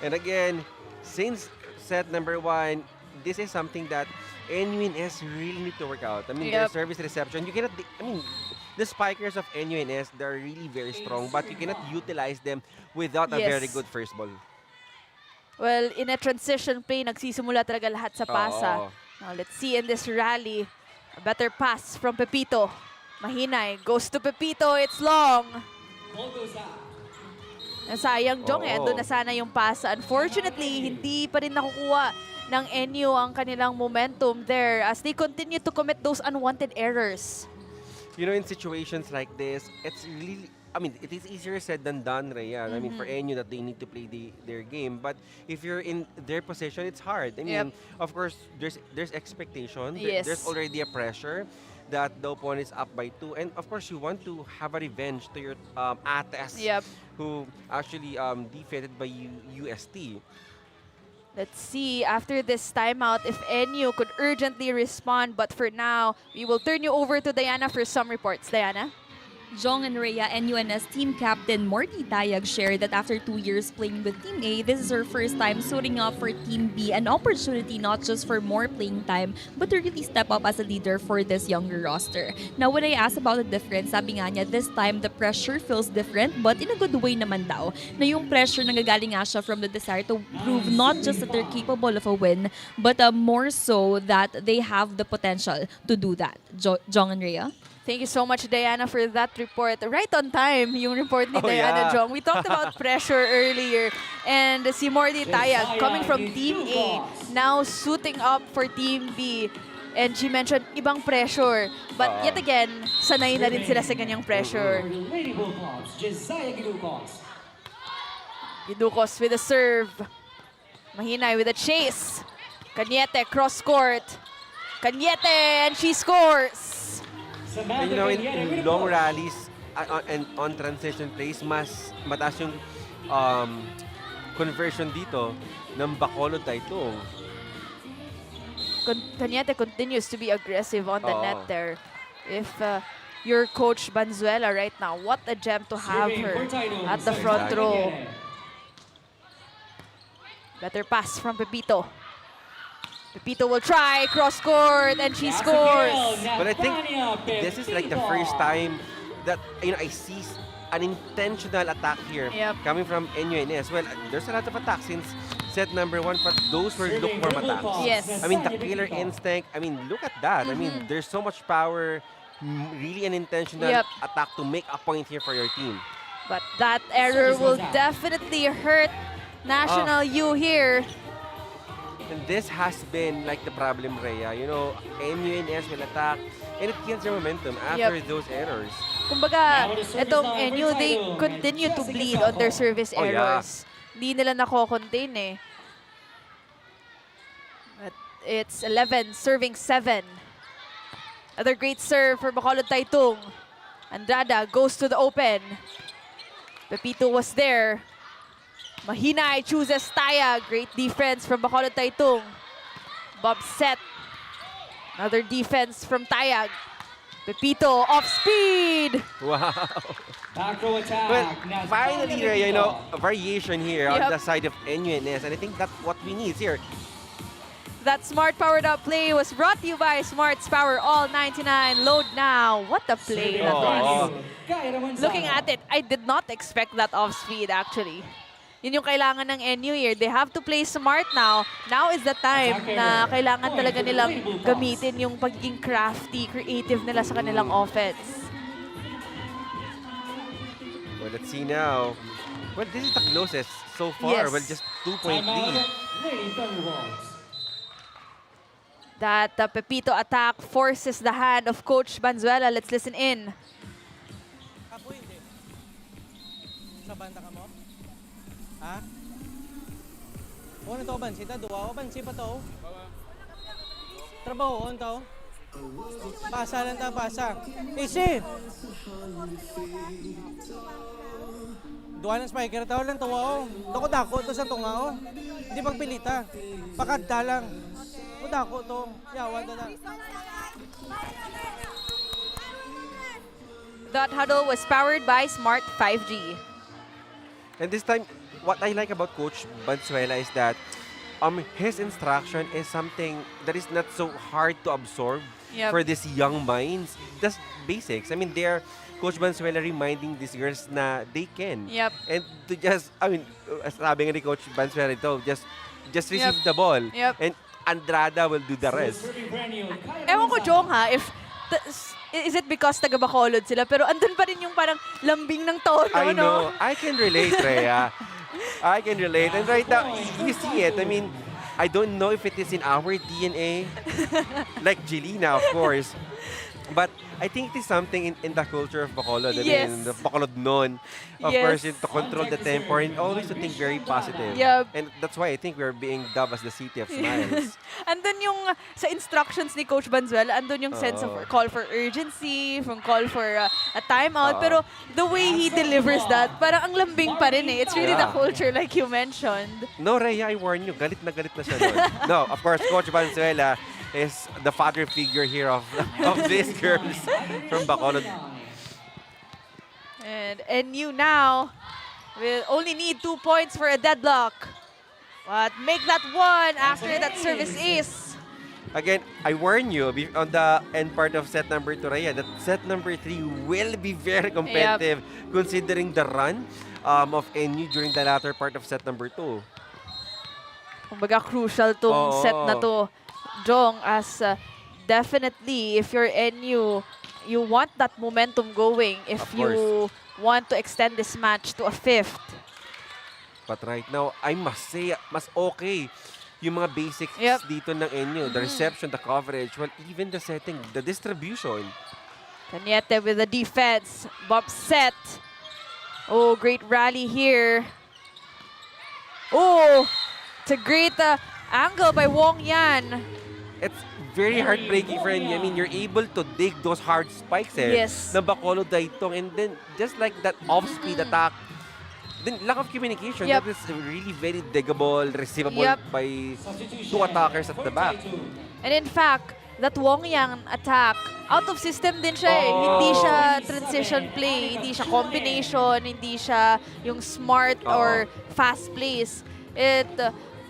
And again, since set number 1, this is something that NUNS really need to work out. I mean, their Yep. service reception, you cannot, the spikers of NUNS, they're really very strong, but you cannot utilize them without a very Yes. good first ball. Well, in a transition play, nagsisimula talaga lahat sa pasa. Oo. Now, let's see in this rally. A better pass from Pepito. Mahinay. Goes to Pepito. It's long. Sayang, Jong. Oo. Andun na sana yung pasa. Unfortunately, hindi pa rin nakukuha ng NU ang kanilang momentum there as they continue to commit those unwanted errors. You know, in situations like this, it's really, it is easier said than done, Rhea. I mean, for NU that they need to play their game. But if you're in their position, it's hard. I mean, of course, there's expectation. Yes. There's already a pressure that the opponent is up by 2. And of course, you want to have a revenge to your Ates, who actually defeated by UST. Let's see after this timeout if NU could urgently respond. But for now, we will turn you over to Diana for some reports. Diana? Jong and Rhea, NUNS team captain Morty Tayag shared that after 2 years playing with Team A, this is her first time suiting up for Team B, an opportunity not just for more playing time, but to really step up as a leader for this younger roster. Now, when I asked about the difference, sabi nga niya, this time the pressure feels different, but in a good way naman daw, na yung pressure nanggagaling nga siya from the desire to prove not just that they're capable of a win, but more so that they have the potential to do that. Jong and Rhea? Thank you so much, Diana, for that report. Right on time, yung report ni Diana, Jong. We talked about pressure earlier. And si Morty Tayag, coming from Team A, now suiting up for Team B. And she mentioned, ibang pressure. But yet again, sanay na rin sila sa ganyang pressure. Gidukos with a serve. Mahinay with a chase. Cañete, cross-court. Cañete, and she scores. And you know, in long rallies and on transition plays, mas mataas yung conversion dito ng Bakol Titong. Cañete continues to be aggressive on the net there. If you're Coach Banzuela right now, what a gem to have her at the front row. Better pass from Pepito. Pepito will try, cross-court, and she scores. But I think this is like the first time that I see an intentional attack here coming from NUNS. Well, there's a lot of attacks since set number 1, but those were lukewarm attacks. Yes. I mean, the killer instinct, look at that. I mean, there's so much power, really an intentional attack to make a point here for your team. But that error will definitely hurt National U here. And this has been like the problem, Rhea. You know, NUNS will attack and it kills their momentum after those errors. Kumbaga, itong NU, they continue to bleed on their service errors. Hindi nila nako-contain eh. But it's 11 serving 7. Another great serve for Bakol Titong. Andrada goes to the open. Pepito was there. Mahinay chooses Tayag. Great defense from Bakol Titong. Bob set. Another defense from Tayag. Pepito off speed. Wow. Back row attack. Well, Now, finally, Pepito. you know, a variation here on Yep. the side of NUNS, and I think that's what we need here. That smart powered up play was brought to you by Smart's Power All 99. Load now. What a play that was. Looking at it, I did not expect that off speed actually. Yun yung kailangan ng NU here. They have to play smart now. Now is the time na kailangan talaga nilang gamitin yung pagiging crafty, creative nila sa kanilang offense. Well, let's see now. Well, this is the closest so far. Yes. Well, just 2-point lead. Lady Thunderbolts. That Pepito attack forces the hand of Coach Banzuela. Let's listen in. Ako hindi. Sa banda ka mo? Ha? Ano to bansi ta duwa o bansi pa to? Trabaho on to. Pasa lang ta pasa. Easy. Duwa ng spiker tao lang tuwa o. Dako to sa tunga o. Hindi pagpilita. Pakadta lang. O dako to. Yawa ta. That huddle was powered by Smart 5G. And this time, what I like about Coach Banzuela is that his instruction is something that is not so hard to absorb for these young minds. Just basics. I mean, they're Coach Banzuela reminding these girls na they can. Yep. And to just, I mean, sabi nga ni Coach Banzuela ito, just receive the ball. Yep. And Andrada will do the rest. Ewan ko, Jong, ha, if is it because taga Bacolod sila, pero andun pa rin yung parang lambing ng tono, I know. no? I can relate, Rhea. I can relate. And right now, you see it. I mean, I don't know if it is in our DNA, like Jelena, of course. But I think it is something in the culture of Bacolod. I mean, the Bacolod noon, of course, to control the temper and always to think very positive. Yep. And that's why I think we're being dubbed as the city of smiles. Andun yung sa instructions ni Coach Banzuela, andun yung sense of call for urgency, from call for a timeout. Pero the way he delivers that, parang ang lambing pa rin eh. It's really the culture like you mentioned. No, Rhea, I warn you, galit na siya nun. No, of course, Coach Banzuela is the father figure here of these girls from Bacolod. And NU now will only need 2 points for a deadlock. But make that one after that service ace. Again, I warn you on the end part of set number 2, Rhea, that set number 3 will be very competitive considering the run of NU during the latter part of set number 2. Kumbaga crucial tong set na to. Jong, as definitely if you're NU, you want that momentum going if you want to extend this match to a 5th. But right now, I must say, mas okay yung mga basics dito ng NU. The reception, the coverage, well, even the setting, the distribution. Cañete with the defense. Bob set. Oh, great rally here. Oh, it's a great angle by Wong Yan. It's very heartbreaking for NU. I mean, you're able to dig those hard spikes Yes. ng Bakol Titong, and then just like that off-speed attack, then lack of communication. That is really very diggable, receivable by two attackers at the back. And in fact, that Wong Yang attack, out of system din siya eh. Hindi siya transition play, hindi siya combination, hindi siya yung smart or fast plays. It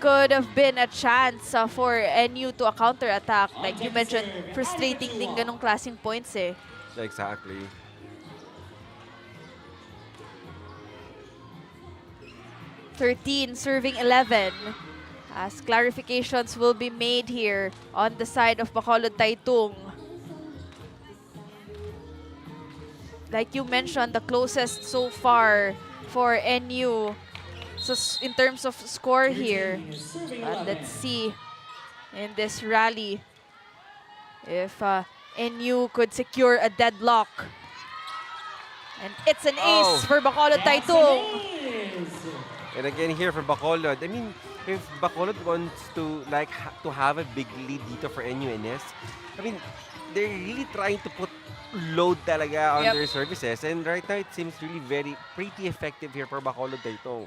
could have been a chance for NU to a counter-attack. Like you mentioned, frustrating din ganong klaseng points eh. Exactly. Serving 11. As clarifications will be made here on the side of Bacolod Titong. Like you mentioned, the closest so far for NU. So in terms of score here, let's see in this rally if NU could secure a deadlock. And it's an ace for Bacolod Titong. And again here for Bacolod, I mean, if Bacolod wants to to have a big lead dito for NUNS, I mean, they're really trying to put load talaga on their services. And right now, it seems really pretty effective here for Bacolod Titong.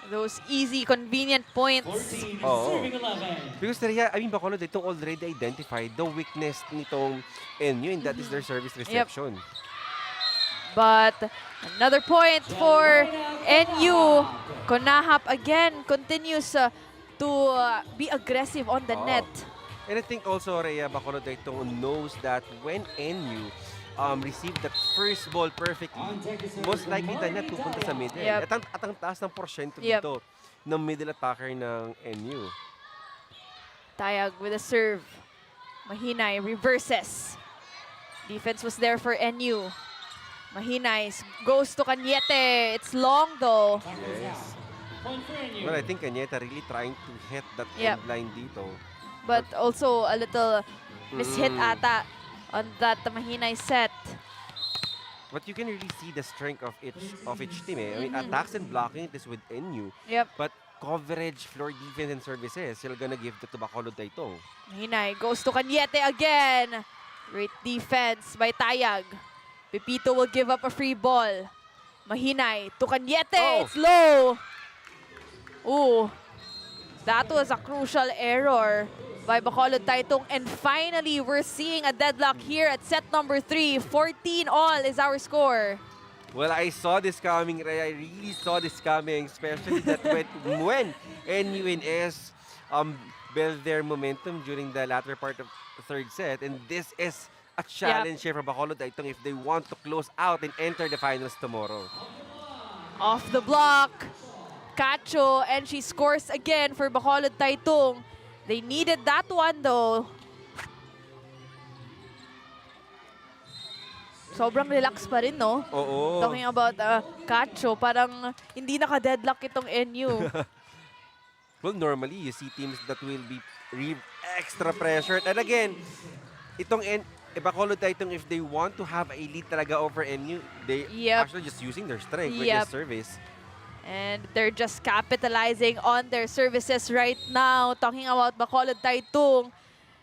Those easy, convenient points. 14 Oo. serving 11. Because Rhea, I mean, Bacolod Titong already identified the weakness nitong NU, and that is their service reception. But another point for NU. Konahap again continues to be aggressive on the Oo. net. And I think also, Rhea, Bacolod Titong knows that when NU receive that first ball perfectly, most likely the net pupunta sa middle. Yep. At ang taas ng porsyento Yep. dito ng middle attacker ng NU. Tayag with a serve. Mahinay reverses. Defense was there for NU. Mahinay goes to Cañete. It's long though. Yes. Point for NU. Well, I think Cañeta really trying to hit that Yep. end line dito. But also a little mishit ata on that Mahinay set. But you can really see the strength of each team. I mean, attacks and blocking, it is with NU. Yep. But coverage, floor defense, and services, you're gonna give to Bacolod Titong. Mahinay goes to Cañete again. Great defense by Tayag. Pepito will give up a free ball. Mahinay to Cañete. Oh. It's low. Ooh. That was a crucial error by Bacolod Titong. And finally, we're seeing a deadlock here at set number 3. 14 all is our score. Well, I saw this coming, Ray. I really saw this coming, especially that when NUNS built their momentum during the latter part of the third set. And this is a challenge here for Bacolod Titong if they want to close out and enter the finals tomorrow. Off the block. Cacho, and she scores again for Bacolod Titong. They needed that one though. Sobrang relax pa rin, no? Oo. Talking about Cacho, parang hindi naka-deadlock itong NU. Well, normally, you see teams that will be extra pressured. And again, itong Bacolod Titong, if they want to have a lead talaga over NU, they actually just using their strength with their service. And they're just capitalizing on their services right now. Talking about Bacolod Titong.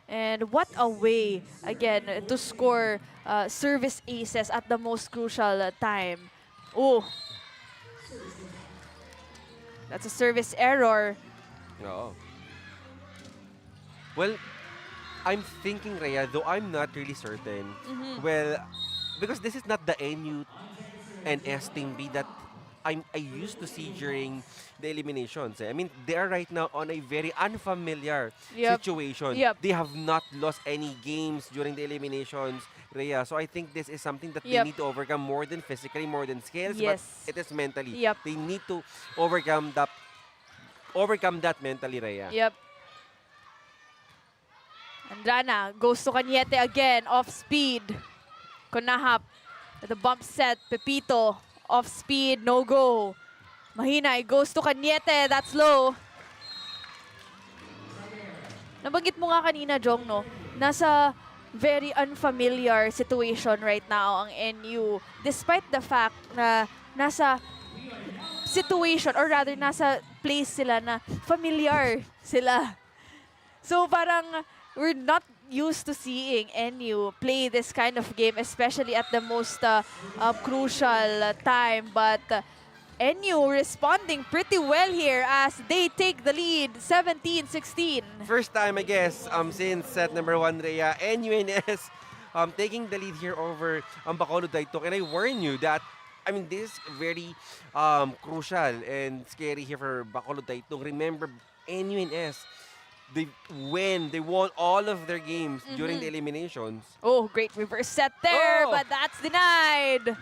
And what a way, again, to score service aces at the most crucial time. Oh, that's a service error. Oo. Well, I'm thinking, Rhea, though I'm not really certain, well, because this is not the NU and S team B that I used to see during the eliminations. I mean, they are right now on a very unfamiliar situation. They have not lost any games during the eliminations, Rhea. So I think this is something that they need to overcome more than physically, more than skills, but it is mentally. They need to overcome that mentally, Rhea. Andrana goes to Cañete again, off speed. Konahap, the bump set, Pepito. Off speed, no go. Mahinay goes to Cañete, that's low. Nabanggit mo nga kanina, Jong, no? Nasa very unfamiliar situation right now ang NU. Despite the fact na nasa situation, or rather nasa place sila na familiar sila. So parang we're not used to seeing NU play this kind of game, especially at the most crucial time. But NU responding pretty well here as they take the lead, 17-16. First time, I guess, since set number 1, Rhea, NUNS taking the lead here over Bacolod Titong. And I warn you that, I mean, this is very crucial and scary here for Bacolod Titong. Remember, NUNS, they won all of their games during the eliminations. Oh, great reverse set there, but that's denied.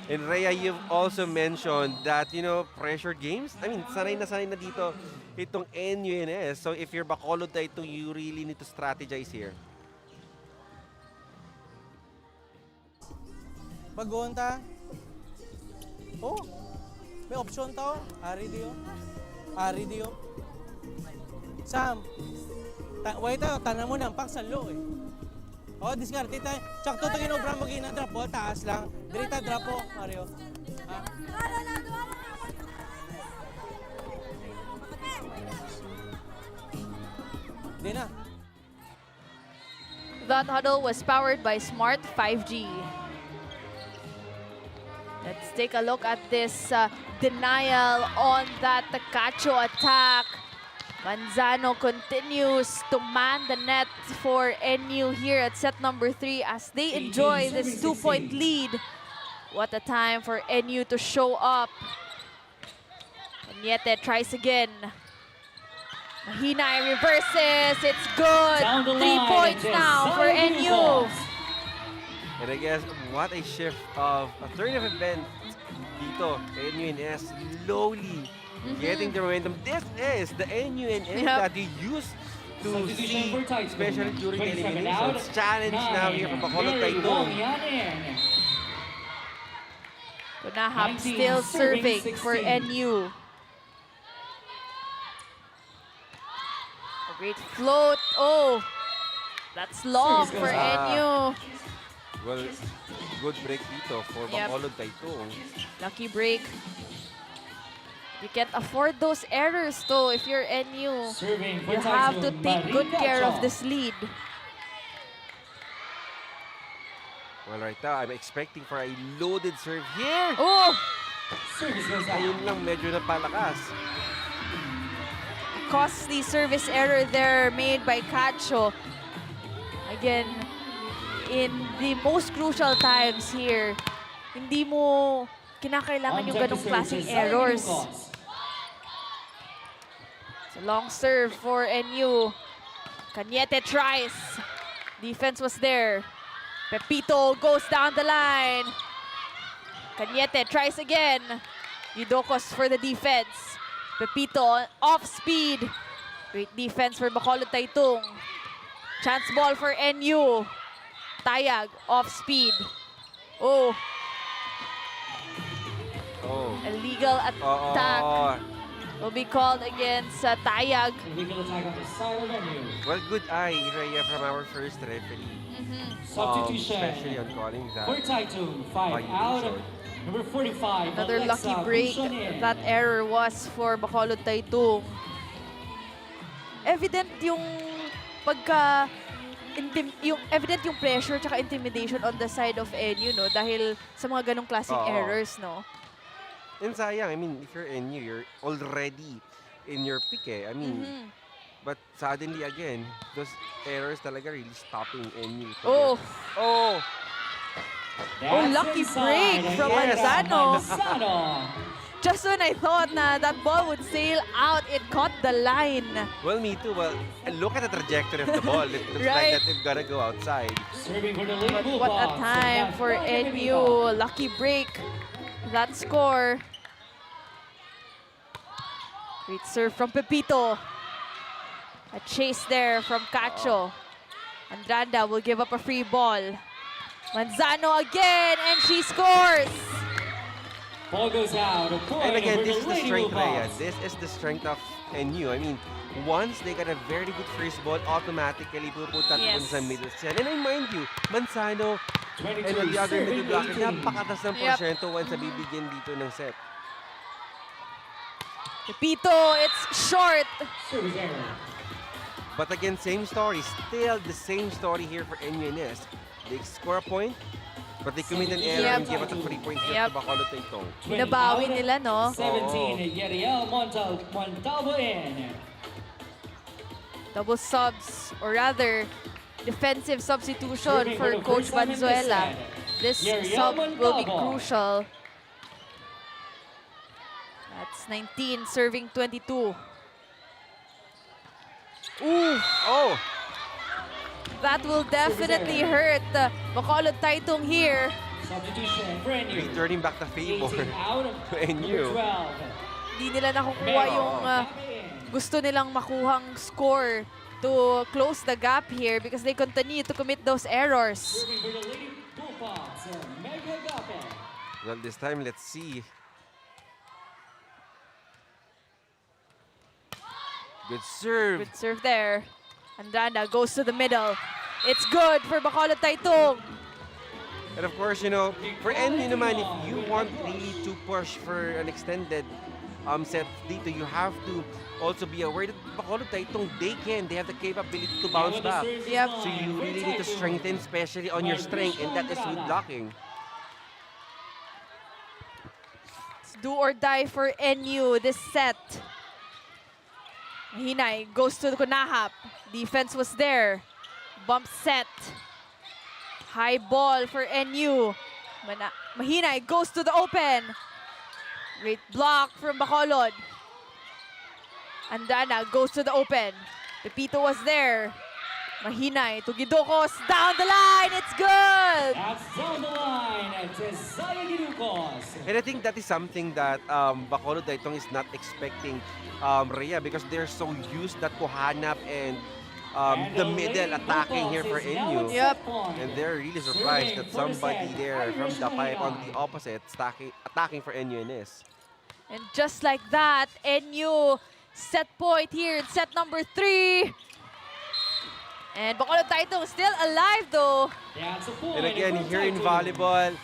And Rhea, you've also mentioned that, you know, pressure games. I mean, sanay na dito itong NUNS. So if you're Bacolod Titong, you really need to strategize here. Pag-on ta. Oh, may option to. Ari diyo. Sam, wait tayo, tanan mo ng paksanlo eh. Oh, diskarte tayo. Tsak to ginobra mo gina-drop ball, taas lang. Dirita drop po, Mario. Ha? Di na. That huddle was powered by Smart 5G. Let's take a look at this denial on that Takacho attack. Manzano continues to man the net for NU here at set number 3 as they enjoy this 2-point lead. What a time for NU to show up. Cañete tries again. Mahina reverses. It's good. 3 points now for NU. And I guess what a shift of a turn of events dito. NUNS slowly getting the momentum. This is the NUNS that you used to see, especially during the eliminations. Challenge now here from Bakol Titong. Kunahap still serving for NU. A great float. Oh, that's long for NU. Well, good break dito for Bakol Titong. Lucky break. You can't afford those errors though if you're NU. You have to take good care of this lead. Well, right now, I'm expecting for a loaded serve here. Oh! Ayun lang, medyo napalakas. Costly service error there made by Cacho. Again, in the most crucial times here, hindi mo kinakailangan yung ganong klaseng errors. It's a long serve for NU. Cañete tries. Defense was there. Pepito goes down the line. Cañete tries again. Yudokos for the defense. Pepito off speed. Great defense for Bakol Titong. Chance ball for NU. Tayag off speed. Oh. Illegal attack will be called against Tayag. Well, good eye, Rhea, from our first referee. Especially on calling that. For Titong, 5 out. Number 45. Another lucky break. That error was for Bakol Titong. Evident yung evident yung pressure tsaka intimidation on the side of NU, no? Dahil sa mga ganong klaseng errors, no? And sayang, I mean, if you're NU, you're already in your pick, eh. I mean, but suddenly again, those errors talaga really stopping NU. Oh! Oh! Oh, lucky break from Manzano. Just when I thought na that ball would sail out, it caught the line. Well, me too. Well, look at the trajectory of the ball. It looks like that it's gonna go outside. But what a time for NU. Lucky break. That score. Great serve from Pepito. A chase there from Cacho. Andrada will give up a free ball. Manzano again, and she scores! Ball goes out. And again, this is the strength, Rhea. This is the strength of NU. I mean, once they got a very good first ball, automatically pupunta dun sa middle set. And I mind you, Manzano and the other middle blocker, napakatas ng porsyento once na bibigyan dito ng set. Pepito, it's short. But again, same story. Still the same story here for NUNS. They score a point, but they commit an error and give us a 3-point hit to Bakol Titong. Binabawi nila, no? 17, Yeriel Montalvo in. Double subs, or rather, defensive substitution for Coach Banzuela. This sub will be crucial. That's 19, serving 22. Ooh! Oh! That will definitely hurt Bakol Titong here. Substitution for NU. Returning back the favor to NU. Hindi nila nakukuha yung gusto nilang makuhang score to close the gap here because they continue to commit those errors. Well, this time, let's see. Good serve. Good serve there. Andrada goes to the middle. It's good for Bakol Titong. And of course, you know, for NU naman, if you want really to push for an extended set dito, you have to also be aware that Bakol Titong, they have the capability to bounce back. Yep. So you really need to strengthen, especially on your strength, and that is with blocking. It's do or die for NU this set. Mahinay goes to the Kunahap. Defense was there. Bump set. High ball for NU. Mahinay goes to the open. Great block from Bacolod. Andana goes to the open. Pepito was there. Mahinay to Gidocos. Down the line. It's good. That's down the line. Josiah Gidocos. And I think that is something that Bacolod Titong is not expecting, Rhea, because they're so used that Kuhanap and the middle attacking here for NU. Yep. And they're really surprised that somebody there from the pipe on the opposite attacking for NUNS. And just like that, NU set point here in set number 3. And Bacolod Titong still alive though. And again, here in volleyball,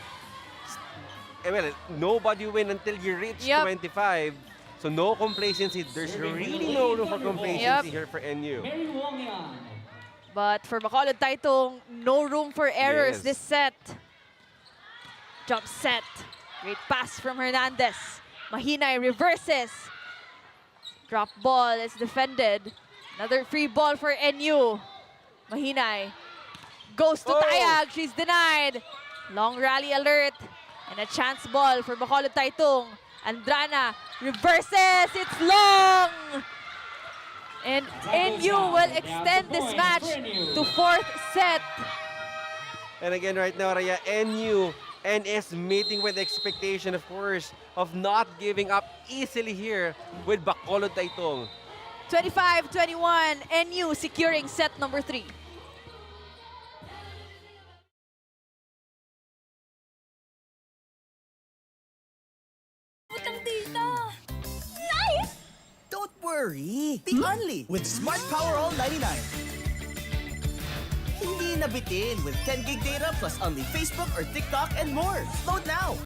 well, nobody win until you reach 25. So no complacency. There's really no room for complacency here for NU. But for Bacolod Titong, no room for errors this set. Jump set. Great pass from Hernandez. Mahinay reverses. Drop ball is defended. Another free ball for NU. Mahinay goes to Tayag. She's denied. Long rally alert. And a chance ball for Bacolod Titong. Andrana reverses. It's long. And NU will extend this match to 4th set. And again, right now, Rhea, NU is meeting with the expectation, of course, of not giving up easily here with Bacolod Titong. 25-21, NU securing set number 3. Don't worry, be only with Smart Power All 99. Hindi nabitin with 10 gig data plus only Facebook or TikTok and more. Load now!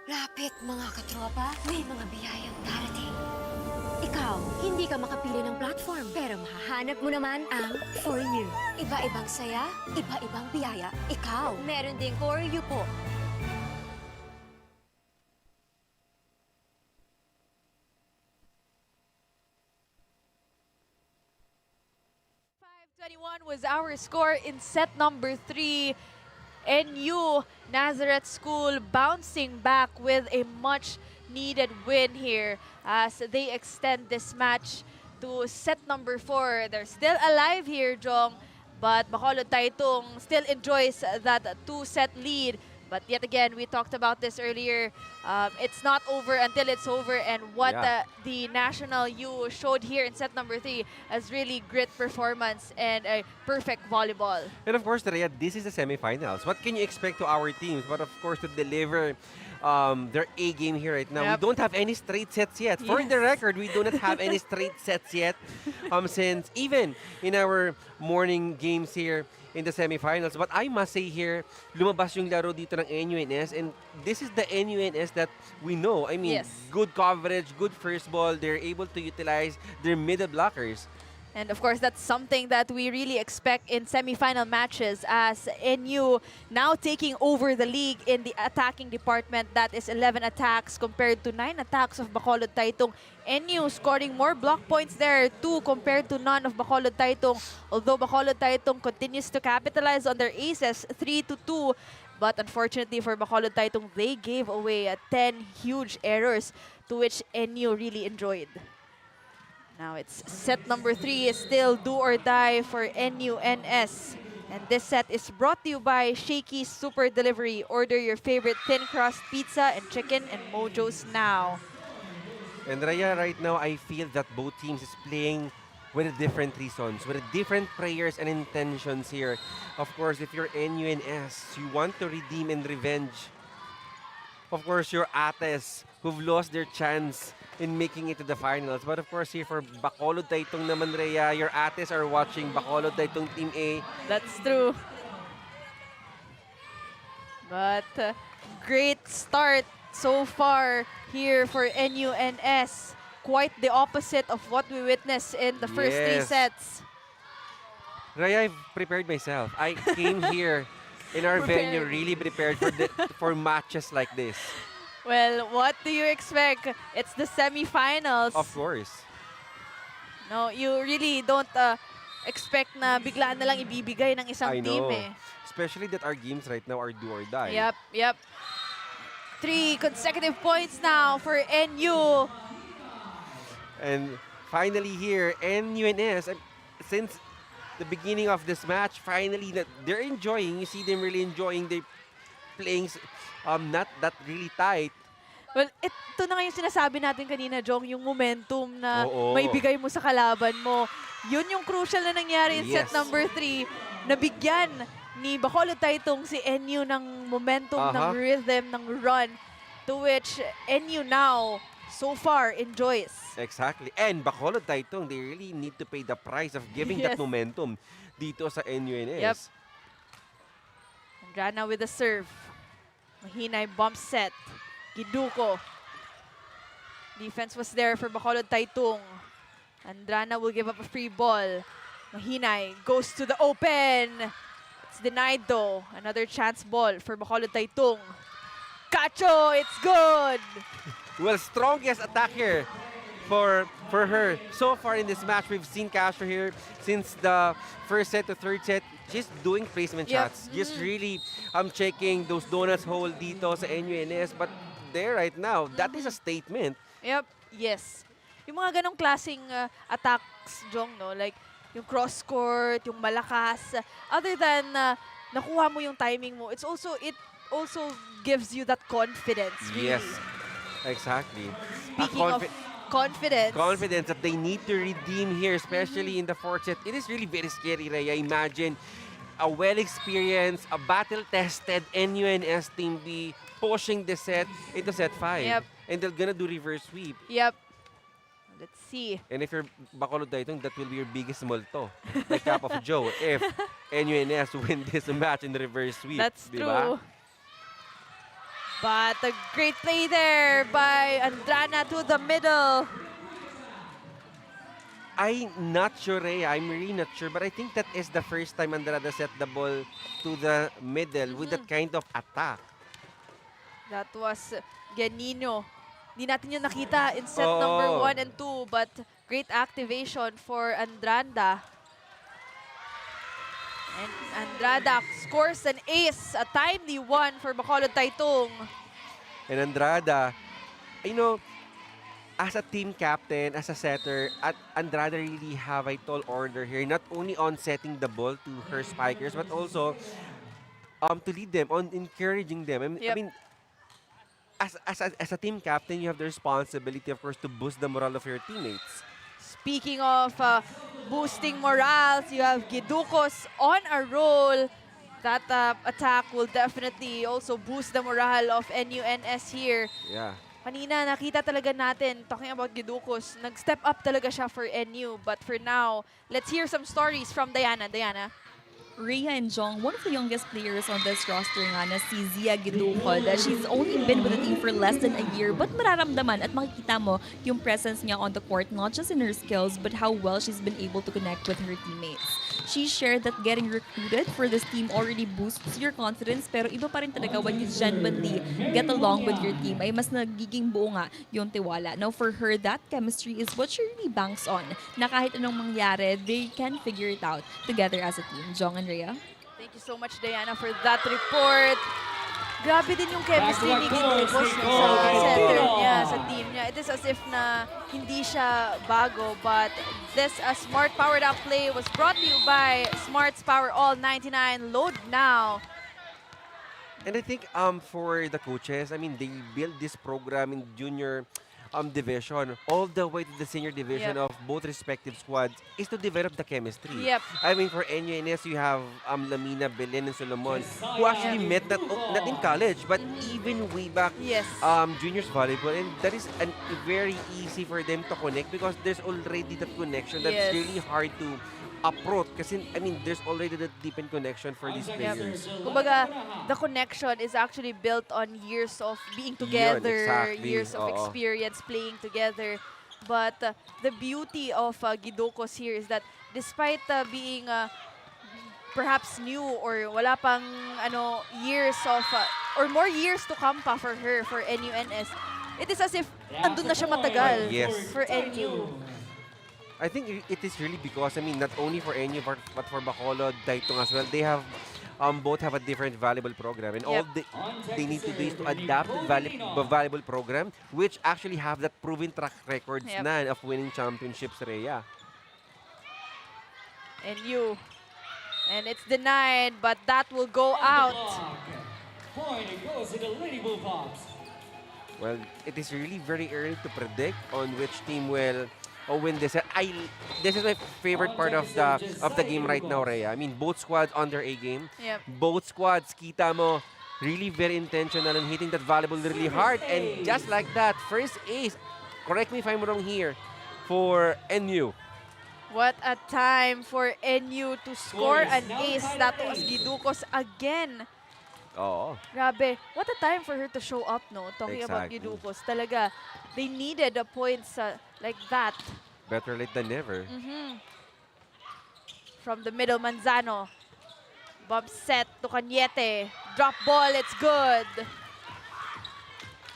Lapit mga katropa, may mga biyayang darating. Ikaw, hindi ka makapili ng platform, pero mahahanap mo naman ang For You. Iba-ibang saya, iba-ibang biyaya. Ikaw, meron ding For You po. Was our score in set number 3. NU Nazareth School bouncing back with a much needed win here as they extend this match to set number 4. They're still alive here, Jong, but Bacolod Titong still enjoys that 2-set lead. But yet again, we talked about this earlier. It's not over until it's over, and what the National U showed here in set number 3 as really great performance and a perfect volleyball. And of course, Rhea, this is the semifinals. What can you expect to our teams? But of course, to deliver their A game here right now. We don't have any straight sets yet. For the record, we do not have any straight sets yet. Since even in our morning games here in the semifinals. But I must say here, lumabas yung laro dito ng NUNS, and this is the NUNS that we know. I mean, good coverage, good first ball. They're able to utilize their middle blockers. And of course, that's something that we really expect in semifinal matches as NU now taking over the league in the attacking department. That is 11 attacks compared to 9 attacks of Bacolod Titong. NU scoring more block points there, 2 compared to none of Bacolod Titong. Although Bacolod Titong continues to capitalize on their aces, 3-2. But unfortunately for Bacolod Titong, they gave away 10 huge errors to which NU really enjoyed. Now it's set number 3 is still do or die for NUNS. And this set is brought to you by Shakey Super Delivery. Order your favorite thin crust pizza and chicken and mojos now. And Raya, right now, I feel that both teams is playing with different reasons, with different prayers and intentions here. Of course, if you're NUNS, you want to redeem and revenge. Of course, your ates who've lost their chance in making it to the finals. But of course, here for Bakol Titong naman, Rhea, your ates are watching Bakol Titong Team A. That's true. But great start so far here for NUNS. Quite the opposite of what we witnessed in the first 3 sets. Rhea, I've prepared myself. I came here in our venue really prepared for matches like this. Well, what do you expect? It's the semifinals. Of course. No, you really don't expect na biglaan na lang ibibigay ng isang I team know. eh. Especially that our games right now are do or die. Yep. 3 consecutive points now for NU. And finally here, NUNS, since the beginning of this match, finally that they're enjoying. You see them really enjoying. They're playing not that really tight. Well, ito na nga yung sinasabi natin kanina, Jong, yung momentum na Oo. maibigay mo sa kalaban mo. Yun yung crucial na nangyari in set Yes. number 3. Nabigyan ni Bakol Titong si NU ng momentum, ng rhythm, ng run, to which NU now, so far, enjoys. Exactly. And Bakol Titong, they really need to pay the price of giving that momentum dito sa NUNS. Yep. Andrana with the serve. Mahinay bump set. Giduko. Defense was there for Bakol Titong. Andrana will give up a free ball. Mahinay goes to the open. It's denied though. Another chance ball for Bakol Titong. Cacho, it's good. Well, strongest attacker for her. So far in this match, we've seen Castro here since the first set to third set. Just doing placement shots. Just really checking those donuts hole dito sa NUNS. But there right now, that is a statement. Yep, yes. Yung mga ganong klaseng attacks, Jong, no? Like, yung cross-court, yung malakas. Other than nakuha mo yung timing mo, it also gives you that confidence, really. Yes, exactly. Speaking of confidence. Confidence that they need to redeem here, especially in the fourth set. It is really very scary, Rhea. Imagine a well-experienced, a battle-tested NUNS Team B pushing the set into set 5. Yep. And they're gonna do reverse sweep. Yep. Let's see. And if you're Bakol Titong, that will be your biggest multo. Like Cup of Joe, if NUNS win this match in the reverse sweep. That's diba? true. But a great play there by Andrana to the middle. I'm not sure, Rhea. I'm really not sure. But I think that is the first time Andrada set the ball to the middle with that kind of attack. That was Ganino. Di natin yung nakita in set number 1 and 2, but great activation for Andrada. And Andrada scores an ace, a timely one for Bakol Titong. And Andrada, you know, as a team captain, as a setter, Andrada really have a tall order here, not only on setting the ball to her spikers, but also to lead them, on encouraging them. I mean, as a team captain, you have the responsibility, of course, to boost the morale of your teammates. Speaking of boosting morals, you have Gidukos on a roll. That attack will definitely also boost the morale of NUNS here. Yeah. Kanina, nakita talaga natin, talking about Gidukos, nag-step up talaga siya for NU. But for now, let's hear some stories from Diana. Diana? Rhea and Jong, one of the youngest players on this roster nga na si Zia Gidukod. She's only been with the team for less than a year, but mararamdaman at makikita mo yung presence niya on the court, not just in her skills, but how well she's been able to connect with her teammates. She shared that getting recruited for this team already boosts your confidence, pero iba pa rin talaga when you genuinely get along with your team, ay mas nagiging buo nga yung tiwala. Now for her, that chemistry is what she really banks on, na kahit anong mangyari, they can figure it out together as a team. Jong and Rhea? Thank you so much, Diana, for that report. Grabe din yung chemistry ni Giducos sa center niya, sa team niya. It is as if na hindi siya bago, but this smart powered up play was brought to you by Smart's Power All 99. Load now. And I think for the coaches, I mean, they build this program in junior division all the way to the senior division Yep. of both respective squads is to develop the chemistry. Yep. I mean, for NUNS, you have Lamina, Belen, and Solomon who actually met not in college, but even way back Yes. juniors volleyball, and that is very easy for them to connect because there's already that connection that's Yes. really hard to approach kasi I mean there's already that deepened connection for these players. Kumbaga, the connection is actually built on years of being together, exactly. years of Oo. experience playing together. But the beauty of Giducos here is that despite being perhaps new or wala pang years of or more years to come pa for her for NUNS, it is as if andun na siya matagal Yes. for NU. I think it is really because I mean not only for NU but for Bacolod Titong as well. They have both have a different valuable program, and all they need to do is to adapt the valuable program, which actually have that proven track records na of winning championships, Rhea. NU, and it's denied, but that will go out. Point goes to the Lady Bulldogs. Well, it is really very early to predict on which team will win this. This is my favorite part of the game right now, Rhea. I mean, both squads on their A game. Yep. Both squads, kita mo, really very intentional and hitting that volleyball really hard. And just like that, first ace, correct me if I'm wrong here, for NU. What a time for NU to score an ace. That was Giducos again. Oo. Grabe. What a time for her to show up, no? Talking about Exactly. Giducos. Talaga, they needed the points like that. Better late than never. From the middle, Manzano. Bump set to Cañete. Drop ball, it's good.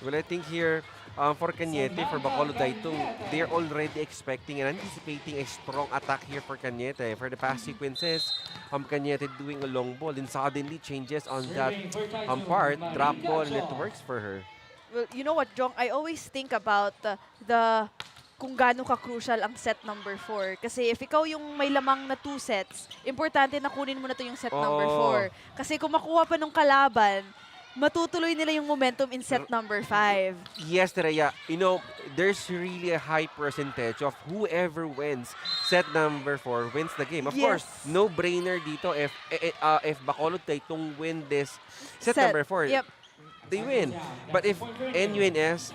Well, I think here, for Cañete, for Bacolod Titong, they're already expecting and anticipating a strong attack here for Cañete. For the past sequences, Cañete doing a long ball and suddenly changes on that part, drop ball, and it works for her. Well, you know what, Jong? I always think about kung gaano ka-crucial ang set number 4. Kasi if ikaw yung may lamang na 2 sets, importante na kunin mo na to yung set number 4. Kasi kung makuha pa nung kalaban, matutuloy nila yung momentum in set number 5. Yes, Rhea. You know, there's really a high percentage of whoever wins set number 4 wins the game. Of course, no-brainer dito if Bacolod Titong win this set number 4. Yep. They win. But if NUNS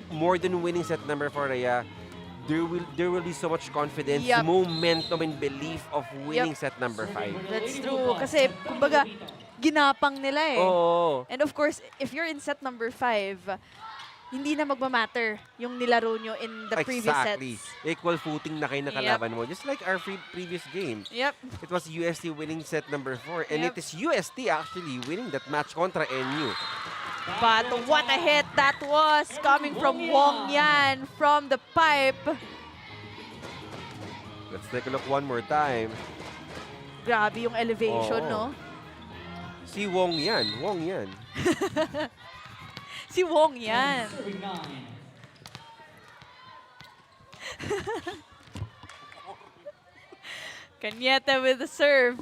more than winning set number 4, Rhea, there will be so much confidence, momentum, and belief of winning set number 5. That's true. Kasi, kumbaga, ginapang nila eh. Oh. And of course, if you're in set number 5, hindi na magmamatter yung nilaro nyo in the previous Exactly. sets. Equal footing na kayo nakalaban mo. Just like our previous game. Yep. It was UST winning set number 4. And it is UST actually winning that match contra NU. But what a hit that was coming from Wong Yan from the pipe. Let's take a look one more time. Grabe yung elevation, no? Si Wong yan. Wong yan. Si Wong Yan. Cañete with the serve.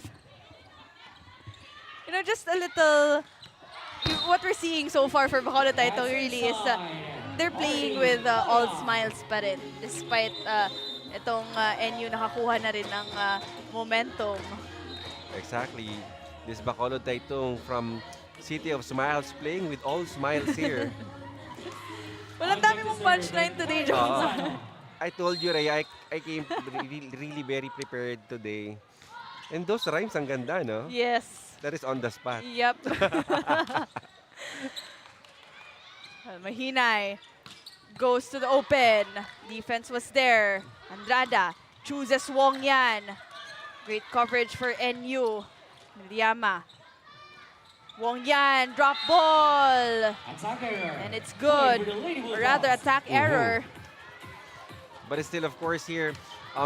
You know, just a little... What we're seeing so far for Bacolod Titong really is they're playing with all smiles pa rin. Despite itong NU nakakuha na rin ng momentum. Exactly. This Bacolod Titong from City of Smiles playing with all smiles here. Walang dami mong punchline today, Johnson. I told you, Rhea, I came really very prepared today. And those rhymes ang ganda, no? Yes. That is on the spot. Yep. Mahinay goes to the open. Defense was there. Andrada chooses Wong Yan. Great coverage for NU. Miriama. Wong Yan, drop ball. And it's good. Or rather, attack error. But it's still, of course, here,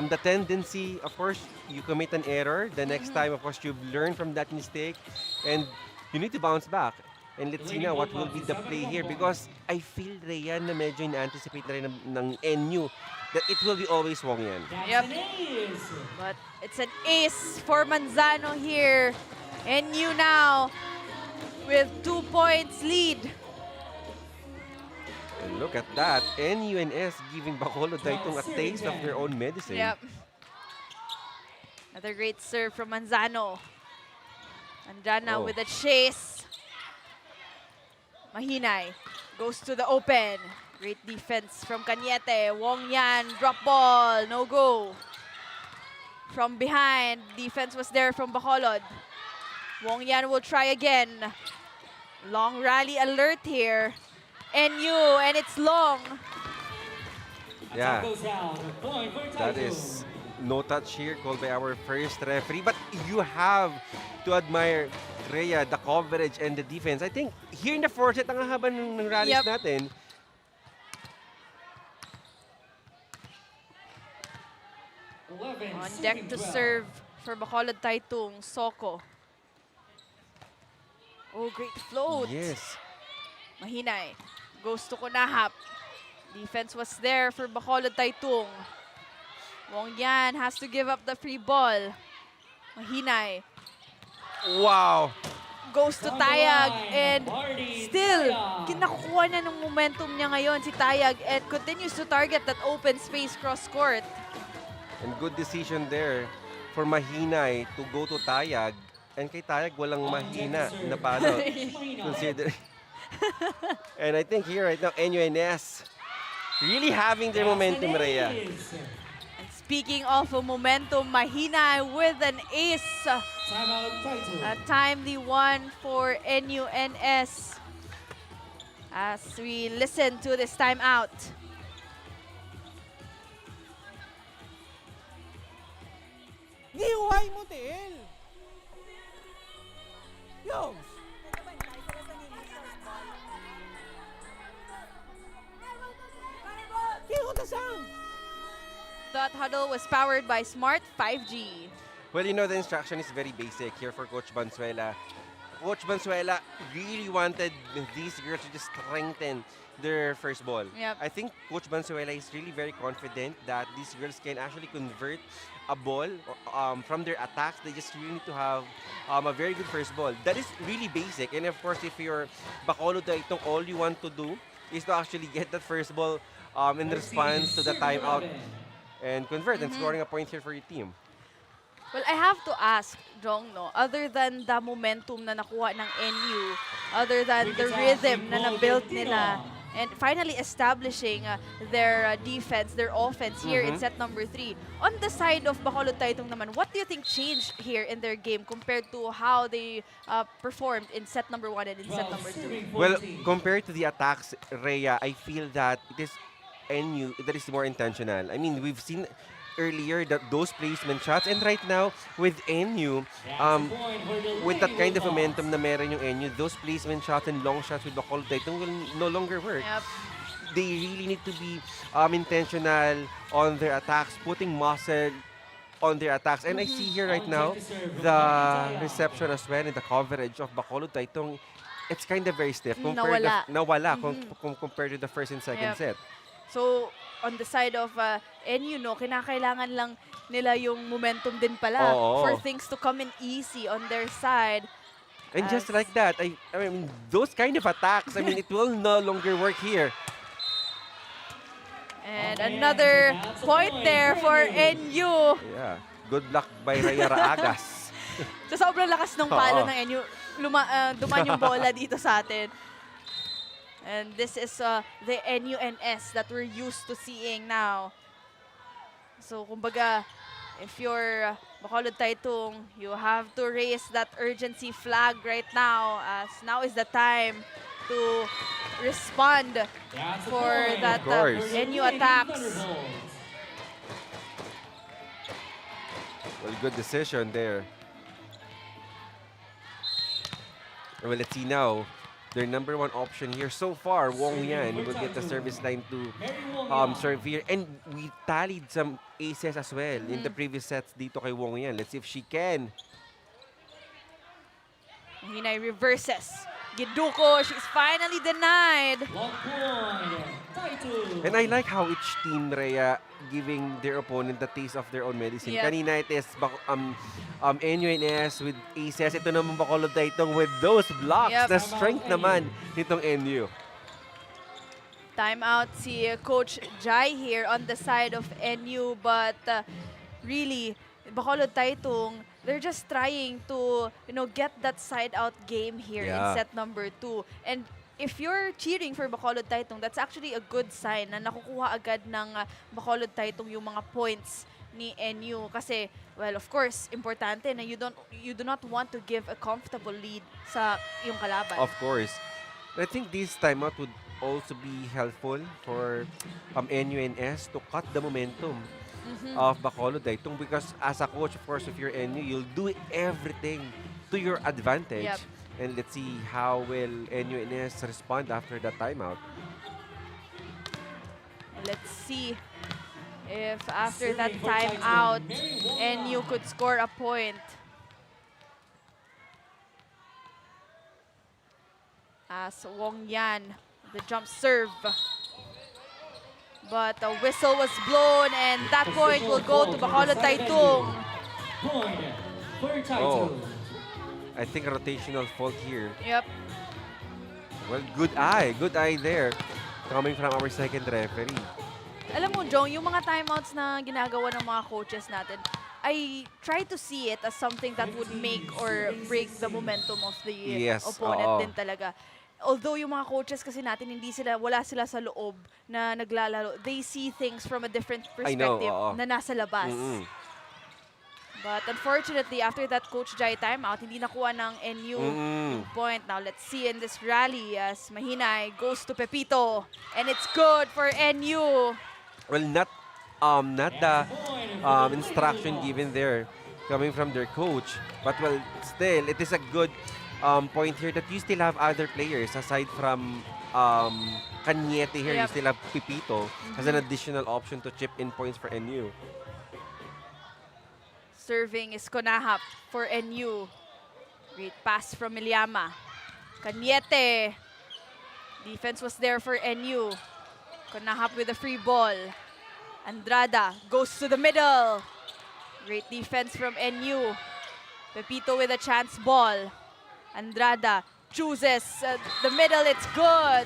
the tendency, of course, you commit an error. The next time, of course, you've learned from that mistake. And you need to bounce back. And let's see now what will be the play here because I feel Rhea na medyo in-anticipate na rin ng NU that it will be always Wong Yan. Yep. But it's an ace for Manzano here. NU now with 2 points lead. And look at that. NUNS giving Bakol Titong a taste of their own medicine. Yep. Another great serve from Manzano. Andana with a chase. Mahinay goes to the open. Great defense from Cañete. Wong Yan, drop ball, no go. From behind, defense was there from Bacolod. Wong Yan will try again. Long rally alert here. NU, and it's long. Yeah, that is no touch here called by our first referee. But you have to admire Rhea, the coverage and the defense. I think here in the fourth set, ang haba ng rallies natin. On deck to serve for Bacolod Titong, Soko. Oh, great float. Yes. Mahinay goes to Kunahap. Defense was there for Bacolod Titong. Wong Yan has to give up the free ball. Mahinay Wow. goes to Tayag and still kinakuha na ng momentum niya ngayon si Tayag and continues to target that open space cross court. And good decision there for Mahinay to go to Tayag. And kay Tayag, walang mahina na palo. Consider. And I think here right now, NUNS really having their momentum, Rhea. And speaking of momentum, Mahinay with an ace. A timely one for NUNS as we listen to this timeout. Giway mo, Til! Yogs! That huddle was powered by Smart 5G. Well, you know, the instruction is very basic here for Coach Banzuela. Coach Banzuela really wanted these girls to just strengthen their first ball. Yep. I think Coach Banzuela is really very confident that these girls can actually convert a ball from their attacks. They just really need to have a very good first ball. That is really basic. And of course, if you're Bacolod Titong, all you want to do is to actually get that first ball in response to the timeout and convert and scoring a point here for your team. Well, I have to ask, Jong, no, other than the momentum na nakuha ng NU, other than the rhythm na na-build nila, and finally establishing their defense, their offense here in set number 3. On the side of Bacolod Titong naman, what do you think changed here in their game compared to how they performed in set number 1 and in set number 2? Well, compared to the attacks, Rhea, I feel that it is NU that is more intentional. I mean, we've seen earlier that those placement shots, and right now with NU, with that kind of momentum na meron yung NU, those placement shots and long shots with Bakol Titong will no longer work. Yep. They really need to be intentional on their attacks, putting muscle on their attacks. And I see here right now the reception as well and the coverage of Bakol Titong. It's kind of very stiff compared compared to the first and second set. So, on the side of NU, no, kinakailangan lang nila yung momentum din pala for things to come in easy on their side. And just like that, I mean, those kind of attacks, I mean, it will no longer work here. And another point there for NU. Yeah, good luck by Rhea Raagas. Sa sobrang lakas ng palo ng NU, duman yung bola dito sa atin. And this is the NUNS that we're used to seeing now. So, kumbaga, if you're Bacolod Titong, you have to raise that urgency flag right now, as now is the time to respond for that NU attacks. Well, good decision there. Well, let's see now. Their number 1 option here so far, Wong Yan, will get the service line to serve here. And we tallied some aces as well in the previous sets dito kay Wong Yan. Let's see if she can. Hinay reverses. Giduko, she's finally denied. Block point. Titong. And I like how each team, Rhea, giving their opponent the taste of their own medicine. Yep. Kanina it is NUNS with aces. Ito naman Bacolod Titong with those blocks. Yep. The strength naman nitong NU. Timeout si Coach Jai here on the side of NU, but really, Bacolod Titong, they're just trying to, get that side-out game here in Yeah. set number 2. And if you're cheering for Bacolod Titong, that's actually a good sign na nakukuha agad ng Bacolod Titong yung mga points ni NU. Kasi, well, of course, importante na you do not want to give a comfortable lead sa yung kalaban. Of course. I think this timeout would also be helpful for NUNS to cut the momentum of Bacolod Titong, because as a coach, of course, if you're NU, you'll do everything to your advantage. Yep. And let's see how will NUNS respond after that timeout. Let's see if after that timeout, NU could score a point. As Wong Yan, the jump serve. But a whistle was blown, and that point will go to Bacolod Titong. Point for Titong. Oh, I think rotational fault here. Yep. Well, good eye there coming from our second referee. Alam mo, Jong, yung mga timeouts na ginagawa ng mga coaches natin, I try to see it as something that would make or break the momentum of the Yes, opponent oo. din talaga. Although yung mga coaches kasi natin, wala sila sa loob na naglalaro. They see things from a different perspective oo. na nasa labas. But unfortunately, after that Coach Jai timeout, hindi nakuha ng NU yung point. Now let's see in this rally as Mahinay goes to Pepito. And it's good for NU. Well, not the instruction given there coming from their coach, but well, still, it is a good point here that you still have other players aside from Cañete here. You Yep. still have Pipito as an additional option to chip in points for NU. Serving is Konahap for NU. Great pass from Miliama. Cañete. Defense was there for NU. Konahap with a free ball. Andrada goes to the middle. Great defense from NU. Pepito with a chance ball. Andrada chooses the middle. It's good.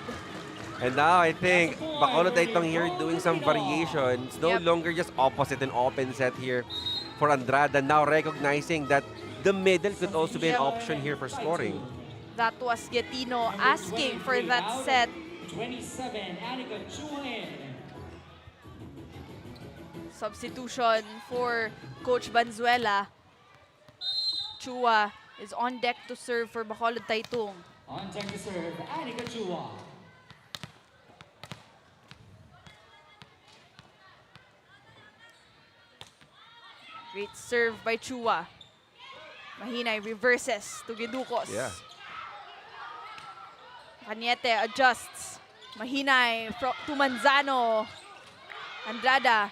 And now I think Bacolod Titong here doing some variation. It's no Yep. longer just opposite and open set here for Andrada. Now recognizing that the middle could also be an option here for scoring. That was Getino asking for that set. 27, Anika Chuan. Substitution for Coach Banzuela. Chua is on deck to serve for Bacolod Titong. On deck to serve, Anika Chuan. Great serve by Chua. Mahinay reverses to Giducos. Yeah. Cañete adjusts. Mahinay to Manzano. Andrada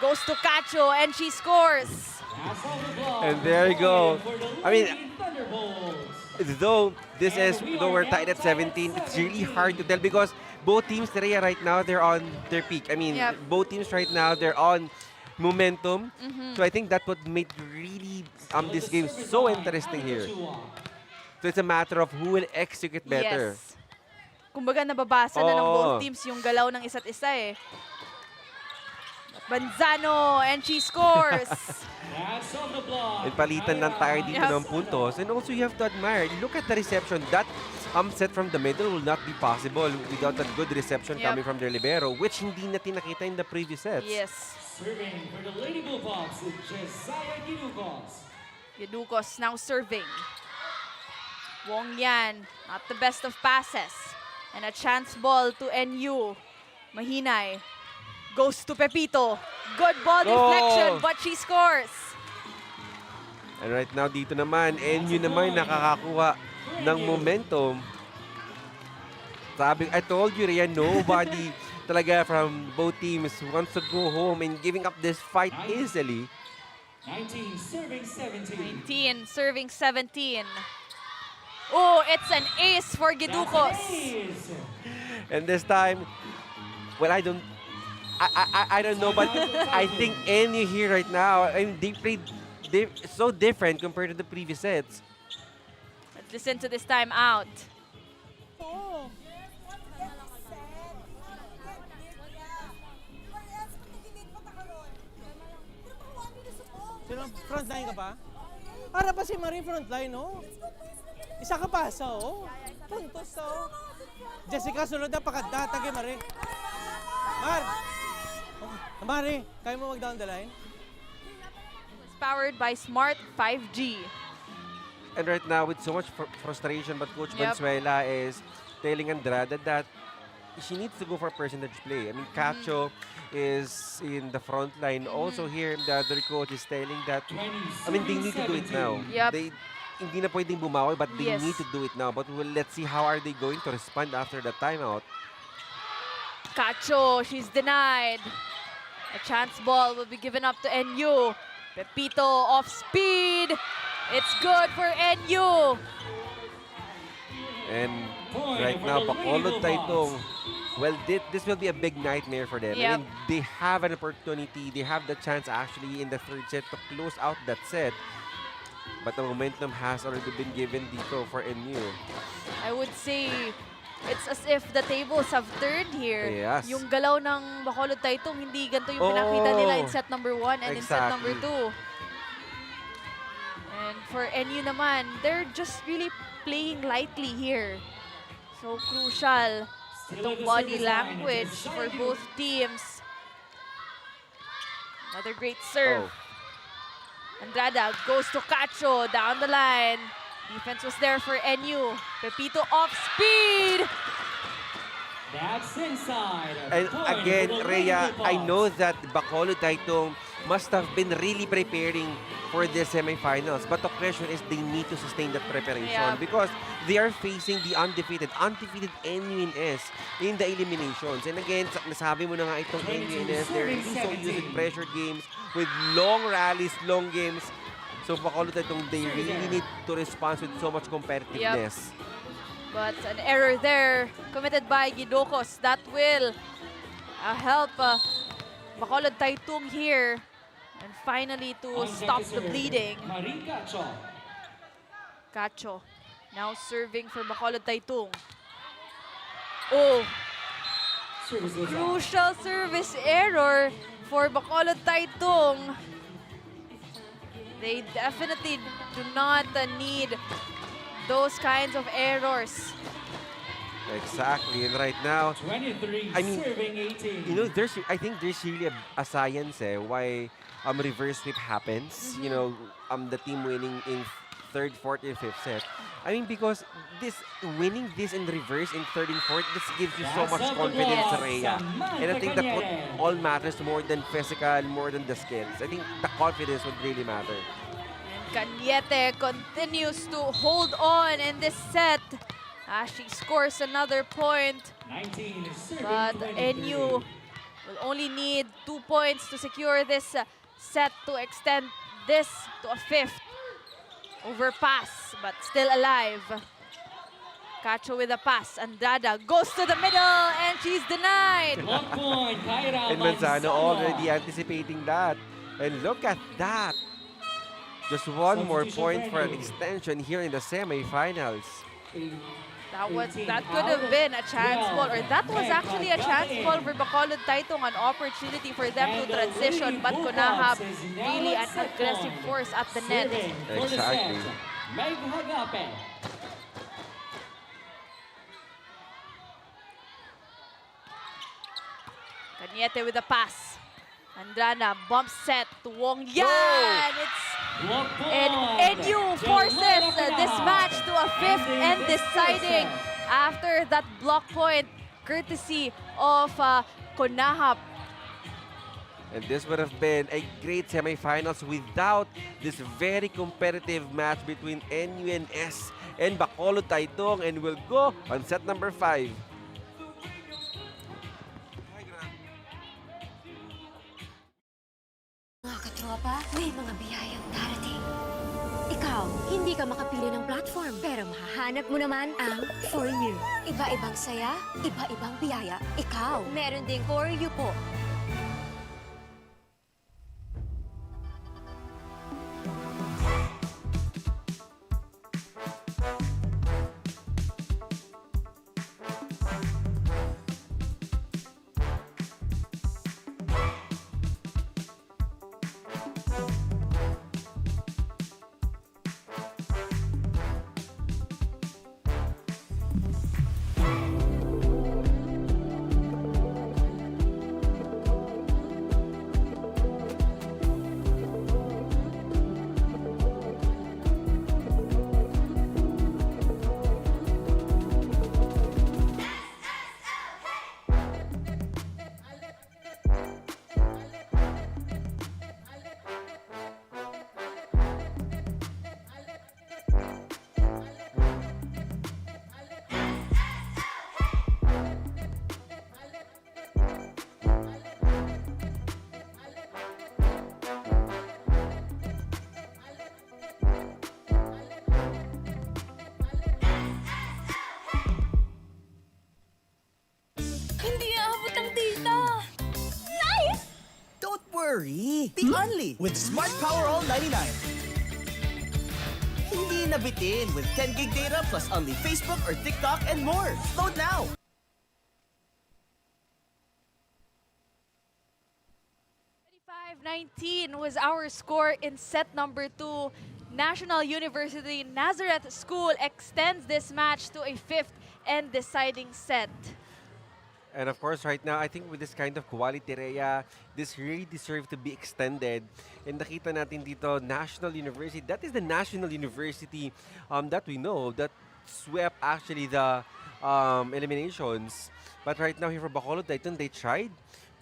goes to Cacho and she scores. That's all the block. And there you go. I mean, Thunderbolts. though we're tied at 17, it's really hard to tell because both teams right now, they're on their peak. I mean, Yep. both teams right now, they're on momentum. So I think that would make really this game so interesting here. So it's a matter of who will execute better. Yes. Kumbaga nababasa na ng Oo. both teams yung galaw ng isa't isa eh. Banzano and she scores. That's on the block. And palitan lang tayo dito Yes. ng puntos. And also you have to admire, look at the reception. That set from the middle will not be possible without a good reception Yep. coming from their libero, which hindi natin nakita in the previous sets. Yes. Serving for the Lady Bulldogs, Josiah Ginucos. Giducos now serving. Wong Yan, not the best of passes. And a chance ball to NU. Mahinay goes to Pepito. Good ball deflection, but she scores. And right now dito naman, NU naman nakakakuha ng momentum. Sabi, I told you, Rhea, nobody talaga from both teams wants to go home and giving up this fight easily. 19 serving 17. 19 serving 17. Oh, it's an ace for Gidukos. And this time, well, I don't know, but I think NU here right now, I mean, they played so different compared to the previous sets. Let's listen to this time out. Sino? Frontline ka pa? Para pa si Marie frontline, oh. Isa ka pa, so. Puntos, so. Jessica, sunod na pakanta. Tagi, Marie. Marie, kaya mo mag-down the line? It's powered by Smart 5G. And right now, with so much frustration, but Coach Yep. Valenzuela is telling Andrada that she needs to go for percentage play. I mean, Cacho is in the front line. Also here, the other coach is telling that, I mean, they need to do it now. Yep. They, hindi na pwedeng bumawi, but they Yes. need to do it now. But well, let's see how are they going to respond after the timeout. Cacho, she's denied. A chance ball will be given up to NU. Pepito off speed. It's good for NU. And right now, Bakol Titong, well, this will be a big nightmare for them. I Yep. mean, they have an opportunity. They have the chance actually in the third set to close out that set. But the momentum has already been given dito for NU. I would say it's as if the tables have turned here. Yes. Yung galaw ng Bakol Titong, hindi ganito yung Oo. pinakita nila in set number 1 and in set number Exactly. 2. And for NU naman, they're just really playing lightly here. So crucial itong body language for both teams. Another great serve. Oh. Andrada goes to Cacho down the line. Defense was there for NU. Pepito off speed. That's inside. And again, Rhea, I know that Bakol Titong must have been really preparing for the semifinals. But the question is they need to sustain that preparation Yeah. because they are facing the undefeated NUNS in the eliminations. And again, nasabi mo na nga itong NUNS, they're really so used to pressure games with long rallies, long games. So Bakol Titong, they really need to respond with so much competitiveness. But an error there committed by Gidokos. That will help Bakol Titong here. And finally to stop the bleeding. Cacho now serving for Bakol Titong. Oh, crucial service error for Bakol Titong. They definitely do not need those kinds of errors. Exactly, and right now, 23 I mean, serving 18. you know, I think there's really a science why reverse sweep happens. You know, the team winning in third, fourth, and fifth set. I mean, because winning this in reverse in third and fourth, this gives you so much confidence, Rhea. And I think that what all matters more than physical, more than the skills. I think the confidence would really matter. Cañete continues to hold on in this set as she scores another point. 19 serving But 23. NU will only need 2 points to secure this set to extend this to a fifth. Overpass, but still alive. Cacho with a pass. Andrada goes to the middle and she's denied. 1 point, Kyra And Manzano Manzano. already anticipating that. And look at that. Just one more point for an extension here in the semifinals. That could have been a chance ball, or that was actually a chance ball for Bakol Titong, an opportunity for them to transition, but Konahap really an aggressive force at the net. Exactly. Meg Hagape. Cañete with a pass. Andrada bump set to Wong Yan. And NU forces this match to a fifth and deciding after that block point courtesy of Konahap. And this would have been a great semifinals without this very competitive match between NUNS and Bakol Titong. And we'll go on set number 5. Mga katropa, may mga biyayang darating. Ikaw, hindi ka makapili ng platform, pero mahahanap mo naman ang For You. Iba-ibang saya, iba-ibang biyaya. Ikaw, meron ding For You po. Hindi aabot ang data. Nice! Don't worry! The Only with Smart Power All 99. Hindi nabitin with 10 gig data plus only Facebook or TikTok and more. Load now! 25-19 was our score in set number 2. National University Nazareth School extends this match to a 5th and deciding set. And of course, right now, I think with this kind of quality, Rhea, this really deserves to be extended. And nakita natin dito, National University, that is the National University that we know, that swept actually the eliminations. But right now here for Bakol Titong, they tried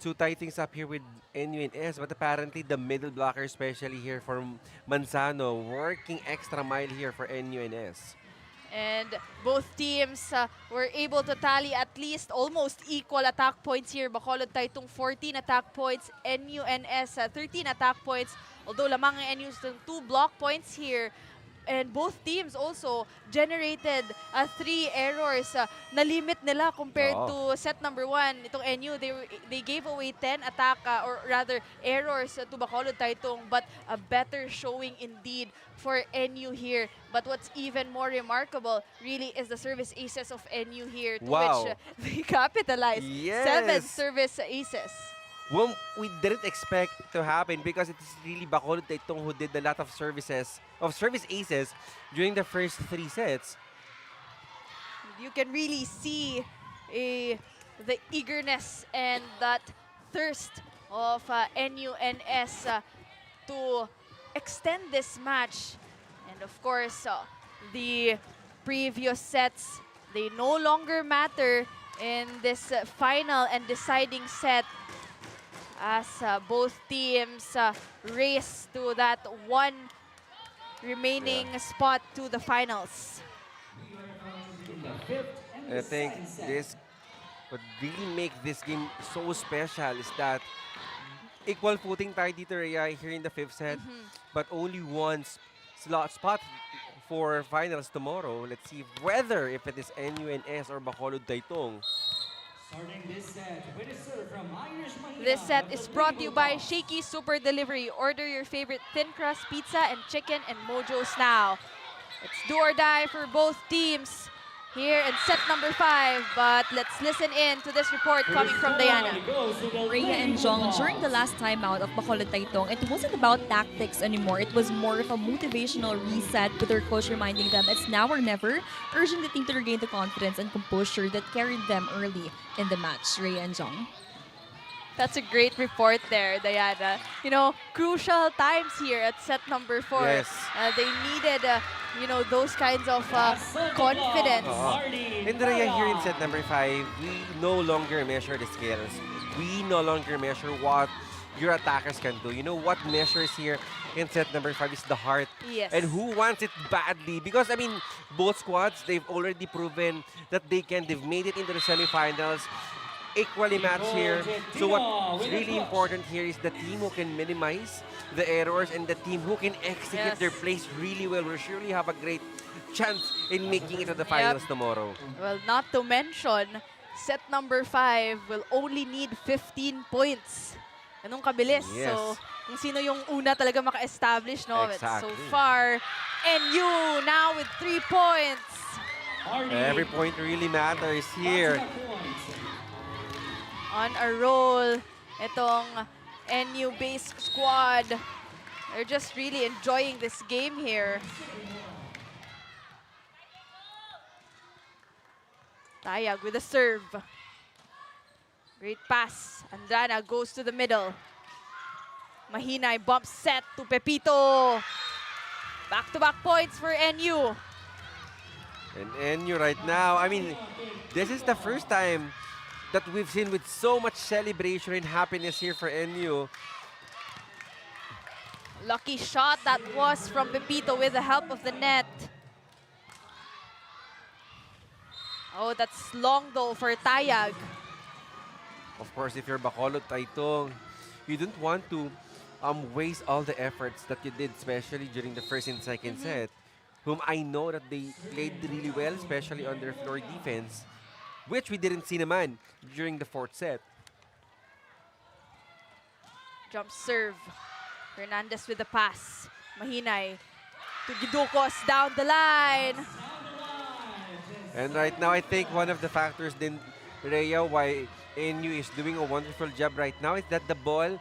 to tie things up here with NUNS, but apparently the middle blocker, especially here for Manzano, working extra mile here for NUNS. And both teams were able to tally at least almost equal attack points here. Bakol Titong 14 attack points, NUNS 13 attack points. Although lamang ang NU's 2 block points here. And both teams also generated 3 errors na limit nila compared to set number 1. Itong NU, they gave away 10 attack or rather errors to Bakol Titong, but a better showing indeed for NU here. But what's even more remarkable really is the service aces of NU here, to which they capitalized. Yes. 7 service aces. Well, we didn't expect to happen because it's really Bakol Titong who did a lot of service aces during the first 3 sets. You can really see the eagerness and that thirst of NUNS to extend this match. And of course, the previous sets, they no longer matter in this final and deciding set, as both teams race to that one remaining spot to the finals. And I think this what really make this game so special is that equal footing tayo dito, Rhea, here in the 5th set, but only one spot for finals tomorrow. Let's see whether if it is NUNS or Bakol Titong. Starting this set with a serve from Irish Mahina. This set is brought to you by Shakey Super Delivery. Order your favorite thin crust pizza and chicken and Mojos now. It's do or die for both teams here in set number 5. But let's listen in to this report coming from Diana. Rhea and Jong, during the last timeout of Bakol Titong, it wasn't about tactics anymore. It was more of a motivational reset, with their coach reminding them it's now or never, urging the team to regain the confidence and composure that carried them early in the match. Rhea and Jong. That's a great report there, Diana. You know, crucial times here at set number 4. Yes. They needed, you know, those kinds of confidence. And Rhea, here in set number 5, we no longer measure the skills. We no longer measure what your attackers can do. You know what measures here in set number 5 is the heart. Yes. And who wants it badly? Because, I mean, both squads, they've already proven that they can. They've made it into the semifinals. equally matched here. So what's really important here is the team who can minimize the errors and the team who can execute their plays really well will surely have a great chance in making it to the finals tomorrow. Well, not to mention, set number 5 will only need 15 points. Ganun kabilis. Yes. So, kung sino yung una talaga maka-establish, no? But so Exactly. far, NU now with 3 points. Every point really matters here. On a roll, itong NU-based squad. They're just really enjoying this game here. Tayag with a serve. Great pass. Andrana goes to the middle. Mahinay bump set to Pepito. Back-to-back points for NU. And NU right now, I mean, this is the first time that we've seen with so much celebration and happiness here for NU. Lucky shot that was from Pepito with the help of the net. Oh, that's long though for Tayag. Of course, if you're Bacolod Titong, you don't want to waste all the efforts that you did, especially during the first and second set, whom I know that they played really well, especially on their floor defense, which we didn't see naman during the fourth set. Jump serve. Hernandez with the pass. Mahinay to Gidukos down the line. And right now, I think one of the factors din, Rhea, why NU is doing a wonderful job right now is that the ball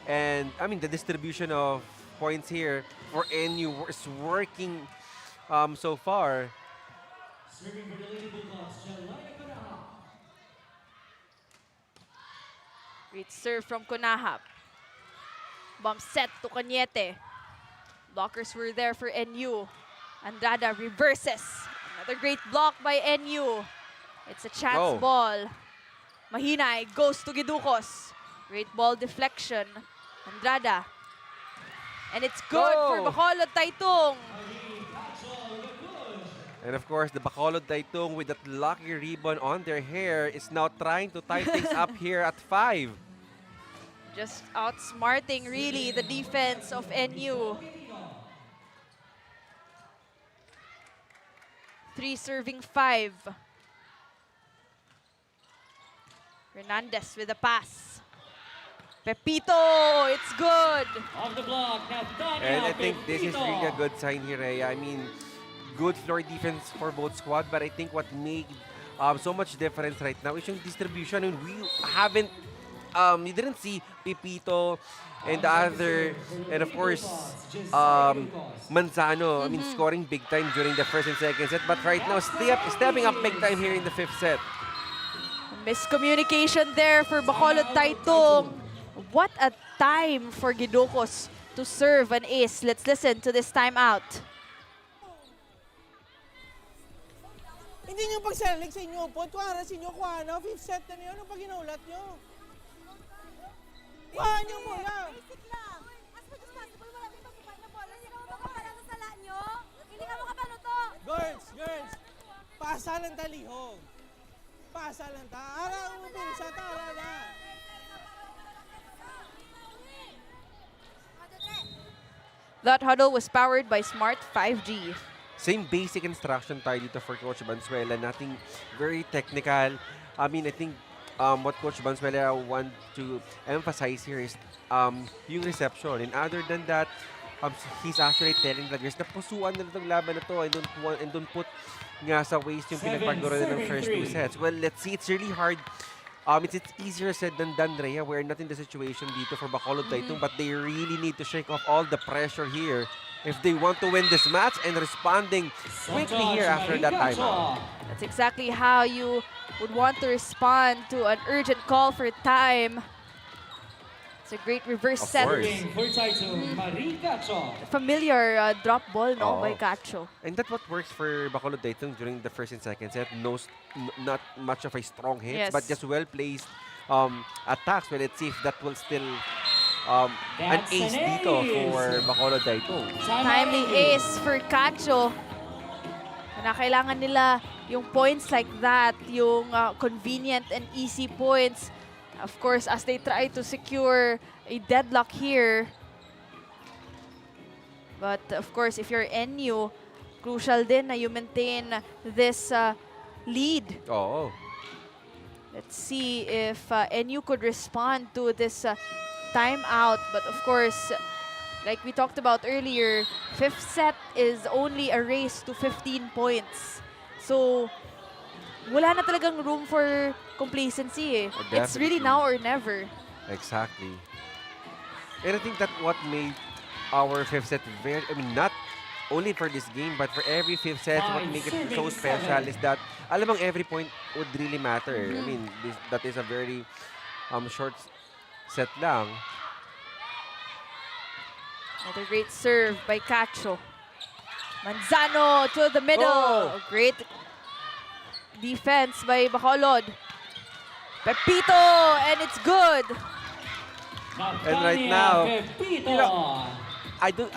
and, I mean, the distribution of points here for NU is working so far. Great serve from Kunahap. Bump set to Cañete. Blockers were there for NU. Andrada reverses. Another great block by NU. It's a chance ball. Mahinay goes to Gidukos. Great ball deflection. Andrada. And it's good for Bacolod Titong. And of course, the Bacolod Titong with that lucky ribbon on their hair is now trying to tie things up here at 5. Just outsmarting, really, the defense of NU. 3 serving 5. Hernandez with a pass. Pepito, it's good. Off the block, And I think this is really a good sign here, Rhea. I mean, good floor defense for both squad, but I think what made so much difference right now is yung distribution. And we haven't, you didn't see Pepito and the other, and of course, Manzano, I mean, scoring big time during the first and second set. But right now, stepping up big time here in the 5th set. Miscommunication there for Bacolod Titong. What a time for Gidukos to serve an ace. Let's listen to this timeout. Hindi nyo pag-select sa inyo po. Tuwara sa inyo, kuha na. 5th set na niyo. Ano pag inulat nyo? Kuha nyo muna. Basic lang. As much as possible, wala din pagkukuha ng bola. Hindi naman makapala sa sala nyo. Hindi ka makapalo to. Girls, pasa lang talihog. Pasa lang ta. Ara, umubin sa tara na. That huddle was powered by Smart 5G. Same basic instruction tayo dito for Coach Banzuela. Nothing very technical. I mean, I think what Coach Banzuela want to emphasize here is yung reception. And other than that, he's actually telling the players na pusuan na itong laban na to and don't put nga sa waste yung pinagpagduro ng first 2 sets. Well, let's see. It's really hard. It's easier said than done, Rhea. We're not in the situation dito for Bacolod Titong, but they really need to shake off all the pressure here if they want to win this match and responding quickly here after that timeout. That's exactly how you would want to respond to an urgent call for time. It's a great reverse set. Of course. For Titong, Marie Cacho. Familiar drop ball by Cacho. And that's what works for Bacolod Titong during the first and second set. Not much of a strong hits, but just well-placed attacks. Well, let's see if that will still an ace dito for Bacolod Titong. Timely ace for Cacho. Na kailangan nila yung points like that, yung convenient and easy points. Of course, as they try to secure a deadlock here. But of course, if you're NU, crucial din na you maintain this lead. Oo. Let's see if NU could respond to this timeout. But of course, like we talked about earlier, fifth set is only a race to 15 points. So, wala na talagang room for complacency. Oh, It's really definitely. now or never. Exactly. And I think that what made our fifth set very, I mean, not only for this game, but for every fifth set, what make it so special is that, alam mong every point would really matter. I mean, that is a very short set lang. Another great serve by Cacho. Manzano to the middle. Oh. Great defense by Bacolod. Pepito, and it's good. And right now, you know, I don't.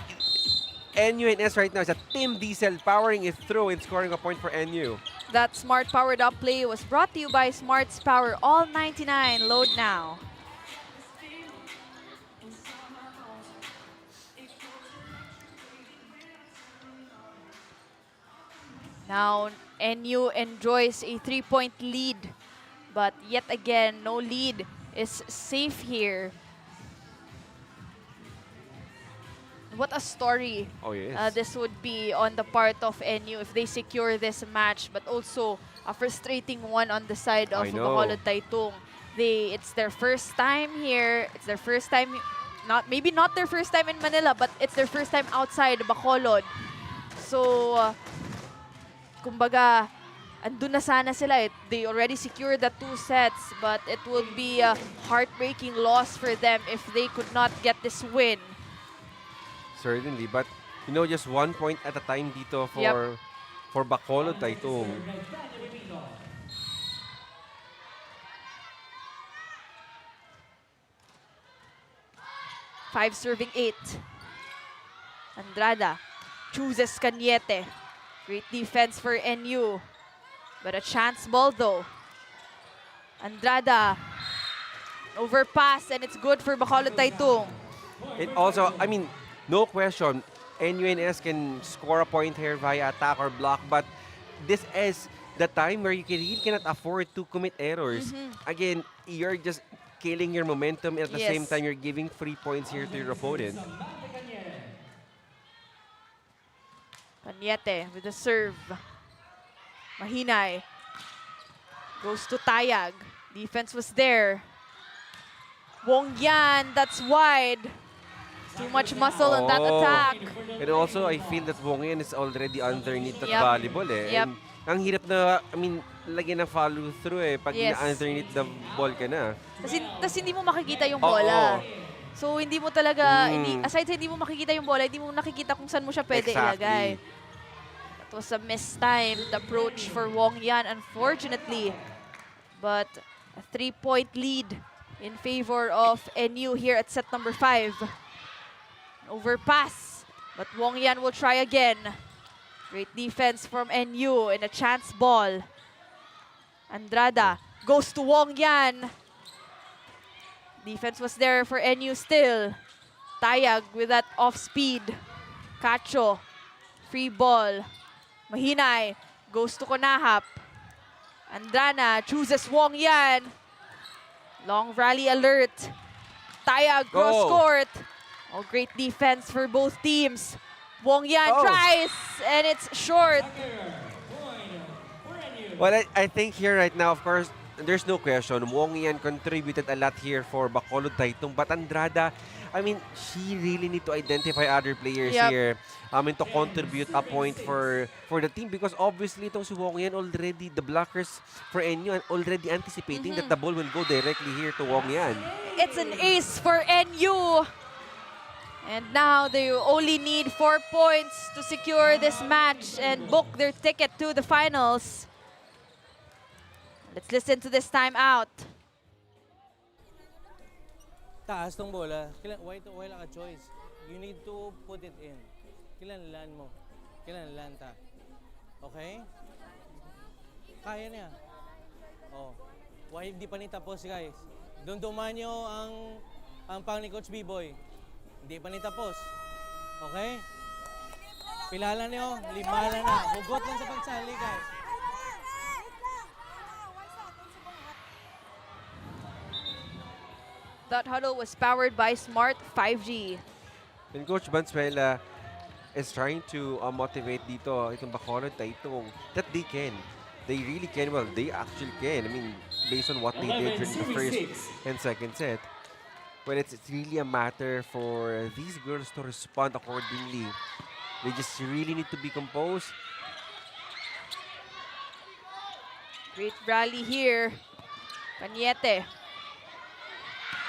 NUNS right now is a Team Diesel powering it through and scoring a point for NU. That smart powered up play was brought to you by Smart's Power All 99. Load now. Now, NU enjoys a 3-point lead. But yet again, no lead is safe here. What a story this would be on the part of NU if they secure this match, but also a frustrating one on the side of Bacolod Titong. It's their first time here. It's their first time, maybe not their first time in Manila, but it's their first time outside Bacolod. So, kumbaga, andun na sana sila. They already secured the 2 sets, but it would be a heartbreaking loss for them if they could not get this win. Certainly, but you know, just 1 point at a time dito for Bacolod Titong. Five serving 8. Andrada chooses Cañete. Great defense for NU. But a chance ball though. Andrada. Overpass, and it's good for Bacolod Titong. And also, I mean, no question, NUNS can score a point here via attack or block, but this is the time where you really cannot afford to commit errors. Again, you're just killing your momentum, and at the same time, you're giving 3 points here to your opponent. Cañete with the serve. Mahinay. Goes to Tayag. Defense was there. Wong Yan, that's wide. Too much muscle on that attack. And also, I feel that Wong Yan is already underneath that volleyball And ang hirap na, I mean, lagyan ng follow through pag underneath the ball ka na. Tapos hindi mo makikita yung bola. So hindi mo talaga, aside sa hindi mo makikita yung bola, hindi mo nakikita kung saan mo siya pwede ilagay. That was a mistimed approach for Wong Yan, unfortunately. But a 3-point lead in favor of NU here at set number 5. Overpass, but Wong Yan will try again. Great defense from NU and a chance ball. Andrada goes to Wong Yan. Defense was there for NU still. Tayag with that off-speed. Cacho, free ball. Mahinay goes to Konahap. Andrana chooses Wong Yan. Long rally alert. Tayag cross court. Oh, great defense for both teams. Wong Yan tries, and it's short. Well, I think here right now, of course, there's no question. Wong Yan contributed a lot here for Bacolod Titong. But Andrada, I mean, she really need to identify other players here and to contribute a point for the team. Because obviously, itong si Wong Yan already, the blockers for NU are already anticipating that the ball will go directly here to Wong Yan. It's an ace for NU. And now they only need 4 points to secure this match and book their ticket to the finals. Let's listen to this timeout. Taas tong bola. Wala ka choice. You need to put it in. Kailangan mo. Kailangan ta. Okay? Kaya niya. Oh. Why hindi pa ni tapos, guys? Dumduman nyo ang pang ni Coach B-Boy. Hindi pa ni tapos. Okay? Pilala niyo, limala na. Hugot lang sa pagsali, guys. That huddle was powered by Smart 5G. And Coach Valenzuela is trying to motivate dito itong Bacolod Titong that they can. They really can. Well, they actually can. I mean, based on what they did during the first and second set. Well, it's really a matter for these girls to respond accordingly. They just really need to be composed. Great rally here. Cañete.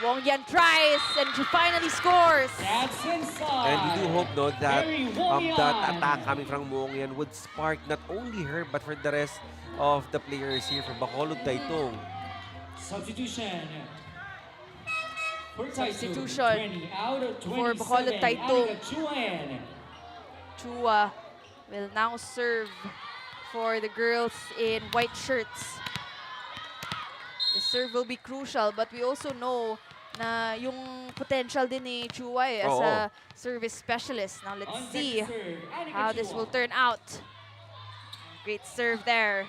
Wong Yan tries and she finally scores. That's inside. And we do hope, no, that Very Wong that Yan. attack coming from Wong Yan would spark not only her but for the rest of the players here for Bacolod Titong. Substitution. Substitution for Bacolod Titong. Chua will now serve for the girls in white shirts. The serve will be crucial, but we also know na yung potential din ni Chua as a service specialist. Now let's see how this will turn out. Great serve there.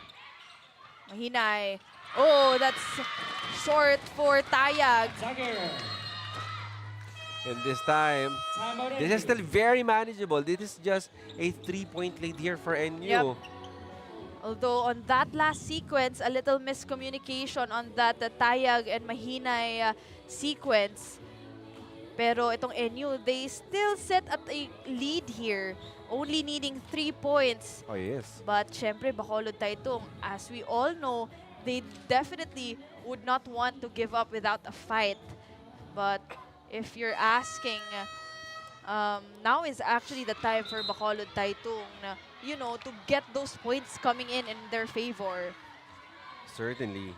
Mahinay. Oh, that's short for Tayag. And this time, this is still very manageable. This is just a 3-point lead here for NU. Yep. Although on that last sequence, a little miscommunication on that Tayag and Mahinay sequence. Pero itong NU, they still set at a lead here, only needing 3 points. Oh, yes. But syempre, Bacolod Titong, as we all know, they definitely would not want to give up without a fight. But if you're asking, now is actually the time for Bacolod Titong na, you know, to get those points coming in their favor. Certainly.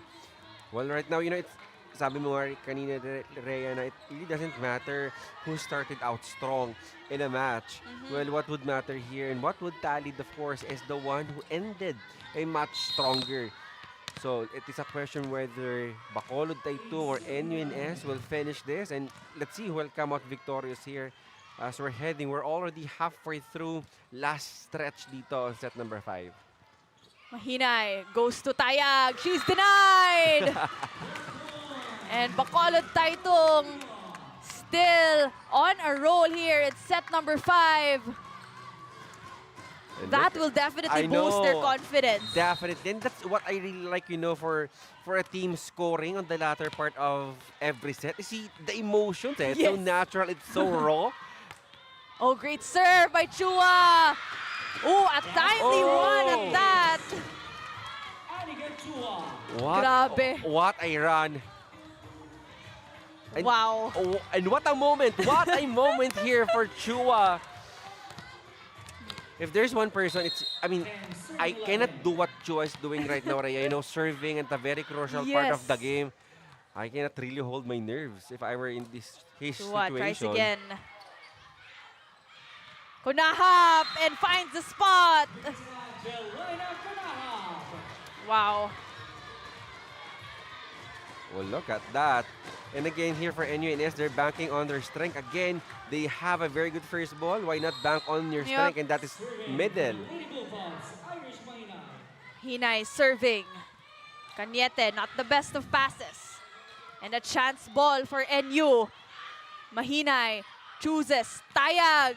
Well, right now, you know, it's sabi mo nga kanina, Rhea, na it really doesn't matter who started out strong in a match. Well, what would matter here and what would tally, of course, is the one who ended a match stronger. So it is a question whether Bacolod Titong or NUNS will finish this, and let's see who will come out victorious here. As we're heading, we're already halfway through last stretch dito on set number 5. Mahinay goes to Tayag. She's denied! And Bacolod Titong still on a roll here. It's set number 5. And That will definitely boost their confidence. Definitely. And that's what I really like, you know, for a team scoring on the latter part of every set. You see, the emotions, it's so natural, it's so raw. Oh, great serve by Chua. Oh, a timely one at that. What? Grabe. What a run. And, Wow. Oh, and what a moment. What a moment here for Chua. If there's one person, it's, I mean, I cannot do what Chua is doing right now, Rhea. You know, serving at a very crucial part of the game. I cannot really hold my nerves if I were in his Chua situation. tries again. Kunahap and finds the spot. Wow. Well, look at that. And again, here for NUNS, they're banking on their strength. Again, they have a very good first ball. Why not bank on your strength? And that is middle. Hinay serving. Cañete, not the best of passes. And a chance ball for NU. Mahinay chooses Tayag.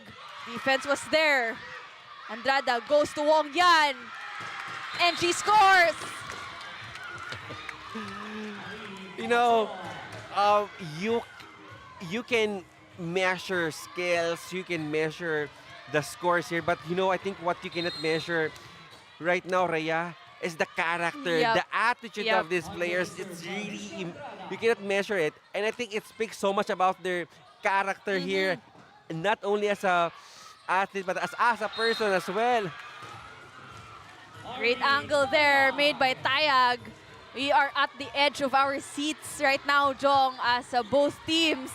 Defense was there. Andrada goes to Wong Yan. And she scores! You know, you can measure skills, you can measure the scores here, but you know, I think what you cannot measure right now, Rhea, is the character, the attitude of these players. It's really, you cannot measure it. And I think it speaks so much about their character here, not only as a athlete, but as a person as well. Great angle there made by Tayag. We are at the edge of our seats right now, Jong, as both teams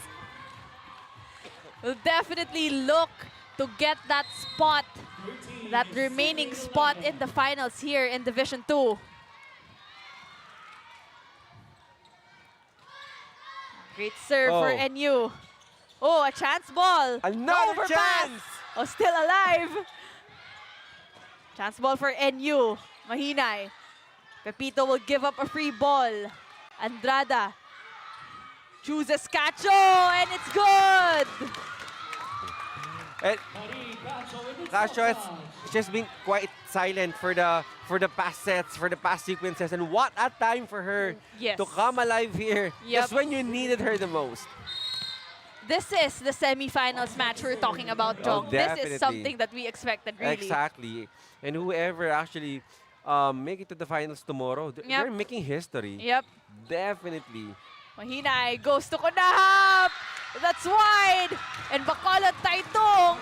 will definitely look to get that spot, that remaining spot in the finals here in Division 2. Great serve for Oh. NU. Oh, a chance ball. Another Overpass. chance! Oh, still alive. Chance ball for NU. Mahinay. Pepito will give up a free ball. Andrada chooses Cacho, and it's good. And Casio has just been quite silent for the past sets, for the past sequences, and what a time for her Yes. to come alive here Yep. just when you needed her the most. This is the semifinals match we're talking about, Jong. This definitely. is something that we expected, really. Exactly. And whoever actually make it to the finals tomorrow, they're making history. Yep. Definitely. Mahinay goes to Kunahap. That's wide. And Bacolod Titong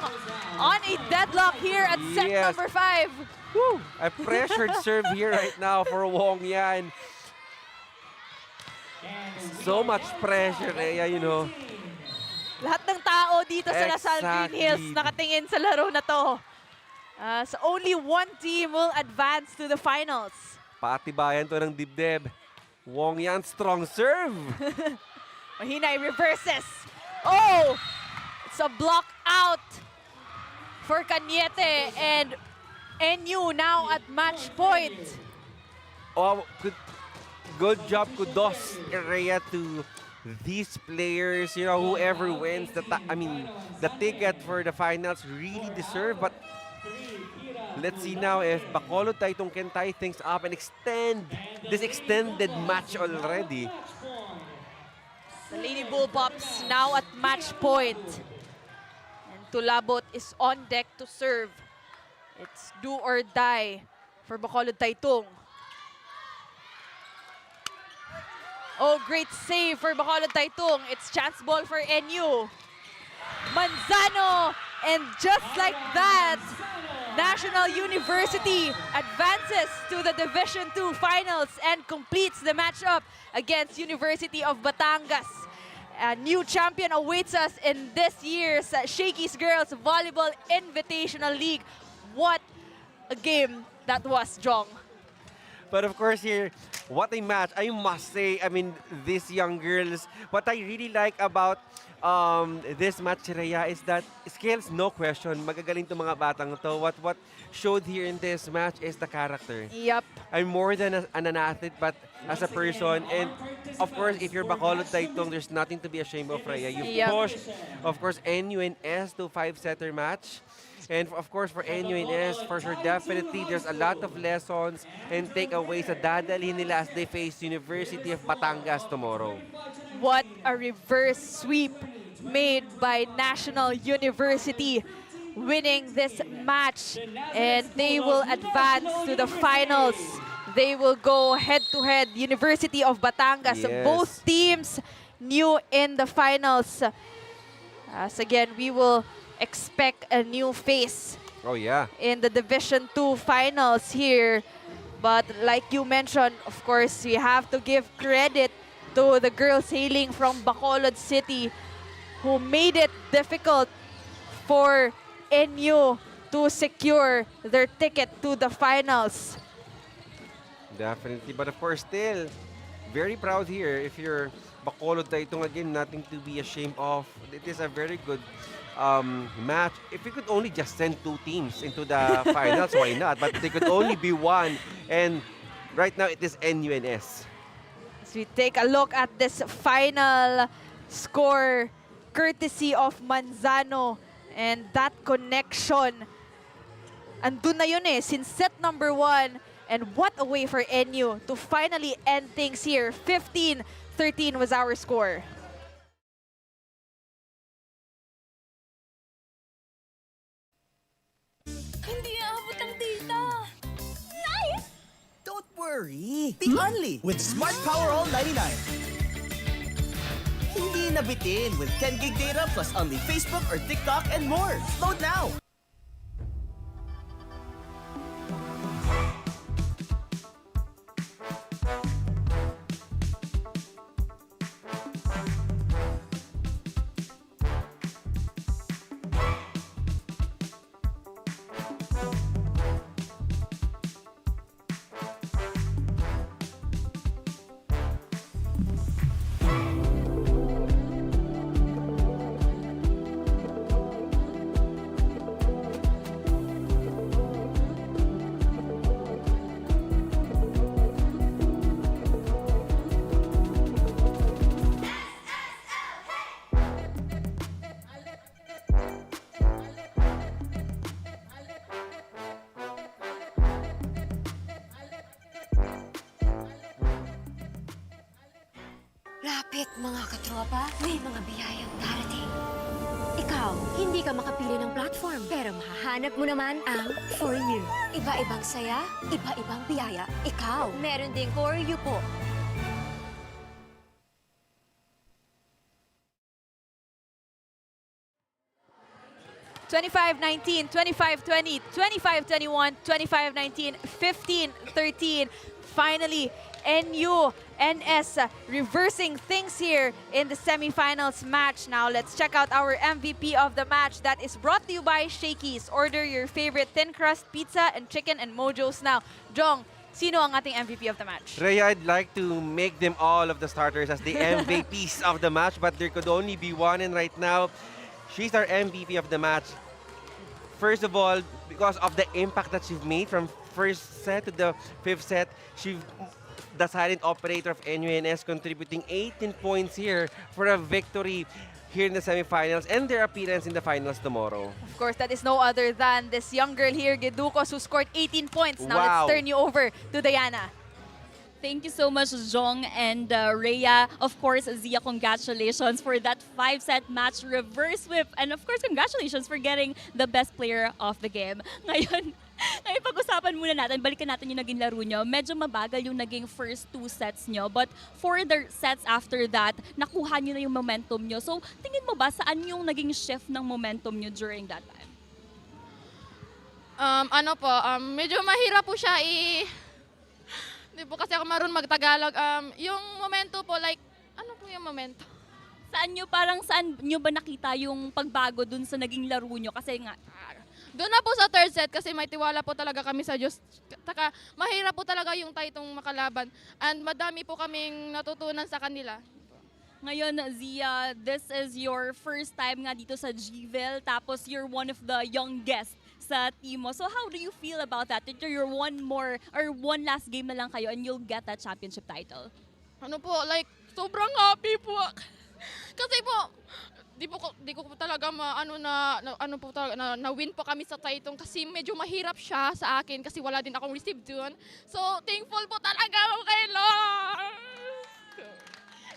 on a deadlock here at set Yes. number 5. Woo! A pressured serve here right now for Wong Yan. So much pressure, Rhea, you know. Lahat ng tao dito sa Lasal Green Hills Exactly. nakatingin sa laro na to. So only one team will advance to the finals. Patibayan to ng dibdib. Wong Yan, strong serve. Mahinay reverses. Oh! It's a block out for Cañete, and NU now at match point. Oh, good job, kudos, Rhea, to these players. You know, whoever wins the ticket for the finals really deserve. But let's see now if Bacolod Titong can tie things up and extend this extended match already. The Lady Bullpups now at match point. And Tulabot is on deck to serve. It's do or die for Bacolod Titong. Oh, great save for Bacolod Titong. It's chance ball for NU. Manzano, and just like that, National University advances to the Division II Finals and completes the matchup against University of Batangas. A new champion awaits us in this year's Shakey's Girls Volleyball Invitational League. What a game that was, Jong. But of course here, what a match. I must say, I mean, these young girls, what I really like about this match, Rhea, is that skills, no question. Magagaling to mga batang to. What showed here in this match is the character. Yep. I'm more than an athlete, but as a person. And of course, if you're Bacolod Titong, there's nothing to be ashamed of, Rhea. You've pushed, of course, NUNS to 5-setter match. And of course, for NUNS, for sure, definitely, there's a lot of lessons and takeaways sa dadalhin nila as they face University of Batangas tomorrow. What a reverse sweep made by National University, winning this match, and they will advance to the finals. They will go head-to-head, University of Batangas. Yes. Both teams new in the finals. As again, we will expect a new face Oh, yeah. in the Division II finals here. But like you mentioned, of course, we have to give credit to the girls hailing from Bacolod City who made it difficult for NU to secure their ticket to the finals. Definitely. But of course, still, very proud here. If you're Bacolod Titong, again, nothing to be ashamed of. It is a very good match. If we could only just send 2 teams into the finals, why not? But they could only be 1. And right now, it is NUNS. As we take a look at this final score, courtesy of Manzano, and that connection, andun na yun eh, since set number 1. And what a way for NU to finally end things here. 15-13 was our score. Hindi aabot ang data. Nice! Don't worry. Be only with Smart Power All 99. Hindi nabitin with 10 gig data plus only Facebook or TikTok and more. Load now. Ngunit mga katropa, may mga biyayang darating. Ikaw, hindi ka makapili ng platform, pero mahahanap mo naman ang For You. Iba-ibang saya, iba-ibang biyaya. Ikaw, meron ding For You po. (25-19), (25-20), (25-21), (25-19), (15-13). Finally, NUNS reversing things here in the semifinals match. Now, let's check out our MVP of the match. That is brought to you by Shakey's. Order your favorite thin crust pizza and chicken and mojos now. Jong, sino ang ating MVP of the match? Rhea, I'd like to make them all of the starters as the MVPs of the match, but there could only be one, and right now, she's our MVP of the match. First of all, because of the impact that she's made from first set to the fifth set, she's the silent operator of NUNS, contributing 18 points here for a victory here in the semifinals and their appearance in the finals tomorrow. Of course, that is no other than this young girl here, Gedukos, who scored 18 points. Now Wow. let's turn you over to Diana. Thank you so much, Jong and Rhea. Of course, Zia, congratulations for that 5-set match reverse whip. And of course, congratulations for getting the best player of the game. Ngayon, pag-usapan muna natin, balikan natin yung naging laro nyo. Medyo mabagal yung naging first 2 sets nyo. But for the sets after that, nakuha nyo na yung momentum nyo. So, tingin mo ba saan yung naging shift ng momentum nyo during that time? Medyo mahirap po siya Hindi po kasi ako marunong magtagalog. Yung momento po, like, ano po yung momento? Saan nyo ba nakita yung pagbago dun sa naging laro nyo? Kasi nga, Doon na po sa third set kasi may tiwala po talaga kami sa Diyos. Taka, mahirap po talaga yung Titong makalaban. And madami po kaming natutunan sa kanila. ngayon, Zia, this is your first time nga dito sa GVIL, tapos you're one of the youngest sa team mo. So how do you feel about that? That you're one last game na lang kayo and you'll get that championship title? Ano po, like, sobrang happy po. Kasi po, di ko po talaga na-win po kami sa Titong kasi medyo mahirap siya sa akin kasi wala din akong receive dun. So, thankful po talaga ako kay Lord.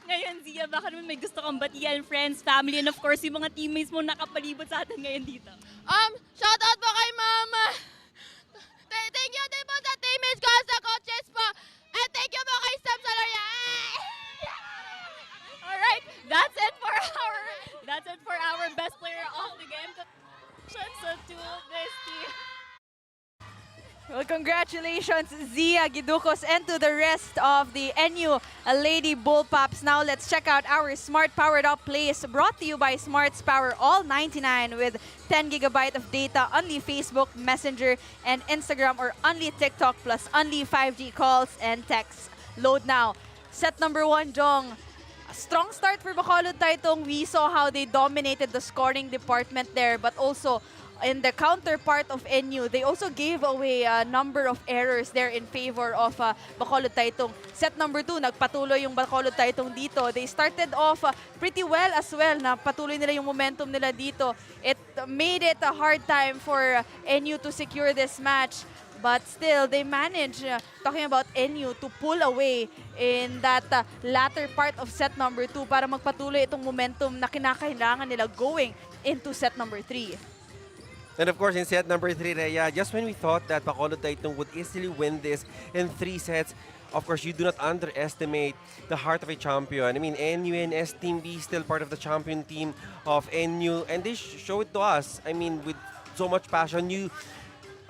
Ngayon, Zia, baka naman may gusto kang batiyan, friends, family, and of course, yung mga teammates mo nakapalibot sa atin ngayon dito. Shoutout po kay Mama. Thank you din po sa teammates ko, sa coaches po. And thank you po kay Sam Salaria. Alright, that's it for our best player of the game. Congratulations to this team. Well, congratulations, Zia, Gidukos, and to the rest of the NU Lady Bullpups. Now, let's check out our Smart Powered Up plays brought to you by Smart's Power All 99 with 10 GB of data, only Facebook, Messenger, and Instagram, or only TikTok, plus only 5G calls and texts. Load now. Set number 1, Jong. A strong start for Bacolod Titong. We saw how they dominated the scoring department there, but also in the counterpart of NU, they also gave away a number of errors there in favor of Bacolod Titong. Set number 2, nagpatuloy yung Bacolod Titong dito. They started off pretty well as well. Napatuloy nila yung momentum nila dito. It made it a hard time for NU to secure this match. But still, they managed, talking about NU, to pull away in that latter part of set number 2 para magpatuloy itong momentum na kinakailangan nila going into set number 3. And of course, in set number 3, Rhea, just when we thought that Bacolod Titong would easily win this in 3 sets, of course, you do not underestimate the heart of a champion. I mean, NUNS Team B is still part of the champion team of NU, and they show it to us. I mean, with so much passion, you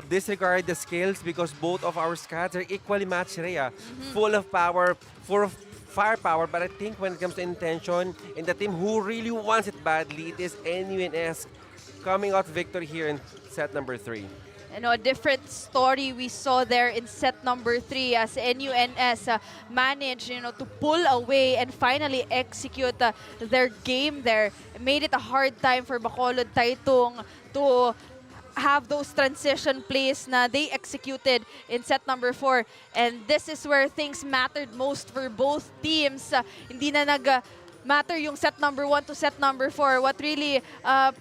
disregard the skills because both of our squads are equally matched, Rhea. Full of power, full of firepower, but I think when it comes to intention and the team who really wants it badly, it is NUNS coming out victory here in set number 3. You know, a different story we saw there in set number 3 as NUNS managed, to pull away and finally execute their game there. It made it a hard time for Bacolod Titong to have those transition plays na they executed in set number 4. And this is where things mattered most for both teams. Hindi na matter yung set number 1 to set number 4. What really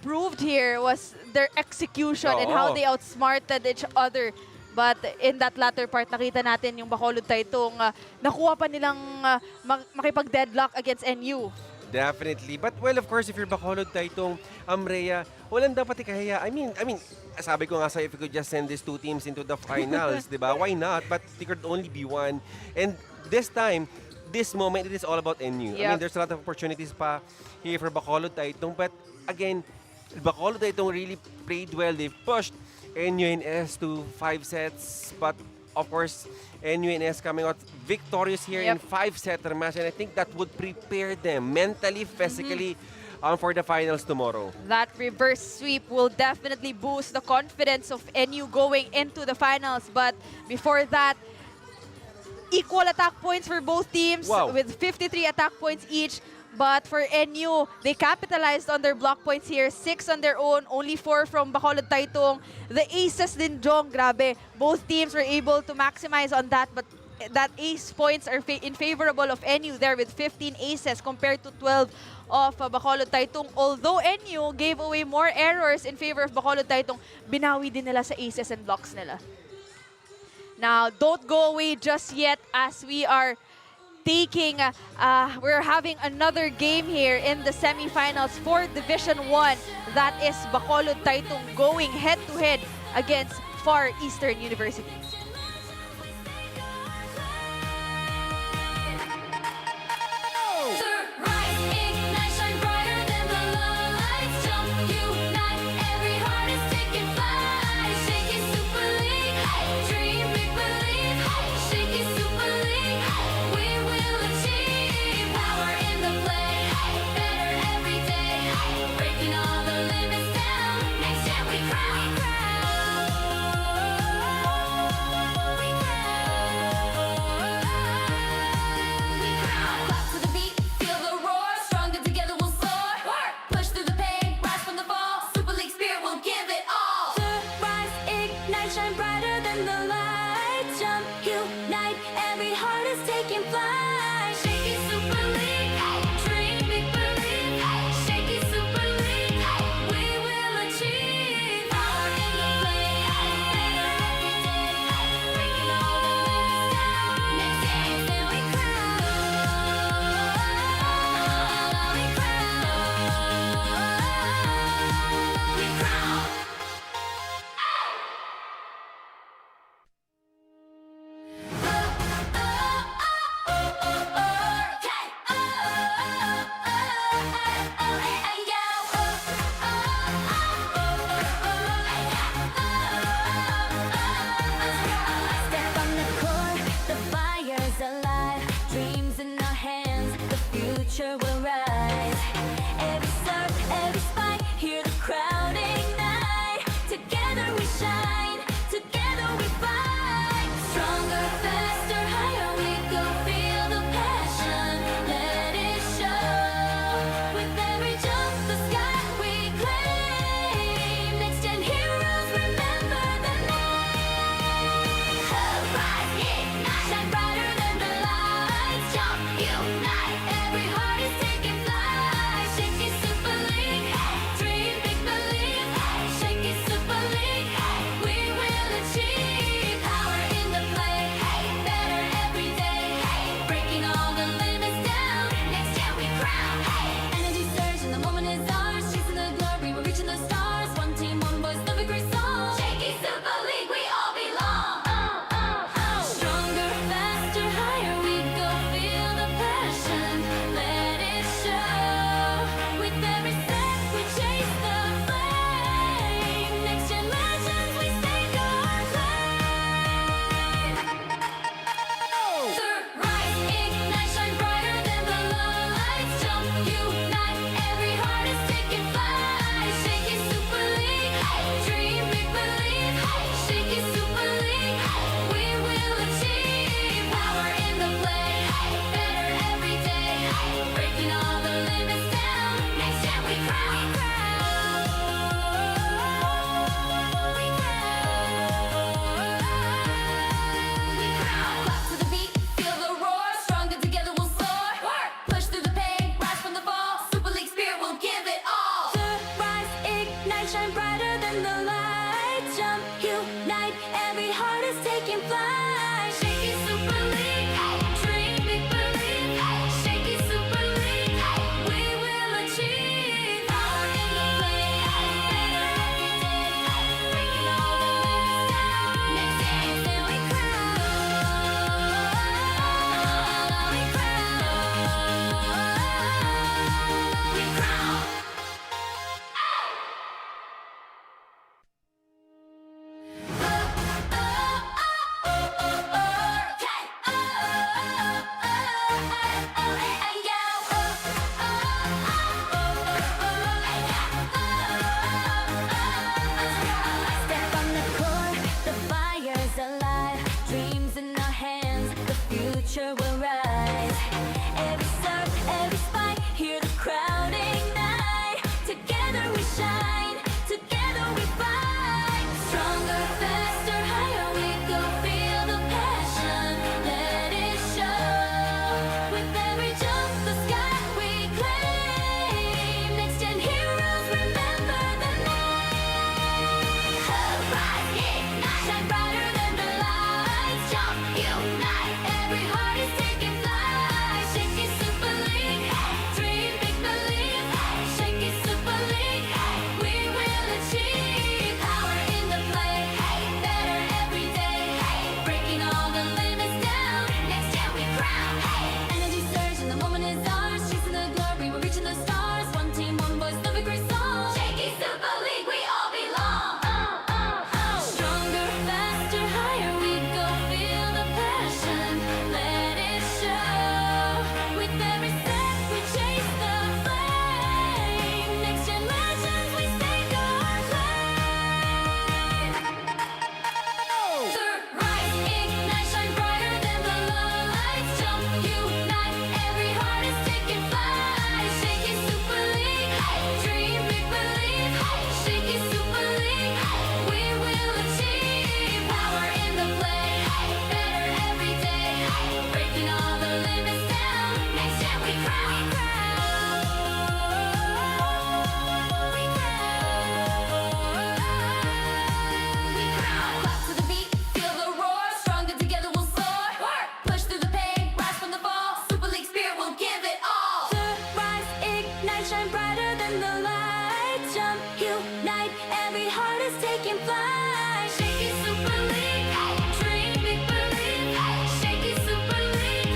proved here was their execution and how they outsmarted each other But in that latter part, nakita natin yung Bacolod Titong nakuha pa nilang makipag-deadlock against NU. Definitely. But well, of course, if you're Bacolod Titong, Rhea, walang dapat ikahaya. I mean, sabi ko nga sa'yo, if you could just send these two teams into the finals, di ba? Why not? But there could only be one. And this time, this moment, it is all about NU. I mean, there's a lot of opportunities pa here for Bacolod Titong. But again, Bacolod Titong really played well. They pushed NUNS to 5 sets. But of course, NUNS coming out victorious here in 5-setter match. And I think that would prepare them mentally, physically, for the finals tomorrow. That reverse sweep will definitely boost the confidence of NU going into the finals. But before that, equal attack points for both teams with 53 attack points each. But for NU, they capitalized on their block points here. 6 on their own, only 4 from Bacolod Titong. The aces din, Jong, grabe. Both teams were able to maximize on that, but that ace points are in favorable of NU there with 15 aces compared to 12 of Bacolod Titong. Although NU gave away more errors in favor of Bacolod Titong, binawi din nila sa aces and blocks nila. Now, don't go away just yet as we are we're having another game here in the semifinals for Division 1. That is Bacolod Titong going head-to-head against Far Eastern University. taking flight. Shakey Super League, dream, big believe. Shakey Super League, we will achieve. Power in the play, better every day. Breaking all the limits down. Next dance, then we crown. We crown. Step on the court, the fire's alive. Dreams in our hands, the future will rise. Every serve, every spike, hear the crowd ignite. Together we shine, together we fight. Stronger, faster, higher we go. Feel the passion, let it show. With every jump, the sky we claim. Next gen heroes, remember the name. Rise, ignite, shine brighter than the lights. Jump, unite, every heart is taking flight. Shakey Super League, dream, big believe. Shakey Super League, we will achieve. Power in the play, better every day. Breaking all the limits down. Next gen we crown. Energy surge and the moment is ours. Chasing the glory, we're reaching the stars. One team, one voice, love a great song. Shakey Super League, we all belong. Stronger, faster, higher we go. Feel the passion, let it show. With every step, we chase the flame. Next gen legends, we stake our claim. Third rise, ignite, shine brighter than the lights. Jump, unite, every heart is taking flight. Shakey Super League, dream, big believe. Shakey Super League, we will achieve. Power in the play, better every day. Breaking all the limits down. Next gen we crown. Clap to the beat, feel the roar. Stronger together we'll soar. Push through the pain, rise from the fall. Super League spirit will give it all. Rise, ignite, shine brighter than the lights. Jump, unite, every heart is taking flight. Shakey Super League, dream, big believe. Shakey Super League,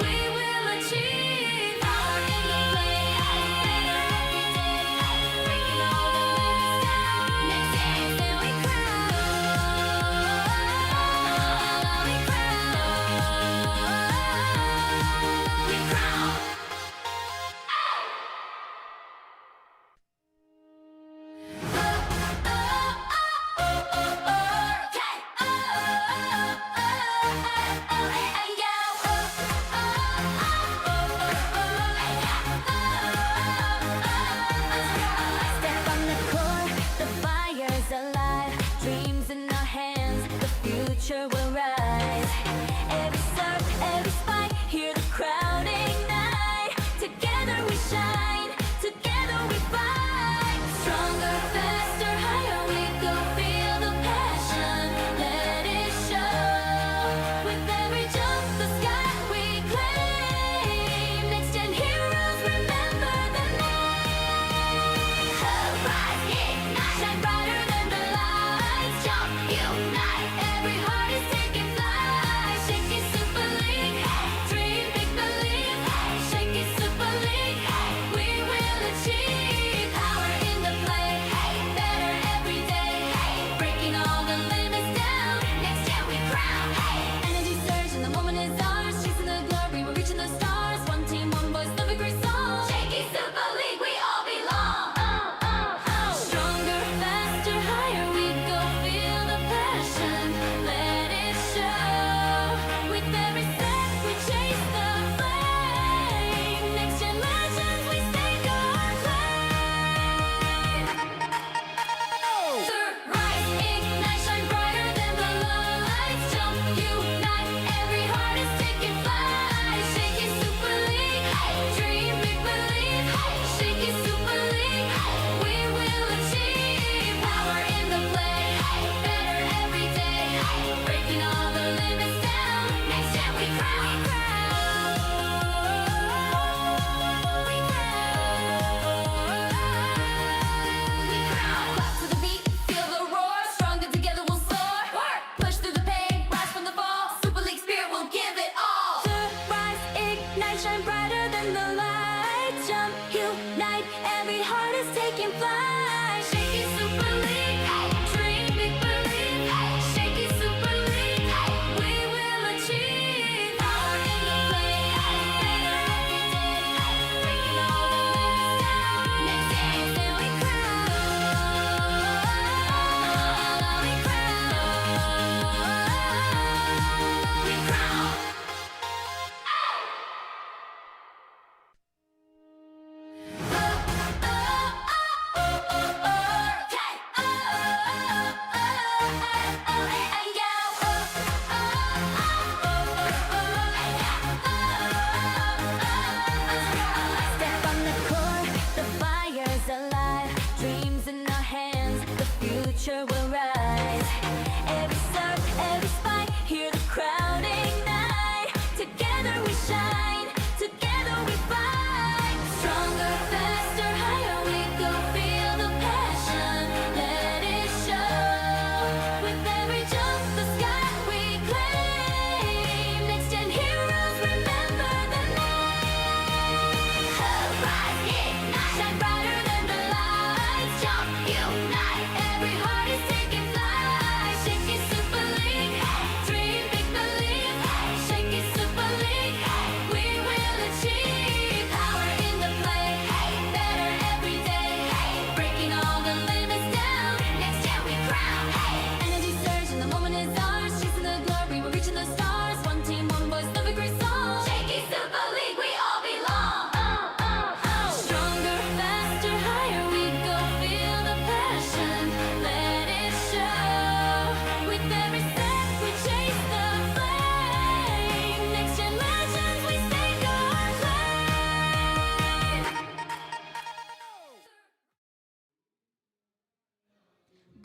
we will achieve. Power in the play, better every day. Breaking all the limits down. Next dance, then we crown. We crown. Step on the court, the fire's alive. Dreams in our hands, the future will rise. Every serve, every spike, hear the crowd ignite. Together we shine, together we fight. Stronger, faster, higher we go. Feel the passion, let it show. With every jump, the sky we claim. Next gen heroes, remember the name. Rise, ignite, shine brighter than the lights. Jump, unite, every heart is taking flight.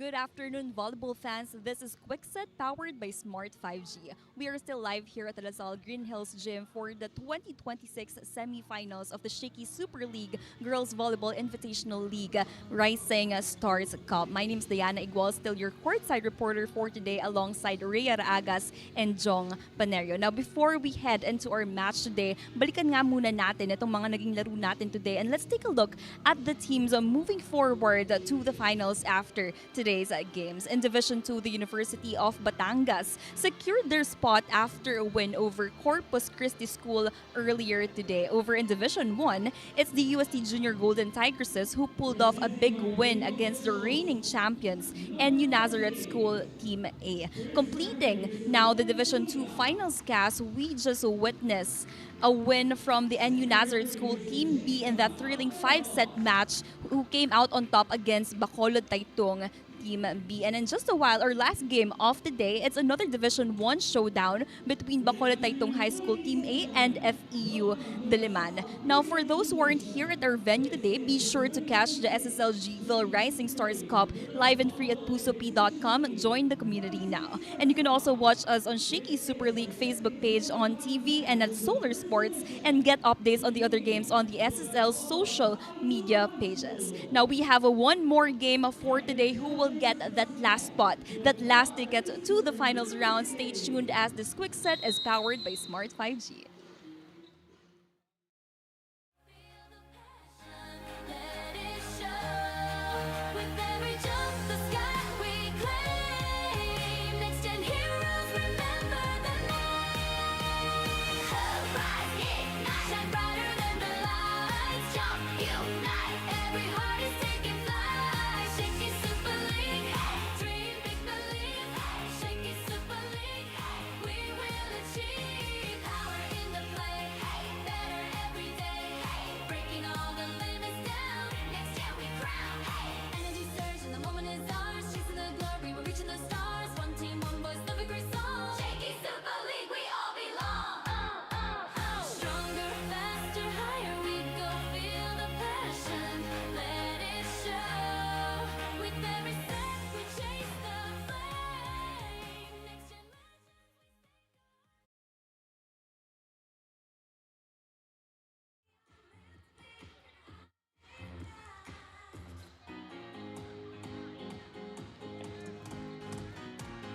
Good afternoon, volleyball fans. This is Quickset powered by Smart 5G. We are still live here at the Lasal Green Hills Gym for the 2026 semifinals of the Shakey Super League Girls Volleyball Invitational League Rising Stars Cup. My name is Diana Igual, still your courtside reporter for today alongside Rhea Agas and Jong Panerio. Now, before we head into our match today, balikan nga muna natin itong mga naging laro natin today, and let's take a look at the teams moving forward to the finals after today's games. In Division 2, the University of Batangas secured their spot after a win over Corpus Christi School earlier today. Over in Division 1, it's the UST Junior Golden Tigresses who pulled off a big win against the reigning champions, NU Nazareth School Team A. Completing now the Division 2 finals cast, we just witnessed a win from the NU Nazareth School Team B in that thrilling 5-set match, who came out on top against Bakol Titong Team B. And in just a while, our last game of the day, it's another Division 1 showdown between Bakol Titong High School Team A and FEU Diliman. Now, for those who aren't here at our venue today, be sure to catch the SSL GVIL Rising Stars Cup live and free at pusop.com. Join the community now. And you can also watch us on Shakey Super League Facebook page on TV and at Solar Sports, and get updates on the other games on the SSL social media pages. Now, we have one more game for today. Who will get that last spot, that last ticket to the finals round? Stay tuned as this quick set is powered by Smart 5G.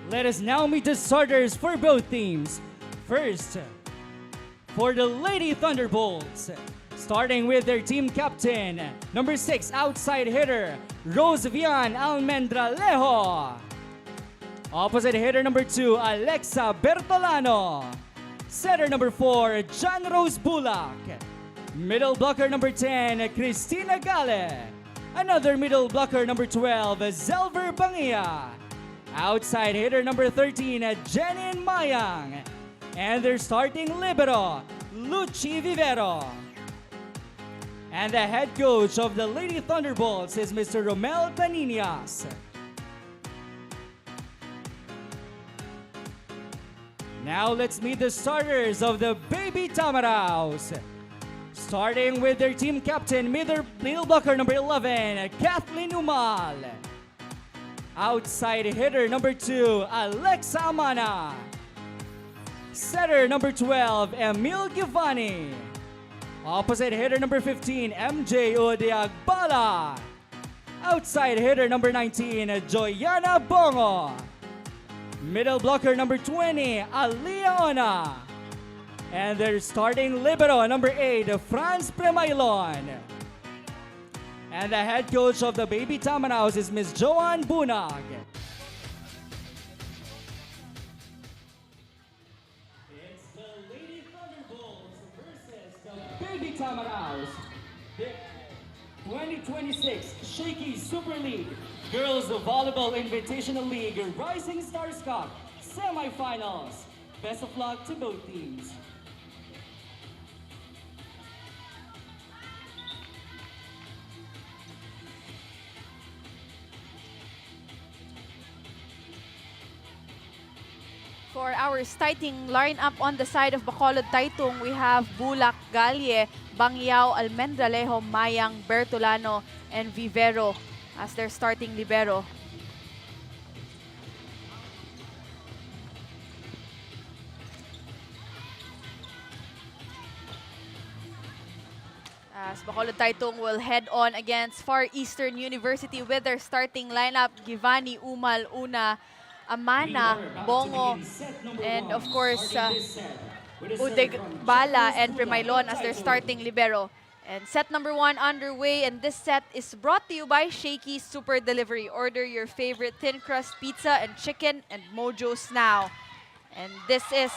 Let us now meet the starters for both teams. First, for the Lady Thunderbolts, starting with their team captain, number 6 outside hitter, Rosevian Almendralejo. Opposite hitter number 2, Alexa Bertolano. Setter number 4, John Rose Bulak. Middle blocker number 10, Cristina Gale. Another middle blocker number 12, Zelver Bangia. Outside hitter number 13, Jenin Mayang. And their starting libero, Luchi Vivero. And the head coach of the Lady Thunderbolts is Mr. Romel Taninias. Now let's meet the starters of the Baby Tamaraos. Starting with their team captain, middle blocker number 11, Kathleen Umal. Outside hitter number 2, Alexa Amana. Setter number 12, Emil Givani. Opposite hitter number 15, MJ Odiagbala. Outside hitter number 19, Joyana Bongo. Middle blocker number 20, Alia Ona. And their starting libero number 8, Franz Premailon. And the head coach of the Baby Tamaraos is Ms. Joanne Bunag. It's the Lady Thunderbolts versus the Baby Tamaraos. The 2026 Shakey Super League Girls Volleyball Invitational League Rising Stars Cup semifinals. Best of luck to both teams. For our starting lineup on the side of Bacolod Titong, we have Bulak Galye, Bangyao, Almendralejo, Mayang, Bertolano, and Vivero as their starting libero. As Bacolod Titong will head on against Far Eastern University with their starting lineup, Givani, Umal, Una, Amana, Bongo, and of course, Udig Bala and Primaylon as their starting libero. And set number 1 underway, and this set is brought to you by Shakey Super Delivery. Order your favorite thin crust pizza and chicken and Mojos now. And this is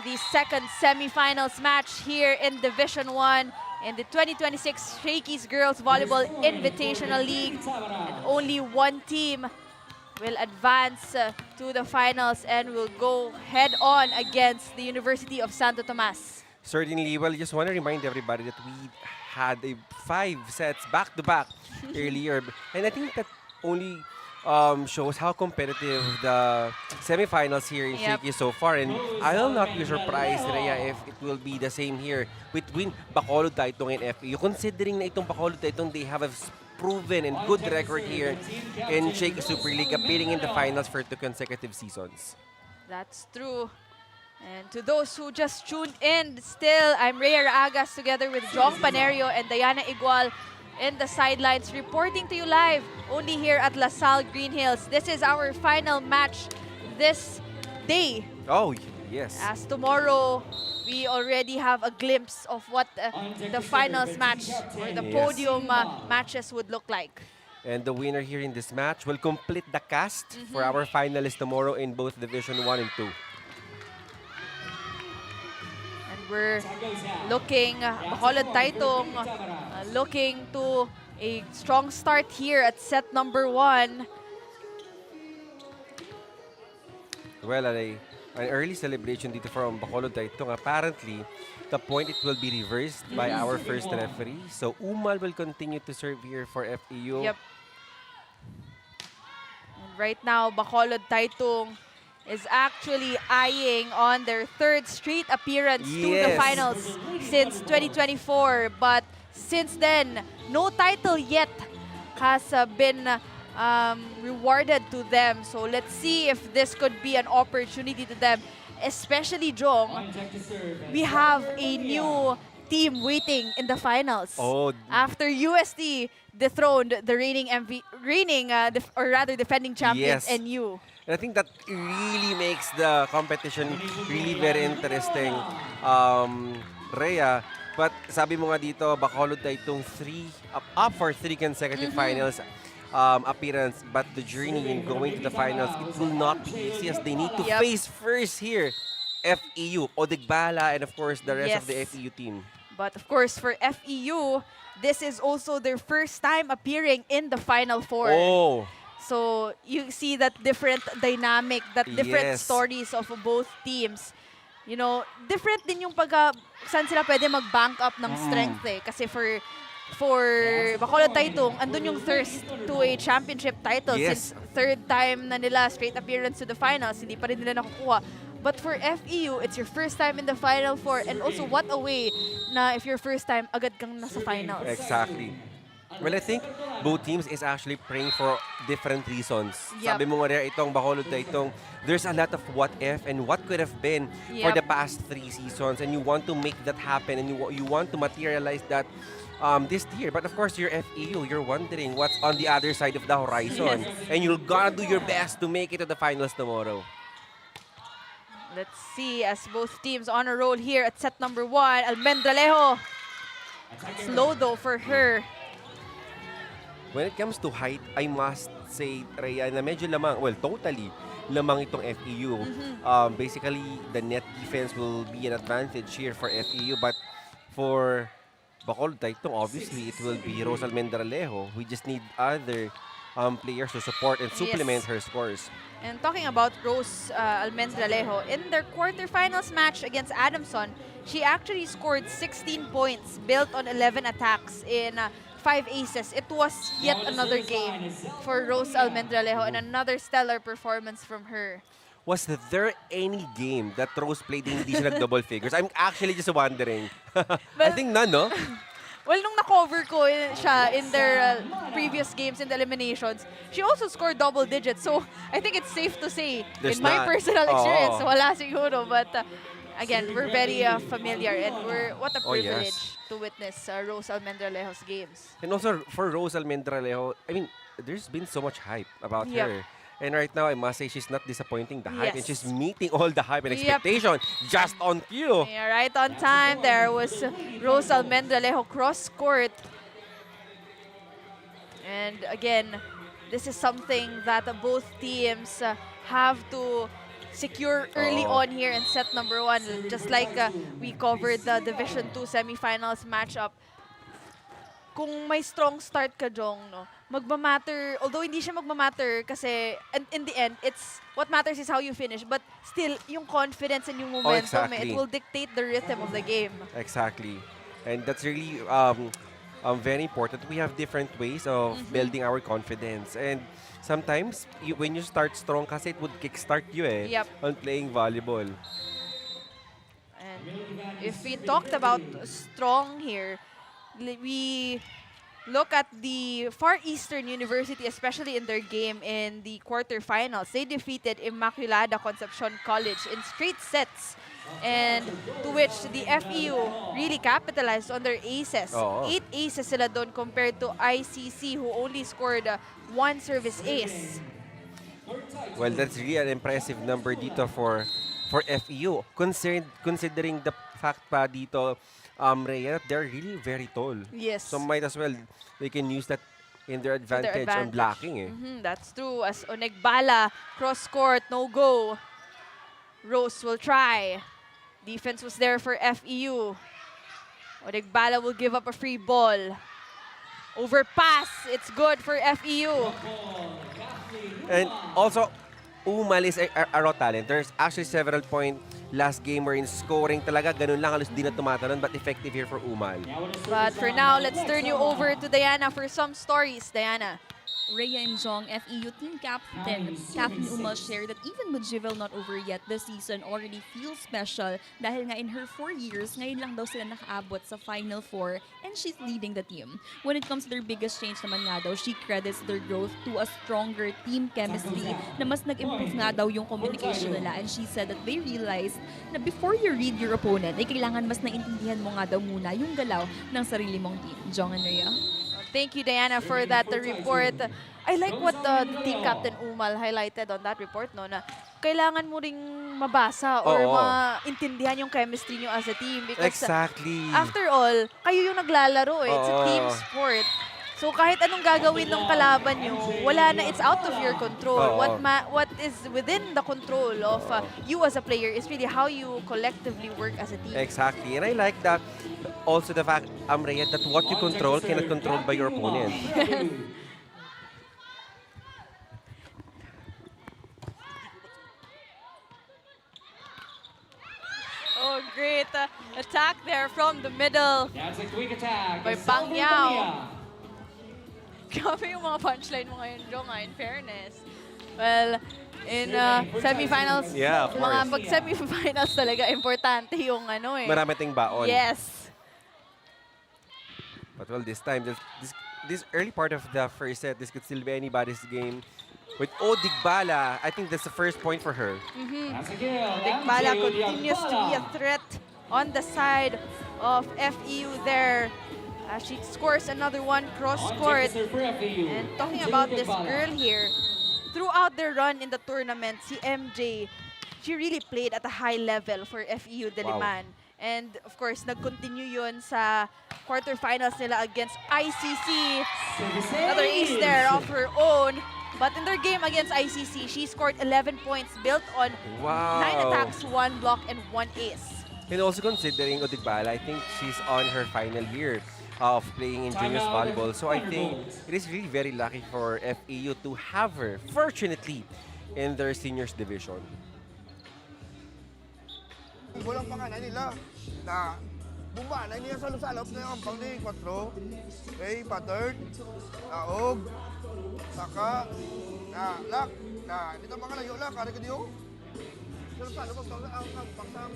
the second semifinals match here in Division 1 in the 2026 Shakey's Girls Volleyball Invitational League. And only one team will advance to the finals and will go head-on against the University of Santo Tomas. Certainly. Well, just want to remind everybody that we had 5 sets back-to-back earlier. And I think that only shows how competitive the semifinals here in Shakey so far. And I will not be surprised, Rhea, if it will be the same here between Bacolod Titong and FEU. Considering na itong Bacolod Titong, they have a proven and good record here in Shakey Super League, appearing in the finals for 2 consecutive seasons. That's true. And to those who just tuned in, still, I'm Rhea Raagas together with Jong Panerio and Diana Igual in the sidelines, reporting to you live only here at La Salle Green Hills. This is our final match this day. Oh, yes. As tomorrow, we already have a glimpse of what the finals match or the podium matches would look like. And the winner here in this match will complete the cast for our finalists tomorrow in both Division 1 and 2. We're looking, Bacolod Titong, looking to a strong start here at set number 1. Well, an early celebration dito from Bacolod Titong. Apparently, the point it will be reversed by our first referee. So, Umal will continue to serve here for FEU. Yep. And right now, Bacolod Titong is actually eyeing on their 3rd straight appearance to the finals since 2024. But since then, no title yet has been rewarded to them. So let's see if this could be an opportunity to them, especially Jong. We have a new team waiting in the finals. Oh. After UST dethroned the defending champions NU. And I think that really makes the competition really very interesting, Rhea. But sabi mo nga dito, Bacolod Titong up for 3 consecutive finals appearance. But the journey in going to the finals, it will not be easy as they need to face first here FEU, Odigbala, and of course the rest of the FEU team. But of course for FEU, this is also their first time appearing in the Final Four. Oh. So you see that different dynamic, that different stories of both teams. You know, different din yung saan sila pwede mag-bank up ng strength eh. Kasi for Bacolod Titong, andun yung thirst to a championship title since 3rd time na nila straight appearance to the finals, hindi pa rin nila nakukuha. But for FEU, it's your first time in the Final Four, and also what a way na if your first time, agad kang nasa finals. Exactly. Well, I think both teams is actually praying for different reasons. Sabi mo nga rin, itong Bacolod Titong, there's a lot of what if and what could have been for the past 3 seasons, and you want to make that happen, and you want to materialize that this year. But of course, you're FEU, you're wondering what's on the other side of the horizon, and you're gonna do your best to make it to the finals tomorrow. Let's see as both teams on a roll here at set number 1. Almendralejo. Slow though for her. When it comes to height, I must say, Rhea, na medyo lamang, well, totally lamang itong FEU. Basically, the net defense will be an advantage here for FEU, but for Bacolod Titong, obviously, it will be Rose Almendralejo. We just need other players to support and supplement her scores. And talking about Rose Almendralejo, in their quarterfinals match against Adamson, she actually scored 16 points, built on 11 attacks in 5 aces. It was yet another game for Rose Almendralejo and another stellar performance from her. Was there any game that Rose played hindi siya nag-double figures? I'm actually just wondering. I think none, no? Well, nung na-cover ko siya in their previous games in the eliminations, she also scored double digits. So, I think it's safe to say, in my personal experience, wala siguro. But again, we're very familiar and what a privilege. to witness Rose Almendralejo's games. And also for Rose Almendralejo, I mean, there's been so much hype about Yep. her. And right now, I must say, she's not disappointing the hype. And Yes. she's meeting all the hype and Yep. expectation just on cue. Yeah, right on time. There was Rose Almendralejo cross court. And again, this is something that both teams have to secure early Oo. on here in set number 1. Just like we covered the Division 2 semifinals matchup. Kung may strong start ka, Jong, no, magmamatter, although hindi siya magmamatter kasi in the end, it's what matters is how you finish. But still, yung confidence and yung momentum, exactly. it will dictate the rhythm of the game. Exactly. And that's really very important. We have different ways of building our confidence. And sometimes, when you start strong kasi it would kickstart you Yep. on playing volleyball. And if we talked about strong here, we look at the Far Eastern University, especially in their game in the quarterfinals. They defeated Immaculada Concepcion College in straight sets. And to which the FEU really capitalized on their aces. Oo. 8 aces sila doon compared to ICC who only scored 1 service ace. Well, that's really an impressive number dito for FEU. Considering the fact pa dito, Rhea, they're really very tall. Yes. So might as well, they can use that in their advantage, on blocking. Eh. That's true. As Onegbala, cross court, no go. Rose will try. Defense was there for FEU. Onegbala will give up a free ball. Overpass. It's good for FEU. And also, Umal is a raw talent. There's actually several point last game where in scoring talaga, ganun lang halos di na tumatalon, but effective here for Umal. But for now, let's turn you over to Diana for some stories. Diana. Rhea and Jong, FEU team captain Kathleen Umal shared that even with GVIL not over yet, the season already feels special dahil nga in her 4 years, ngayon lang daw sila nakaabot sa Final Four and she's leading the team. When it comes to their biggest change naman nga daw, she credits their growth to a stronger team chemistry na mas nag-improve nga daw yung communication nila, and she said that they realized na before you read your opponent, ay kailangan mas naintindihan mo nga daw muna yung galaw ng sarili mong team. Jong and Rhea. Thank you, Diana, for that report. I like what the team captain Umal highlighted on that report, no, na kailangan mo ring mabasa or maintindihan yung chemistry nyo as a team. Because Exactly. after all, kayo yung naglalaro. Eh. It's a team sport. So kahit anong gagawin ng kalaban nyo, wala na, it's out of your control. What is within the control of you as a player is really how you collectively work as a team. Exactly. And I like that. Also the fact, Rhea, that what you control cannot control by your opponent. Oh, great attack there from the middle. That's a quick attack. By Bang Yao. Grabe yung mga punchline mo ngayon, Jong, in fairness. Well, in semifinals, Yeah, of mga course. pag semifinals talaga, importante yung ano eh. Marami ting baon. Yes. But well, this time, this early part of the first set, this could still be anybody's game. With Odigbala, I think that's the first point for her. That's a kill. Bala continues to be a threat on the side of FEU there. She scores another one cross court. And talking about this girl here, throughout their run in the tournament, si MJ, she really played at a high level for FEU Diliman. And of course, nag-continue yun sa quarterfinals nila against ICC. Another ace there of her own. But in their game against ICC, she scored 11 points built on 9 attacks, 1 block, and 1 ace. And also considering Odigbala, I think she's on her final year of playing in juniors volleyball. So I think it is really very lucky for FEU to have her, fortunately, in their seniors division. Walang pangalan nila na bumanay niya sa lusalop na yung ampang ni 4, okay, pattern, naog, saka, na lak, na dito mga layo lang, kari ka diyo. Sa lusalop, ang pangsam,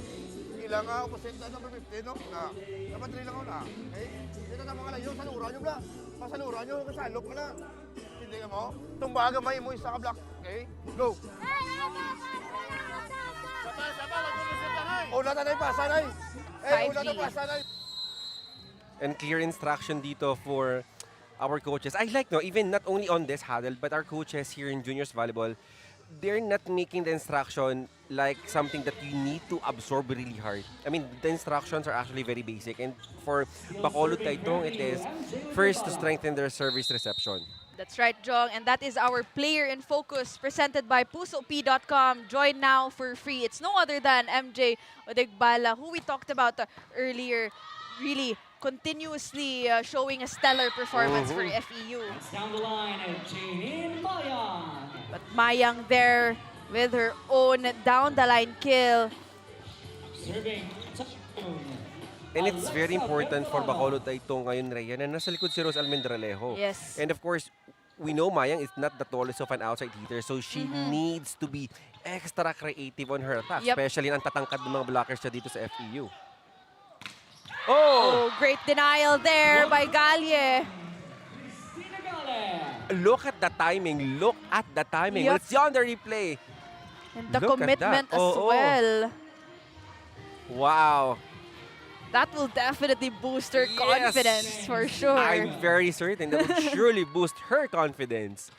ilang opposite na number 15, no? Na, dapat rin lang ako na, okay? Dito na mga layo, saluran nyo bla. Pasaluran nyo, kasalop mo na. Hindi nga mo, tumbaga may mo isa ka block, okay? Go! Una na na pasanay. Una na pasanay. and clear instruction dito for our coaches. I like, no, even not only on this huddle, but our coaches here in juniors volleyball, they're not making the instruction like something that you need to absorb really hard. I mean, the instructions are actually very basic. And for Bakol Titong, it is first to strengthen their service reception. That's right, Jong. And that is our Player in Focus presented by PusoP.com. Join now for free. It's no other than MJ Odegbala, who we talked about earlier, really continuously showing a stellar performance for FEU. Down the line, Janine Mayang. But Mayang there with her own down-the-line kill. Serving. And it's very important for Bakol Titong ngayon, Rhea, na nasa likod si Rose Almendralejo. Yes. And of course, we know Mayang is not the tallest of an outside hitter, so she needs to be extra creative on her attack, especially ang tatangkad ng mga blockers siya dito sa FEU. Oh, great denial there by Galye. Look at the timing. Look at the timing. Let's see on the replay. And the Look at commitment that. as well. Wow. That will definitely boost her confidence for sure. I'm very certain that will surely boost her confidence.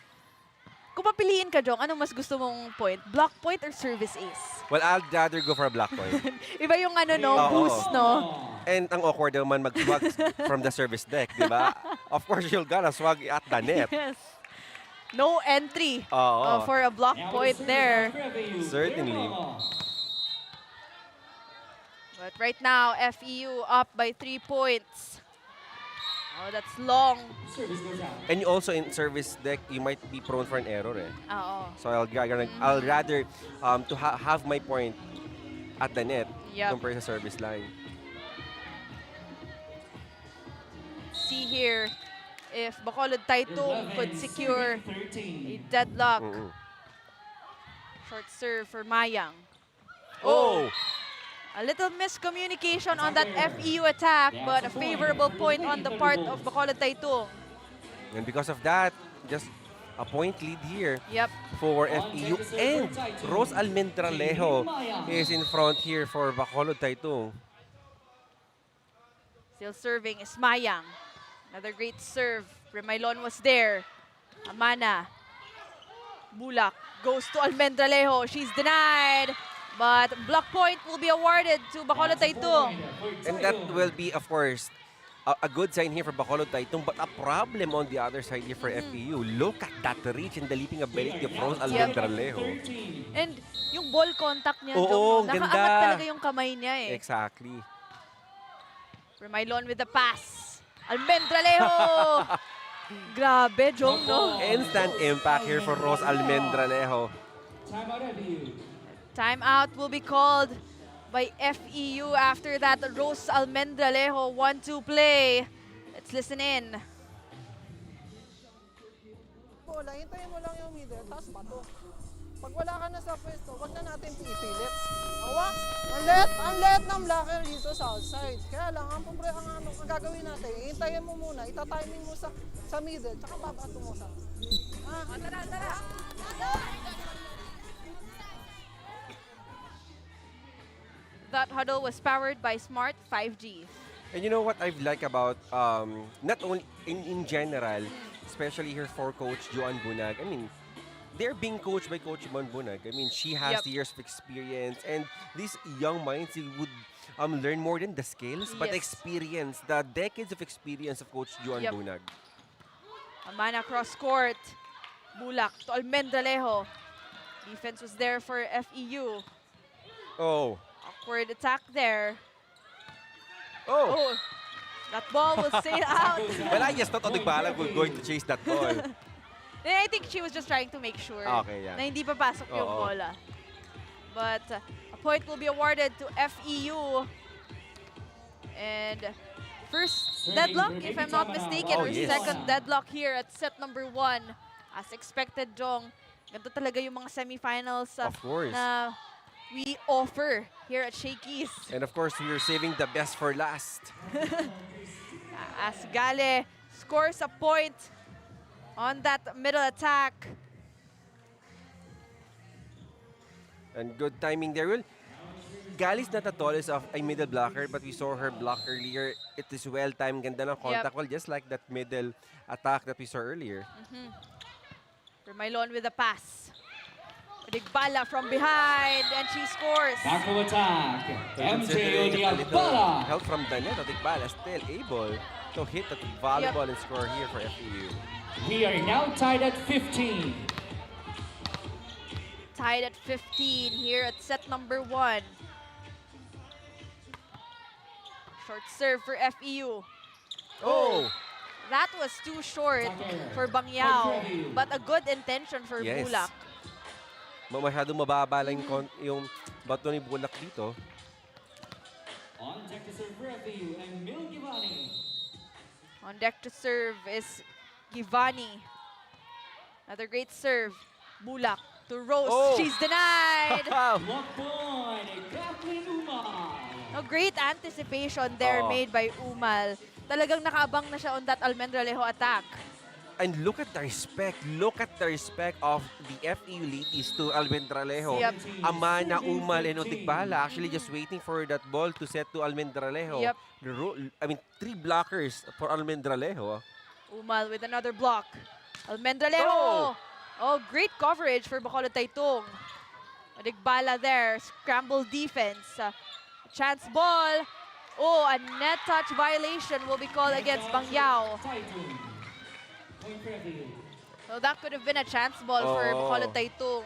Kung papiliin ka, Jong, anong mas gusto mong point? Block point or service ace? Well, I'd rather go for a block point. Iba yung ano, no? Boost, no? And ang awkward naman mag-swag from the service deck, di ba? Of course, you'll gotta swag at the net. Yes. No entry Oo. for a block point there. Certainly. But right now, FEU up by 3 points. Oh, that's long. And you also in service deck, you might be prone for an error. Oo. So I'll rather to have my point at the net compared to service line. See here if Bakol Titong could secure a deadlock. Short serve for Mayang. Oh! A little miscommunication on that FEU attack, but a favorable point on the part of Bakol Titong. And because of that, just a point lead here for FEU. And Rose Almendralejo is in front here for Bakol Titong. Still serving is Mayang. Another great serve. Remailon was there. Amana. Bulak goes to Almendralejo. She's denied. But block point will be awarded to Bakol Titong. And that will be, of course, a good sign here for Bakol Titong, but a problem on the other side here for FEU. Look at that reach and the leaping ability of Rose Almendralejo. And yung ball contact niya, Oo, Jong, ganda. nakaangat talaga yung kamay niya eh. Exactly. Remailon with the pass. Almendralejo! Grabe, Jong, no? Instant impact here for Rose Almendralejo. Timeout will be called by FEU after that Rose Almendralejo 1-2 play. Let's listen in. Bola, hintayin mo lang yung middle, tapos bato. Pag wala ka na sa pwesto, wag na natin pipilit. Awa, ang let ng blocker dito sa outside. Kaya lang, ang gagawin natin, hintayin mo muna, itatiming mo sa middle, tsaka babato mo sa... Tara! That huddle was powered by Smart 5G. And you know what I've liked about, not only in general, especially here for Coach Joan Bunag, I mean, they're being coached by Coach Joan Bunag. I mean, she has years of experience, and these young minds would learn more than the skills, but experience, the decades of experience of Coach Joan Bunag. Amana cross court. Bulak to Almendralejo. Defense was there for FEU. Oh. Awkward attack there. Oh. That ball will sail out. Well, I just thought Odegbala was going to chase that ball. I think she was just trying to make sure na hindi papasok yung bola. But a point will be awarded to FEU. And first deadlock, if I'm not mistaken, or second deadlock here at set number 1. As expected, Jong. Ganito talaga yung mga semifinals na we offer here at Shakey's. And of course, we are saving the best for last. As Gale scores a point on that middle attack. And good timing there. Well, Gali's not the tallest of a middle blocker, but we saw her block earlier. It is well-timed, ganda ng contact. Well, just like that middle attack that we saw earlier. Permailon with the pass. Odigbala from behind, and she scores. Back to attack. MJ Considering a little Odigbala. help from the net, Odigbala still able to hit the volleyball and score here for FEU. We are now tied at 15. Tied at 15 here at set number 1. Short serve for FEU. Oh! That was too short for Bangyao, but a good intention for Yes. Bulak. Masyadong mababa lang yung bato ni Bulak dito. On deck to serve for FEU and Mil Givani. On deck to serve is Givani. Another great serve. Bulak to Rose. Oh. She's denied. Block point, Kathleen Umal. A great anticipation there made by Umal. Talagang nakaabang na siya on that Almendralejo attack. And look at the respect. Look at the respect of the FEU ladies to Almendralejo. Yep. Amana, Umal, and Odigbala actually just waiting for that ball to set to Almendralejo. Yep. I mean, 3 blockers for Almendralejo. Umal with another block. Almendralejo. Oh, great coverage for Bacolod Titong. Odigbala there. Scramble defense. Chance ball. Oh, a net touch violation will be called against Bangyao. So that could have been a chance ball for Bacolod Titong.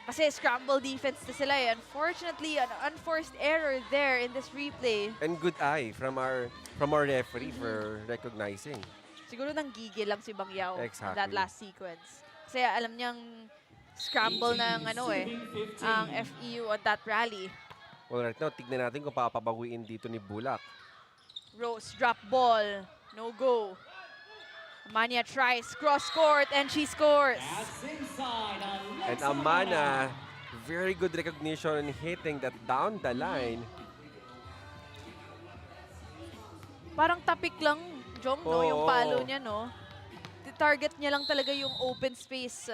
Kasi scramble defense na sila eh. Unfortunately, an unforced error there in this replay. And good eye from our referee for recognizing. Siguro nang gigil lang si Bangyao in Exactly. that last sequence. Kasi alam niyang scramble ng ang FEU on that rally. Well, right now, tignan natin kung papabaguin dito ni Bulak. Rose drop ball. No go. Amania tries cross court and she scores. And Amana, very good recognition in hitting that down the line. Parang tapik lang, Jong, no? Yung palo niya, no? Target niya lang talaga yung open space.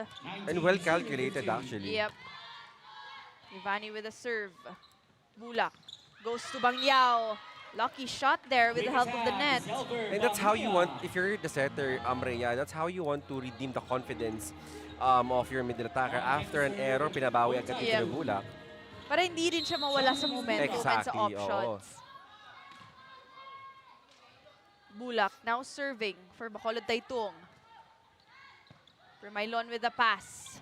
And well calculated, actually. Yep. Ivani with a serve. Bulak goes to Bangyao. Lucky shot there with the help of the net. And that's how you want, if you're the setter, Rhea, that's how you want to redeem the confidence of your middle attacker. After an error, pinabawi agad ito ni Bulak. Para hindi rin siya mawala sa momentum and sa options. Bulak now serving for Bacolod Titong. Permailon with the pass.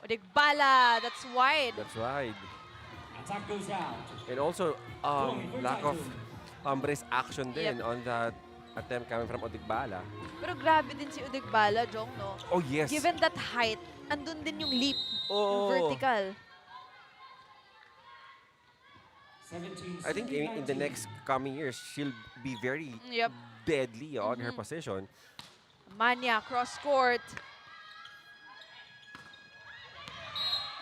Odigbala, that's wide. That's wide. Attack goes out. And also, lack of brace action din on that attempt coming from Odigbala. Pero grabe din si Odigbala, Jong, no? Oh, yes. Given that height, andun din yung leap, yung Oh. vertical. I think in the next coming years, she'll be very deadly on her position. Mania, cross court.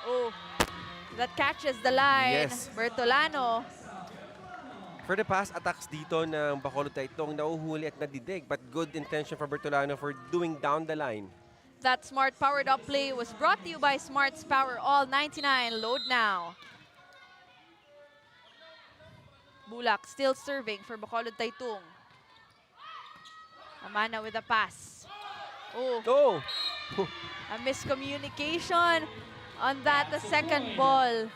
Oh, that catches the line. Yes. Bertolano. For the past attacks dito ng Bacolod Titong, nauhuli at nadidig. But good intention for Bertolano for doing down the line. That smart powered up play was brought to you by Smart's Power All 99. Load now. Bulak still serving for Bacolod Titong. Amana with a pass. Oh. A miscommunication on that second ball.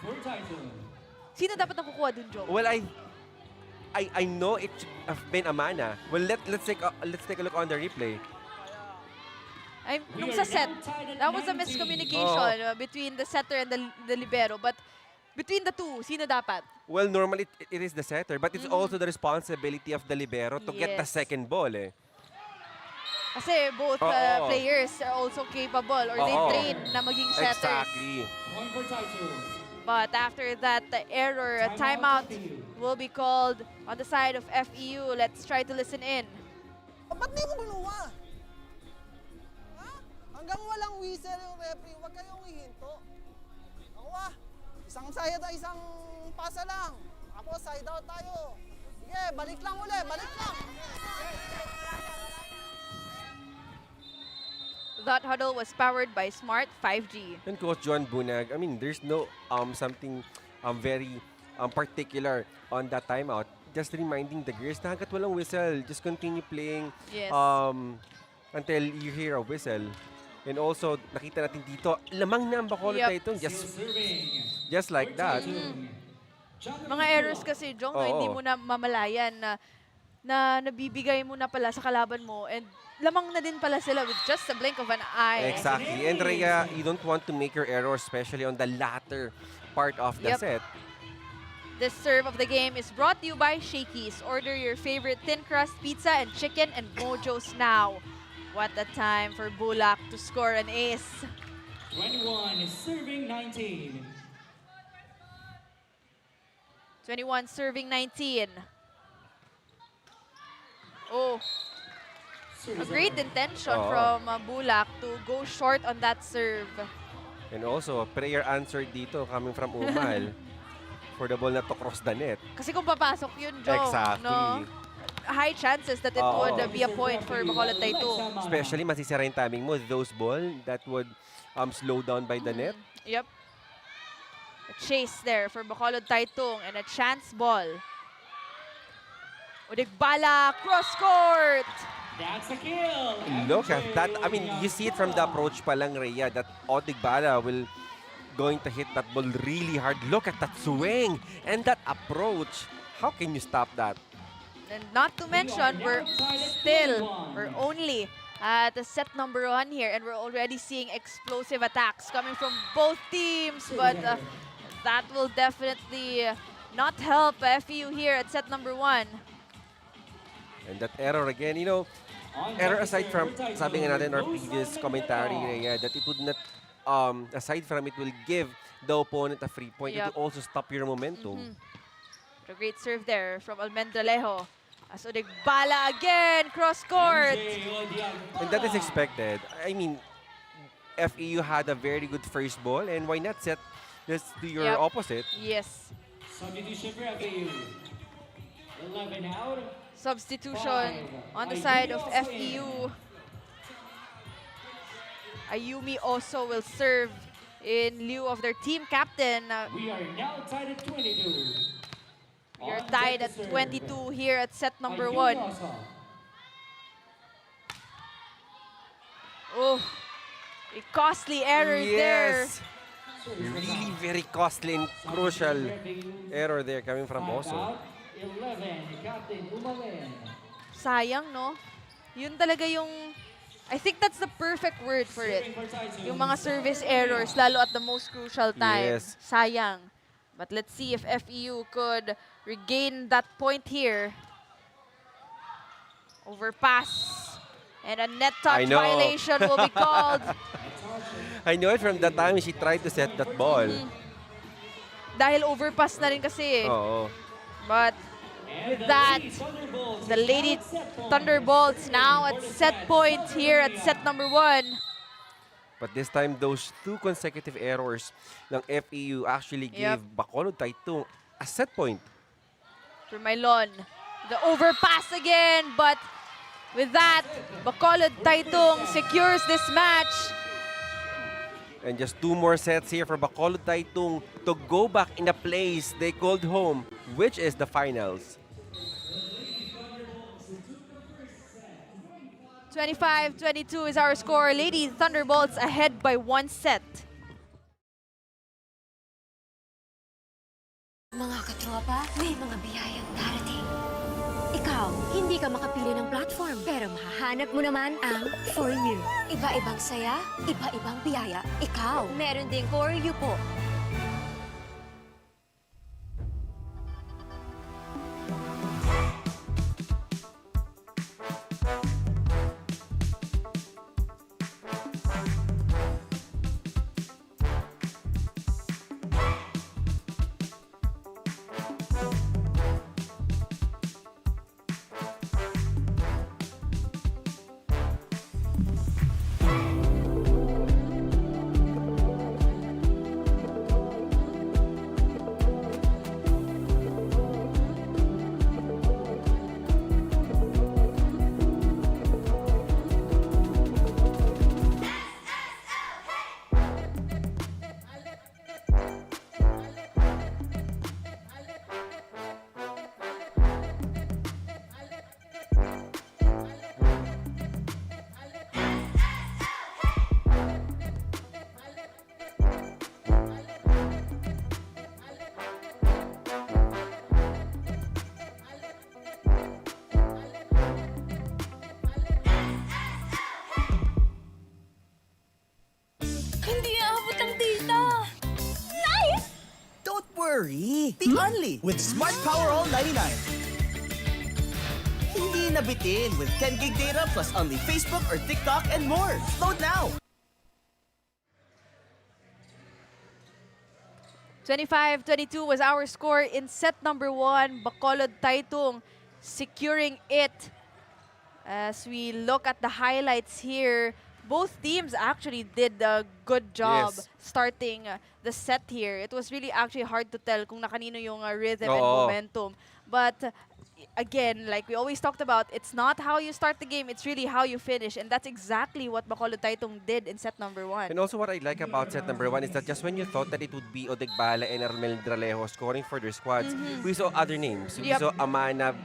Sino dapat ang kukuha dun, Joe? Well, I know it should have been Amana. Well, let's take a look on the replay. Nung sa set, that was a miscommunication between the setter and the libero. But between the two, sino dapat? Well, normally it is the setter, but it's also the responsibility of the libero to get the second ball. Kasi both players are also capable or they train na maging setters. Exactly. But after that error, a timeout will be called on the side of FEU. Let's try to listen in. Ba't di mo ginawa? Ha? Hanggang walang whistle yung referee, huwag kayong hihinto. Ako isang side at isang pasa lang. Tapos side out tayo. Sige, balik lang uli, balik lang. That huddle was powered by Smart 5G. And Coach John Bunag, I mean, there's no something very particular on that timeout. Just reminding the girls na hanggat walang whistle, just continue playing Yes. until you hear a whistle. And also, nakita natin dito, lamang na ang Bacolod Titong. Just like that. Mga errors kasi, Jong, no, hindi mo na mamalayan na nabibigay mo na pala sa kalaban mo and lamang na din pala sila with just a blink of an eye. Exactly. And Rhea, you don't want to make your errors, especially on the latter part of the set. This serve of the game is brought to you by Shakey's. Order your favorite thin crust pizza and chicken and mojos now. What a time for Bulak to score an ace. 21 serving 19. 21 serving 19. Oh, a great intention from Bulak to go short on that serve. And also, a prayer answer dito coming from Umal for the ball not to cross the net. Kasi kung papasok yun, Jong, Exactly. no? High chances that it would be a point for Bacolod Titong. Especially, masisira yung timing mo. Those ball that would slow down by the net. Yep. A chase there for Bacolod Titong and a chance ball. Udigbala, cross court! That's a kill! Look at that. I mean, you see it from the approach pa lang, Rhea, that Odigbala will going to hit that ball really hard. Look at that swing and that approach. How can you stop that? And not to mention, we're only at the set number 1 here, and we're already seeing explosive attacks coming from both teams. But that will definitely not help FEU here at set number 1. And that error again, you know, error aside from, sabi nga natin in our previous commentary, Rhea, that it would not, aside from it will give the opponent a free point, it will also stop your momentum. A great serve there from Almendralejo. As Udigbala again, cross court. And that is expected. I mean, FEU had a very good first ball, and why not set this to your opposite? Yes. Substitution for FEU. 11 out. Substitution on the side of FEU. Ayumi also will serve in lieu of their team captain. We are now tied at 22. You're tied at 22 here at set number 1. Oh, a costly error there. Really very costly and crucial error there coming from Oso. 11, Captain Umalen. Sayang, no? Yun talaga yung, I think that's the perfect word for it. Yung mga service errors, lalo at the most crucial time. Yes. Sayang. But let's see if FEU could regain that point here. Overpass. And a net touch violation will be called. I know it from the time she tried to set that ball. Dahil overpass na rin kasi. Oo. But with that, the Lady Thunderbolts now at set point here at set number 1. But this time, those 2 consecutive errors ng FEU actually gave Bacolod Titong a set point. Permailon, the overpass again, but with that, Bacolod Titong secures this match. And just 2 more sets here for Bacolod Titong to go back in a place they called home, which is the finals. 25-22 is our score. Lady Thunderbolts ahead by 1 set. Mga katropa, may mga biyayang darating. Ikaw, hindi ka makapili ng platform, pero mahahanap mo naman ang For You. Iba-ibang saya, iba-ibang biyaya. Ikaw, meron ding For You po. only with Smart Power All 99. Hindi nabitin with 10 gig data plus only Facebook or TikTok and more. Load now! 25-22 was our score in set number 1. Bacolod Titong securing it. As we look at the highlights here, both teams actually did a good job starting the set here. It was really actually hard to tell kung nakanino yung rhythm and momentum. But again, like we always talked about, it's not how you start the game, it's really how you finish. And that's exactly what Bacolod Titong did in set number 1. And also what I like about set number 1 is that just when you thought that it would be Odegbala and Armel Dralejo scoring for their squads, we saw other names. We saw Amana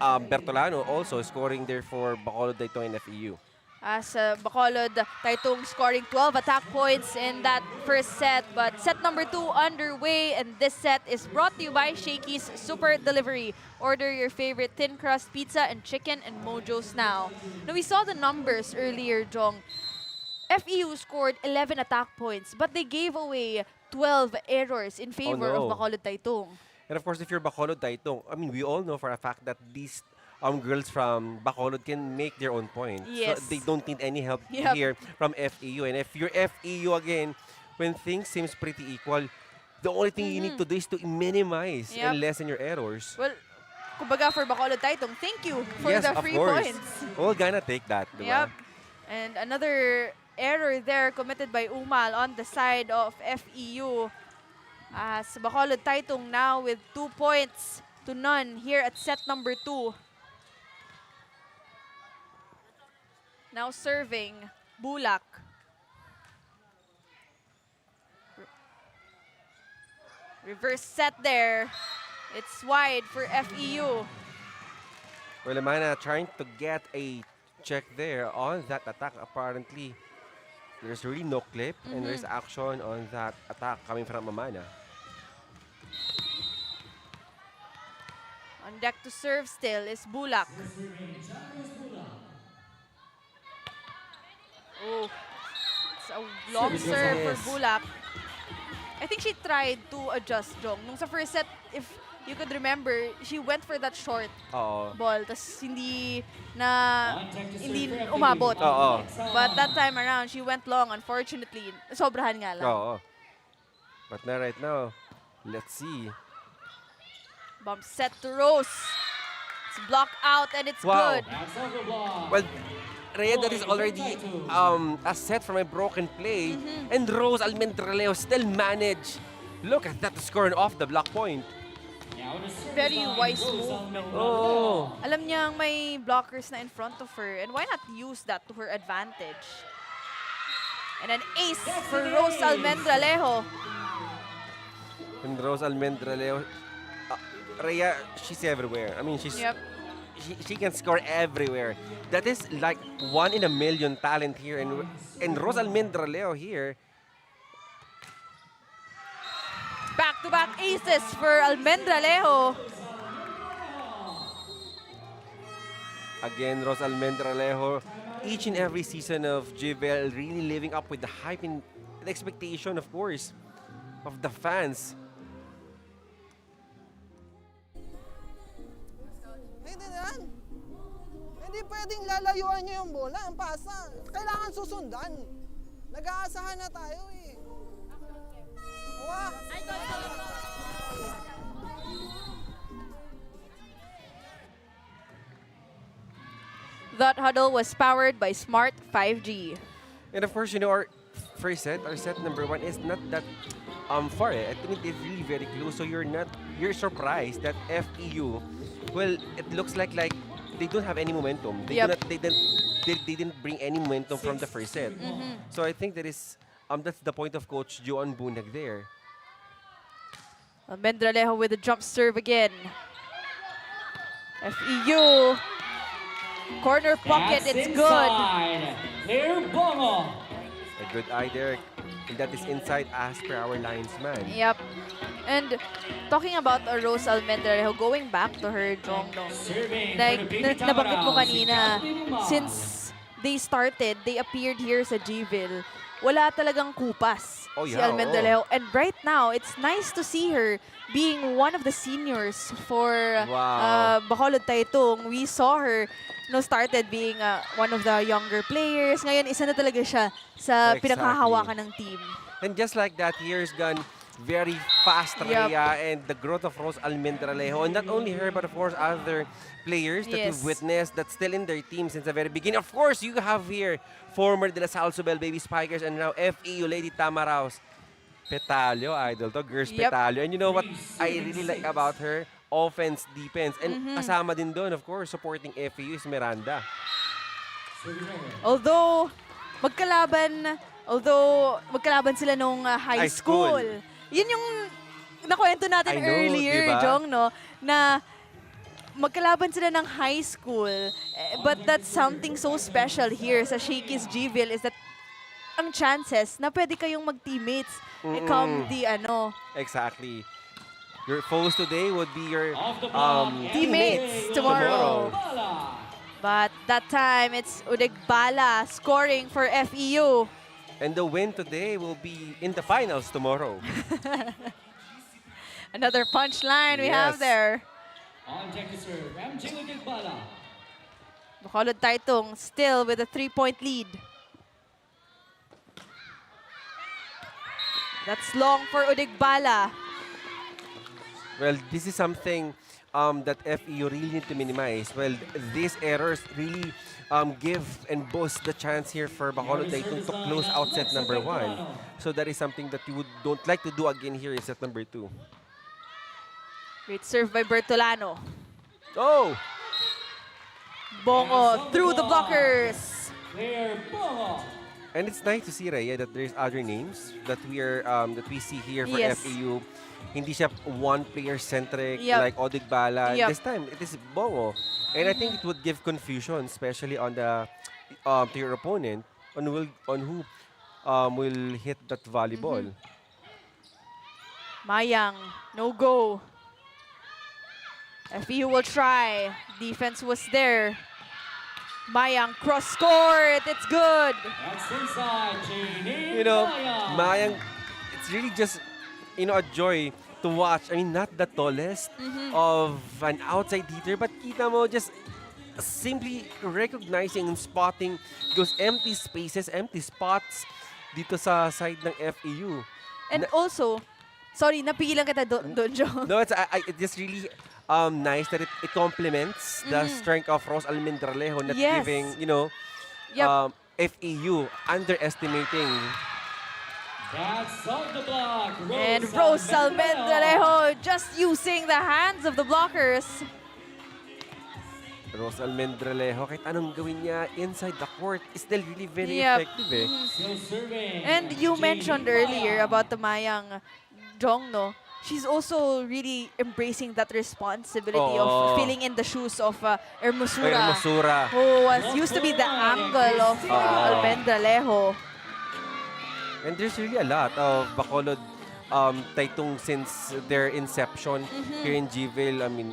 Bertolano also scoring there for Bacolod Titong and FEU. As Bacolod Titong scoring 12 attack points in that first set. But set number 2 underway, and this set is brought to you by Shakey's Super Delivery. Order your favorite thin crust pizza and chicken and mojos now. Now we saw the numbers earlier, Jong. FEU scored 11 attack points, but they gave away 12 errors in favor of Bacolod Titong. And of course, if you're Bacolod Titong, I mean, we all know for a fact that these girls from Bacolod can make their own points. Yes. So they don't need any help here from FEU. And if you're FEU again, when things seems pretty equal, the only thing you need to do is to minimize and lessen your errors. Well, kumbaga for Bacolod Titong, thank you for yes, the of free course. points. We're gonna take that. Diba? Yep. And another error there committed by Umal on the side of FEU. As Bacolod Titong now with 2 points to none here at set number 2. Now serving Bulak. Reverse set there. It's wide for FEU. Well, Amana trying to get a check there on that attack. Apparently, there's really no clip and there's action on that attack coming from Amana. On deck to serve still is Bulak. Oh, it's a long serve for Bulak. I think she tried to adjust, Jong. Nung sa first set, if you could remember, she went for that short ball. Tas hindi umabot. But that time around, she went long, unfortunately. Sobrahan nga lang. But now, right now, let's see. Bump set to Rose. It's blocked out and it's good. Well, Rhea, that is already a set from a broken play. And Rose Almendraleo still managed. Look at that score off the block point. Very wise move. No? Alam niyang may blockers na in front of her. And why not use that to her advantage? And an ace for Rose Almendralejo. And Rose Almendraleo, Rhea, she's everywhere. I mean, she's... She can score everywhere. That is like 1 in a million talent here. And Rose Almendraleo here. Back-to-back aces for Almendralejo. Again, Rose Almendralejo, each and every season of GVIL really living up with the hype and the expectation, of course, of the fans. Hindi pwedeng lalayuan niyo yung bola, ang pasa. Kailangan susundan. Nag-aasahan na tayo eh. That huddle was powered by Smart 5G. And of course, you know, our set number 1 is not that far. I think it's really very close. So you're surprised that FEU, well, it looks like they don't have any momentum. They didn't bring any momentum from the first set. So I think that is that's the point of Coach Joan Bunag there. Almendralejo with a jump serve again. FEU corner pocket, it's good. A good eye there, and that is inside as per our linesman. Yep. And talking about Rose Almendralejo, going back to her, Jong, like nabanggit mo kanina, since they started, they appeared here sa GVIL. wala talagang kupas Oh, si yeah, Almendralejo. And right now, it's nice to see her being one of the seniors for Wow. Bacolod Titong. We saw her started being one of the younger players. Ngayon, isa na talaga siya sa Exactly. pinanghahawakan ng team. And just like that, here's gone very fast, Yup. Rhea, and the growth of Rose Almendralejo. And not only her, but of course other players that Yes. we've witnessed that's still in their team since the very beginning. Of course, you have here former De La Salle Subel Baby Spikers and now FEU Lady Tamaraos. Petalio, idol to, girls Yep. Petalio. And you know what I really like about her? Offense, defense. And kasama din doon, of course, supporting FEU is Miranda. Although magkalaban sila nung high High school. school. Yun yung nakwento natin I know, earlier, diba? Jong, no? Na magkalaban sila ng high school. But that's something so special here sa Shakey's GVIL is that ang chances na pwede kayong mag-teammates come the Exactly. Your foes today would be your teammates tomorrow. But that time, it's Udegbala scoring for FEU. And the win today will be in the finals tomorrow. Another punchline we have Yes. there. On deck to serve, MJ Udegbala. Bacolod Titong still with a 3-point lead. That's long for Udegbala. Well, this is something that FEU really need to minimize. Well, these errors really give and boost the chance here for Bacolod Titong to close out set number 1. So that is something that you don't like to do again here in set number 2. Great serve by Bertolano. Oh! Bongo through the blockers. Player Bongo. And it's nice to see, Rhea, that there's other names that we see here for Yes. FEU. Hindi siya one-player centric Yep. like Odegbala. Yep. This time, it is Bongo. And I think it would give confusion, especially on the to your opponent, on who will hit that volleyball. Mayang, no go. FEU will try. Defense was there. Mayang cross court. It's good. That's inside, Janine You know, Mayang. Mayang, it's really just a joy to watch. I mean, not the tallest of an outside hitter, but kita mo just simply recognizing and spotting those empty spaces, empty spots dito sa side ng FEU. And also, sorry, napigilan kita doon, Joe. No, it's just really nice that it complements the strength of Rose Almendralejo, not Yes. giving, Yep. FEU underestimating. That's off the block. And Rose Almendralejo just using the hands of the blockers. Rose Almendralejo, kahit anong gawin niya inside the court, is still really very Yep. effective eh. Still serving. And you mentioned Janine earlier Mayang. about the Mayang Jong, no? She's also really embracing that responsibility of filling in the shoes of Hermosura, Hermosura. who used to be the angle of Almendralejo. And there's really a lot of Bacolod Titong since their inception here in GVIL. I mean,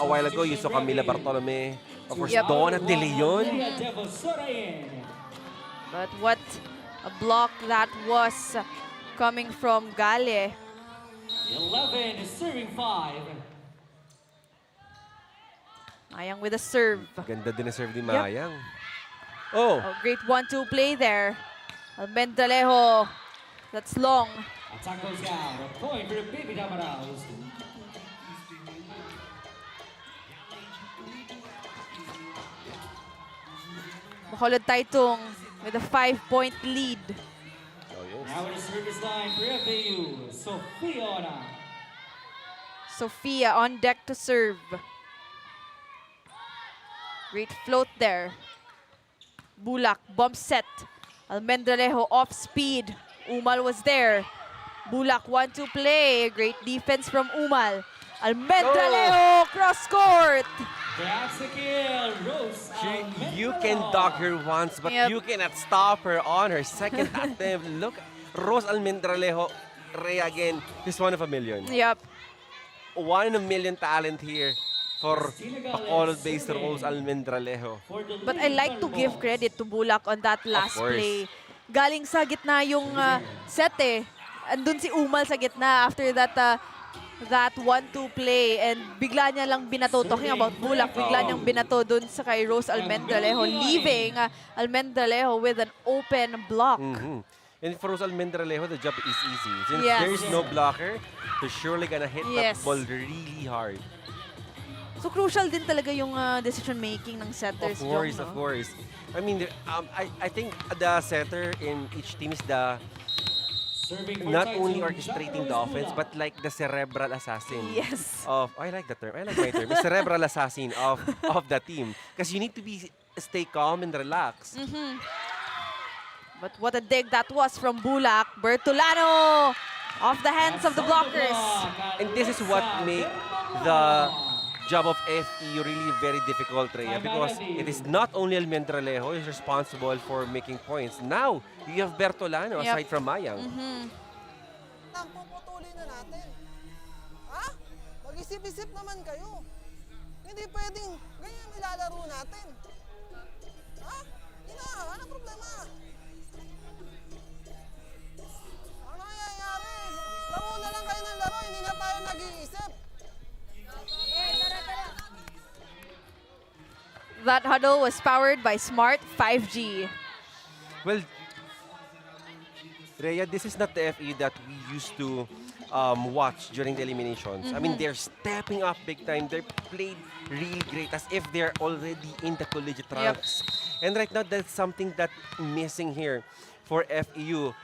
a while ago, you saw Camila Bartolome. Of course, Yep. Donna De Leon. Maria Devo Sorain. But what a block that was coming from Gale. 11 is serving 5. Mayang with a serve. Ganda din na serve ni Mayang. Oh! Oh, great 1-2 play there. Almendralejo, that's long. Attack goes down. A point for the Baby Tamaraos. Bacolod Titong with a 5-point lead. Oh, yes. Now in the service line for FAU, Sophia. Sophia on deck to serve. Great float there. Bulak, bump set. Almendralejo off speed. Umal was there. Bulak 1-2 play. Great defense from Umal. Almendralejo cross court. That's the kill. Rose You can dog her once, but Yep. you cannot stop her on her second attempt. Look, Rose Almendralejo, Rhea again, is one of a million. Yep. 1 in a million talent here for Bacolod-based Rose Almendralejo. But I like to give credit to Bulak on that last course. play. galing sa gitna yung set eh. Andun si Umal sa gitna after that 1-2 play and bigla niya lang binato, talking about Bulak, bigla niyang binato dun sa kay Rose Almendralejo, leaving Almendralejo with an open block. And for Rose Almendralejo, the job is easy. Since Yes. there is no blocker, they're surely gonna hit that Yes. ball really hard. So crucial din talaga yung decision making ng setters. Of course, Jong, of no? course. I mean, I think the setter in each team is the not only orchestrating the offense, but like the cerebral assassin. Yes. I like the term. I like my term. The cerebral assassin of the team. Because you need to stay calm and relax. But what a dig that was from Bulak. Bertolano off the hands of the blockers. And this is what make the job of FEU really very difficult, Rhea, because it is not only Almendralejo who is responsible for making points. Now, you have Bertolano aside from Mayang. Puputulin na natin. Ha? Mag-isip-isip naman kayo. Hindi pwedeng ganyan nilalaro natin. Ha? Ano problema? Ano nangyayari? Laro na lang kayo ng laro, hindi na tayo nag-iisip. That huddle was powered by Smart 5G. Well, Rhea, this is not the FEU that we used to watch during the eliminations. I mean, they're stepping up big time. They're played really great as if they're already in the collegiate ranks. And right now, that's something that's missing here for FEU.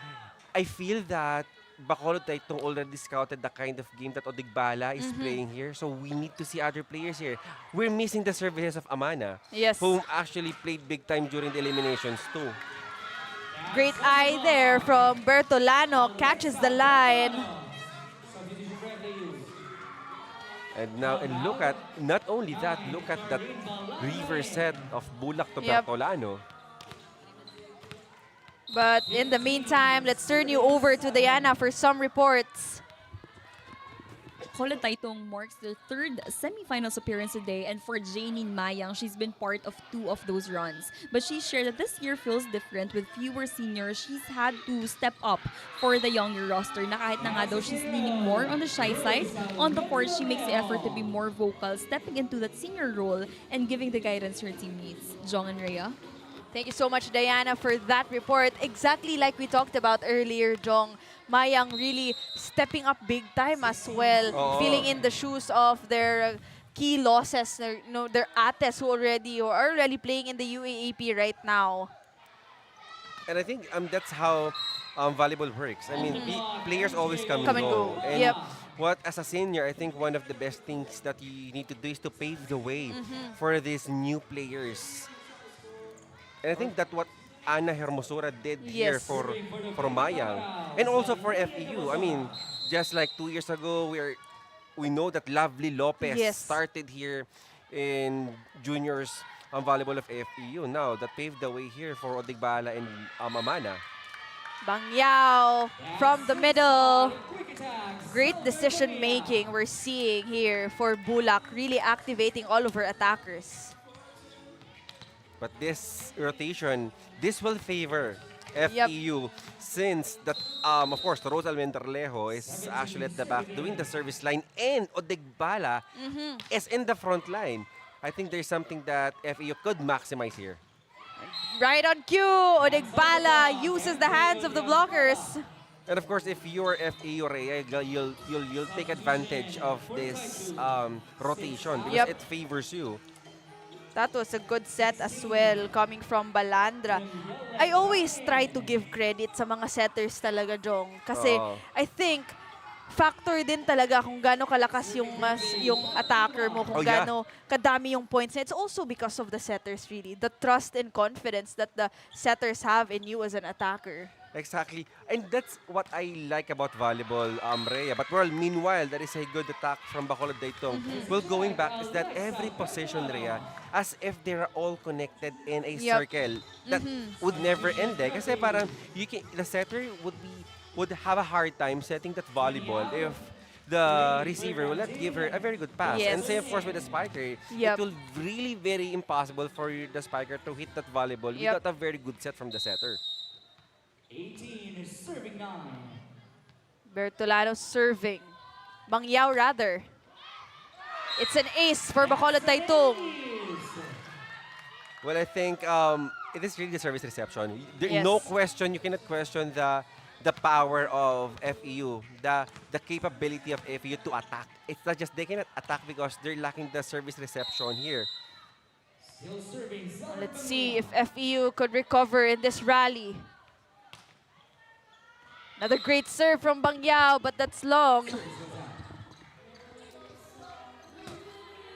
I feel that Bakol Titong already scouted the kind of game that Odigbala is playing here. So we need to see other players here. We're missing the services of Amana, whom actually played big time during the eliminations too. Great eye there from Bertolano. Catches the line. And now, and look at, not only that, look at that reverse set of Bulak to Bertolano. But in the meantime, let's turn you over to Diana for some reports. Bakol Titong marks their third semifinals appearance today, and for Janine Mayang, she's been part of 2 of those runs. But she shared that this year feels different with fewer seniors. She's had to step up for the younger roster. Na kahit na nga daw she's leaning more on the shy side, on the court she makes the effort to be more vocal, stepping into that senior role and giving the guidance her team needs. Jong and Rhea? Thank you so much, Diana, for that report. Exactly like we talked about earlier, Jong. Mayang really stepping up big time as well, filling in the shoes of their key losses, their ates who are already playing in the UAAP right now. And I think that's how volleyball works. I mean, players always come and go. And as a senior, I think one of the best things that you need to do is to pave the way for these new players. And I think that's what Ana Hermosura did here for Mayang. And also for FEU. I mean, just like 2 years ago, we know that Lovely Lopez started here in juniors volleyball of FEU. Now, that paved the way here for Odigbala and Amana. Bangyao from the middle. Great decision making we're seeing here for Bulak, really activating all of her attackers. But this rotation, this will favor FEU since that, of course, Rose Almendralejo is actually at the back doing the service line and Odigbala is in the front line. I think there's something that FEU could maximize here. Right on cue, Odigbala uses the hands of the blockers. And of course, if you're FEU, Rhea, you'll take advantage of this rotation because it favors you. That was a good set as well coming from Balandra. I always try to give credit sa mga setters talaga, Jong. Kasi I think factor din talaga kung gaano kalakas yung attacker mo, kung gaano kadami yung points. It's also because of the setters really. The trust and confidence that the setters have in you as an attacker. Exactly. And that's what I like about volleyball, Rhea. But well, meanwhile, there is a good attack from Bakol Titong. Well, going back is that every possession, Rhea, as if they're all connected in a circle that would never end. Kasi parang the setter would have a hard time setting that volleyball if the receiver will not give her a very good pass. And same, of course, with the spiker. It will really very impossible for the spiker to hit that volleyball without a very good set from the setter. 18 is serving 9. Bertolano serving. Bangyao rather. It's an ace for Bacolod Titong. Well, I think it is really the service reception. Yes. No question, you cannot question the power of FEU, the capability of FEU to attack. It's not just they cannot attack because they're lacking the service reception here. Still serving. Let's see if FEU could recover in this rally. Another great serve from Bangyao, but that's long.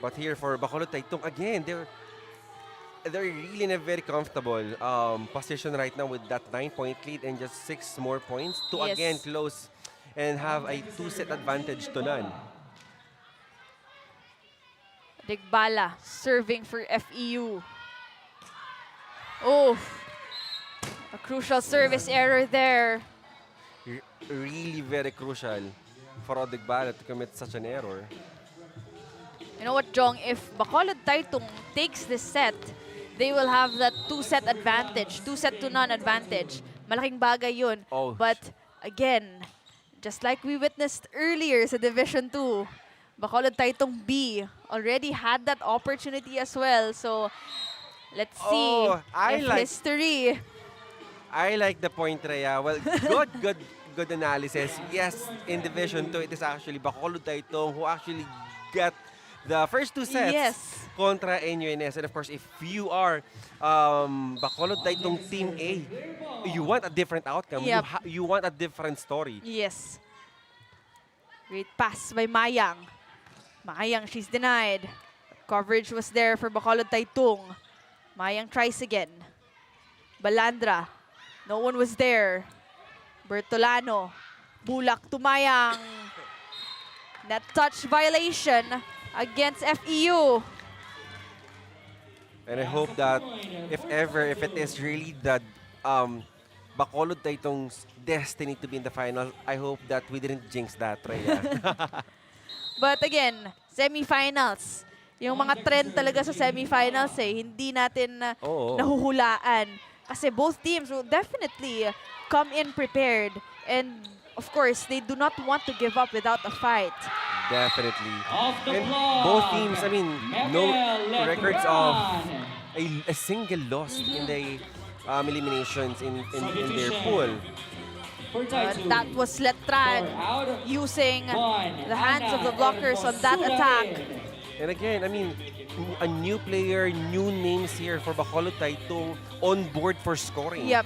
But here for Bacolod Titong, again, they're really in a very comfortable position right now with that 9-point lead and just 6 more points to Yes. again close and have a 2-set advantage to none. Digbala serving for FEU. Oh, a crucial service error there. Really very crucial for Odigbala to commit such an error. You know what, Jong? If Bacolod Titong takes this set, they will have that 2-set advantage, 2-set to none advantage. Malaking bagay yun. Oh, But again, just like we witnessed earlier sa Division 2, Bacolod Titong B already had that opportunity as well. So let's see if history. I like the point, Rhea. Well, good analysis. Yes, in Division 2, it is actually Bacolod Titong who actually got the first 2 sets Yes. contra NUNS. And of course, if you are Bacolod Titong Team A, you want a different outcome. Yep. You want a different story. Yes. Great pass by Mayang. Mayang, she's denied. Coverage was there for Bacolod Titong. Mayang tries again. Balandra. No one was there. Bertolano. Bulak to Mayang. Net touch violation against FEU. And I hope that if it is really the Bacolod Titong's destiny to be in the final, I hope that we didn't jinx that, Rhea. But again, semifinals. Yung mga trend talaga sa semifinals hindi natin nahuhulaan. Kasi both teams will definitely come in prepared. And of course, they do not want to give up without a fight. Definitely. the And block. both teams, I mean, no Mabel records Lebron. of a single loss in the eliminations in their pool. That was Letran using the hands of the blockers on that attack. And again, I mean, a new player, new names here for Bacolod Titong on board for scoring. Yep.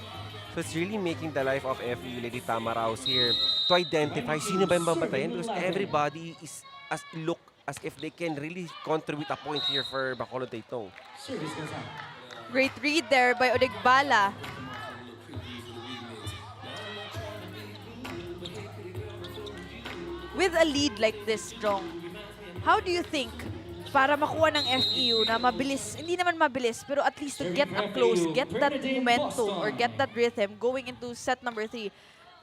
So it's really making the life of FEU Lady Tamaraos here to identify sino ba yung babatayan because everybody is look as if they can really contribute a point here for Bacolod Titong. Great read there by Odigbala. With a lead like this, Jong, how do you think para makuha ng FEU na mabilis, hindi naman mabilis, pero at least to get up close, get that momentum or get that rhythm going into set number 3,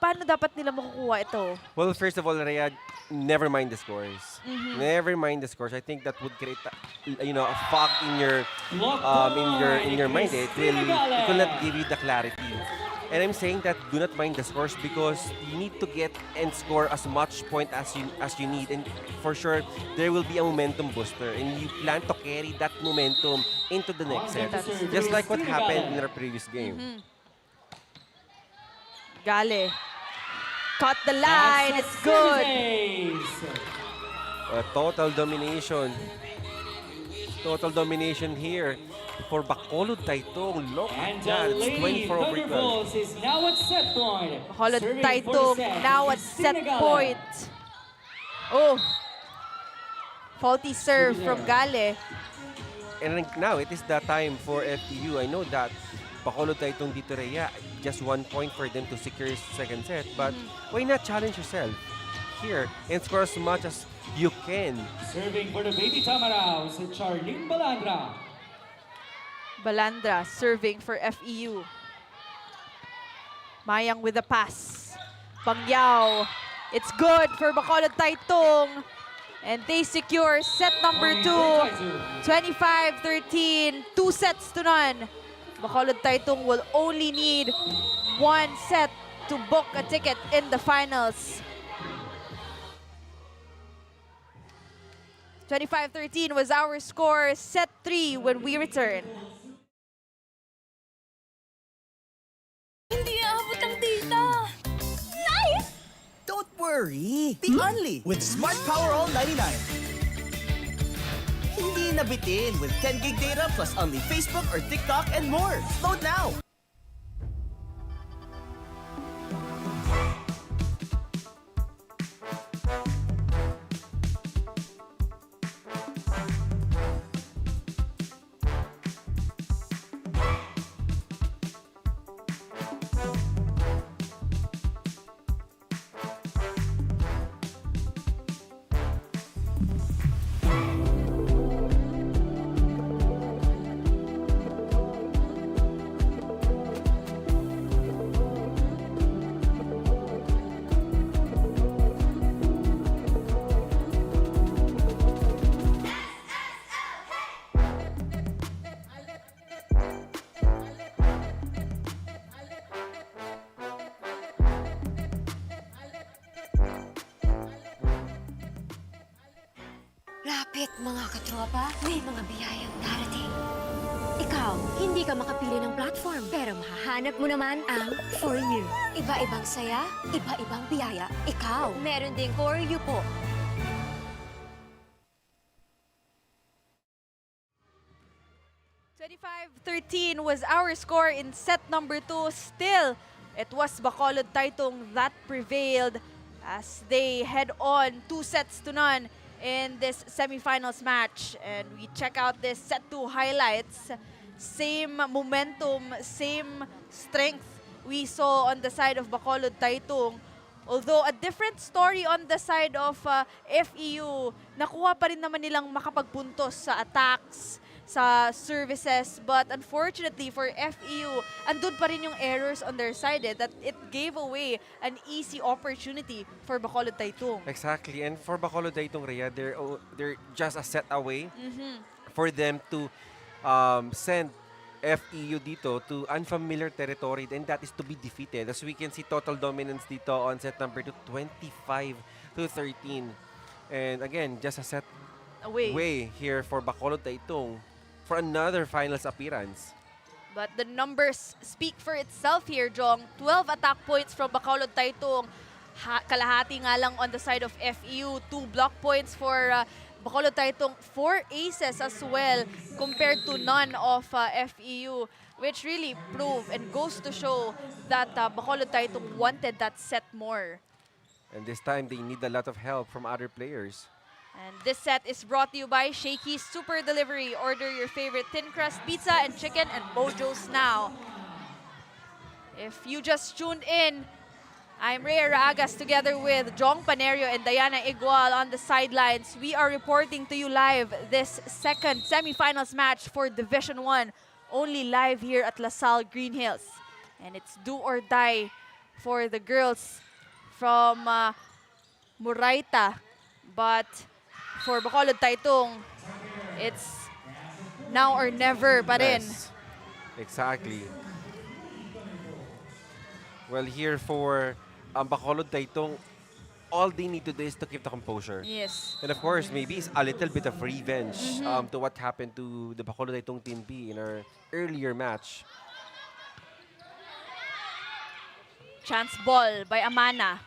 paano dapat nila makukuha ito? Well, first of all, Rhea, never mind the scores. Never mind the scores. I think that would create a fog in your mind. It will not give you the clarity. And I'm saying that do not mind the scores because you need to get and score as much point as you need. And for sure, there will be a momentum booster. And you plan to carry that momentum into the next set. Just like what happened in our previous game. Gale. Caught the line. It's good. Total domination. Total domination here for Bacolod Titong. Look at that. It's 24 over 12. Is now at set point. Bacolod Titong now at set point. Oh. Faulty serve from Gale. And now it is the time for FEU. I know that Bacolod Titong dito, Rhea, just 1 point for them to secure second set. But why not challenge yourself here and score as much as you can? Serving for the Baby Tamaraos, Charlene Balandra. Balandra serving for FEU. Mayang with the pass. Bangyao. It's good for Bacolod Titong. And they secure set number 2. 25-13. 2 sets to none. Bacolod Titong will only need one set to book a ticket in the finals. 25-13 was our score. Set 3 when we return. Hindi aabot ang data. Nice! Don't worry. Be only with Smart Power All 99. Hindi nabitin with 10 gig data plus only Facebook or TikTok and more. Load now. Lapit mga katropa, may mga biyayang darating. Ikaw, hindi ka makapili ng platform, pero mahahanap mo naman ang For You. Iba-ibang saya, iba-ibang biyaya. Ikaw, meron ding For You po. $25-13 was our score in set number 2. Still, it was Bacolod Titong that prevailed as they head on 2-0 in this semifinals match. And we check out this set 2 highlights. Same momentum, same strength we saw on the side of Bacolod Titong. Although a different story on the side of FEU, nakuha pa rin naman nilang makapagpuntos sa attacks, sa services, but unfortunately for FEU, andun pa rin yung errors on their side that it gave away an easy opportunity for Bacolod Titong. Exactly, and for Bacolod Titong, Rhea, they're just a set away for them to send FEU dito to unfamiliar territory, and that is to be defeated. As we can see, total dominance dito on set number 2, 25-13. And again, just a set away here for Bacolod Titong for another finals appearance. But the numbers speak for itself here, Jong. 12 attack points from Bacolod Titong. Kalahati nga lang on the side of FEU. 2 block points for Bacolod Titong. 4 aces as well compared to none of FEU, which really prove and goes to show that Bacolod Titong wanted that set more. And this time, they need a lot of help from other players. And this set is brought to you by Shakey's Super Delivery. Order your favorite thin crust pizza and chicken and Mojo's now. If you just tuned in, I'm Rhea Raagas together with Jong Panerio and Diana Igual on the sidelines. We are reporting to you live this second semifinals match for Division 1, only live here at LaSalle Green Hills. And it's do or die for the girls from Muraita. But for Bacolod Titong, it's now or never pa rin. Yes, exactly. Well, here for Bacolod Titong, all they need to do is to keep the composure. Yes. And of course, maybe it's a little bit of revenge to what happened to the Bacolod Titong Team B in our earlier match. Chance ball by Amana.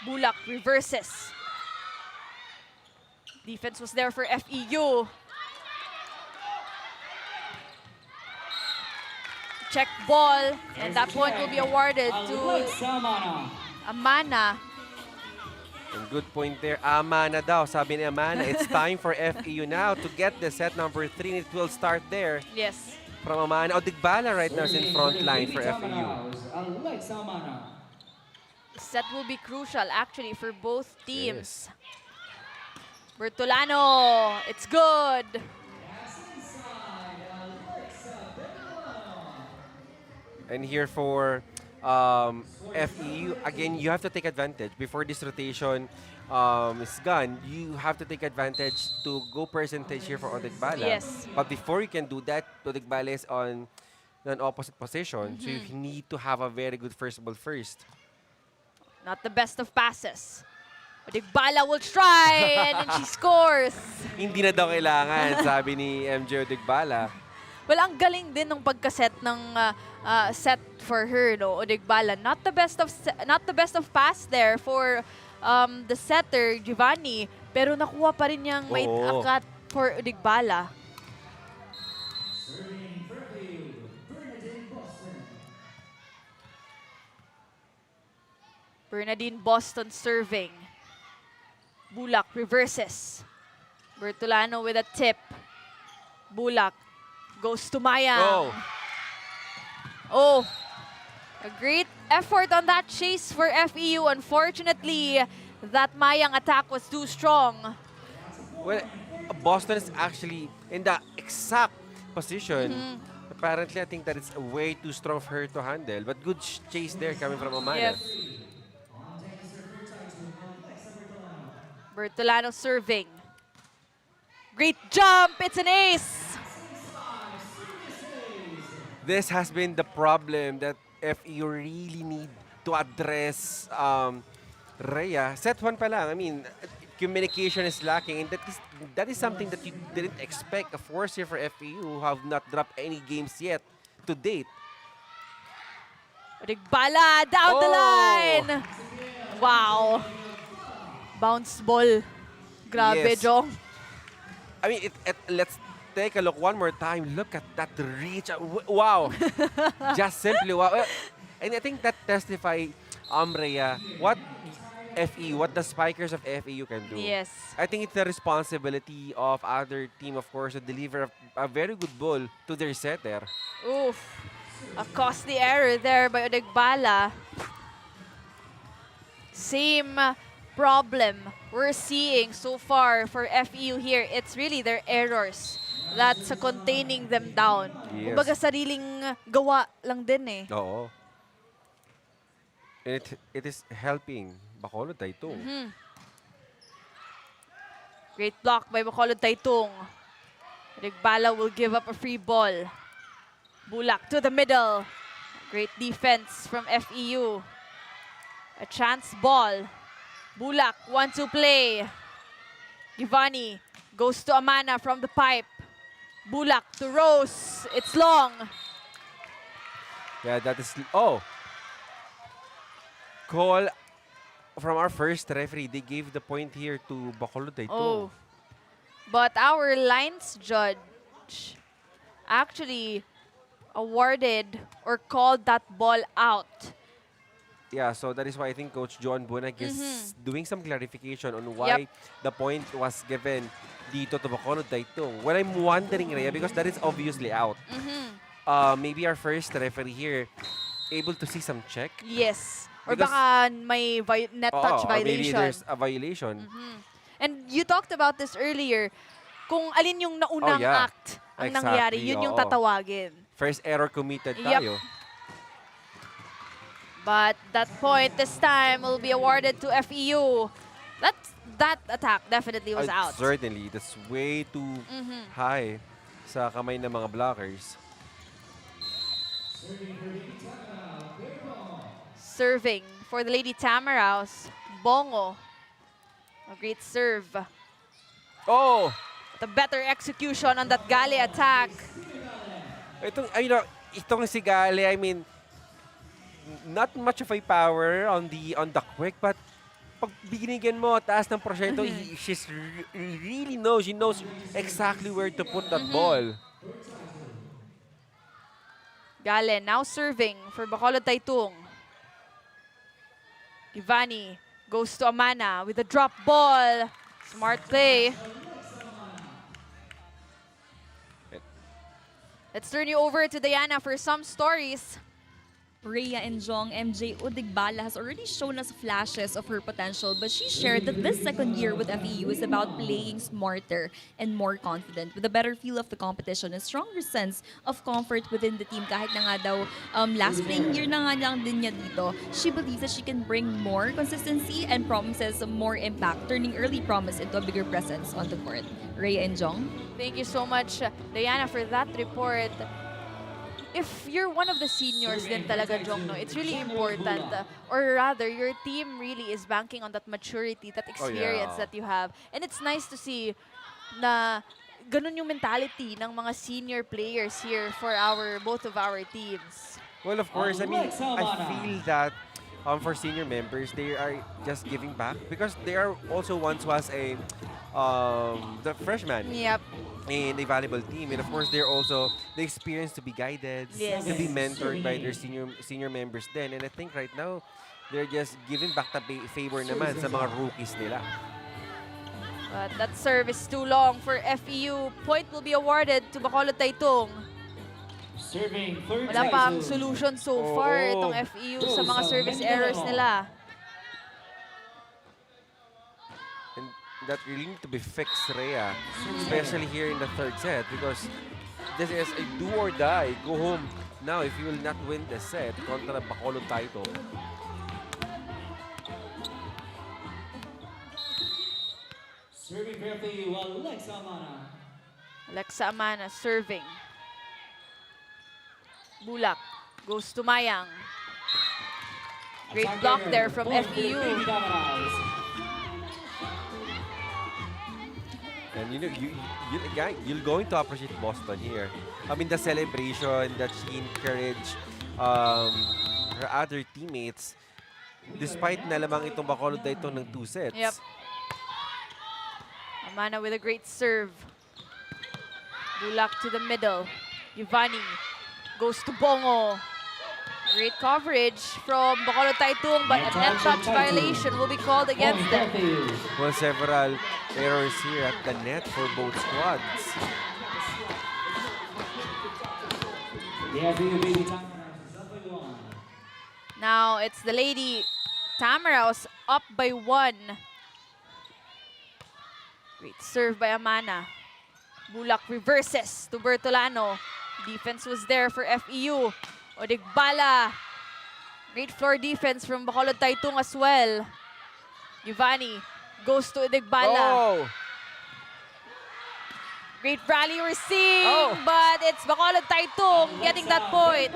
Bulak reverses. Defense was there for FEU. Check ball, and that point will be awarded to Amana. And good point there. Amana daw, sabi ni Amana. It's time for FEU now to get the set number 3, and it will start there. Yes. From Amana. Digbala right now is in front line for FEU. Set will be crucial actually for both teams. Yes. Bertolano, it's good. And here for FEU, again, you have to take advantage. Before this rotation is gone, you have to take advantage to go percentage here for Odigbala. Yes. But before you can do that, Odigbala is on an opposite position. So you need to have a very good first ball first. Not the best of passes. Odigbala will try and then she scores. Hindi na daw kailangan, sabi ni MJ Odigbala. Well, ang galing din ng pagkaset ng set for her, no, Odigbala. Not the best of pass there for the setter Giovanni, pero nakuha pa rin niyang may akat for Odigbala. Bernadine Boston serving. Bulak reverses. Bertolano with a tip. Bulak goes to Mayang. Oh, a great effort on that chase for FEU. Unfortunately, that Mayang attack was too strong. Well, Boston is actually in the exact position. Apparently, I think that it's way too strong for her to handle. But good chase there coming from Amana. Yes. Bertolano serving. Great jump. It's an ace. This has been the problem that FEU really need to address Rhea. Set 1 pa lang. I mean, communication is lacking. And that is something that you didn't expect. A force here for FEU who have not dropped any games yet to date. Odigbala down the line. Wow. Bounce ball. Grabe, Yes. Jong. I mean, let's take a look one more time. Look at that reach. Wow. Just simply wow. And I think that testify, Rhea, what the spikers of FEU can do. Yes. I think it's the responsibility of other team, of course, to deliver a very good ball to their setter. Oof. A costly error there by Odigbala. Same problem we're seeing so far for FEU here. It's really their errors that's containing them down. Yes. Kumbaga sariling gawa lang din eh. Oo. And it is helping Bakol Titong. Great block by Bakol Titong. Odigbala will give up a free ball. Bulak to the middle. Great defense from FEU. A chance ball. Bulak, 1-2 play. Giovanni goes to Amana from the pipe. Bulak to Rose. It's long. Yeah, that is... Oh! Call from our first referee. They gave the point here to Bakol Titong. Oh. But our lines judge actually awarded or called that ball out. Yeah, so that is why I think Coach John Bunag is doing some clarification on why the point was given dito to Bakol Titong. Well, I'm wondering, Rhea, because that is obviously out. Maybe our first referee here able to see some check. Yes. Or Because- baka may net touch Or maybe violation. there's a violation. And you talked about this earlier. Kung alin yung naunang act ang nangyari, yun yung tatawagin. First error committed Yep. tayo. But that point this time will be awarded to FEU. That attack definitely was out. Certainly. That's way too high sa kamay ng mga blockers. Serving for the Lady Tamaraws, Bongo. A great serve. Oh! The better execution on that Gale attack. Itong si Gale, I mean, not much of a power on the quick, but pag binigyan mo taas ng porsyento, she knows exactly where to put that ball. Gale now serving for Bakol Titong. Giovanni goes to Amana with a drop ball. Smart play. Let's turn you over to Diana for some stories. Rhea and Jong, MJ Odigbala has already shown us flashes of her potential, but she shared that this second year with FEU is about playing smarter and more confident, with a better feel of the competition, a stronger sense of comfort within the team. Kahit na nga daw last playing year na nga lang din niya dito, she believes that she can bring more consistency and promises more impact, turning early promise into a bigger presence on the court. Rhea and Jong. Thank you so much, Diana, for that report. if you're one of the seniors din talaga, Jong, no, it's really important. Or rather, your team really is banking on that maturity, that experience that you have. And it's nice to see na ganun yung mentality ng mga senior players here for both of our teams. Well, of course, I mean, I feel that for senior members, they are just giving back because they are also once was the freshman. Yep. In a valuable team, and of course they're also the experience to be guided, Yes. to be mentored by their senior members then, and I think right now they're just giving back the favor naman sa mga rookies nila. But that serve is too long for FEU. Point will be awarded to Bacolod Titong. Serving third Wala pang Taitung. solution so far itong FEU sa mga service errors nila. And that really need to be fixed, Rhea, especially here in the third set, because this is a do or die. Go home now if you will not win the set kontra Bacolod Titong. Serving for FEU, Alexa Amana. Alexa Amana serving. Bulak goes to Mayang. Great block there from FEU. And you know, you're going to appreciate Boston here. I mean, the celebration that she encouraged her other teammates, despite na lamang itong Bacolod ito ng 2 sets. Yep. Amana with a great serve. Bulak to the middle. Giovanni goes to Bongo. Great coverage from Bacolod Titong, but a net touch violation will be called against them. Well, several errors here at the net for both squads. Now it's the Lady Tamaraos up by 1. Great serve by Amana. Bulak reverses to Bertolano. Defense was there for FEU. Odigbala. Great floor defense from Bacolod Titong as well. Giovanni goes to Odigbala. Oh! Great rally we're seeing, but it's Bacolod Titong getting that point.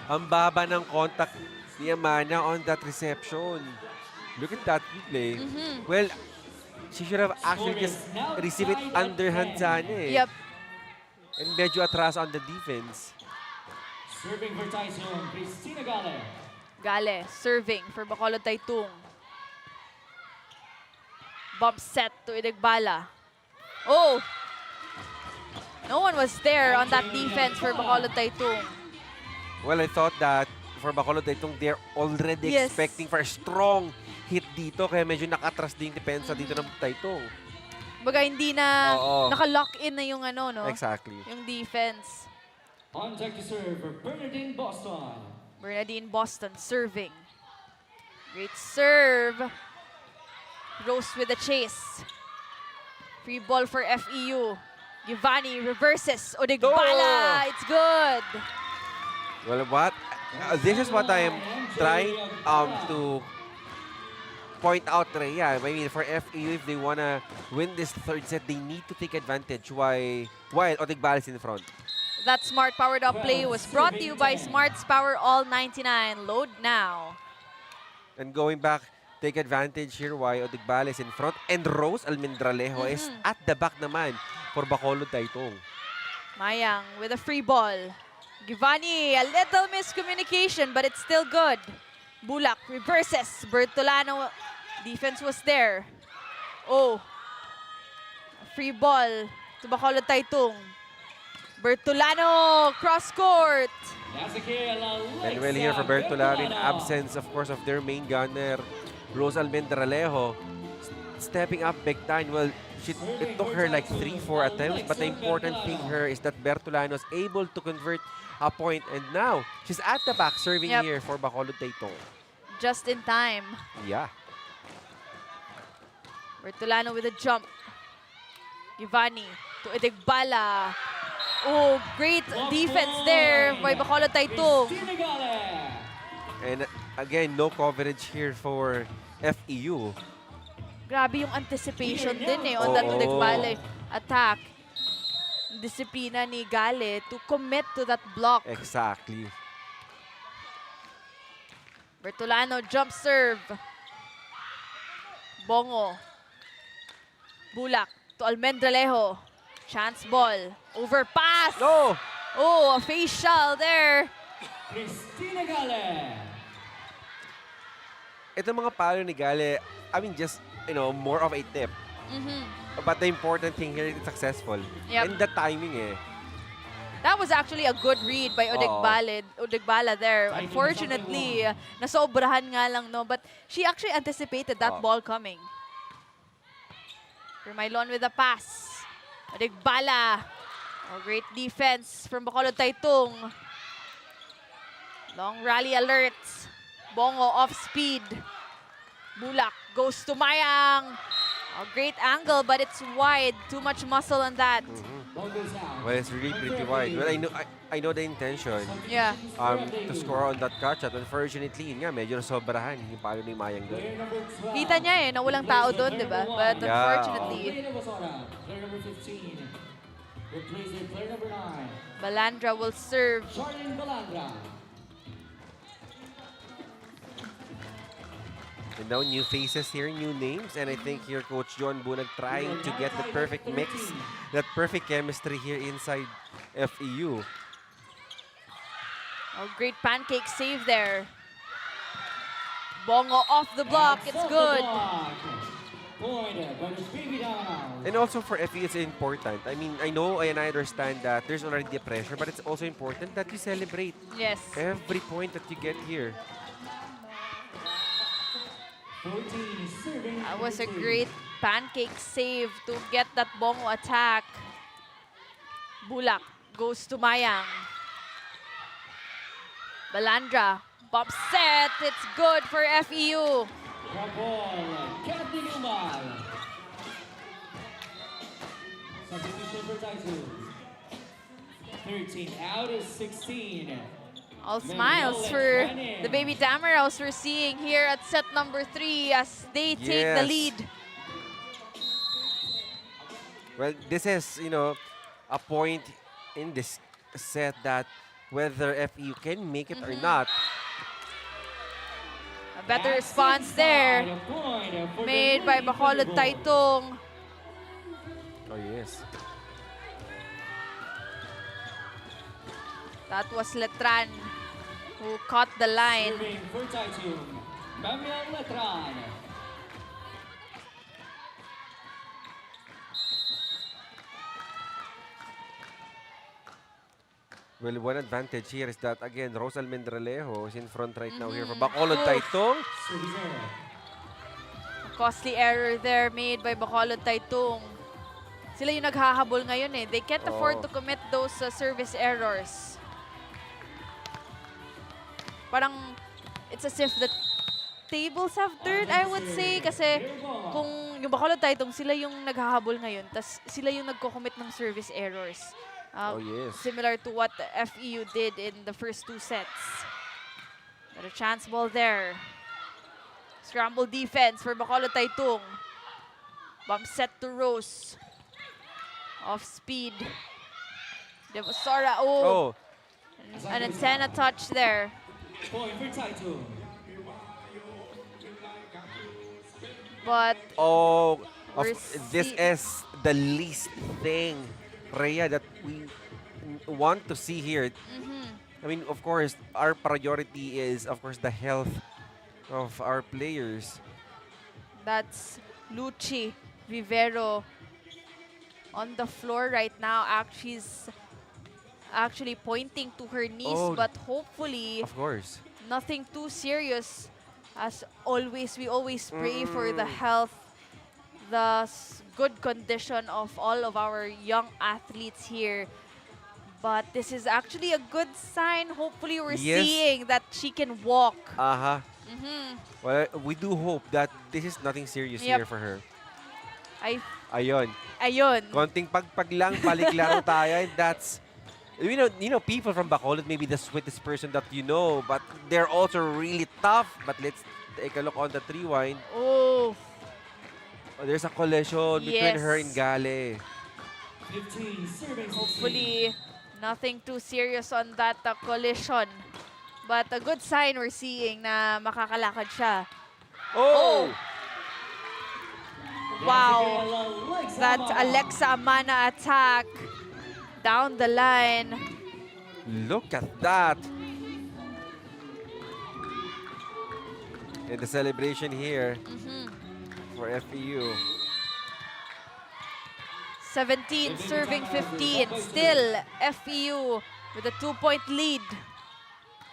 Ang baba ng contact ni Amana on that reception. Look at that play. Well, she should have actually just received it underhand sana eh. Yep. And medyo atras on the defense. Serving for Taitung, Cristina Gale. Gale serving for Bacolod Titong. Bump set to Idigbala. Oh! No one was there on that defense for Bacolod Titong. Well, I thought that for Bacolod Titong, they're already expecting for a strong hit dito. Kaya medyo nakatras din yung depensa dito ng Titong. Baga hindi na naka-lock in na yung ano, no? Exactly. Yung defense. Contact to serve for Bernadine Boston. Bernadine Boston serving. Great serve. Rose with the chase. Free ball for FEU. Giovanni reverses. Odigbala. It's good. Well, this is what I am trying to point out, Rhea. I mean, for FEU, if they want to win this third set, they need to take advantage while Odigbala is in front. That smart powered up play was brought to you by Smart's Power All 99. Load now. And going back, take advantage here why Odigbala is in front and Rose Almendralejo is at the back naman for Bacolod Titong. Mayang with a free ball. Giovanni, a little miscommunication, but it's still good. Bulak reverses. Bertolano, defense was there. Oh, a free ball to Bacolod Titong. Bertolano, cross court. And well here for Bertolano in absence, of course, of their main gunner, Rose Almendralejo, stepping up big time. Well, it took her like 3-4 attempts, but the important thing here is that Bertolano is able to convert a point, and now she's at the back serving here for Bacolod Titong. Just in time. Yeah. Bertolano with a jump. Giovanni to Odigbala. Oh, great defense there by Bacolod Titong. And again, no coverage here for FEU. Grabe yung anticipation din eh on that Odigbala attack. disiplina ni Gale to commit to that block. Exactly. Bertolano jump serve. Bongo. Bulak to Almendralejo. Chance ball. Overpass. No! Oh, a facial there. Cristina Gale. Ito mga palo ni Gale, I mean, just, more of a tip. But the important thing here is it's successful. Yep. And the timing That was actually a good read by Odegbala there. Unfortunately, nasobrahan nga lang, no? But she actually anticipated that ball coming. Permailon with a pass. Odegbala. Oh, great defense from Bacolod Titong. Long rally alerts. Bongo off speed. Bulak goes to Mayang. A great angle, but it's wide. Too much muscle on that. Well, it's really pretty wide. Well, I know the intention. Yeah. To score on that catch shot. Unfortunately, yun nga, medyo nasobrahan yung palo ni Mayang doon. Kita niya na walang tao doon, di ba? But unfortunately, Balandra will serve. And now new faces here, new names, and I think here Coach John Bunag trying to get the perfect mix, that perfect chemistry here inside FEU. Oh, great pancake save there. Bongo off the block, it's good. And also for FEU, it's important. I mean, I know and I understand that there's already the pressure, but it's also important that you celebrate Yes. every point that you get here. That was a great pancake save to get that Bongo attack. Bulak goes to Mayang. Balandra, bump set, it's good for FEU. Substitution for Taitu. 13 out of 16. All smiles for the baby Damaros we're seeing here at set number 3 as they take the lead. Well, this is, a point in this set that whether FEU can make it or not. A better response there made by Bacolod Titong. Oh, yes. That was Letran who caught the line. Serving for Taitu, Mamiel Letran. Well, one advantage here is that, again, Rosal Mendralejo is in front right now here for Bacolod Titong. A costly error there made by Bacolod Titong. Sila yung naghahabol ngayon eh. They can't afford to commit those service errors. Parang, it's as if the tables have turned, I would say. Kasi kung yung Bacolod Titong, sila yung naghahabol ngayon. Tas sila yung nagko-commit ng service errors. Similar to what the FEU did in the first 2 sets. But a chance ball there. Scramble defense for Bacolod Titong. Bump set to Rose. Off speed. Devosora, an antenna touch there. Point for Taitu. But this is the least thing, Rhea, that we want to see here. I mean, of course, our priority is, of course, the health of our players. That's Luchi Vivero on the floor right now. She's actually pointing to her knees, but hopefully, of course, nothing too serious. As always, we always pray for the health, the good condition of all of our young athletes here. But this is actually a good sign. Hopefully, we're seeing that she can walk. Well, we do hope that this is nothing serious here for her. Ayun. Konting pagpag lang, balik-laro tayo. And that's, people from Bacolod may be the sweetest person that you know, but they're also really tough. But let's take a look on the rewind. Oh, there's a collision between her and Gale. 15 serving 16. Hopefully, nothing too serious on that collision. But a good sign we're seeing na makakalakad siya. Oh! Wow! That Alexa Amana attack down the line. Look at that. And the celebration here for FEU. 17 serving 15. Still FEU with a 2-point lead.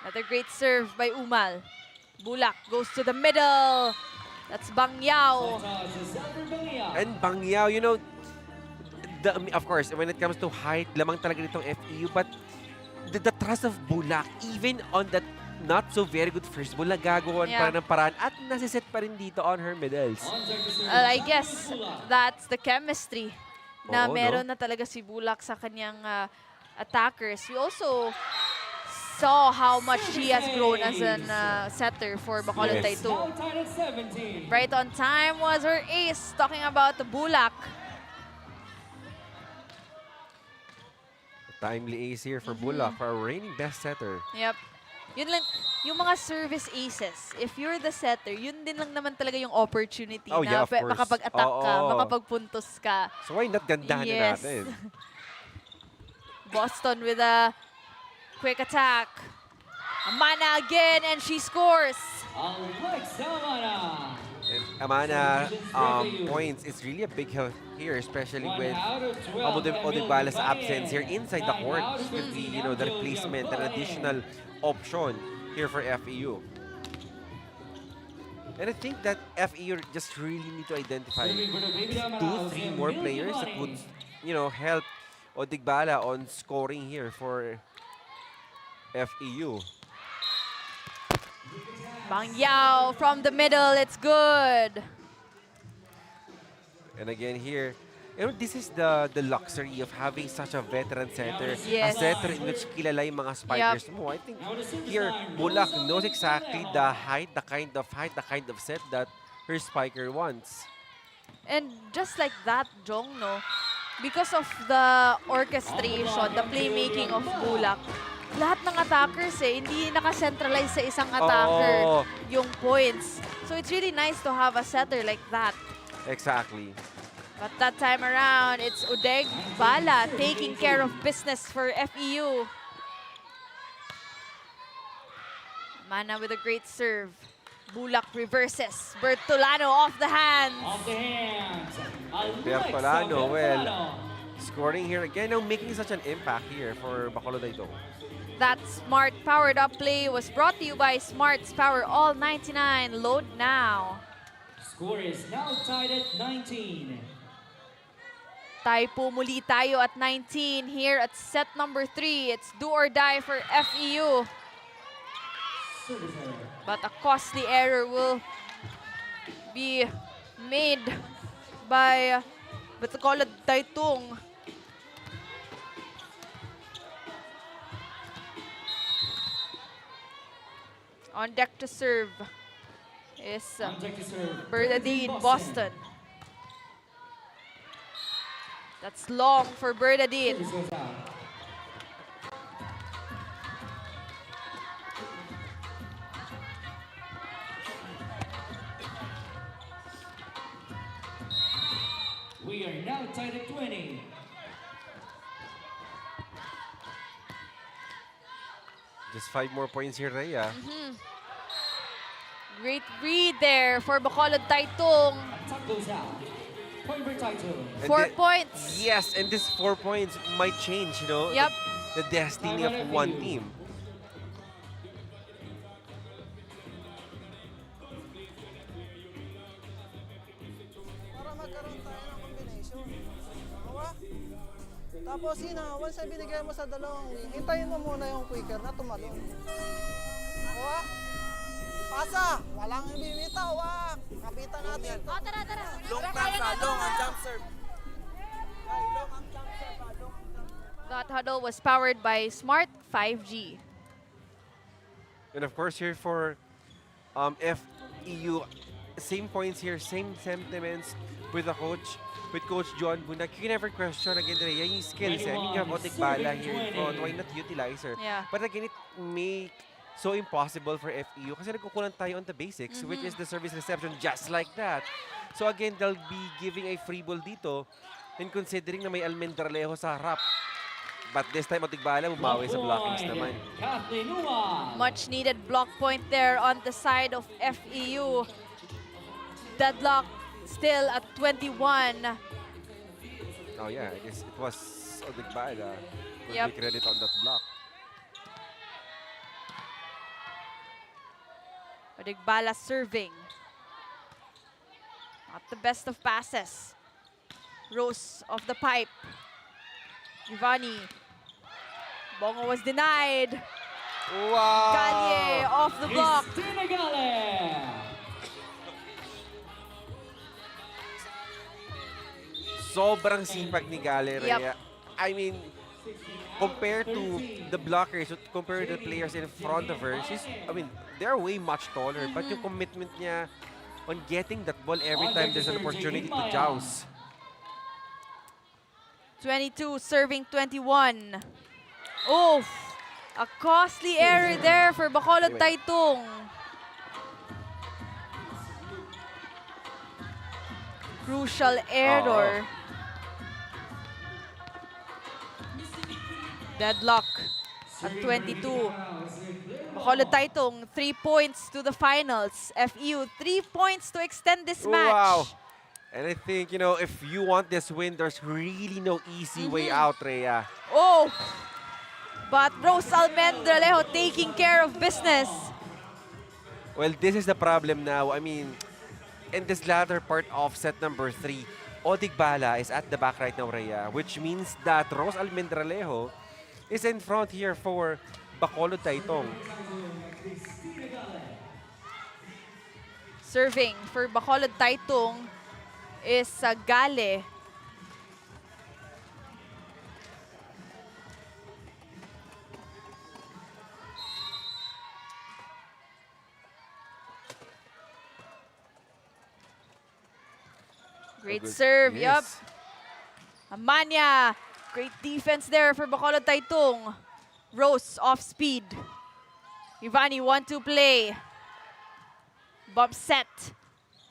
Another great serve by Umal. Bulak goes to the middle. That's Bang Yao. And Bang Yao, you know, of course, when it comes to height, lamang talaga nitong FEU. But the trust of Bulak, even on that not so very good first ball, nagagawan pa ng paraan at nasiset pa rin dito on her middles. I guess that's the chemistry na Oo, meron no? na talaga si Bulak sa kanyang attackers. We also saw how much she has grown as an setter for Bacolod Titong. Right on time was her ace, talking about the Bulak. Timely ace here for Bulak, for our reigning best setter. Yep. Yun lang, yung mga service aces, if you're the setter, yun din lang naman talaga yung opportunity na Yeah, of course. makapag-attack ka, Oo. makapagpuntos ka. So why not gandahan na natin? Boston with a quick attack. Amana again, and she scores. Alexa Amana. And Amana points, it's really a big help here, especially with Odigbala's absence here inside the court. With the, you know, the replacement, an additional option here for FEU. And I think that FEU just really need to identify 2-3 more players that would, you know, help Odigbala on scoring here for FEU. Bang Yao from the middle, it's good. And again here, you know, this is the luxury of having such a veteran setter. Yes. A setter in which kilala yung mga spikers mo. I think here, Bulak knows exactly the height, the kind of set that her spiker wants. And just like that, Jong, no? Because of the orchestration, the playmaking of Bulak, lahat ng attackers hindi naka-centralize sa isang attacker yung points. So it's really nice to have a setter like that. Exactly. But that time around, it's Odigbala taking care of business for FEU. Mana with a great serve. Bulak reverses. Bertolano off the hands. Off the hands. Bertolano, well, scoring here again, now making such an impact here for Bacolod Titong. That smart powered up play was brought to you by Smart's Power All 99. Load now. Score is now tied at 19. Tayo muli tayo at 19 here at set number 3. It's do or die for FEU. But a costly error will be made by Bakol Titong. On deck to serve is Bernadine Boston. That's long for Bernadine. We are now tied at 20. Just 5 more points here, Rhea. Great read there for Bacolod Titong. Attack goes out. Point for Titong. 4 points. Yes, and this 4 points might change, you know, Yep. the destiny of one team. Para magkaroon tayo ng combination. Dalawa. Tapos once na binigay mo sa dalawang wing, hintayin mo muna yung quicker na tumalon. Nakuha? Pasa! Walang bibitaw, wak! Kapitan natin. Tara. Long pasa, long ang jump serve. That huddle was powered by Smart 5G. And of course here for FEU, same points here, same sentiments with the coach. with Coach John Bunak, you can never question again Rhea yung skills. I mean, you have Otigbala here in front. Why not utilize her? Yeah. But again, it make so impossible for FEU kasi nagkukulang tayo on the basics, which is the service reception just like that. So again, they'll be giving a free ball dito and considering na may Almendralejo sa harap. But this time, Otigbala bumawi sa blockings naman. Much needed block point there on the side of FEU. Deadlock still at 21. Oh yeah, I guess it was Otigbala. Yep. Give credit on that block. Otigbala serving. Not the best of passes. Rose off the pipe. Giovanni. Bongo was denied. Wow! Galye off the block. Sobrang sipag ni Gale, Rhea. Yep. I mean, compared to the blockers, compared to the players in front of her, they're way much taller. But yung commitment niya on getting that ball every time there's an opportunity to joust. 22 serving 21. Oof! A costly error there for Bacolod Titong. Crucial error. Deadlock at 22. Bacolod Titong, 3 points to the finals. FEU, 3 points to extend this match. Wow! And I think, if you want this win, there's really no easy way out, Rhea. Oh! But Rose Almendralejo taking care of business. Well, this is the problem now. I mean, in this latter part of set number 3, Otigbala is at the back right now, Rhea, which means that Rose Almendralejo is in front here for Bacolod Titong. Serving for Bacolod Titong is Gale. Great serve, yup. Amanya, great defense there for Bacolod Titong. Rose off speed. Ivani 1-2 play. Bump set.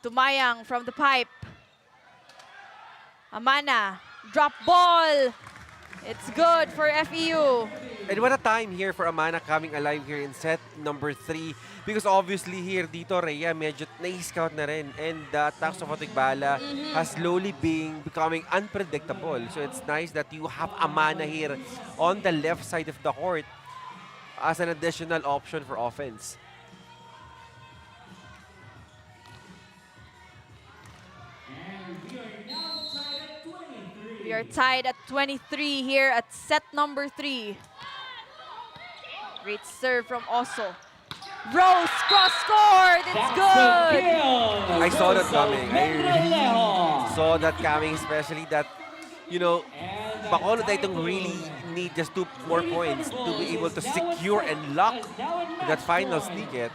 Tumayang from the pipe. Amana, drop ball. It's good for FEU. And what a time here for Amana coming alive here in set number 3. Because obviously here dito, Rhea, medyo na-scout na rin. And the attacks of Otigbala has slowly becoming unpredictable. So it's nice that you have Amana here on the left side of the court as an additional option for offense. We are tied at 23 here at set number 3. Great serve from Oso. Rose cross-scored. It's good. I saw that coming. I really saw that coming, especially that, Bacolod Titong really need just 2 more points to be able to secure and lock that finals ticket.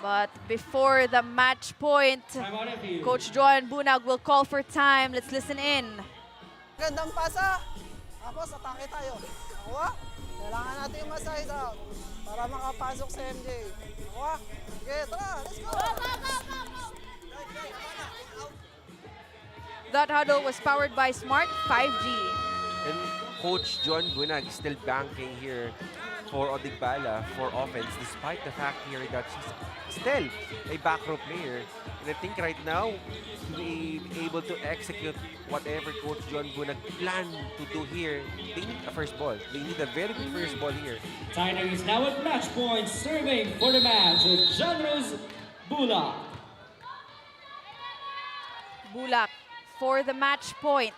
But before the match point, Coach John Bunag will call for time. Let's listen in. Gandang pasa. Tapos, atake tayo. Nakuha. Kailangan natin yung ma-side out para makapasok sa MJ. Nakuha. Okay, tara. Let's go. That huddle was powered by Smart 5G. And Coach John Bunag is still banking here for Otigbala for offense, despite the fact here that she's still a back row player. And I think right now, to be able to execute whatever Coach John Bunag planned to do here, they need a first ball. They need a very good first ball here. Titong is now at match point, serving for the match with John Rose Bulak. Bulak for the match point.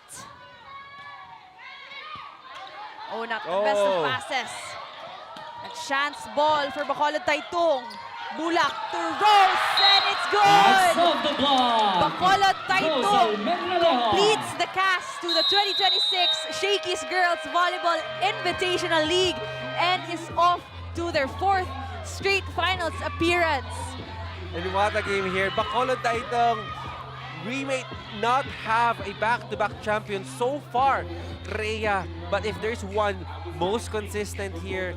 Oh, not the best of passes. A chance ball for Bacolod Titong. Bulak to Rose, and it's good! Bacolod Titong completes the cast to the 2026 Shakey's Girls Volleyball Invitational League and is off to their 4th straight finals appearance. And what a game here. Bacolod Titong We may not have a back-to-back champion so far, Rhea, but if there's one most consistent here,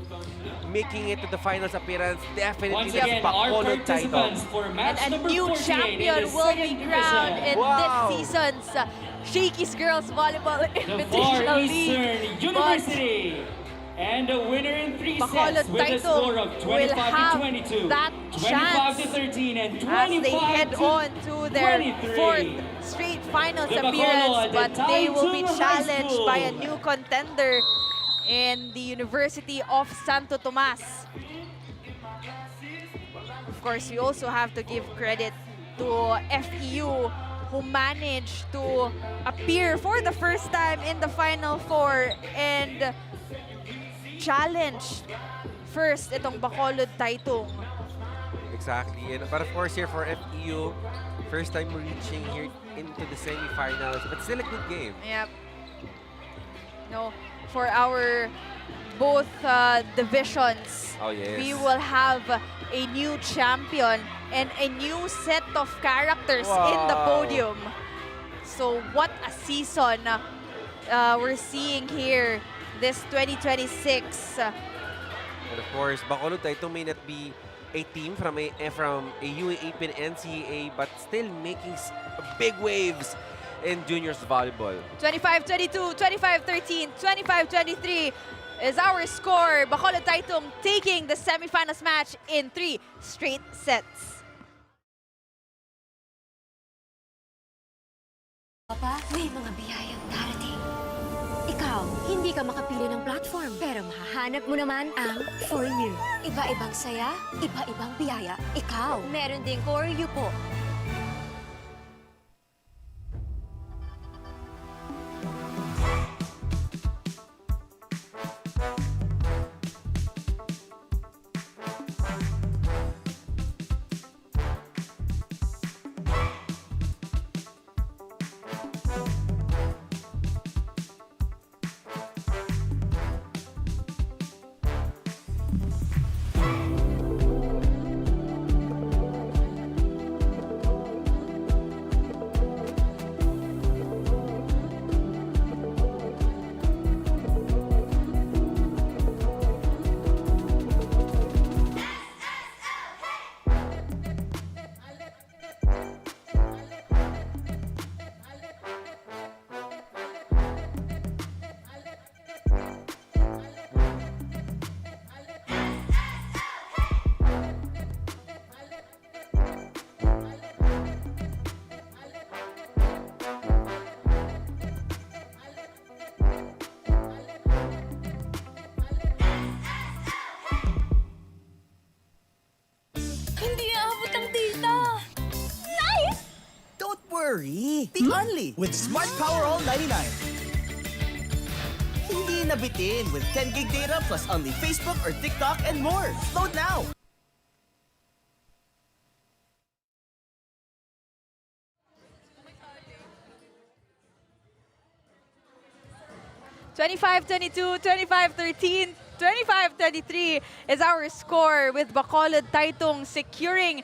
making it to the finals appearance, definitely Once that's again, our Bakol participants Titong. for match And a number new 48 champion in the will be second crowned division. in Wow. this season's Shakey's Girls Volleyball The Far Invitational Eastern League. University. And the winner in 3 Bacolod sets with a Titong score of will 25 have to 22, that 25 chance to 13, and 25 as they head to on to their 23. fourth straight finals The appearance, Bacolod but they will be Titong High challenged School. by a new contender in the University of Santo Tomas. Of course, we also have to give credit to FEU, who managed to appear for the first time in the Final Four and challenge first itong Bacolod Titong. Exactly, and but of course here for FEU, first time reaching here into the semifinals, but still a good game. Yep. No, for our both divisions, Oh yes. we will have a new champion and a new set of characters in the Wow. podium. So what a season we're seeing here this 2026. And of course, Bacolod Titong may not be a team from a UAAP and NCAA, but still making big waves in juniors volleyball. 25-22, 25-13, 25-23 is our score. Bacolod Titong taking the semifinals match in 3 straight sets. Papa, may mga biyayang darating. Ikaw, hindi ka makapili ng platform, pero mahahanap mo naman ang For You. Iba-ibang saya, iba-ibang biyaya. Ikaw, meron ding For You po. Hindi aabot ang data. Nice! Don't worry. Be only with Smart Power All 99. Hindi nabitin with 10 gig data plus only Facebook or TikTok and more. Load now. (25-22, 25-13, 25-23 is our score, with Bacolod Titong securing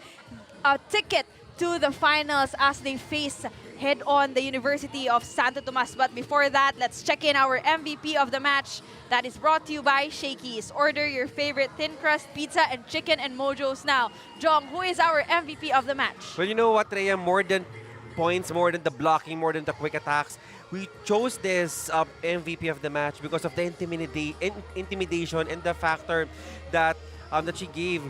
a ticket to the finals as they face head-on the University of Santo Tomas. But before that, let's check in our MVP of the match. That is brought to you by Shakey's. Order your favorite thin crust pizza and chicken and mojos now. Jong, who is our MVP of the match? Well, you know what, Rhea? More than points, more than the blocking, more than the quick attacks, we chose this MVP of the match because of the intimidation and the factor that that she gave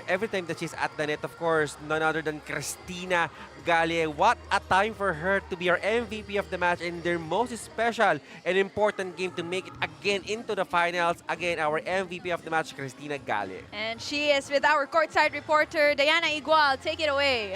every time that she's at the net. Of course, none other than Christina Galle. What a time for her to be our MVP of the match in their most special and important game to make it again into the finals. Again, our MVP of the match, Christina Galle. And she is with our courtside reporter, Diana Igual. Take it away.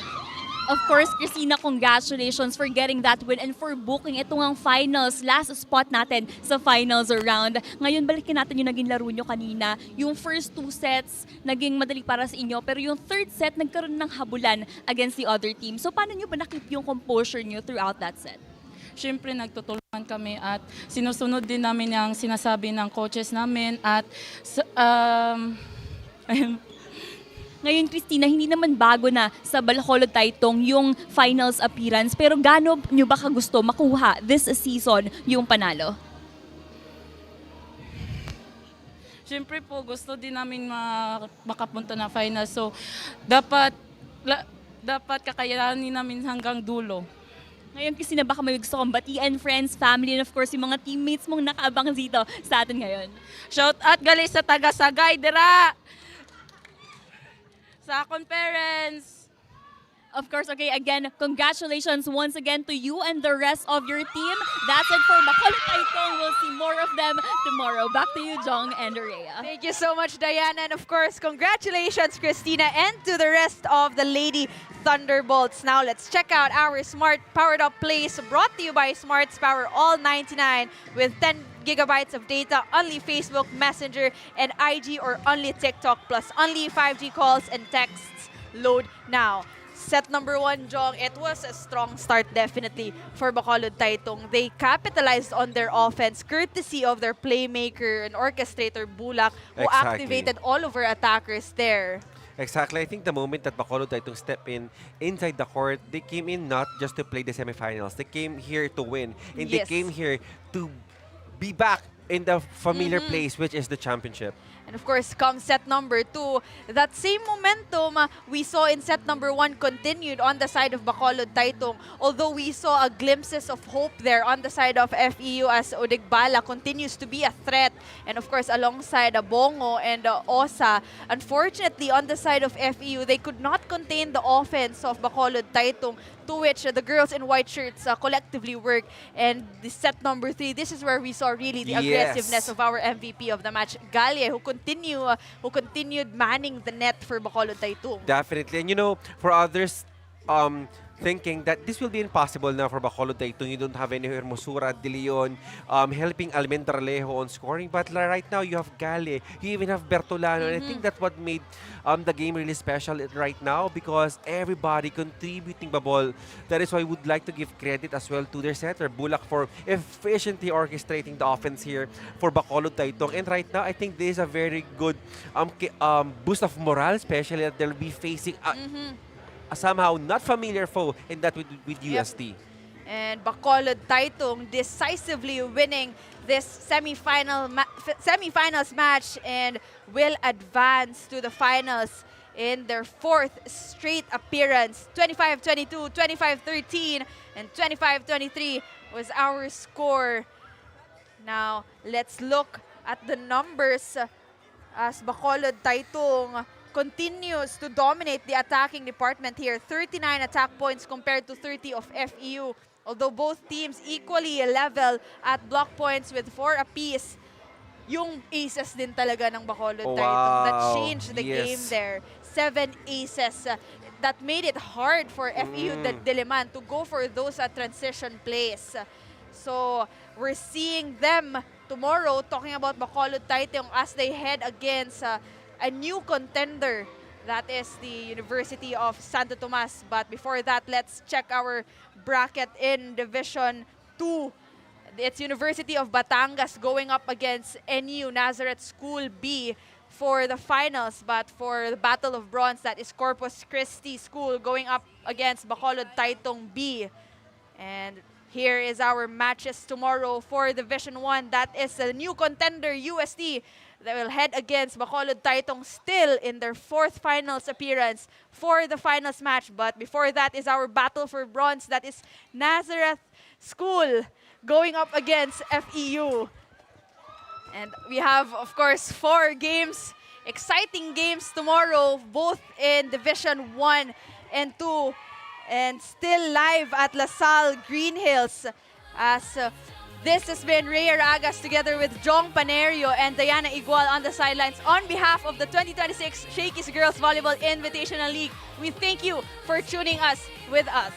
Of course, Christina, congratulations for getting that win and for booking ito ngang finals. Last spot natin sa finals round. Ngayon, balikin natin yung naging laro nyo kanina. Yung first 2 sets, naging madali para sa inyo. Pero yung third set, nagkaroon ng habulan against the other team. So, paano nyo ba nakip yung composure nyo throughout that set? Siyempre, nagtutulungan kami at sinusunod din namin yung sinasabi ng coaches namin at Ngayon, Christina, hindi naman bago na sa Bacolod Titong yung finals appearance, pero gaano nyo ba kagusto makuha this season yung panalo? Siyempre po, gusto din namin makapunta na final. So, dapat kakayanin namin hanggang dulo. Ngayon, Christina, baka may gusto kong batian, friends, family, and of course, yung mga teammates mong nakaabang dito sa atin ngayon. Shout out gali sa taga-Sagay, dira! Sa akong parents. Of course, okay, again, congratulations once again to you and the rest of your team. That's it for Bakol Titong. We'll see more of them tomorrow. Back to you, Jong and Rhea. Thank you so much, Diana. And of course, congratulations, Christina, and to the rest of the Lady Thunderbolts. Now, let's check out our Smart Powered Up Plays brought to you by Smart's Power All 99 with 10 gigabytes of data, only Facebook Messenger and IG, or only TikTok, plus only 5G calls and texts. Load now. Set number 1, Jong, it was a strong start definitely for Bacolod Titong. They capitalized on their offense courtesy of their playmaker and orchestrator Bulak, who activated all of our attackers there. Exactly. I think the moment that Bacolod Titong stepped inside the court, they came in not just to play the semifinals. They came here to win. And they came here to be back in the familiar place, which is the championship. And of course, comes set number 2. That same momentum we saw in set number 1 continued on the side of Bacolod Titong. Although we saw glimpses of hope there on the side of FEU as Odigbala continues to be a threat. And of course, alongside Bongo and Osa. Unfortunately, on the side of FEU, they could not contain the offense of Bacolod Titong, to which the girls in white shirts collectively work. And the set number 3, this is where we saw really the aggressiveness of our MVP of the match, Galie, who continued manning the net for Bacolod Titong. Definitely. And you know, for others thinking that this will be impossible now for Bacolod Titong. You don't have any Hermosura, De Leon, helping Almendralejo on scoring. But right now, you have Gale. You even have Bertolano. And I think that's what made the game really special right now, because everybody contributing the ball. That is why I would like to give credit as well to their setter, Bulak, for efficiently orchestrating the offense here for Bacolod Titong. And right now, I think this is a very good boost of morale, especially that they'll be facing a somehow not familiar foe, and that with UST. And Bacolod Titong decisively winning this semifinals match and will advance to the finals in their 4th straight appearance. 25-22, 25-13, and 25-23 was our score. Now, let's look at the numbers as Bacolod Titong continues to dominate the attacking department here. 39 attack points compared to 30 of FEU. Although both teams equally level at block points with 4 apiece. Yung aces din talaga ng Bacolod Titong that changed the game there. 7 aces. That made it hard for FEU Diliman to go for those transition plays. So we're seeing them tomorrow, talking about Bacolod Titong, as they head against a new contender, that is the University of Santo Tomas. But before that, let's check our bracket in Division 2. It's University of Batangas going up against NU Nazareth School B for the finals. But for the Battle of Bronze, that is Corpus Christi School going up against Bacolod Titong B. And here is our matches tomorrow for Division 1. That is a new contender, UST. They will head against Bacolod Titong, still in their 4th finals appearance for the finals match. But before that is our battle for bronze. That is Nazareth School going up against FEU. And we have, of course, 4 games, exciting games tomorrow, both in Division 1 and 2. And still live at LaSalle Green Hills as this has been Rhea Ragas together with Jong Panerio and Diana Igual on the sidelines on behalf of the 2026 Shakey's Girls Volleyball Invitational League. We thank you for tuning us with us.